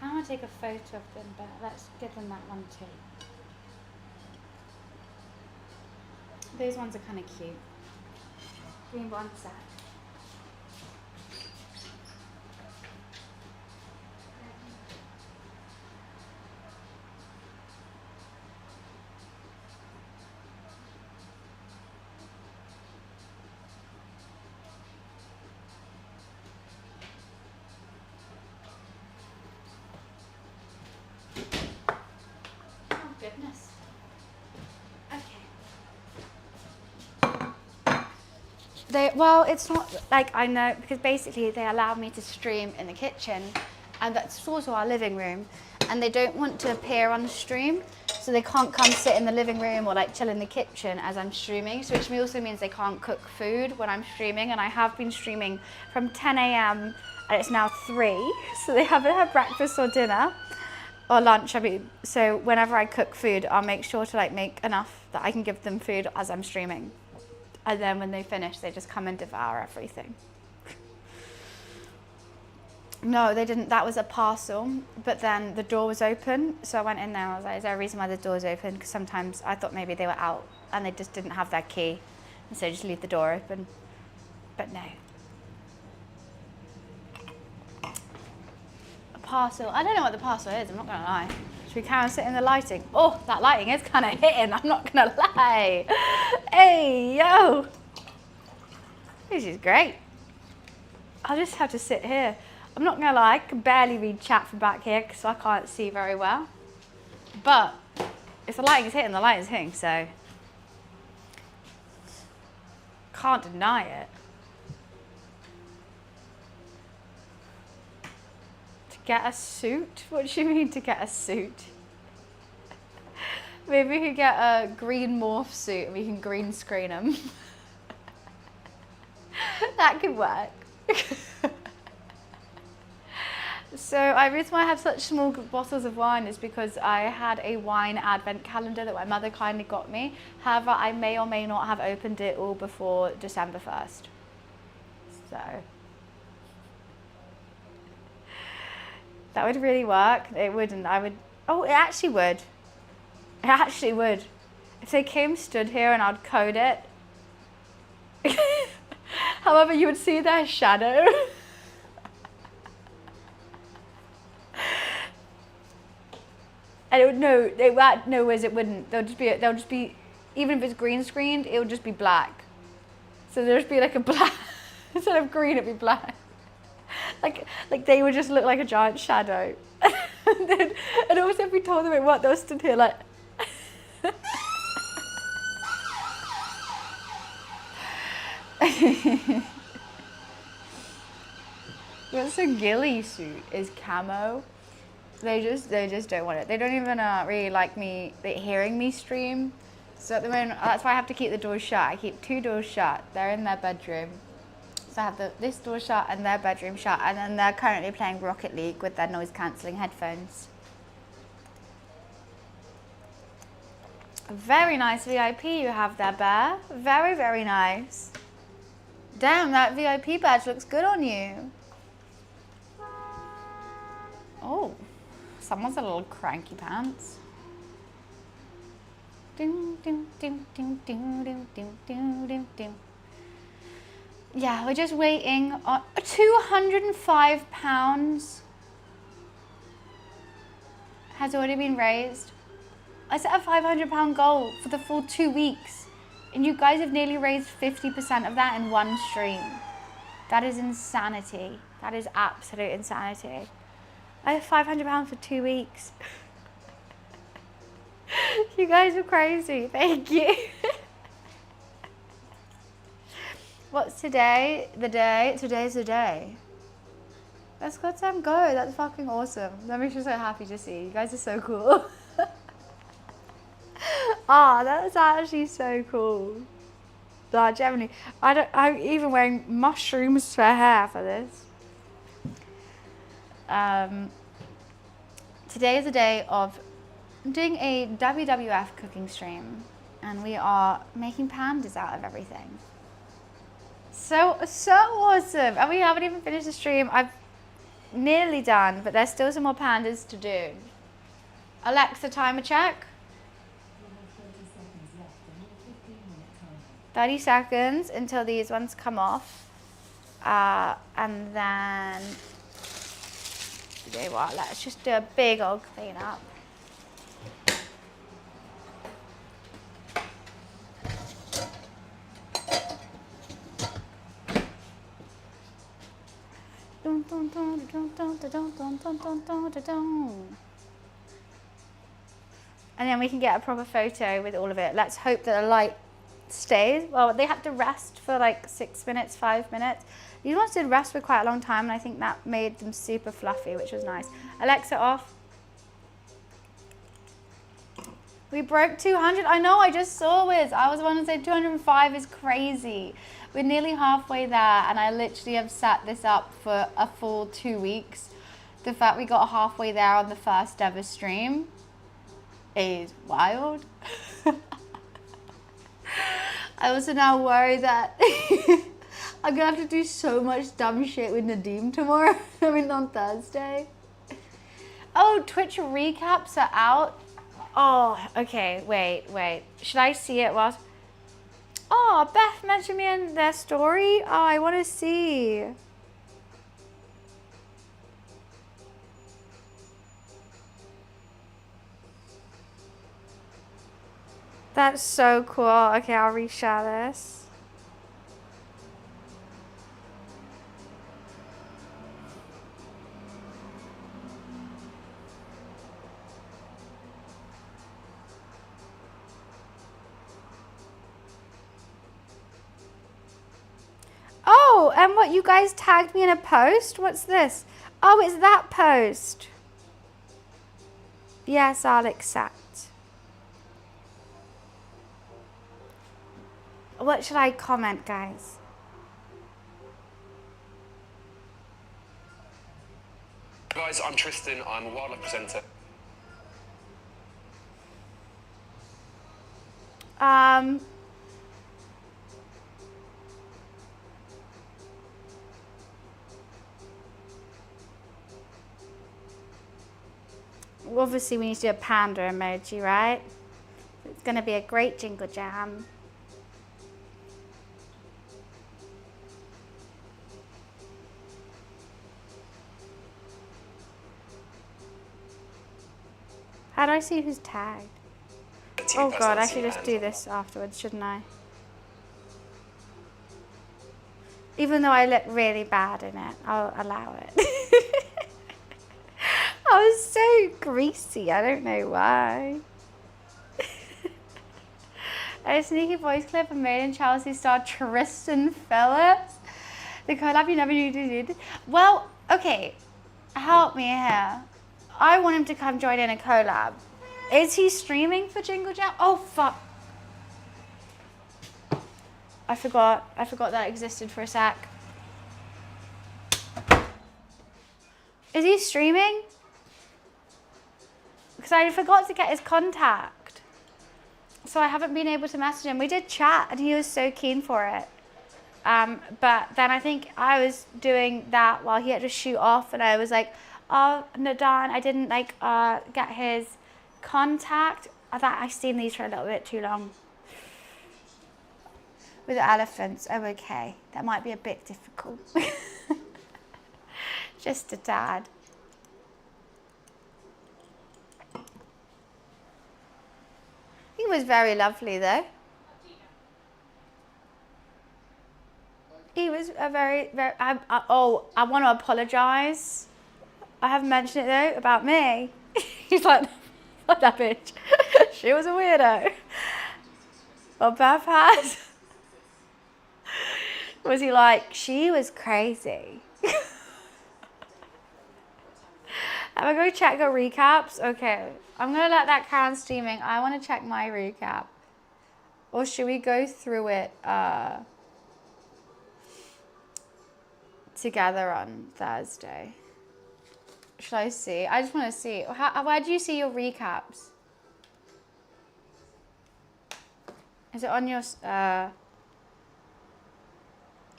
Speaker 1: I want to take a photo of them, but let's give them that one too. Those ones are kind of cute. Give me one sec. Oh goodness. Okay. Well, it's not like I know, because basically they allow me to stream in the kitchen, and that's also our living room, and they don't want to appear on the stream, so they can't come sit in the living room or like chill in the kitchen as I'm streaming, so which also means they can't cook food when I'm streaming, and I have been streaming from 10 a.m. and it's now 3, so they haven't had breakfast or dinner or lunch. I mean, so whenever I cook food, I'll make sure to like make enough that I can give them food as I'm streaming. And then when they finish, they just come and devour everything. No, they didn't. That was a parcel, but then the door was open. So I went in there and I was like, is there a reason why the door is open? Because sometimes I thought maybe they were out and they just didn't have their key. And so just leave the door open. But no. A parcel. I don't know what the parcel is, I'm not going to lie. Should we carry on sitting in the lighting? Oh, that lighting is kind of hitting, I'm not going to lie. Hey, yo. This is great. I'll just have to sit here. I'm not going to lie, I can barely read chat from back here because I can't see very well. But if the lighting is hitting, the light is hitting, so can't deny it. To get a suit? What do you mean to get a suit? Maybe we could get a green morph suit and we can green screen them. That could work. So the reason why I have such small bottles of wine is because I had a wine advent calendar that my mother kindly got me. However, I may or may not have opened it all before December 1st. So that would really work. It wouldn't. I would. Oh, it actually would. It actually would. If they came, stood here, and I'd code it. However, you would see their shadow. And it would no, whereas it wouldn't. They'll just be, even if it's green screened, it would just be black. So there'd just be like a black, instead of green, it'd be black. Like they would just look like a giant shadow. And also if we told them it what, they were stood here like. What's a ghillie suit is camo. They just don't want it. They don't even really like me hearing me stream. So at the moment, that's why I have to keep the doors shut. I keep 2 doors shut. They're in their bedroom. So I have this door shut and their bedroom shut, and then they're currently playing Rocket League with their noise cancelling headphones. Very nice VIP you have there, Bear. Very, very nice. Damn, that VIP badge looks good on you. Oh. Someone's a little cranky pants. Ding, ding, ding, ding, ding, ding, ding, ding, ding, ding. Yeah, we're just waiting on £205 has already been raised. I set a £500 goal for the full 2 weeks, and you guys have nearly raised 50% of that in one stream. That is insanity. That is absolute insanity. I have £500 for 2 weeks. You guys are crazy. Thank you. What's today? The day? Today's the day. Let's go Sam go. That's fucking awesome. That makes me so happy to see. You guys are so cool. Ah, that's actually so cool. Like, generally, I'm even wearing mushrooms for hair for this. Today is a day of doing a WWF cooking stream, and we are making pandas out of everything. So awesome. And we haven't even finished the stream. I've nearly done, but there's still some more pandas to do. Alexa, timer check. 30 seconds until these ones come off. And then, you know what, let's just do a big old clean up. And then we can get a proper photo with all of it. Let's hope that the light stays. Well, they had to rest for like 6 minutes, 5 minutes. These ones did rest for quite a long time, and I think that made them super fluffy, which was nice. Alexa, off. We broke 200. I know, I just saw Wiz. I was the one who said 205 is crazy. We're nearly halfway there, and I literally have set this up for a full 2 weeks. The fact we got halfway there on the first ever stream is wild. I also now worry that I'm gonna have to do so much dumb shit with Nadim tomorrow. I mean, on Thursday. Oh, Twitch recaps are out. Oh, okay, wait. Should I see it whilst... Oh, Beth mentioned me in their story. Oh, I want to see. That's so cool. Okay, I'll reshare this. Oh, and what, you guys tagged me in a post? What's this? Oh, it's that post. Yes, I'll accept. What should I comment, guys?
Speaker 2: Guys, I'm Tristan. I'm a wildlife presenter.
Speaker 1: Obviously, we need to do a panda emoji, right? It's going to be a great jingle jam. How do I see who's tagged? Oh god, I should just do this afterwards, shouldn't I? Even though I look really bad in it, I'll allow it. I was so greasy, I don't know why. A sneaky voice clip of Made in Chelsea star Tristan Phillips. The collab you never knew you did. Well, okay, help me here. I want him to come join in a collab. Is he streaming for Jingle Jam? Oh fuck. I forgot that existed for a sec. Is he streaming? Because I forgot to get his contact. So I haven't been able to message him. We did chat and he was so keen for it. But then I think I was doing that while he had to shoot off and I was like, oh, Nadan, I didn't get his contact. I thought I've seen these for a little bit too long. With the elephants, oh okay. That might be a bit difficult. Just a tad. He was very lovely though. He was a very, I want to apologise. I haven't mentioned it though, about me. He's like, fuck that bitch. She was a weirdo. Well, Beth has. Was he like, she was crazy. Am I going to check her recaps? Okay, I'm going to let that carry on streaming. I want to check my recap. Or should we go through it together on Thursday? Should I see? I just want to see. Where do you see your recaps? Is it on your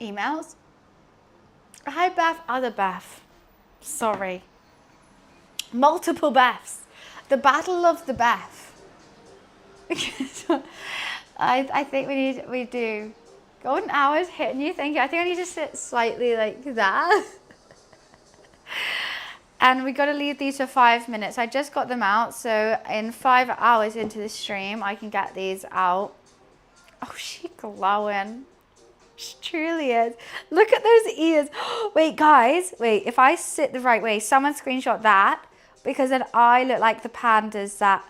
Speaker 1: emails? Hi, Beth. Other Beth. Sorry. Multiple Beths. The battle of the Beth. I think we do. Golden hours hitting you. Thank you. I think I need to sit slightly like that. And we got to leave these for 5 minutes. I just got them out. So in 5 hours into the stream, I can get these out. Oh, she's glowing. She truly is. Look at those ears. Wait, guys. Wait, if I sit the right way, someone screenshot that. Because then I look like the pandas that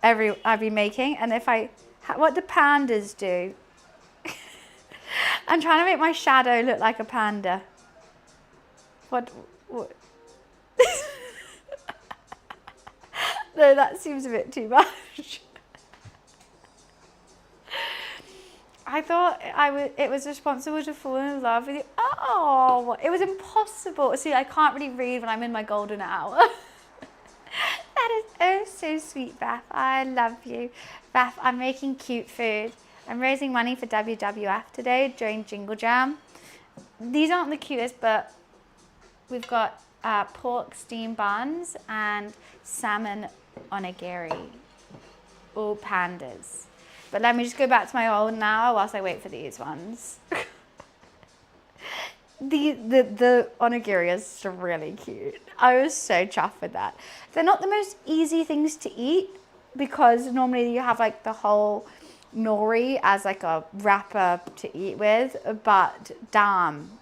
Speaker 1: I've been making. And if I What do pandas do? I'm trying to make my shadow look like a panda. What? No, that seems a bit too much. I thought it was responsible to fall in love with you. Oh, it was impossible. See, I can't really read when I'm in my golden hour. That is oh so sweet, Beth. I love you. Beth, I'm making cute food. I'm raising money for WWF today during Jingle Jam. These aren't the cutest, but we've got pork steamed buns and salmon onigiri. All pandas. But let me just go back to my old now whilst I wait for these ones. The onigiri is really cute. I was so chuffed with that. They're not the most easy things to eat because normally you have like the whole nori as like a wrapper to eat with, but damn,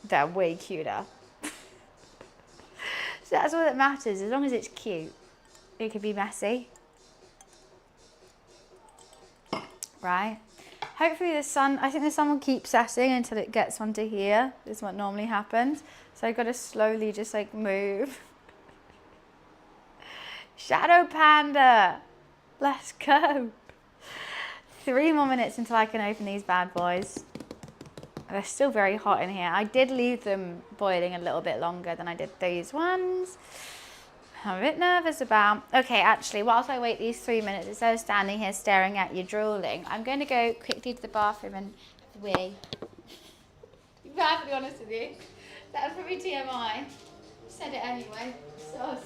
Speaker 1: they're way cuter. So that's all that matters, as long as it's cute. It could be messy. Right? Hopefully the sun, I think the sun will keep setting until it gets onto here. This is what normally happens. So I've got to slowly just like move. Shadow panda. Let's go. 3 more minutes until I can open these bad boys. They're still very hot in here. I did leave them boiling a little bit longer than I did these ones. I'm a bit nervous about. Okay, actually, whilst I wait these 3 minutes, instead of standing here staring at you drooling, I'm going to go quickly to the bathroom and wee. To be perfectly honest with you, that was probably TMI. Said it anyway. Sus.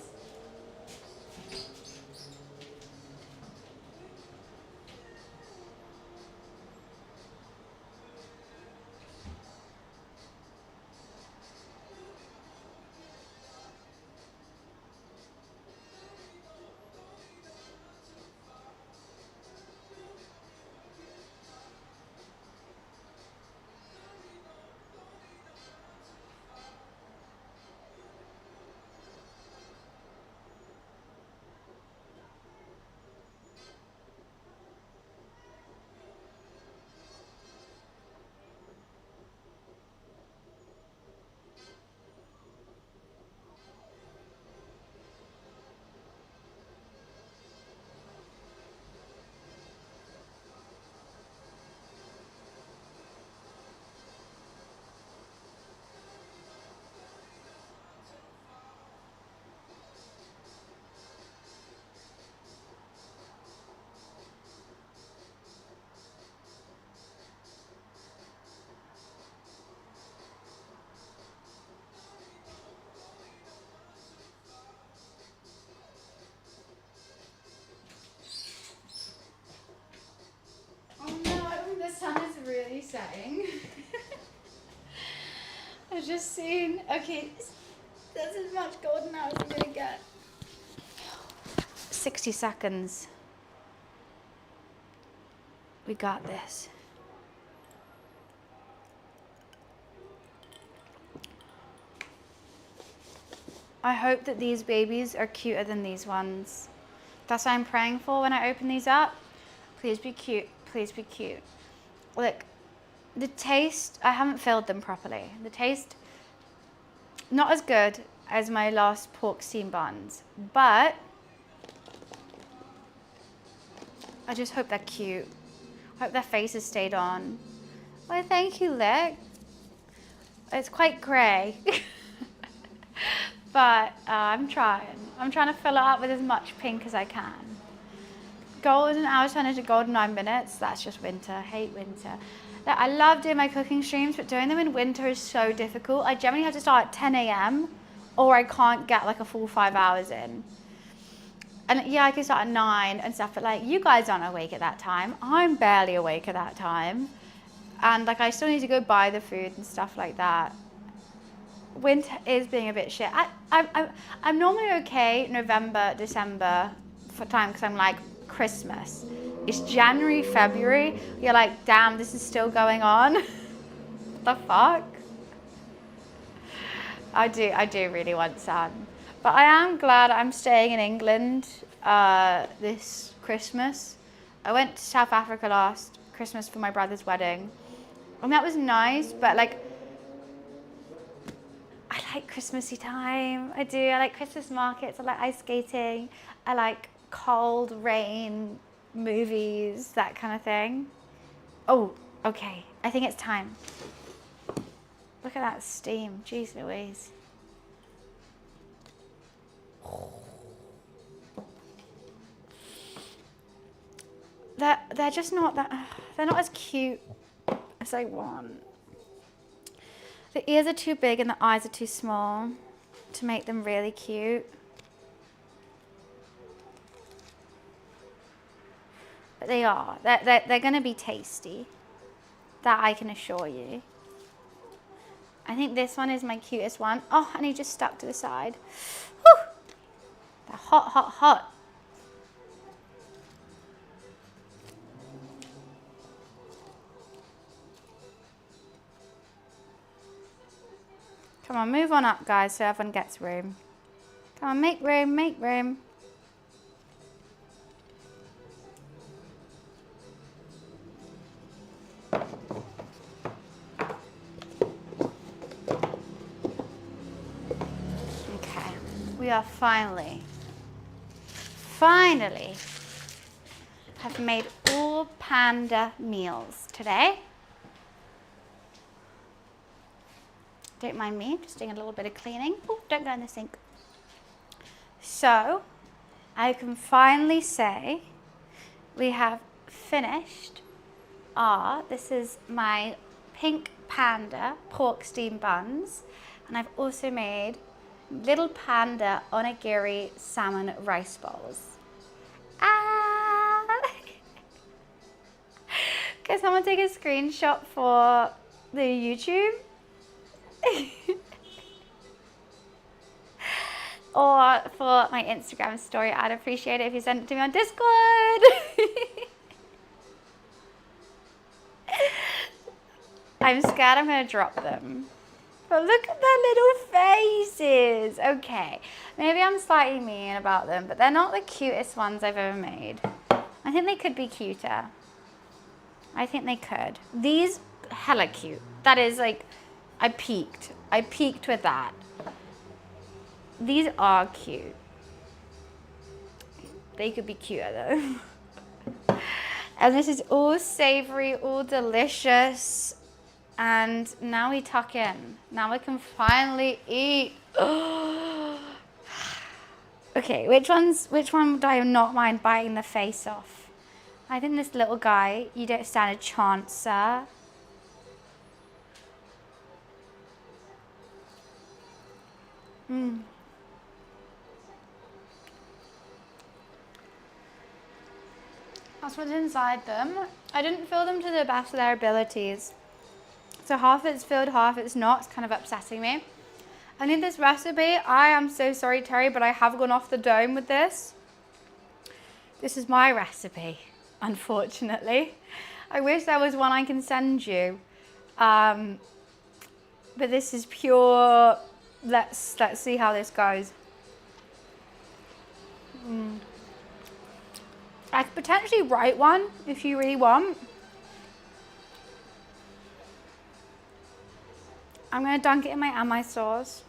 Speaker 1: Sun is really setting. I've just seen, okay, that's as much golden hour as I'm gonna get. 60 seconds. We got this. I hope that these babies are cuter than these ones. That's what I'm praying for when I open these up. Please be cute, please be cute. Look, the taste, I haven't filled them properly. The taste, not as good as my last pork steamed buns, but I just hope they're cute. I hope their faces stayed on. Well, thank you, Lick. It's quite grey, but I'm trying. I'm trying to fill it up with as much pink as I can. Golden hours turn into golden 9 minutes. That's just winter. I hate winter. Like, I love doing my cooking streams, but doing them in winter is so difficult. I generally have to start at 10 a.m. or I can't get like a full 5 hours in. And yeah, I can start at 9 and stuff, but like you guys aren't awake at that time. I'm barely awake at that time. And like I still need to go buy the food and stuff like that. Winter is being a bit shit. I'm normally okay November, December for time because I'm like, Christmas. It's January, February. You're like, damn, this is still going on. What the fuck? I do really want sun. But I am glad I'm staying in England this Christmas I went to South Africa last Christmas for my brother's wedding. And that was nice, but like, I like Christmassy time. I do. I like Christmas markets. I like ice skating. I like cold rain movies, that kind of thing. Oh, okay. I think it's time. Look at that steam. Jeez Louise. They're just not that, they're not as cute as I want. The ears are too big and the eyes are too small to make them really cute. But they are. They're going to be tasty. That I can assure you. I think this one is my cutest one. Oh, and he just stuck to the side. Whew. They're hot, hot, hot. Come on, move on up, guys, so everyone gets room. Come on, make room, make room. Okay, we are finally have made all Panda meals today. Don't mind me, just doing a little bit of cleaning. Oh, don't go in the sink. So, I can finally say we have finished this is my pink Panda pork steamed buns. And I've also made little Panda Onigiri salmon rice bowls. Can someone take a screenshot for the YouTube? Or for my Instagram story. I'd appreciate it if you sent it to me on Discord. I'm scared I'm going to drop them. But look at their little faces. Okay, maybe I'm slightly mean about them, but they're not the cutest ones I've ever made. I think they could be cuter. I think they could. These, hella cute. That is like, I peaked with that. These are cute. They could be cuter though. And this is all savory, all delicious. And now we tuck in. Now we can finally eat. Okay, which one do I not mind biting the face off? I think this little guy, you don't stand a chance, sir. That's what's inside them. I didn't fill them to the best of their abilities. So half it's filled, half it's not. It's kind of upsetting me. I need this recipe. I am so sorry, Terry, but I have gone off the dome with this. This is my recipe, unfortunately. I wish there was one I can send you. But this is pure, let's see how this goes. I could potentially write one if you really want. I'm going to dunk it in my sauce.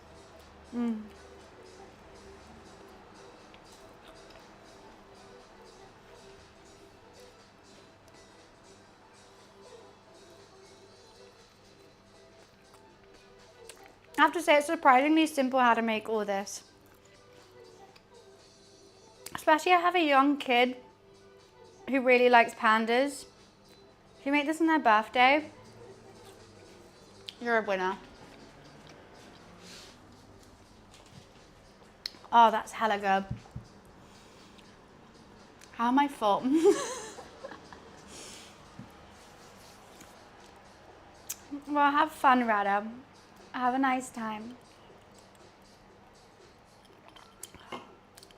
Speaker 1: I have to say it's surprisingly simple how to make all this. Especially I have a young kid who really likes pandas. If you make this on their birthday, you're a winner. Oh, that's hella good. How am I full? Well, have fun, Rada. Have a nice time.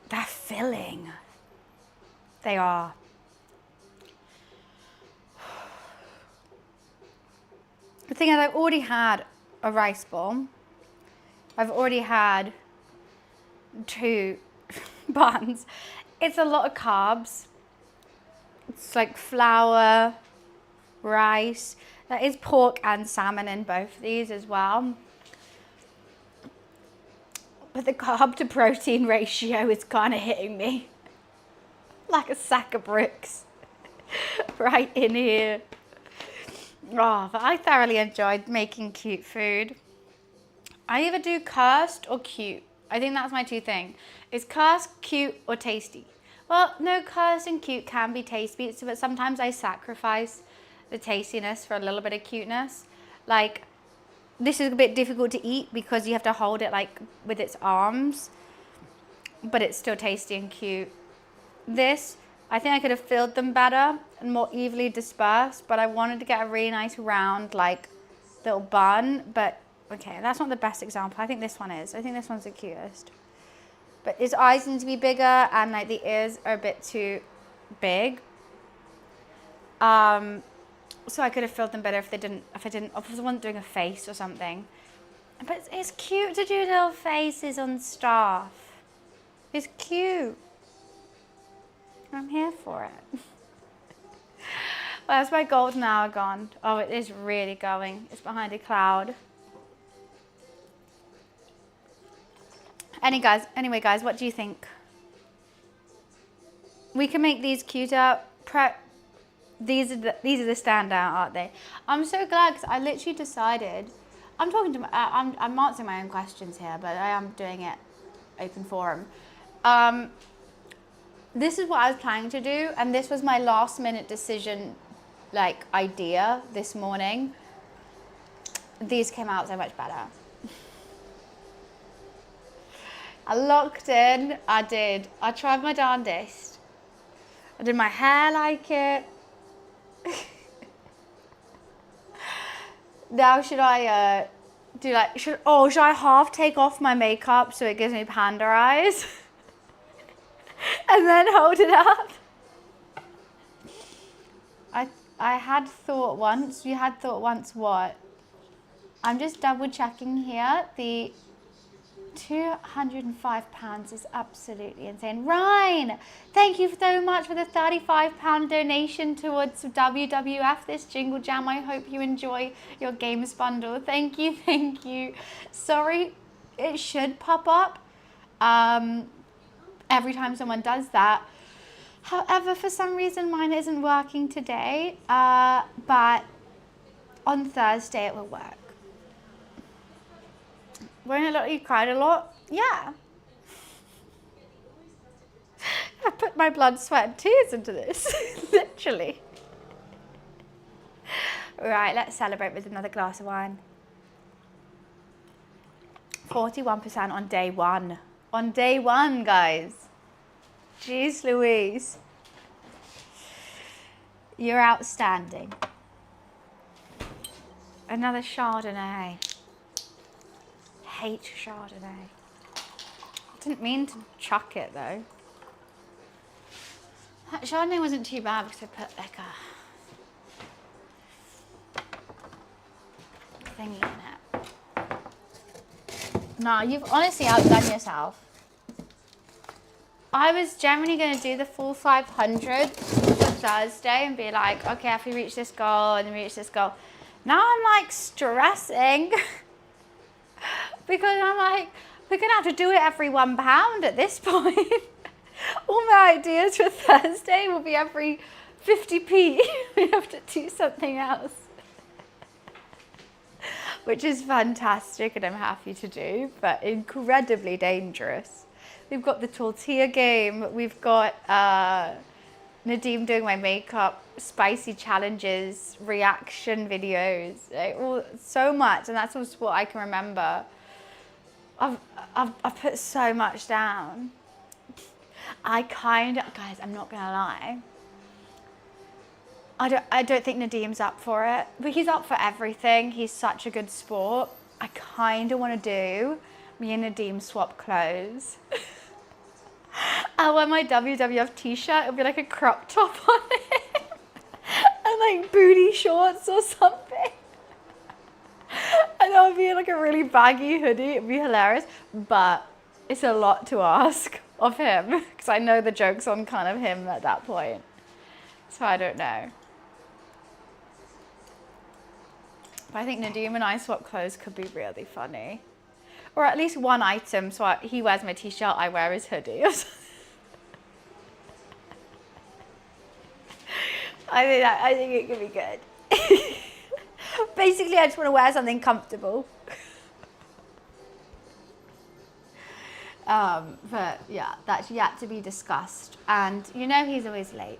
Speaker 1: They're filling. They are. The thing is, I've already had a rice bowl. I've already had 2 buns. It's a lot of carbs. It's like flour, rice. There is pork and salmon in both of these as well. But the carb to protein ratio is kind of hitting me like a sack of bricks right in here. Oh, but I thoroughly enjoyed making cute food. I either do cursed or cute. I think that's my two things. Is cursed, cute, or tasty? Well, no, cursed and cute can be tasty, but sometimes I sacrifice the tastiness for a little bit of cuteness. Like, this is a bit difficult to eat because you have to hold it like with its arms, but it's still tasty and cute. This, I think I could have filled them better and more evenly dispersed, but I wanted to get a really nice round like little bun. But okay, that's not the best example. I think this one is. I think this one's the cutest. But his eyes need to be bigger and like the ears are a bit too big. So I could have filled them better if I wasn't doing a face or something. But it's cute to do little faces on stuff. It's cute. I'm here for it. Where's my golden hour gone? Oh, it is really going. It's behind a cloud. Anyway, guys, what do you think? We can make these cuter. These are the standout, aren't they? I'm so glad because I literally decided. I'm answering my own questions here, but I am doing it open forum. This is what I was planning to do, and this was my last minute decision, like idea this morning. These came out so much better. I locked in. I tried my darndest. I did my hair like it. Now should I should I half take off my makeup so it gives me panda eyes? And then hold it up? I had thought once, you had thought once what? I'm just double checking here. The £205 is absolutely insane. Ryan, thank you so much for the £35 donation towards WWF, this Jingle Jam. I hope you enjoy your games bundle. Thank you, thank you. Sorry, it should pop up every time someone does that. However, for some reason mine isn't working today, but on Thursday it will work. Won't it look, you cried a lot? Yeah. I put my blood, sweat and tears into this, literally. Right, let's celebrate with another glass of wine. 41% on day one. On day one, guys. Jeez Louise. You're outstanding. Another Chardonnay. Hate Chardonnay. Didn't mean to chuck it though. Chardonnay wasn't too bad because I put like a thingy in it. No, you've honestly outdone yourself. I was generally going to do the full 500 for Thursday and be like, okay, if we reach this goal and reach this goal. Now I'm like stressing. Because I'm like, we're going to have to do it every £1 at this point. All my ideas for Thursday will be every 50p. We have to do something else. Which is fantastic and I'm happy to do, but incredibly dangerous. We've got the tortilla game. We've got Nadim doing my makeup, spicy challenges, reaction videos, like, so much. And that's just what I can remember. I've put so much down. Guys, I'm not gonna lie. I don't think Nadim's up for it, but he's up for everything. He's such a good sport. I kind of want to do me and Nadim swap clothes. I'll wear my WWF t-shirt. It'll be like a crop top on it. And like booty shorts or something. And I'll be in like a really baggy hoodie. It'd be hilarious. But it's a lot to ask of him. Because I know the joke's on kind of him at that point. So I don't know. But I think Nadeem and I swap clothes could be really funny. Or at least one item, so he wears my t-shirt, I wear his hoodie or something. I think it could be good. Basically, I just want to wear something comfortable. But yeah, that's yet to be discussed. And you know he's always late.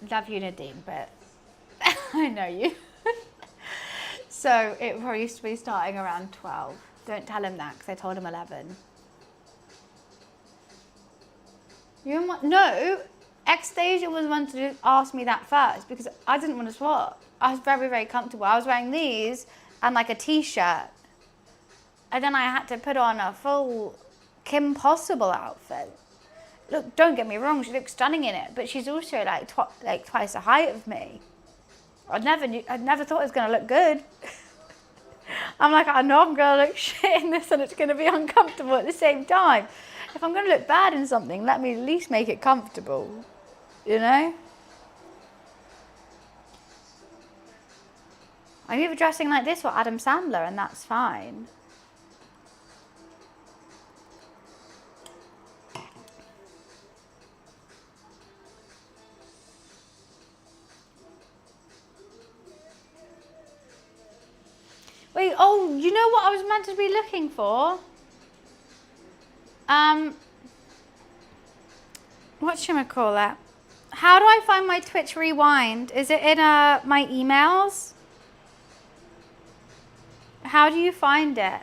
Speaker 1: Love you, Nadeem, but I know you. So it probably used to be starting around 12. Don't tell him that, because I told him 11. You know what? No, Xstasia was one to ask me that first, because I didn't want to swap. I was very, very comfortable. I was wearing these and like a t-shirt. And then I had to put on a full Kim Possible outfit. Look, don't get me wrong, she looks stunning in it, but she's also like twice the height of me. I'd never thought it was gonna look good. I'm like, I know I'm gonna look shit in this and it's gonna be uncomfortable at the same time. If I'm gonna look bad in something, let me at least make it comfortable, you know? I'm either dressing like this or Adam Sandler, and that's fine. Wait, oh, you know what I was meant to be looking for? Whatchamacallit? How do I find my Twitch rewind? Is it in my emails? How do you find it?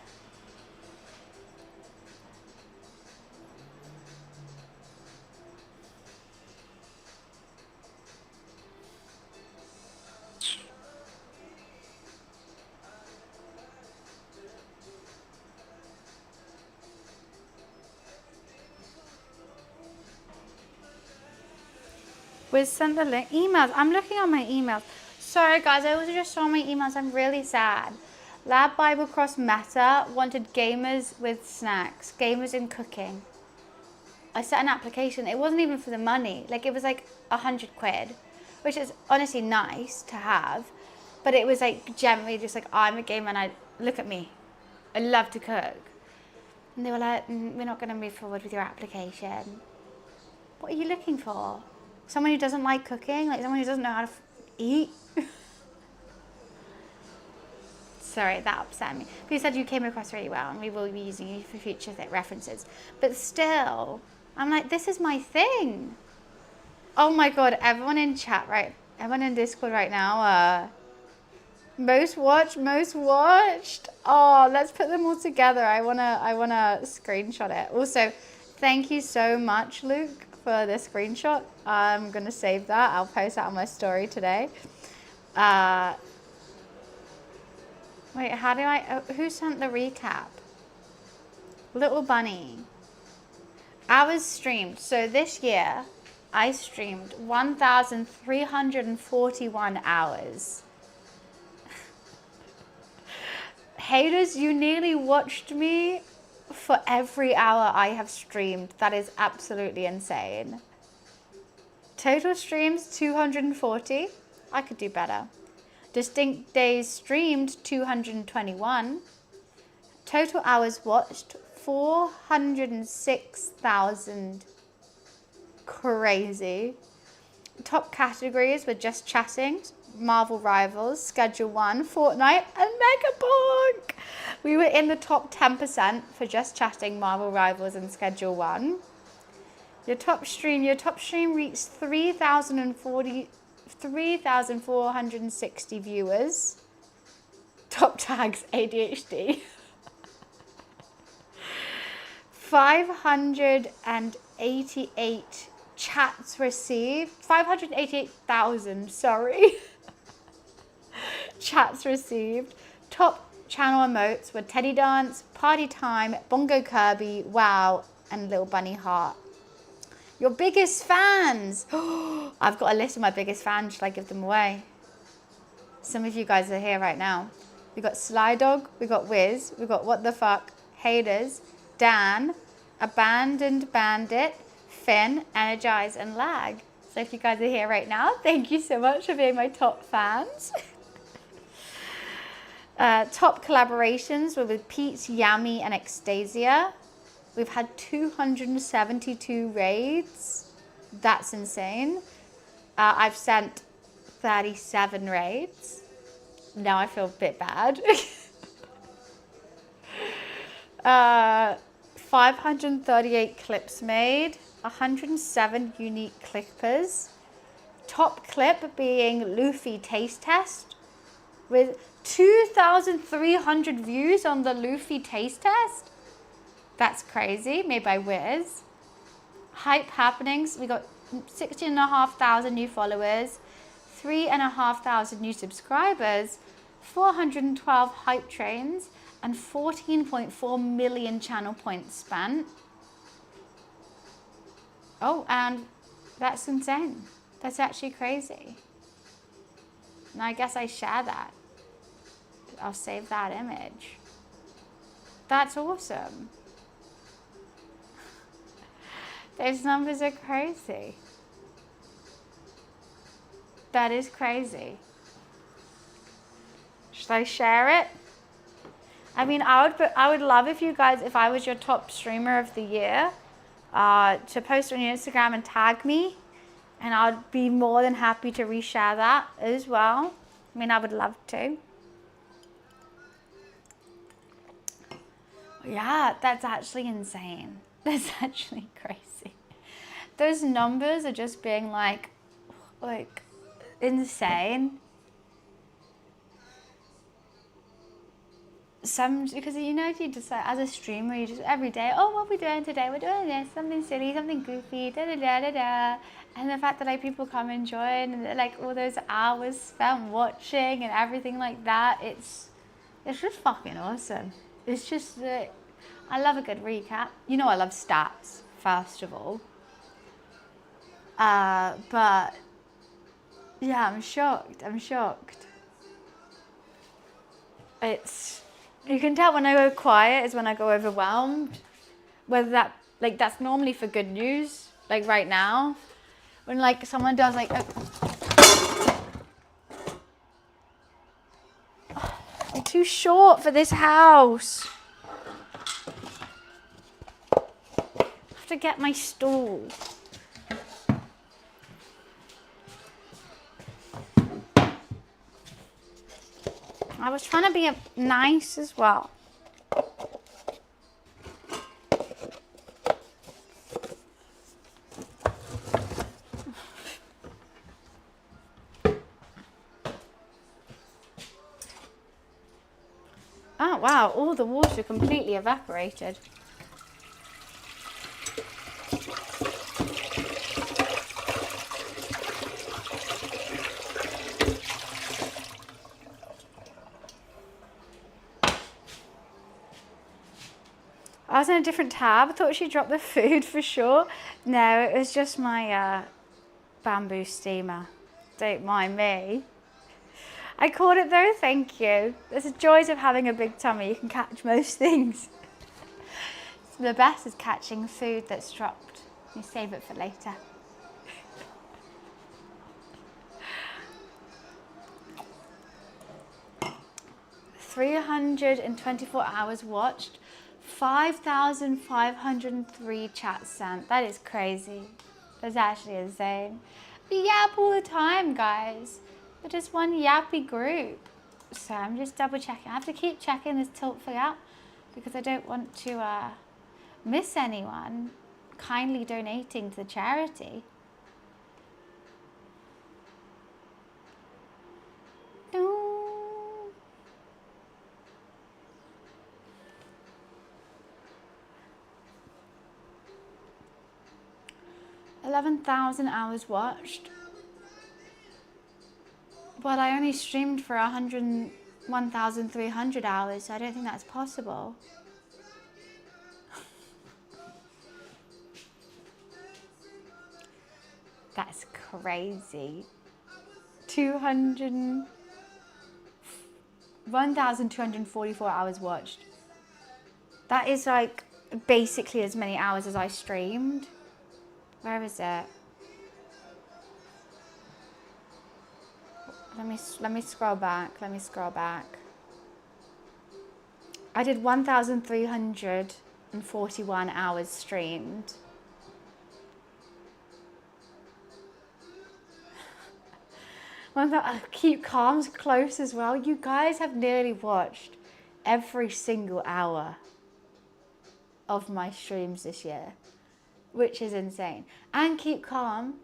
Speaker 1: Was sent the link. Emails. I'm looking at my emails. Sorry guys, I also just saw my emails. I'm really sad. Lab Bible Cross Meta wanted gamers with snacks, gamers in cooking. I set an application. It wasn't even for the money. Like, it was like 100 quid, which is honestly nice to have. But it was like generally just like, I'm a gamer and look at me. I love to cook. And they were like, we're not going to move forward with your application. What are you looking for? Someone who doesn't like cooking? Like someone who doesn't know how to eat? Sorry, that upset me. But you said you came across really well and we will be using you for future references. But still, I'm like, this is my thing. Oh my God, everyone in chat, right? Everyone in Discord right now, most watched. Oh, let's put them all together. I wanna screenshot it. Also, thank you so much, Luke, for the screenshot. I'm gonna save that. I'll post that on my story today. Wait, how do who sent the recap? Little Bunny. Hours streamed. So this year, I streamed 1,341 hours. Haters, you nearly watched me for every hour I have streamed. That is absolutely insane. Total streams, 240. I could do better. Distinct days streamed, 221. Total hours watched, 406,000. Crazy. Top categories were Just Chatting, Marvel Rivals, Schedule 1, Fortnite, and Megapunk. We were in the top 10% for Just Chatting, Marvel Rivals, and Schedule 1. Your top stream reached 3,460 viewers. Top tags, ADHD. 588 chats received. 588,000, sorry. Chats received. Top channel emotes were Teddy Dance, Party Time, Bongo Kirby, Wow, and Little Bunny Heart. Your biggest fans. I've got a list of my biggest fans. Should I give them away? Some of you guys are here right now. We got Sly Dog, we got Wiz, we got What the Fuck, Haters, Dan, Abandoned Bandit, Finn, Energize, and Lag. So if you guys are here right now, thank you so much for being my top fans. Top collaborations were with Pete's, Yummy, and Extasia. We've had 272 raids. That's insane. I've sent 37 raids. Now I feel a bit bad. 538 clips made, 107 unique clippers. Top clip being Luffy Taste Test with 2,300 views on the Luffy Taste Test. That's crazy, made by Wiz. Hype Happenings, we got 16,500 new followers, 3,500 new subscribers, 412 hype trains, and 14.4 million channel points spent. Oh, and that's insane. That's actually crazy. And I guess I share that. I'll save that image. That's awesome. Those numbers are crazy. That is crazy. Should I share it? I mean, I would love if you guys, if I was your top streamer of the year, to post on your Instagram and tag me, and I'd be more than happy to reshare that as well. I mean, I would love to. Yeah, that's actually insane. That's actually crazy. Those numbers are just being like insane. Because you know, if you just as a streamer, you just every day, oh, what are we doing today? We're doing this, something silly, something goofy, da da da da da. And the fact that like people come and join, and like all those hours spent watching and everything like that, it's just fucking awesome. It's just I love a good recap. You know, I love stats first of all. But yeah, I'm shocked. You can tell when I go quiet is when I go overwhelmed. Whether that's normally for good news, like right now, when like someone does like I'm too short for this house. I have to get my stool. I was trying to be nice as well. Oh wow, all the water completely evaporated. I was in a different tab. I thought she dropped the food for sure. No, it was just my bamboo steamer. Don't mind me. I caught it though, thank you. There's the joys of having a big tummy. You can catch most things. The best is catching food that's dropped. You save it for later. $324 hours watched. 5,503 chats sent. That is crazy. That's actually insane. We yap all the time, guys. We're just one yappy group. So I'm just double checking. I have to keep checking this tilt for out because I don't want to miss anyone kindly donating to the charity. No. 11,000 hours watched. But I only streamed for 101,300 hours, so I don't think that's possible. That's crazy. 1,244 hours watched. That is like basically as many hours as I streamed. Where is it? Let me scroll back. Let me scroll back. I did 1,341 hours streamed. Keep Calm's close as well. You guys have nearly watched every single hour of my streams this year, which is insane. And Keep Calm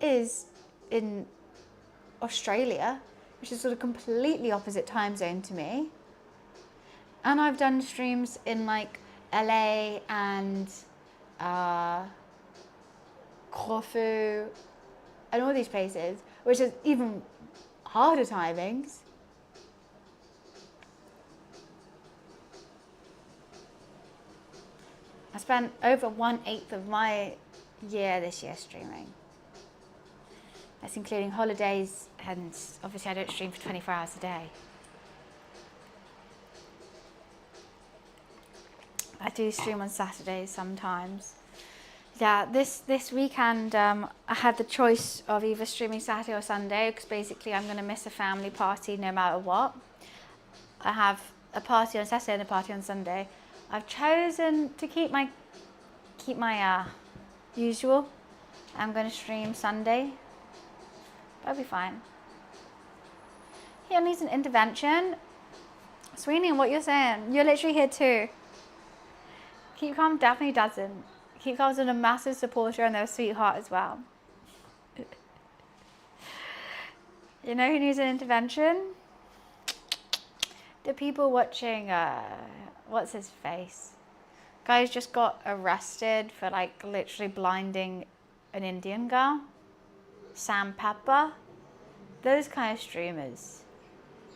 Speaker 1: is in Australia, which is sort of completely opposite time zone to me. And I've done streams in like LA and Corfu and all these places, which is even harder timings. I spent over 1/8 of my year this year streaming. That's including holidays, and obviously I don't stream for 24 hours a day. I do stream on Saturdays sometimes. Yeah, this weekend I had the choice of either streaming Saturday or Sunday, because basically I'm going to miss a family party no matter what. I have a party on Saturday and a party on Sunday. I've chosen to keep my usual. I'm going to stream Sunday. That'll be fine. He needs an intervention. Sweeney, what you're saying? You're literally here too. Keep Calm definitely doesn't. Keep Calm's been a massive supporter and they're a sweetheart as well. You know who needs an intervention? The people watching, what's his face? Guys just got arrested for like literally blinding an Indian girl. Sam Pepper. Those kind of streamers.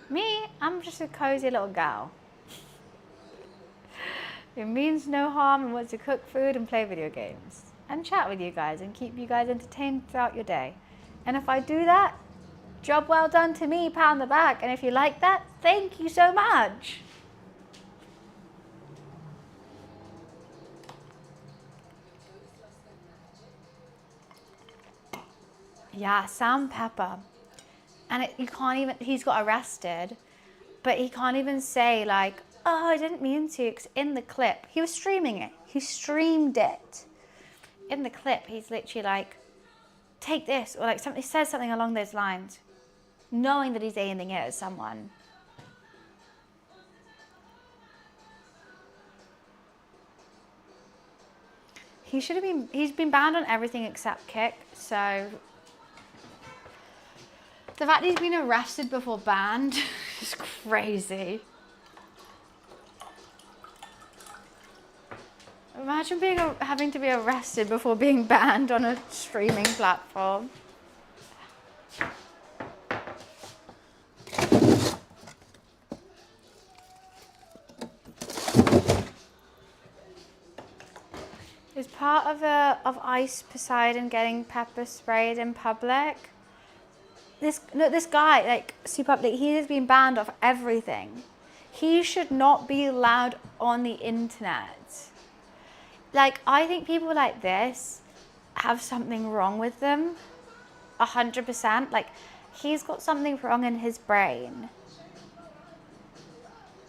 Speaker 1: Me, I'm just a cozy little gal. It means no harm and wants to cook food and play video games. And chat with you guys and keep you guys entertained throughout your day. And if I do that, job well done to me, pat on the back. And if you like that, thank you so much. Yeah, Sam Pepper. And you can't even, he's got arrested, but he can't even say like, oh, I didn't mean to, because in the clip, he was streaming it. He streamed it. In the clip, he's literally like, take this, or like something, he says something along those lines, knowing that he's aiming it at someone. He's been banned on everything except Kick, so the fact that he's been arrested before banned is crazy. Imagine having to be arrested before being banned on a streaming platform. Is part of Ice Poseidon getting pepper sprayed in public? This guy, like, super, like, he has been banned off everything. He should not be allowed on the internet. Like, I think people like this have something wrong with them, 100%. Like, he's got something wrong in his brain.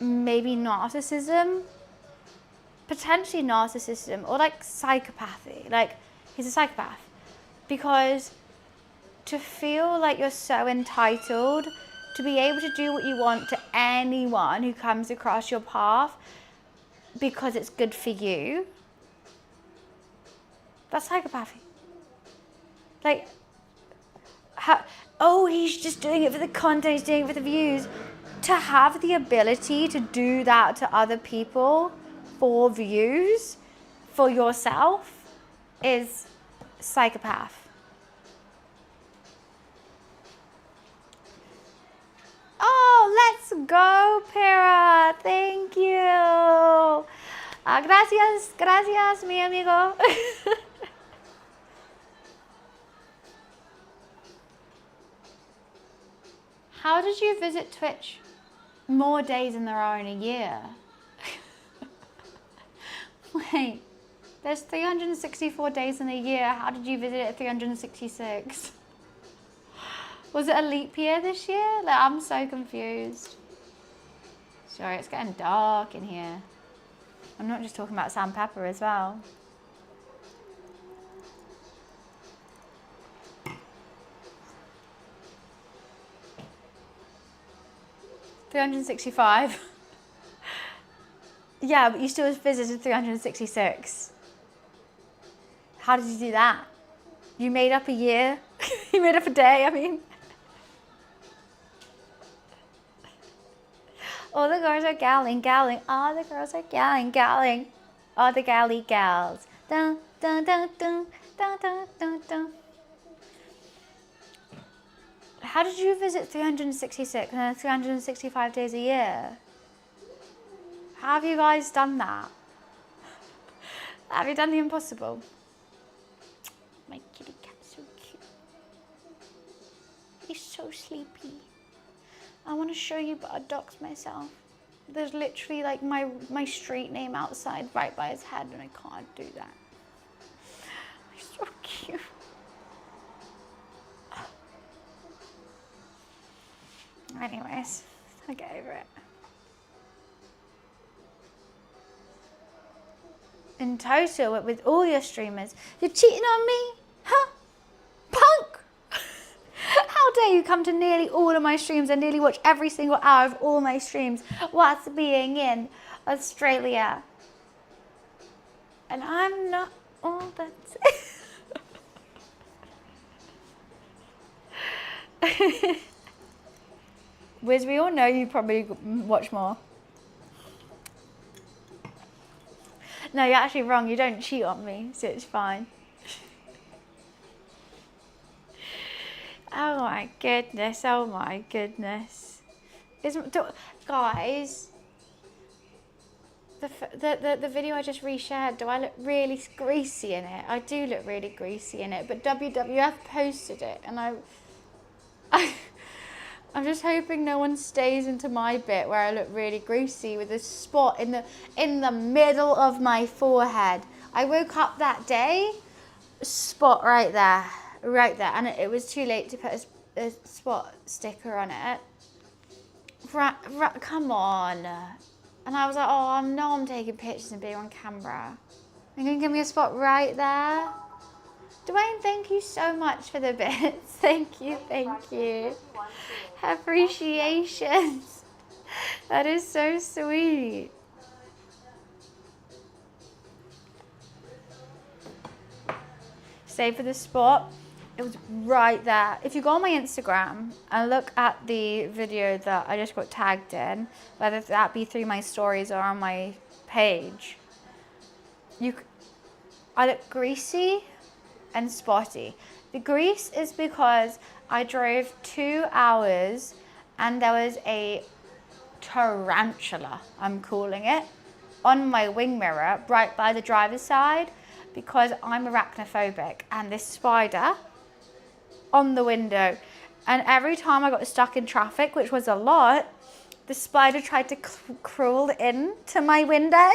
Speaker 1: Maybe narcissism, potentially narcissism, or like psychopathy. Like, he's a psychopath. Because to feel like you're so entitled to be able to do what you want to anyone who comes across your path because it's good for you, that's psychopathy. Like, oh, he's just doing it for the content, he's doing it for the views. To have the ability to do that to other people for views, for yourself, is psychopath. Oh, let's go, Pera. Thank you. Gracias, mi amigo. How did you visit Twitch more days than there are in a year? Wait, there's 364 days in a year. How did you visit it at 366? Was it a leap year this year? Like, I'm so confused. Sorry, it's getting dark in here. I'm not just talking about sandpaper as well. $365. Yeah, but you still visited 366. How did you do that? You made up a year? You made up a day, I mean. All the girls are galling. All the girls are galling. All the galley gals. Dun, dun, dun, dun, dun, dun, dun, dun. How did you visit 366 and then 365 days a year? How have you guys done that? Have you done the impossible? My kitty cat's so cute. He's so sleepy. I want to show you, but I doxed myself. There's literally like my street name outside right by his head, and I can't do that. He's so cute. Anyways, I'll get over it. In total, with all your streamers, you're cheating on me? Huh? Punk! How dare you come to nearly all of my streams and nearly watch every single hour of all my streams whilst being in Australia. And I'm not all that's... Wiz, we all know you probably watch more. No, you're actually wrong. You don't cheat on me, so it's fine. Oh my goodness, oh my goodness. Guys, the video I just reshared, do I look really greasy in it? I do look really greasy in it, but WWF posted it, and I'm just hoping no one stays into my bit where I look really greasy with this spot in the middle of my forehead. I woke up that day, spot right there, and it was too late to put a spot sticker on it. Come on. And I was like, oh, no, I'm taking pictures and being on camera. You're going to give me a spot right there? Dwayne, thank you so much for the bits. Thank you. Appreciations. That is so sweet. Save for the spot. It was right there. If you go on my Instagram and look at the video that I just got tagged in, whether that be through my stories or on my page, I look greasy and spotty. The grease is because I drove 2 hours and there was a tarantula, I'm calling it, on my wing mirror right by the driver's side because I'm arachnophobic, and this spider on the window, and every time I got stuck in traffic, which was a lot, the spider tried to crawl into my window.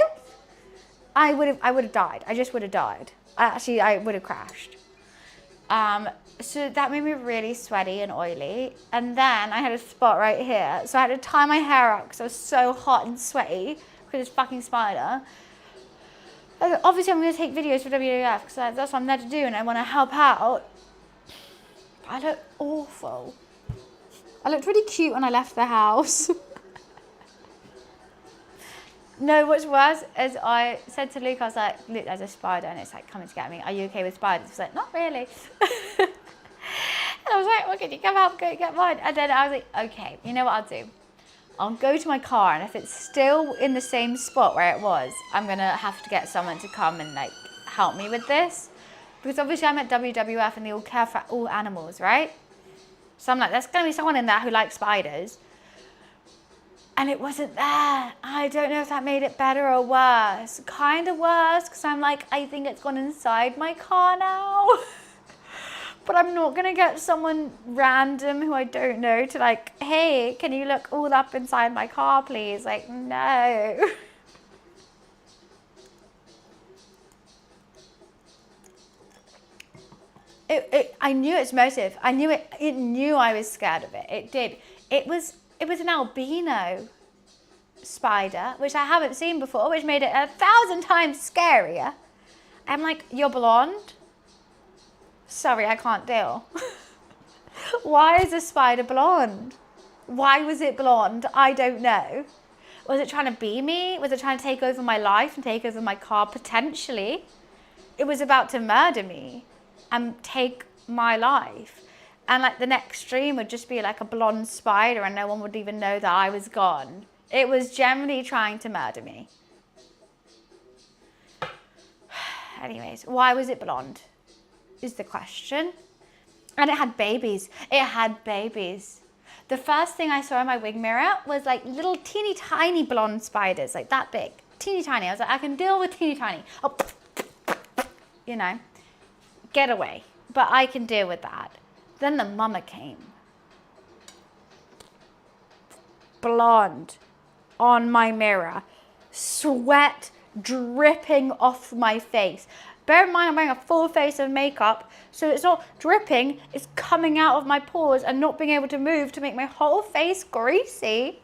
Speaker 1: I would have died. I just would have died. I would have crashed. So that made me really sweaty and oily. And then I had a spot right here. So I had to tie my hair up because I was so hot and sweaty because of this fucking spider. And obviously I'm going to take videos for WWF because that's what I'm there to do and I want to help out. But I look awful. I looked really cute when I left the house. No, what's worse is I said to Luke, I was like, Luke, there's a spider and it's like coming to get me. Are you okay with spiders? He was like, not really. And I was like, well, can you come out, go get mine? And then I was like, okay, you know what I'll do? I'll go to my car, and if it's still in the same spot where it was, I'm going to have to get someone to come and like help me with this. Because obviously I'm at WWF and they all care for all animals, right? So I'm like, there's going to be someone in there who likes spiders. And it wasn't there. I don't know if that made it better or worse. Kind of worse, because I'm like, I think it's gone inside my car now. But I'm not going to get someone random who I don't know to like, hey, can you look all up inside my car, please? Like, no. I knew its motive. I knew it. It knew I was scared of it. It did. It was an albino spider, which I haven't seen before, which made it 1,000 times scarier. I'm like, you're blonde? Sorry, I can't deal. Why is a spider blonde? Why was it blonde? I don't know. Was it trying to be me? Was it trying to take over my life and take over my car? Potentially. It was about to murder me and take my life. And like the next stream would just be like a blonde spider and no one would even know that I was gone. It was generally trying to murder me. Anyways, why was it blonde? Is the question. And it had babies. It had babies. The first thing I saw in my wig mirror was like little teeny tiny blonde spiders, like that big, teeny tiny. I was like, I can deal with teeny tiny. Oh, you know, get away. But I can deal with that. Then the mama came. Blonde on my mirror, sweat dripping off my face. Bear in mind, I'm wearing a full face of makeup, so it's not dripping, it's coming out of my pores and not being able to move to make my whole face greasy.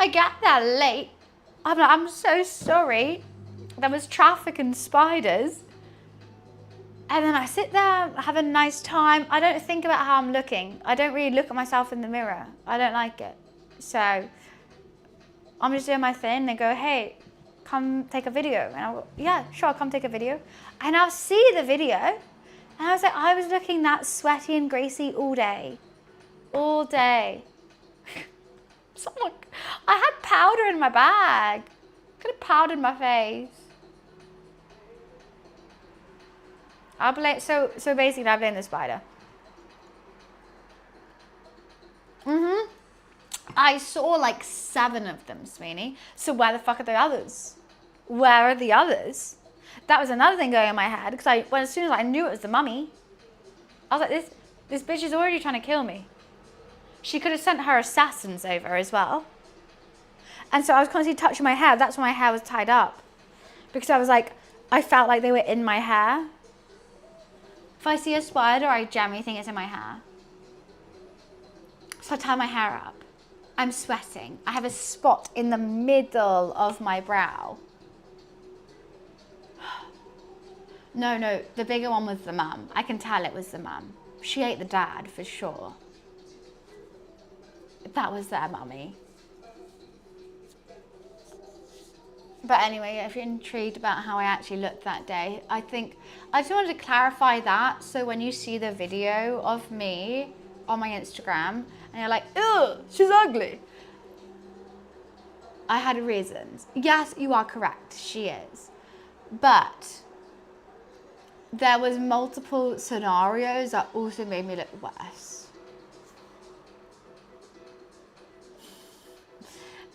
Speaker 1: I got there late. I'm like, I'm so sorry. There was traffic and spiders. And then I sit there, have a nice time. I don't think about how I'm looking. I don't really look at myself in the mirror. I don't like it. So I'm just doing my thing. They go, hey, come take a video. And I'll go, yeah, sure, I'll come take a video. And I'll see the video. And I was like, I was looking that sweaty and greasy all day. All day. Someone, I had powder in my bag. Could have powdered my face. I'll blame, so basically I blame the spider. I saw like 7 of them, Sweeney. So where the fuck are the others? Where are the others? That was another thing going in my head, because as soon as I knew it was the mummy, I was like, this bitch is already trying to kill me. She could have sent her assassins over as well. And so I was constantly touching my hair. That's why my hair was tied up. Because I was like, I felt like they were in my hair. If I see a spider, I generally think it's in my hair. So I tie my hair up. I'm sweating. I have a spot in the middle of my brow. No, the bigger one was the mum. I can tell it was the mum. She ate the dad for sure. That was their mummy. But anyway, if you're intrigued about how I actually looked that day, I just wanted to clarify that. So when you see the video of me on my Instagram and you're like, ugh, she's ugly. I had reasons. Yes, you are correct. She is. But there was multiple scenarios that also made me look worse.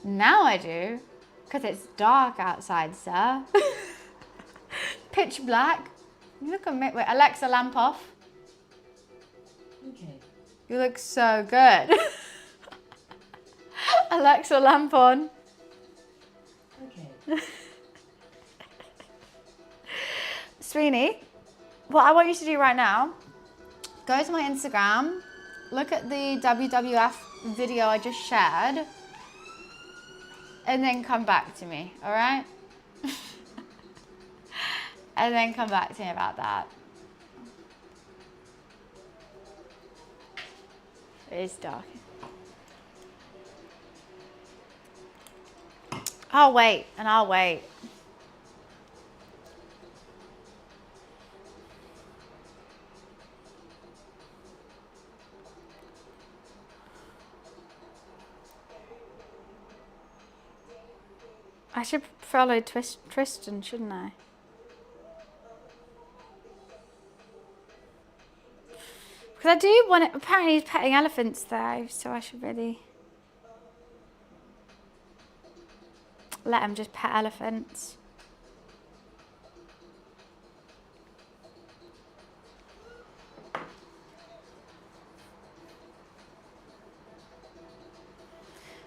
Speaker 1: Now I do. Because it's dark outside, sir. Pitch black. You look at me. Wait, Alexa, lamp off.
Speaker 3: Okay.
Speaker 1: You look so good. Alexa, lamp on.
Speaker 3: Okay.
Speaker 1: Sweeney, what I want you to do right now, go to my Instagram, look at the WWF video I just shared, and then come back to me, all right? And then come back to me about that. It is dark. I'll wait, and I'll wait. I should follow Tristan, shouldn't I? Because I do want it. Apparently he's petting elephants though, so I should really let him just pet elephants.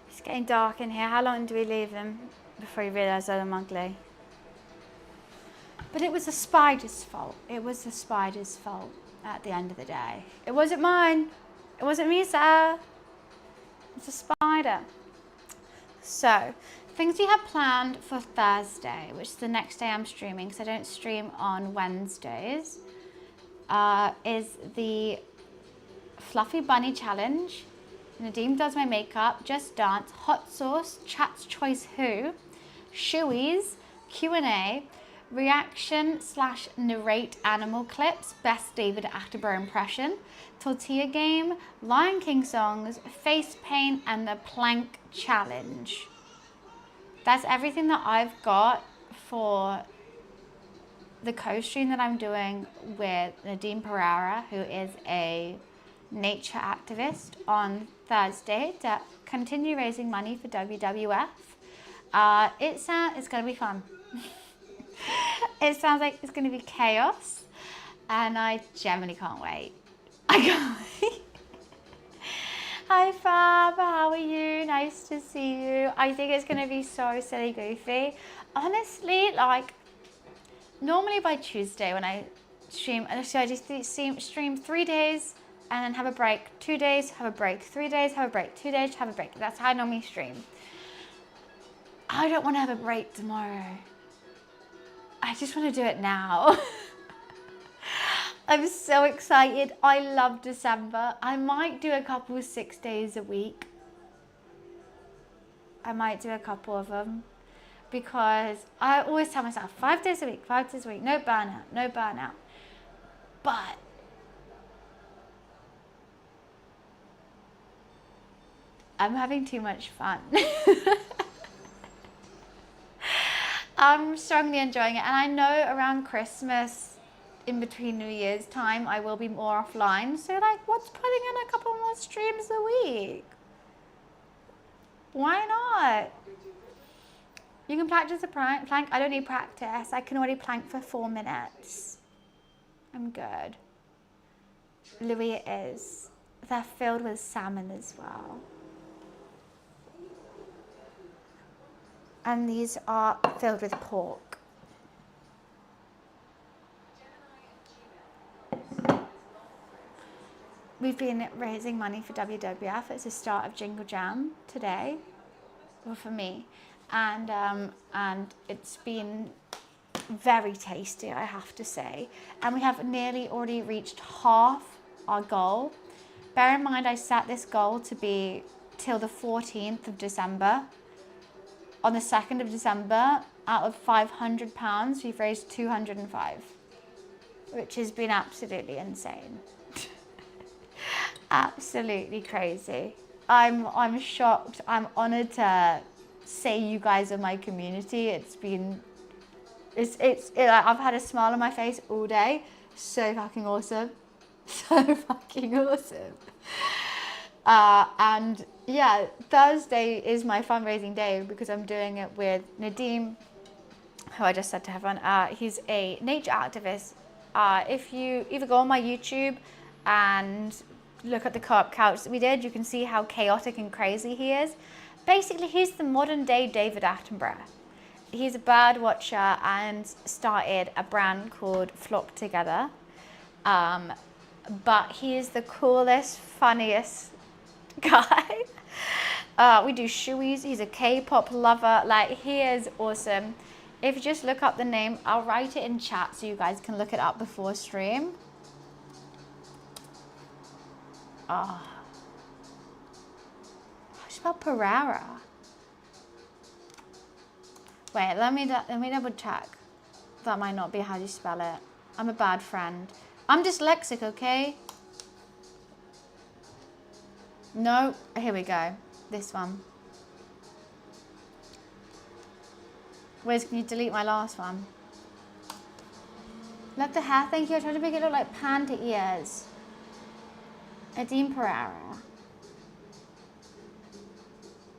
Speaker 1: It's getting dark in here. How long do we leave them before you realise they're ugly? But it was the spider's fault. It was the spider's fault. at the end of the day. It wasn't mine. It wasn't me, sir. It's a spider. So, things we have planned for Thursday, which is the next day I'm streaming because I don't stream on Wednesdays, is the Fluffy Bunny Challenge. Nadim does my makeup, Just Dance, Hot Sauce, Chat's Choice Who, Shoeies, Q&A, reaction/narrate animal clips, best David Attenborough impression, tortilla game, Lion King songs, face paint, and the plank challenge. That's everything that I've got for the co-stream that I'm doing with Nadine Pereira, who is a nature activist, on Thursday to continue raising money for WWF. It's going to be fun. It sounds like it's going to be chaos, and I genuinely can't wait. I can't wait. Hi Fab, how are you? Nice to see you. I think it's going to be so silly goofy. Honestly, like, normally by Tuesday when I stream, so I just stream 3 days and then have a break, 2 days, have a break, 3 days, have a break, 2 days, have a break. That's how I normally stream. I don't want to have a break tomorrow. I just want to do it now. I'm so excited. I love December. I might do a couple 6 days a week. I might do a couple of them because I always tell myself 5 days a week, 5 days a week, no burnout, no burnout. But I'm having too much fun. I'm strongly enjoying it, and I know around Christmas, in between New Year's time, I will be more offline. So, like, what's putting in a couple more streams a week? Why not? You can practice a plank. I don't need practice. I can already plank for 4 minutes. I'm good. Louis it is. They're filled with salmon as well. And these are filled with pork. We've been raising money for WWF. It's the start of Jingle Jam today, well, for me, and it's been very tasty, I have to say. And we have nearly already reached half our goal. Bear in mind, I set this goal to be till the 14th of December. On the 2nd of December, out of £500, we've raised 205, which has been absolutely insane. Absolutely crazy. I'm shocked. I'm honored to say you guys are my community. I've had a smile on my face all day. So fucking awesome. So fucking awesome. And yeah, Thursday is my fundraising day because I'm doing it with Nadim, who I just said to everyone. He's a nature activist. If you either go on my YouTube and look at the co-op couch that we did, you can see how chaotic and crazy he is. Basically, he's the modern day David Attenborough. He's a bird watcher and started a brand called Flock Together. But he is the coolest, funniest guy. We do shoeies. He's a K-pop lover. Like, he is awesome. If you just look up the name, I'll write it in chat so you guys can look it up before stream. How do you spell Pereira? Wait, let me double check. That might not be how you spell it. I'm a bad friend. I'm dyslexic, okay? No, here we go. This one. Where's, can you delete my last one? Love the hair, thank you. I tried to make it look like panda ears. Nadine Pereira.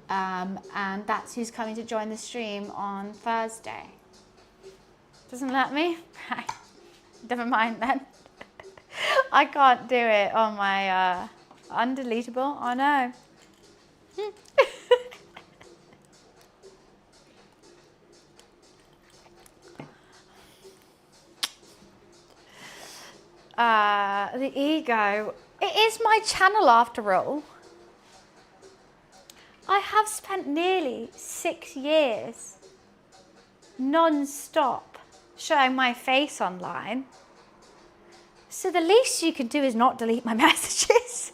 Speaker 1: And that's who's coming to join the stream on Thursday. Doesn't let me? Right. Never mind then. I can't do it on my undeletable. Oh no. The ego. It is my channel after all. I have spent nearly 6 years non-stop showing my face online. So the least you can do is not delete my messages.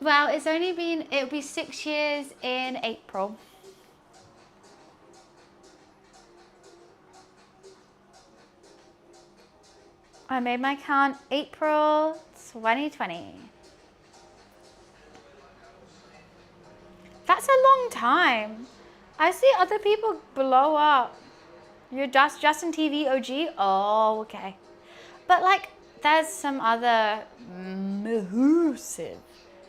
Speaker 1: Well, it'll be 6 years in April. I made my account April 2020. That's a long time. I see other people blow up. You're Justin TV OG? Oh, okay. But like, there's some other massive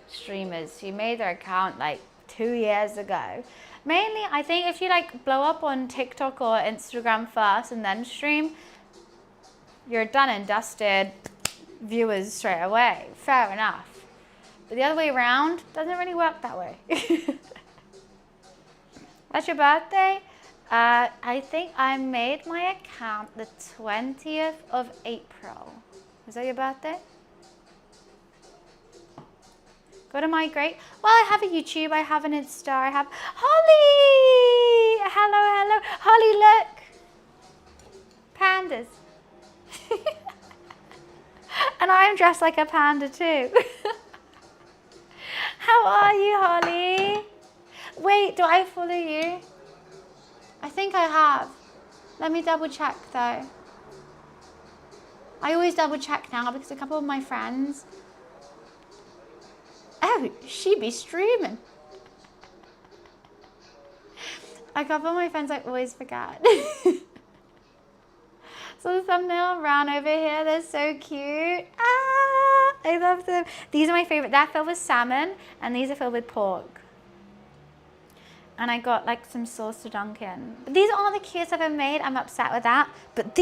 Speaker 1: streamers who made their account like 2 years ago. Mainly, I think if you like blow up on TikTok or Instagram first and then stream, you're done and dusted, viewers straight away. Fair enough. But the other way around doesn't really work that way. That's your birthday? I think I made my account the 20th of April. Was that your birthday? Go to my great. Well, I have a YouTube, I have an Insta, I have Holly! Hello. Holly, look. Pandas. And I'm dressed like a panda too. How are you, Holly? Wait, do I follow you? I think I have. Let me double check though. I always double check now because a couple of my friends. Oh, she be streaming. A couple of my friends I always forget. So the thumbnail around over here, they're so cute. Ah, I love them. These are my favorite. They're filled with salmon and these are filled with pork. And I got like some sauce to dunk in. But these aren't the cutest I've ever made. I'm upset with that. But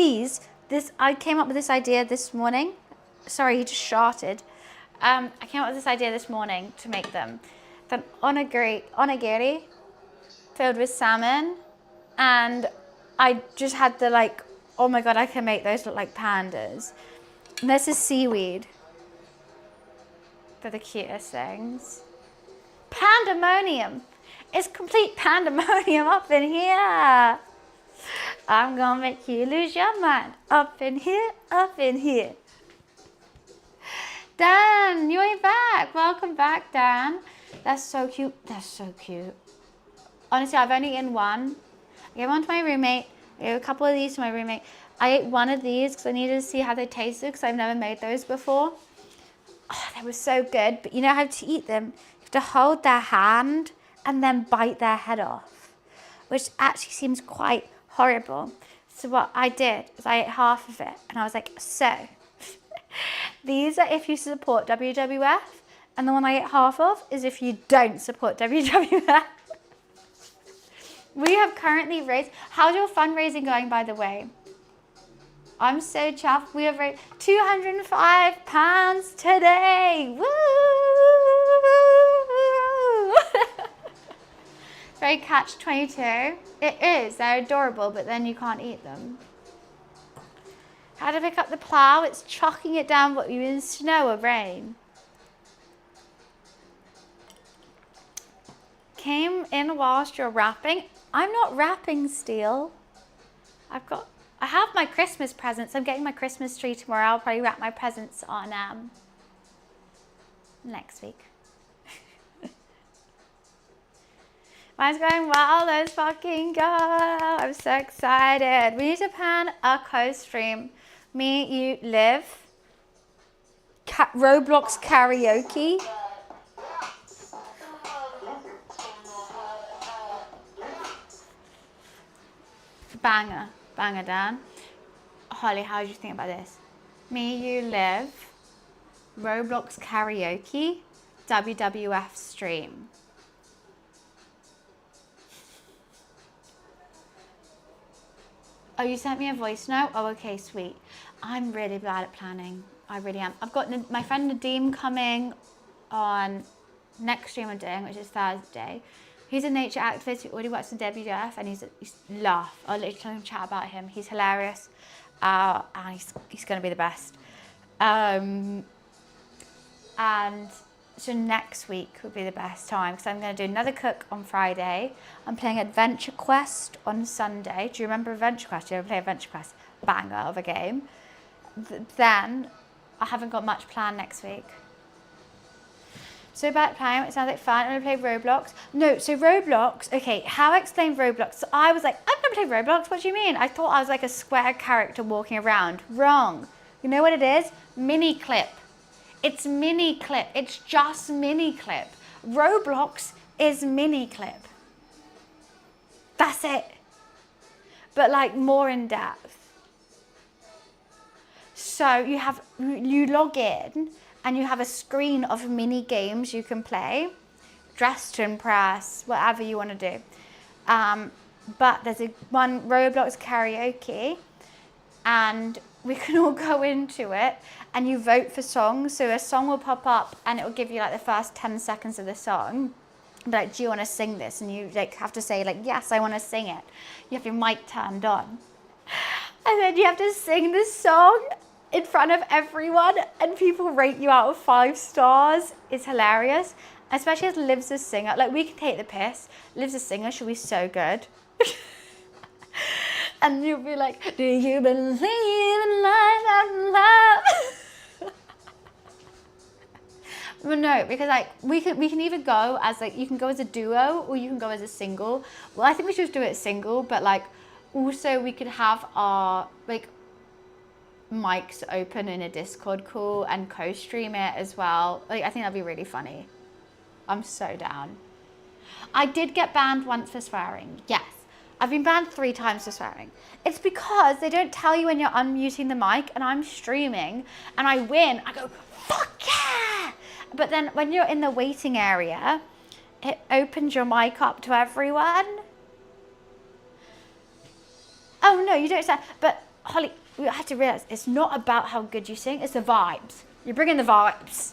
Speaker 1: I came up with this idea this morning. Sorry, he just sharted. I came up with this idea this morning to make them. An onigiri filled with salmon. And I just had the like, oh my God, I can make those look like pandas. And this is seaweed. They're the cutest things. Pandemonium. It's complete pandemonium up in here. I'm gonna make you lose your mind. Up in here, up in here. Dan, you're back. Welcome back, Dan. That's so cute. That's so cute. Honestly, I've only eaten one. I gave one to my roommate. I gave a couple of these to my roommate. I ate one of these because I needed to see how they tasted because I've never made those before. Oh, they were so good. But you know how to eat them? You have to hold their hand and then bite their head off, which actually seems quite horrible. So what I did is I ate half of it and I was like, so these are if you support WWF, and the one I ate half of is if you don't support WWF. We have currently raised, how's your fundraising going, by the way? I'm so chuffed. We have raised £205 today. Woo! Very catch-22. It is. They're adorable, but then you can't eat them. How to pick up the plough? It's chucking it down, what you in snow or rain. Came in whilst you're wrapping. I'm not wrapping still. I have my Christmas presents. I'm getting my Christmas tree tomorrow. I'll probably wrap my presents on next week. Mine's going well. Let's fucking go. I'm so excited. We need to plan a co-stream. Me, you, Liv. Roblox karaoke. Banger. Banger, Dan. Holly, how do you think about this? Me, you, Liv. Roblox karaoke. WWF stream. Oh, you sent me a voice note? Oh, okay, sweet. I'm really bad at planning. I really am. I've got my friend Nadeem coming on next stream I'm doing, which is Thursday. He's a nature activist who already works in WWF and he's laugh. I'll literally chat about him. He's hilarious. And he's going to be the best. And so next week would be the best time because I'm going to do another cook on Friday. I'm playing Adventure Quest on Sunday. Do you remember Adventure Quest? Do you ever play Adventure Quest? Banger of a game. Then I haven't got much planned next week. So back playing, it sounds like fun. I'm going to play Roblox. No, so Roblox, okay, how I explain Roblox? So I was like, I've never played Roblox. What do you mean? I thought I was like a square character walking around. Wrong. You know what it is? Mini clip. It's mini clip. It's just mini clip. Roblox is mini clip. That's it. But like more in depth. So you log in and you have a screen of mini games you can play. Dress to impress, whatever you want to do. But there's one Roblox karaoke and we can all go into it and you vote for songs. So a song will pop up and it will give you like the first 10 seconds of the song. Like, do you want to sing this? And you like have to say like, yes, I want to sing it. You have your mic turned on. And then you have to sing this song in front of everyone and people rate you out of 5 stars. It's hilarious. Especially as Liv's a singer. Like, we can take the piss. Liv's a singer, she'll be so good. And you'll be like, do you believe in life after love? But no, because like we can either go as like, you can go as a duo or you can go as a single. Well, I think we should just do it single, but like also we could have our like mics open in a Discord call and co-stream it as well. Like, I think that'd be really funny. I'm so down. I did get banned once for swearing. Yes. I've been banned 3 times for swearing. It's because they don't tell you when you're unmuting the mic and I'm streaming and I win. I go, fuck yeah! But then when you're in the waiting area, it opens your mic up to everyone. Oh no, you don't sound, but Holly, you have to realize it's not about how good you sing, it's the vibes. You're bringing the vibes.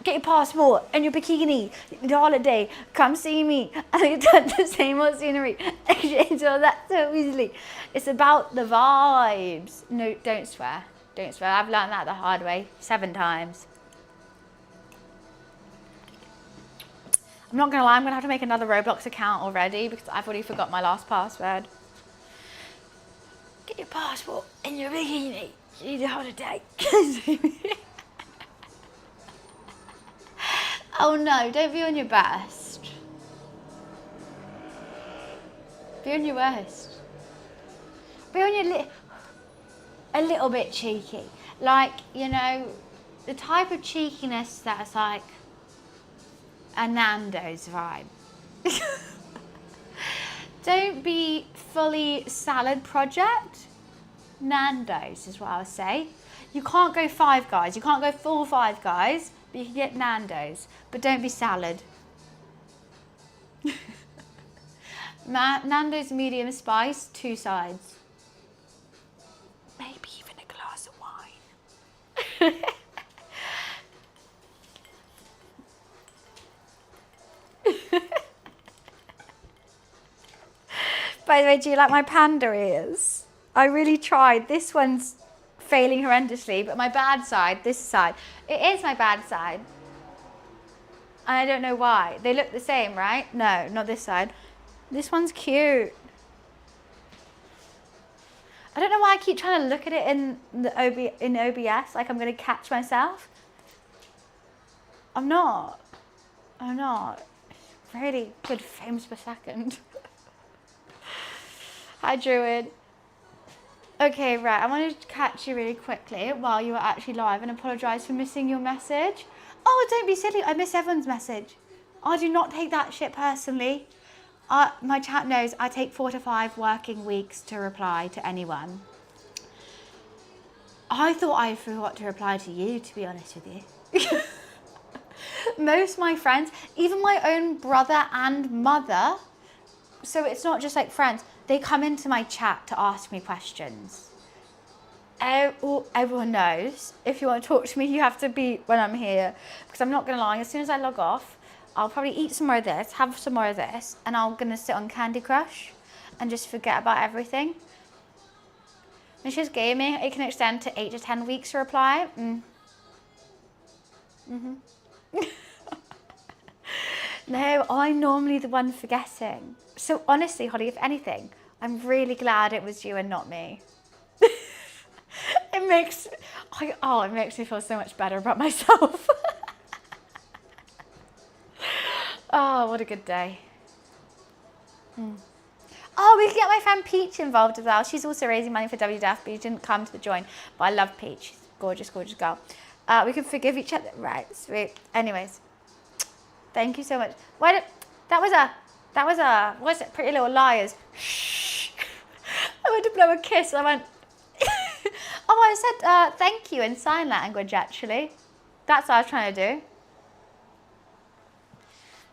Speaker 1: Get your passport and your bikini, the holiday, come see me. And you touch the same old scenery. Exchange all that so easily. It's about the vibes. No, don't swear. Don't swear. I've learned that the hard way 7 times. I'm not going to lie, I'm going to have to make another Roblox account already because I've already forgot my last password. Get your passport and your bikini. You need a holiday. Oh no, don't be on your best. Be on your worst. Be on your a little bit cheeky. Like, you know, the type of cheekiness that's like a Nando's vibe. Don't be fully salad project. Nando's is what I would say. You can't go Five Guys. You can't go full Five Guys. But you can get Nando's, but don't be salad. Nando's medium spice, 2 sides. Maybe even a glass of wine. By the way, do you like my panda ears? I really tried. This one's failing horrendously, but my bad side, this side, it is my bad side. And I don't know why. They look the same, right? No, not this side. This one's cute. I don't know why I keep trying to look at it in the OBS, like I'm going to catch myself. I'm not. Really good frames per second. Hi, Druid. Okay, right, I wanted to catch you really quickly while you were actually live and apologise for missing your message. Oh, don't be silly, I miss everyone's message. I do not take that shit personally. My chat knows I take 4 to 5 working weeks to reply to anyone. I thought I forgot to reply to you, to be honest with you. Most of my friends, even my own brother and mother, so it's not just like friends, they come into my chat to ask me questions. Everyone knows if you want to talk to me, you have to be when I'm here. Because I'm not going to lie, as soon as I log off, I'll probably eat some more of this, have some more of this, and I'm going to sit on Candy Crush and just forget about everything. When she's gaming, it can extend to 8 to 10 weeks to reply. No, I'm normally the one forgetting. So honestly, Holly, if anything, I'm really glad it was you and not me. It makes me feel so much better about myself. Oh, what a good day. Oh, we can get my friend Peach involved as well. She's also raising money for WDF, but she didn't come to the join. But I love Peach. She's a gorgeous, gorgeous girl. We can forgive each other. Right, sweet. Anyways, thank you so much. That was a, what's it, Pretty Little Liars. Shh. I went to blow a kiss. I went, oh, I said thank you in sign language, actually. That's what I was trying to do.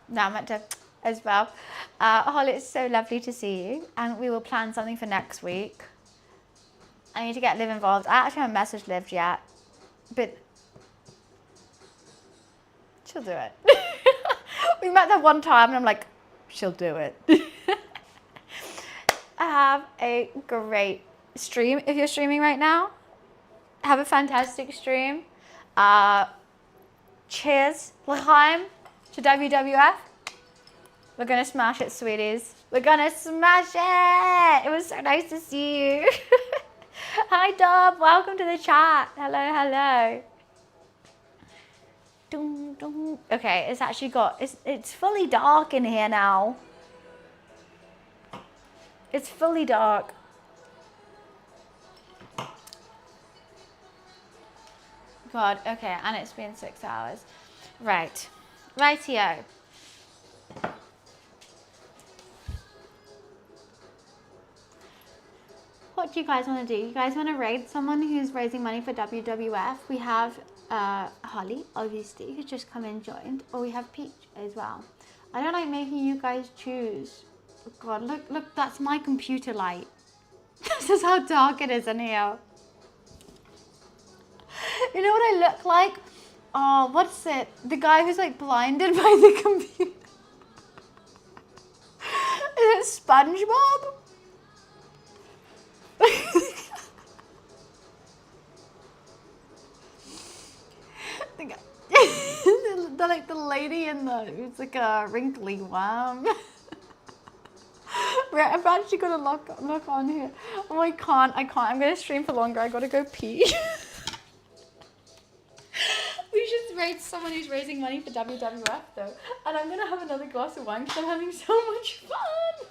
Speaker 1: No, I meant to as well. Holly, it's so lovely to see you. And we will plan something for next week. I need to get Liv involved. I actually haven't messaged Liv yet. But she'll do it. We met that one time and I'm like, she'll do it. Have a great stream. If you're streaming right now, have a fantastic stream. Cheers, l'chaim, to WWF. We're gonna smash it, sweeties. We're gonna smash it. It was so nice to see you. Hi, Dub. Welcome to the chat. Hello, hello. Dum, dum. Okay, it's actually it's fully dark in here now. It's fully dark. God, okay, and it's been 6 hours. Right, rightio. What do you guys want to do? You guys want to raid someone who's raising money for WWF? We have Holly, obviously, who's just come and joined, or we have Peach as well. I don't like making you guys choose. Oh God, look, that's my computer light. This is how dark it is in here. You know what I look like? Oh, what's it? The guy who's like blinded by the computer. Is it SpongeBob? Like the lady in it's like a wrinkly worm. Right, I've actually got to look on here. Oh, I can't. I'm going to stream for longer. I got to go pee. We should raid someone who's raising money for WWF though. And I'm going to have another glass of wine because I'm having so much fun.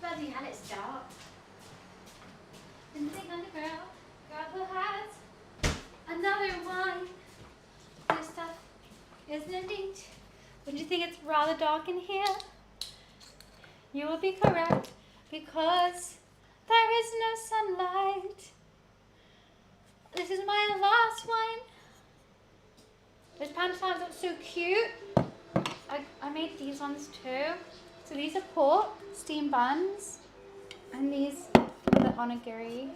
Speaker 1: Bloody hell, it's dark. Didn't think on the girl who has another one. This stuff isn't indeed. Don't you think it's rather dark in here? You will be correct because there is no sunlight. This is my last one. Those Panda slabs look so cute. I made these ones too. So these are pork, steamed buns, and these are the onigiri.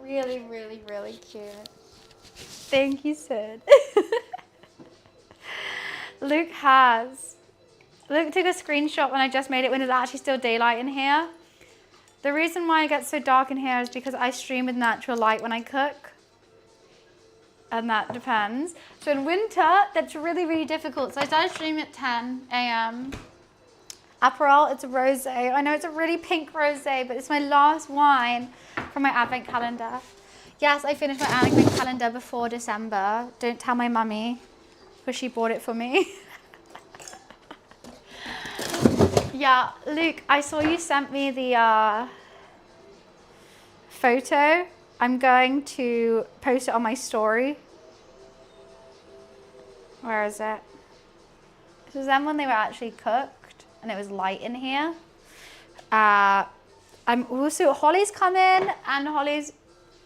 Speaker 1: Really, really, really cute. Thank you, Sid. Luke took a screenshot when I just made it when it's actually still daylight in here. The reason why it gets so dark in here is because I stream with natural light when I cook. And that depends. So in winter, that's really, really difficult. So I started streaming at 10 a.m. Aperol, it's a rosé. I know it's a really pink rosé, but it's my last wine from my advent calendar. Yes, I finished my advent calendar before December. Don't tell my mummy, because she bought it for me. Yeah, Luke, I saw you sent me the photo. I'm going to post it on my story. Where is it? This was then when they were actually cooked and it was light in here. I'm also, Holly's come in and Holly's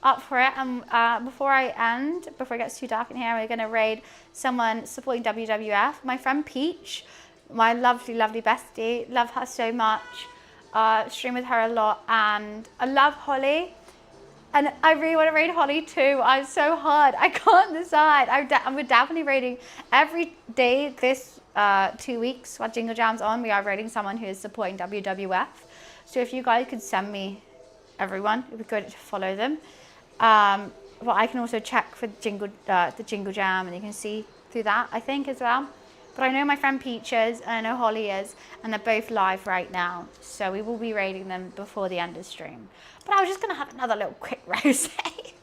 Speaker 1: up for it. And before it gets too dark in here, we're gonna raid someone supporting WWF. My friend Peach, my lovely, lovely bestie, love her so much. Stream with her a lot, and I love Holly. And I really want to raid Holly too. I'm so hard. I can't decide. I'm definitely raiding every day this 2 weeks while Jingle Jam's on. We are raiding someone who is supporting WWF. So if you guys could send me everyone, it would be good to follow them. Well, I can also check for the Jingle Jam, and you can see through that, I think, as well. But I know my friend Peach is, and I know Holly is, and they're both live right now. So we will be raiding them before the end of stream. But I was just going to have another little quick rosé.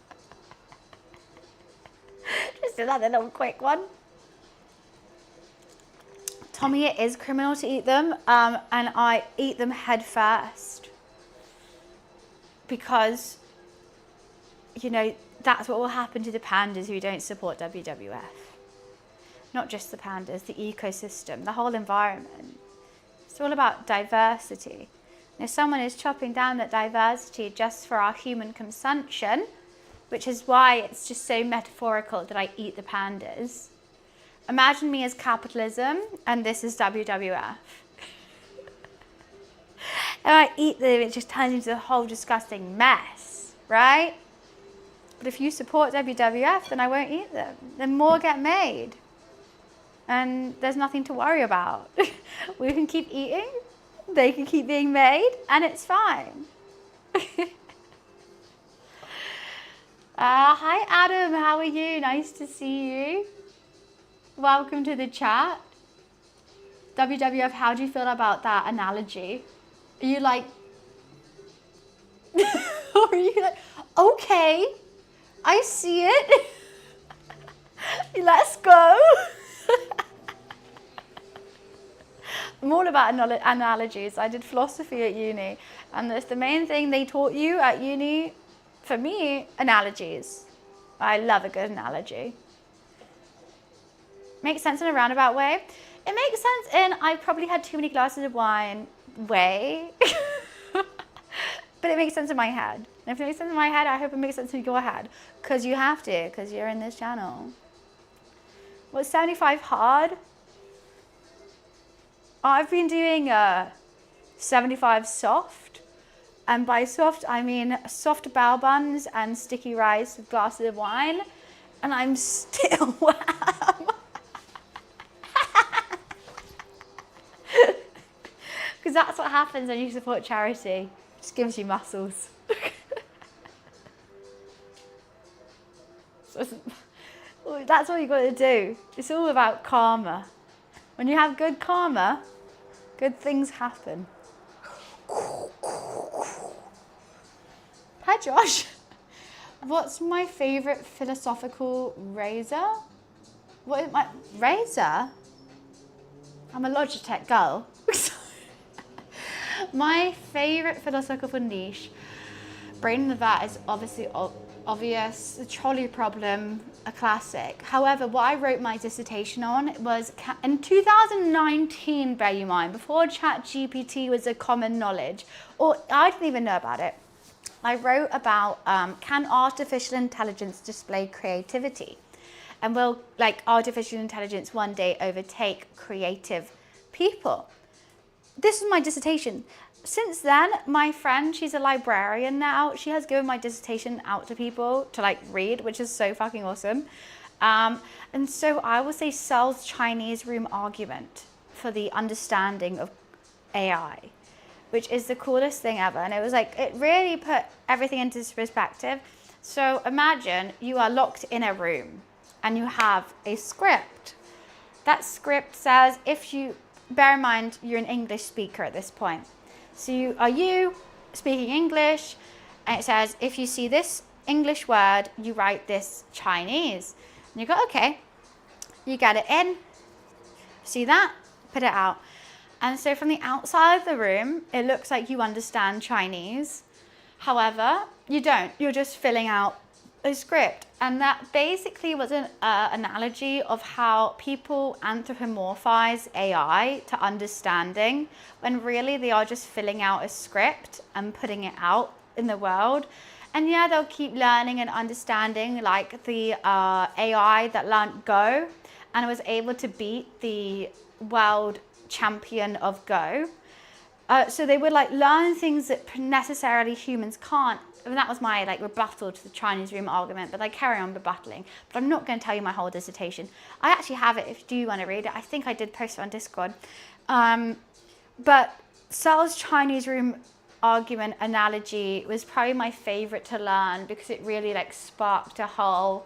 Speaker 1: Just another little quick one. Tommy, it is criminal to eat them, and I eat them head first. Because, you know, that's what will happen to the pandas who don't support WWF. Not just the pandas, the ecosystem, the whole environment. It's all about diversity. And if someone is chopping down that diversity just for our human consumption, which is why it's just so metaphorical that I eat the pandas, imagine me as capitalism and this is WWF. And I eat them, it just turns into a whole disgusting mess, right? But if you support WWF, then I won't eat them. Then more get made. And there's nothing to worry about. We can keep eating, they can keep being made, and it's fine. Hi Adam, how are you? Nice to see you. Welcome to the chat. WWF, how do you feel about that analogy? Are you like, or are you like, okay, I see it. Let's go. I'm all about analogies. I did philosophy at uni, and that's the main thing they taught you at uni, for me, analogies. I love a good analogy. Makes sense in a roundabout way. It makes sense in I probably had too many glasses of wine way. But it makes sense in my head. And if it makes sense in my head, I hope it makes sense in your head. Because you have to, because you're in this channel. Was 75 hard? I've been doing 75 soft. And by soft, I mean soft bao buns and sticky rice with glasses of wine. And I'm still because that's what happens when you support charity. It just gives you muscles. So that's what you got to do. It's all about karma. When you have good karma, good things happen. Hi Josh. What's my favorite philosophical razor? What is my razor? I'm a Logitech girl. My favorite philosophical niche, Brain in the Vat, is obviously obvious. The trolley problem, a classic. However, what I wrote my dissertation on was in 2019, bear in mind, before ChatGPT was a common knowledge, or I didn't even know about it. I wrote about can artificial intelligence display creativity? And will artificial intelligence one day overtake creative people? This is my dissertation. Since then, my friend, she's a librarian now. She has given my dissertation out to people to read, which is so fucking awesome. And so I will say Searle's Chinese room argument for the understanding of AI, which is the coolest thing ever. And it was it really put everything into perspective. So imagine you are locked in a room and you have a script. That script says bear in mind, you're an English speaker at this point. So are you speaking English? And it says, if you see this English word, you write this Chinese. And you go, okay, you get it in, see that, put it out. And so from the outside of the room, it looks like you understand Chinese. However, you don't, you're just filling out a script. And that basically was an analogy of how people anthropomorphize AI to understanding, when really they are just filling out a script and putting it out in the world. And yeah, they'll keep learning and understanding, like the AI that learned Go and was able to beat the world champion of Go. So they would like learn things that necessarily humans can't. And that was my like rebuttal to the Chinese room argument, but I carry on rebuttaling. But I'm not going to tell you my whole dissertation. I actually have it if you want to read it. I think I did post it on Discord. But Sal's Chinese room argument analogy was probably my favorite to learn, because it really like sparked a whole,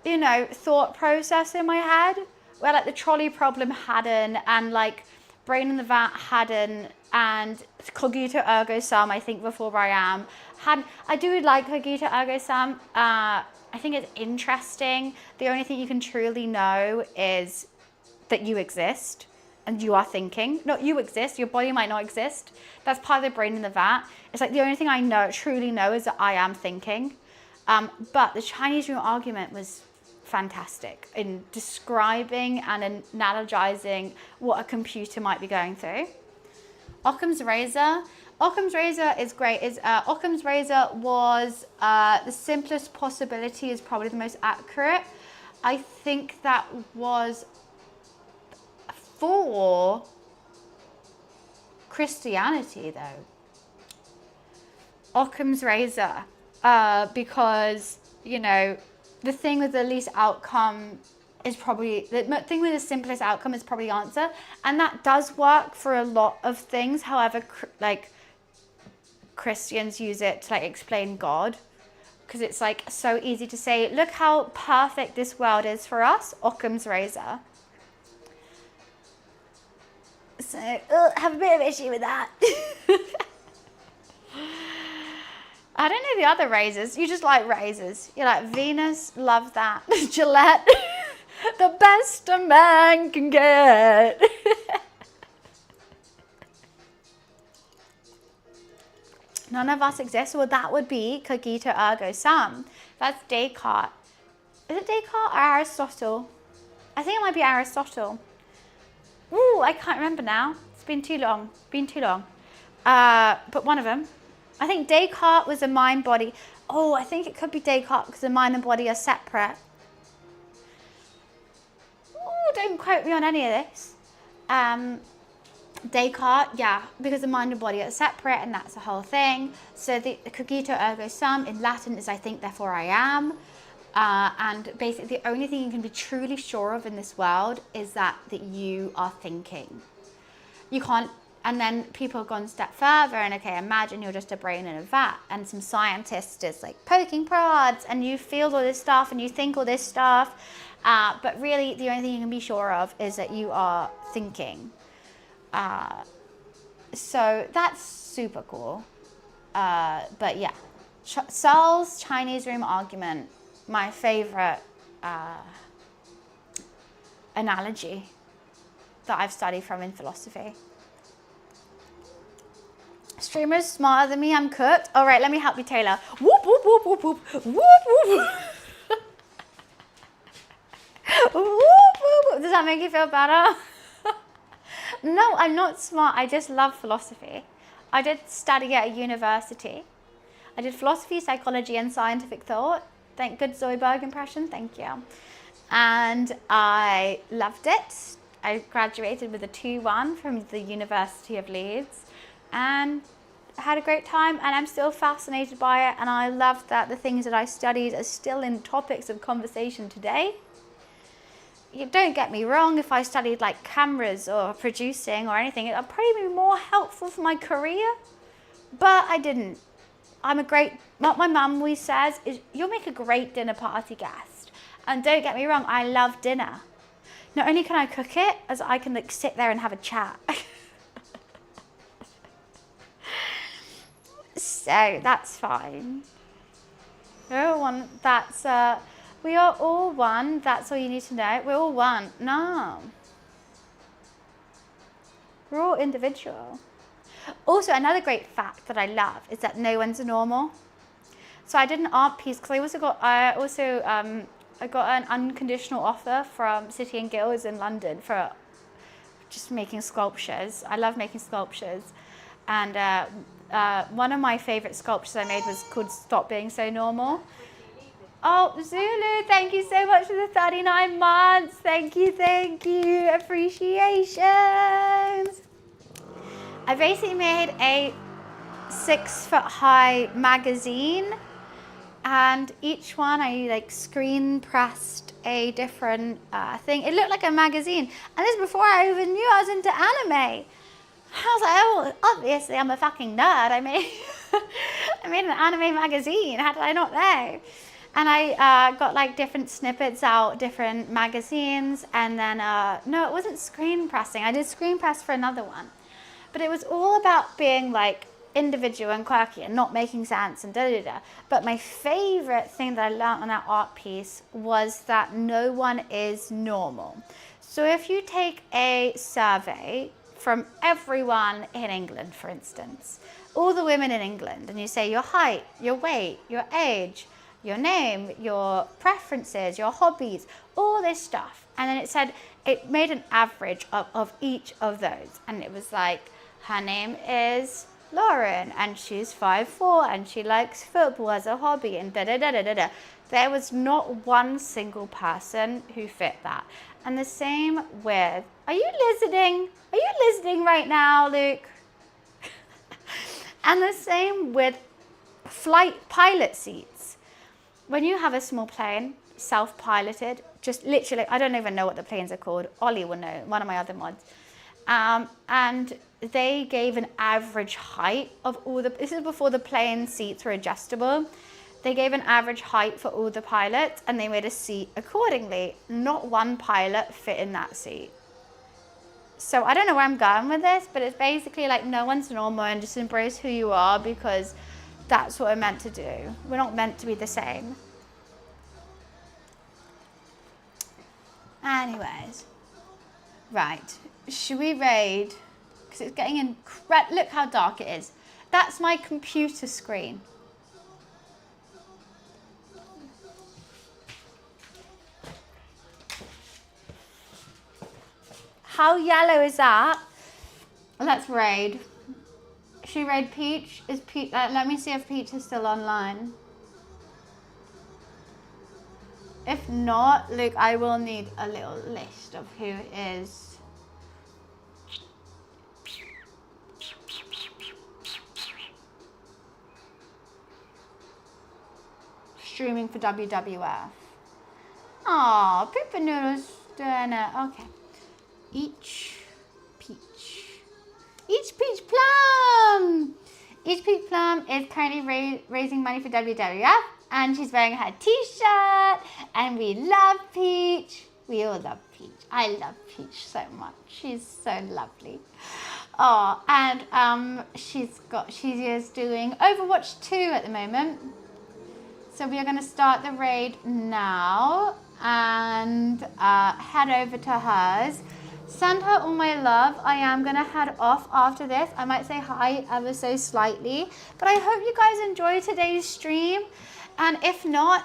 Speaker 1: you know, thought process in my head, where like the trolley problem hadn't, and like brain in the vat hadn't, and cogito ergo sum, I think before I am had. I do like cogito ergo sum. I think it's interesting. The only thing you can truly know is that you exist and you are thinking. Not you exist, your body might not exist. That's part of the brain in the vat. It's like the only thing I truly know is that I am thinking. But the Chinese room argument was fantastic in describing and analogizing what a computer might be going through. Occam's razor. Occam's razor is great. Occam's razor was the simplest possibility is probably the most accurate. I think that was for Christianity though. Occam's razor, because, you know, the thing with the least outcome is probably, the thing with the simplest outcome is probably the answer. And that does work for a lot of things. However, like Christians use it to like explain God, because it's like so easy to say, look how perfect this world is for us. Occam's razor. So have a bit of issue with that. I don't know the other razors. You just like razors. You're like Venus, love that. Gillette, the best a man can get. None of us exist. Well, that would be cogito ergo sum. That's Descartes. Is it Descartes or Aristotle? I think it might be Aristotle. Ooh, I can't remember now. It's been too long. But one of them. I think Descartes was a mind body. Oh, I think it could be Descartes because the mind and body are separate. Oh, don't quote me on any of this. Descartes, yeah, because the mind and body are separate, and that's the whole thing. So the cogito ergo sum in Latin is I think, therefore I am. And basically the only thing you can be truly sure of in this world is that you are thinking. You can't. And then people have gone a step further and, okay, imagine you're just a brain in a vat and some scientist is like poking prods and you feel all this stuff and you think all this stuff. But really the only thing you can be sure of is that you are thinking. So that's super cool. But yeah, Searle's Chinese room argument, my favorite analogy that I've studied from in philosophy. Streamers smarter than me, I'm cooked. All right, let me help you, Taylor. Whoop, whoop, whoop, whoop, whoop, whoop, whoop. Whoop, whoop. Does that make you feel better? No, I'm not smart. I just love philosophy. I did study at a university. I did philosophy, psychology, and scientific thought. Thank good Zoidberg impression. Thank you. And I loved it. I graduated with a 2-1 from the University of Leeds. And I had a great time, and I'm still fascinated by it, and I love that the things that I studied are still in topics of conversation today. You don't get me wrong, if I studied like cameras or producing or anything, it would probably be more helpful for my career, but I didn't. What my mum always says is, you'll make a great dinner party guest. And don't get me wrong, I love dinner. not only can I cook it, as I can like sit there and have a chat. So that's fine. We're all one. We are all one. That's all you need to know. We're all one. No. We're all individual. Also, another great fact that I love is that no one's normal. So I did an art piece because I got an unconditional offer from City and Guilds in London for just making sculptures. I love making sculptures, and one of my favorite sculptures I made was called "Stop Being So Normal." Oh, Zulu, thank you so much for the 39 months. Thank you, appreciations. I basically made a 6-foot-high magazine, and each one I like screen pressed a different thing. It looked like a magazine, and this before I even knew I was into anime. I was like, oh, obviously I'm a fucking nerd. I made an anime magazine. How did I not know? And I got like different snippets out, different magazines, and then no, it wasn't screen pressing. I did screen press for another one, but it was all about being like individual and quirky and not making sense and da-da-da. But my favorite thing that I learned on that art piece was that no one is normal. So if you take a survey from everyone in England, for instance, all the women in England, and you say your height, your weight, your age, your name, your preferences, your hobbies, all this stuff. And then it made an average of each of those. And it was like, her name is Lauren, and she's 5'4", and she likes football as a hobby, and da-da-da-da-da-da. There was not one single person who fit that. And the same with, are you listening? Are you listening right now, Luke? And the same with flight pilot seats. When you have a small plane, self-piloted, just literally, I don't even know what the planes are called. Ollie will know, one of my other mods. And they gave an average height of all this is before the plane seats were adjustable. They gave an average height for all the pilots, and they made a seat accordingly. Not one pilot fit in that seat. So I don't know where I'm going with this, but it's basically like no one's normal, and just embrace who you are, because that's what we're meant to do. We're not meant to be the same. Anyways, right, should we raid? Because it's getting incredible. Look how dark it is. That's my computer screen. How yellow is that? Let's raid. Should we raid Peach? Is Peach? Let me see if Peach is still online. If not, Luke, I will need a little list of who is. Streaming for WWF. Aw, Pippa Noodle's doing it. Okay. Each peach plum. Each peach plum is currently raising money for WWF, and she's wearing her t-shirt, and we love Peach. We all love Peach. I love Peach so much. She's so lovely. Oh, and she is doing Overwatch 2 at the moment. So we are going to start the raid now and head over to hers. Send her all my love. I am going to head off after this. I might say hi ever so slightly. But I hope you guys enjoyed today's stream. And if not,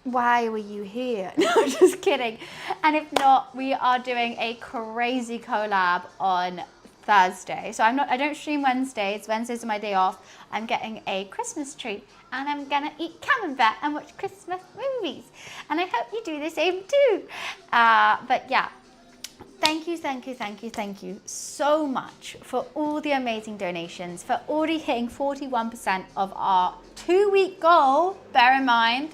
Speaker 1: why were you here? No, I'm just kidding. And if not, we are doing a crazy collab on Thursday. So I don't stream Wednesdays. Wednesdays are my day off. I'm getting a Christmas treat, and I'm gonna eat camembert and watch Christmas movies. And I hope you do the same too. But yeah, thank you so much for all the amazing donations, for already hitting 41% of our 2-week goal. Bear in mind,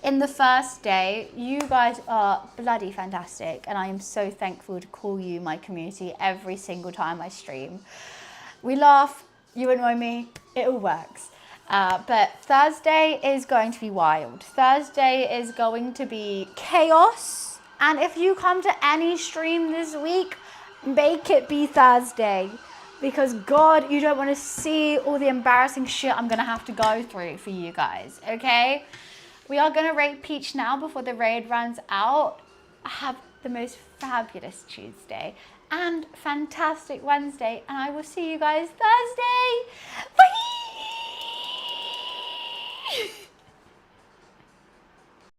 Speaker 1: in the first day, you guys are bloody fantastic, and I am so thankful to call you my community every single time I stream. We laugh, you annoy me, it all works. But Thursday is going to be wild. Thursday is going to be chaos And if you come to any stream this week, make it be Thursday. Because God, you don't want to see all the embarrassing shit I'm going to have to go through for you guys, okay? We are going to raid Peach now before the raid runs out. Have the most fabulous Tuesday and fantastic Wednesday. And I will see you guys Thursday. Bye!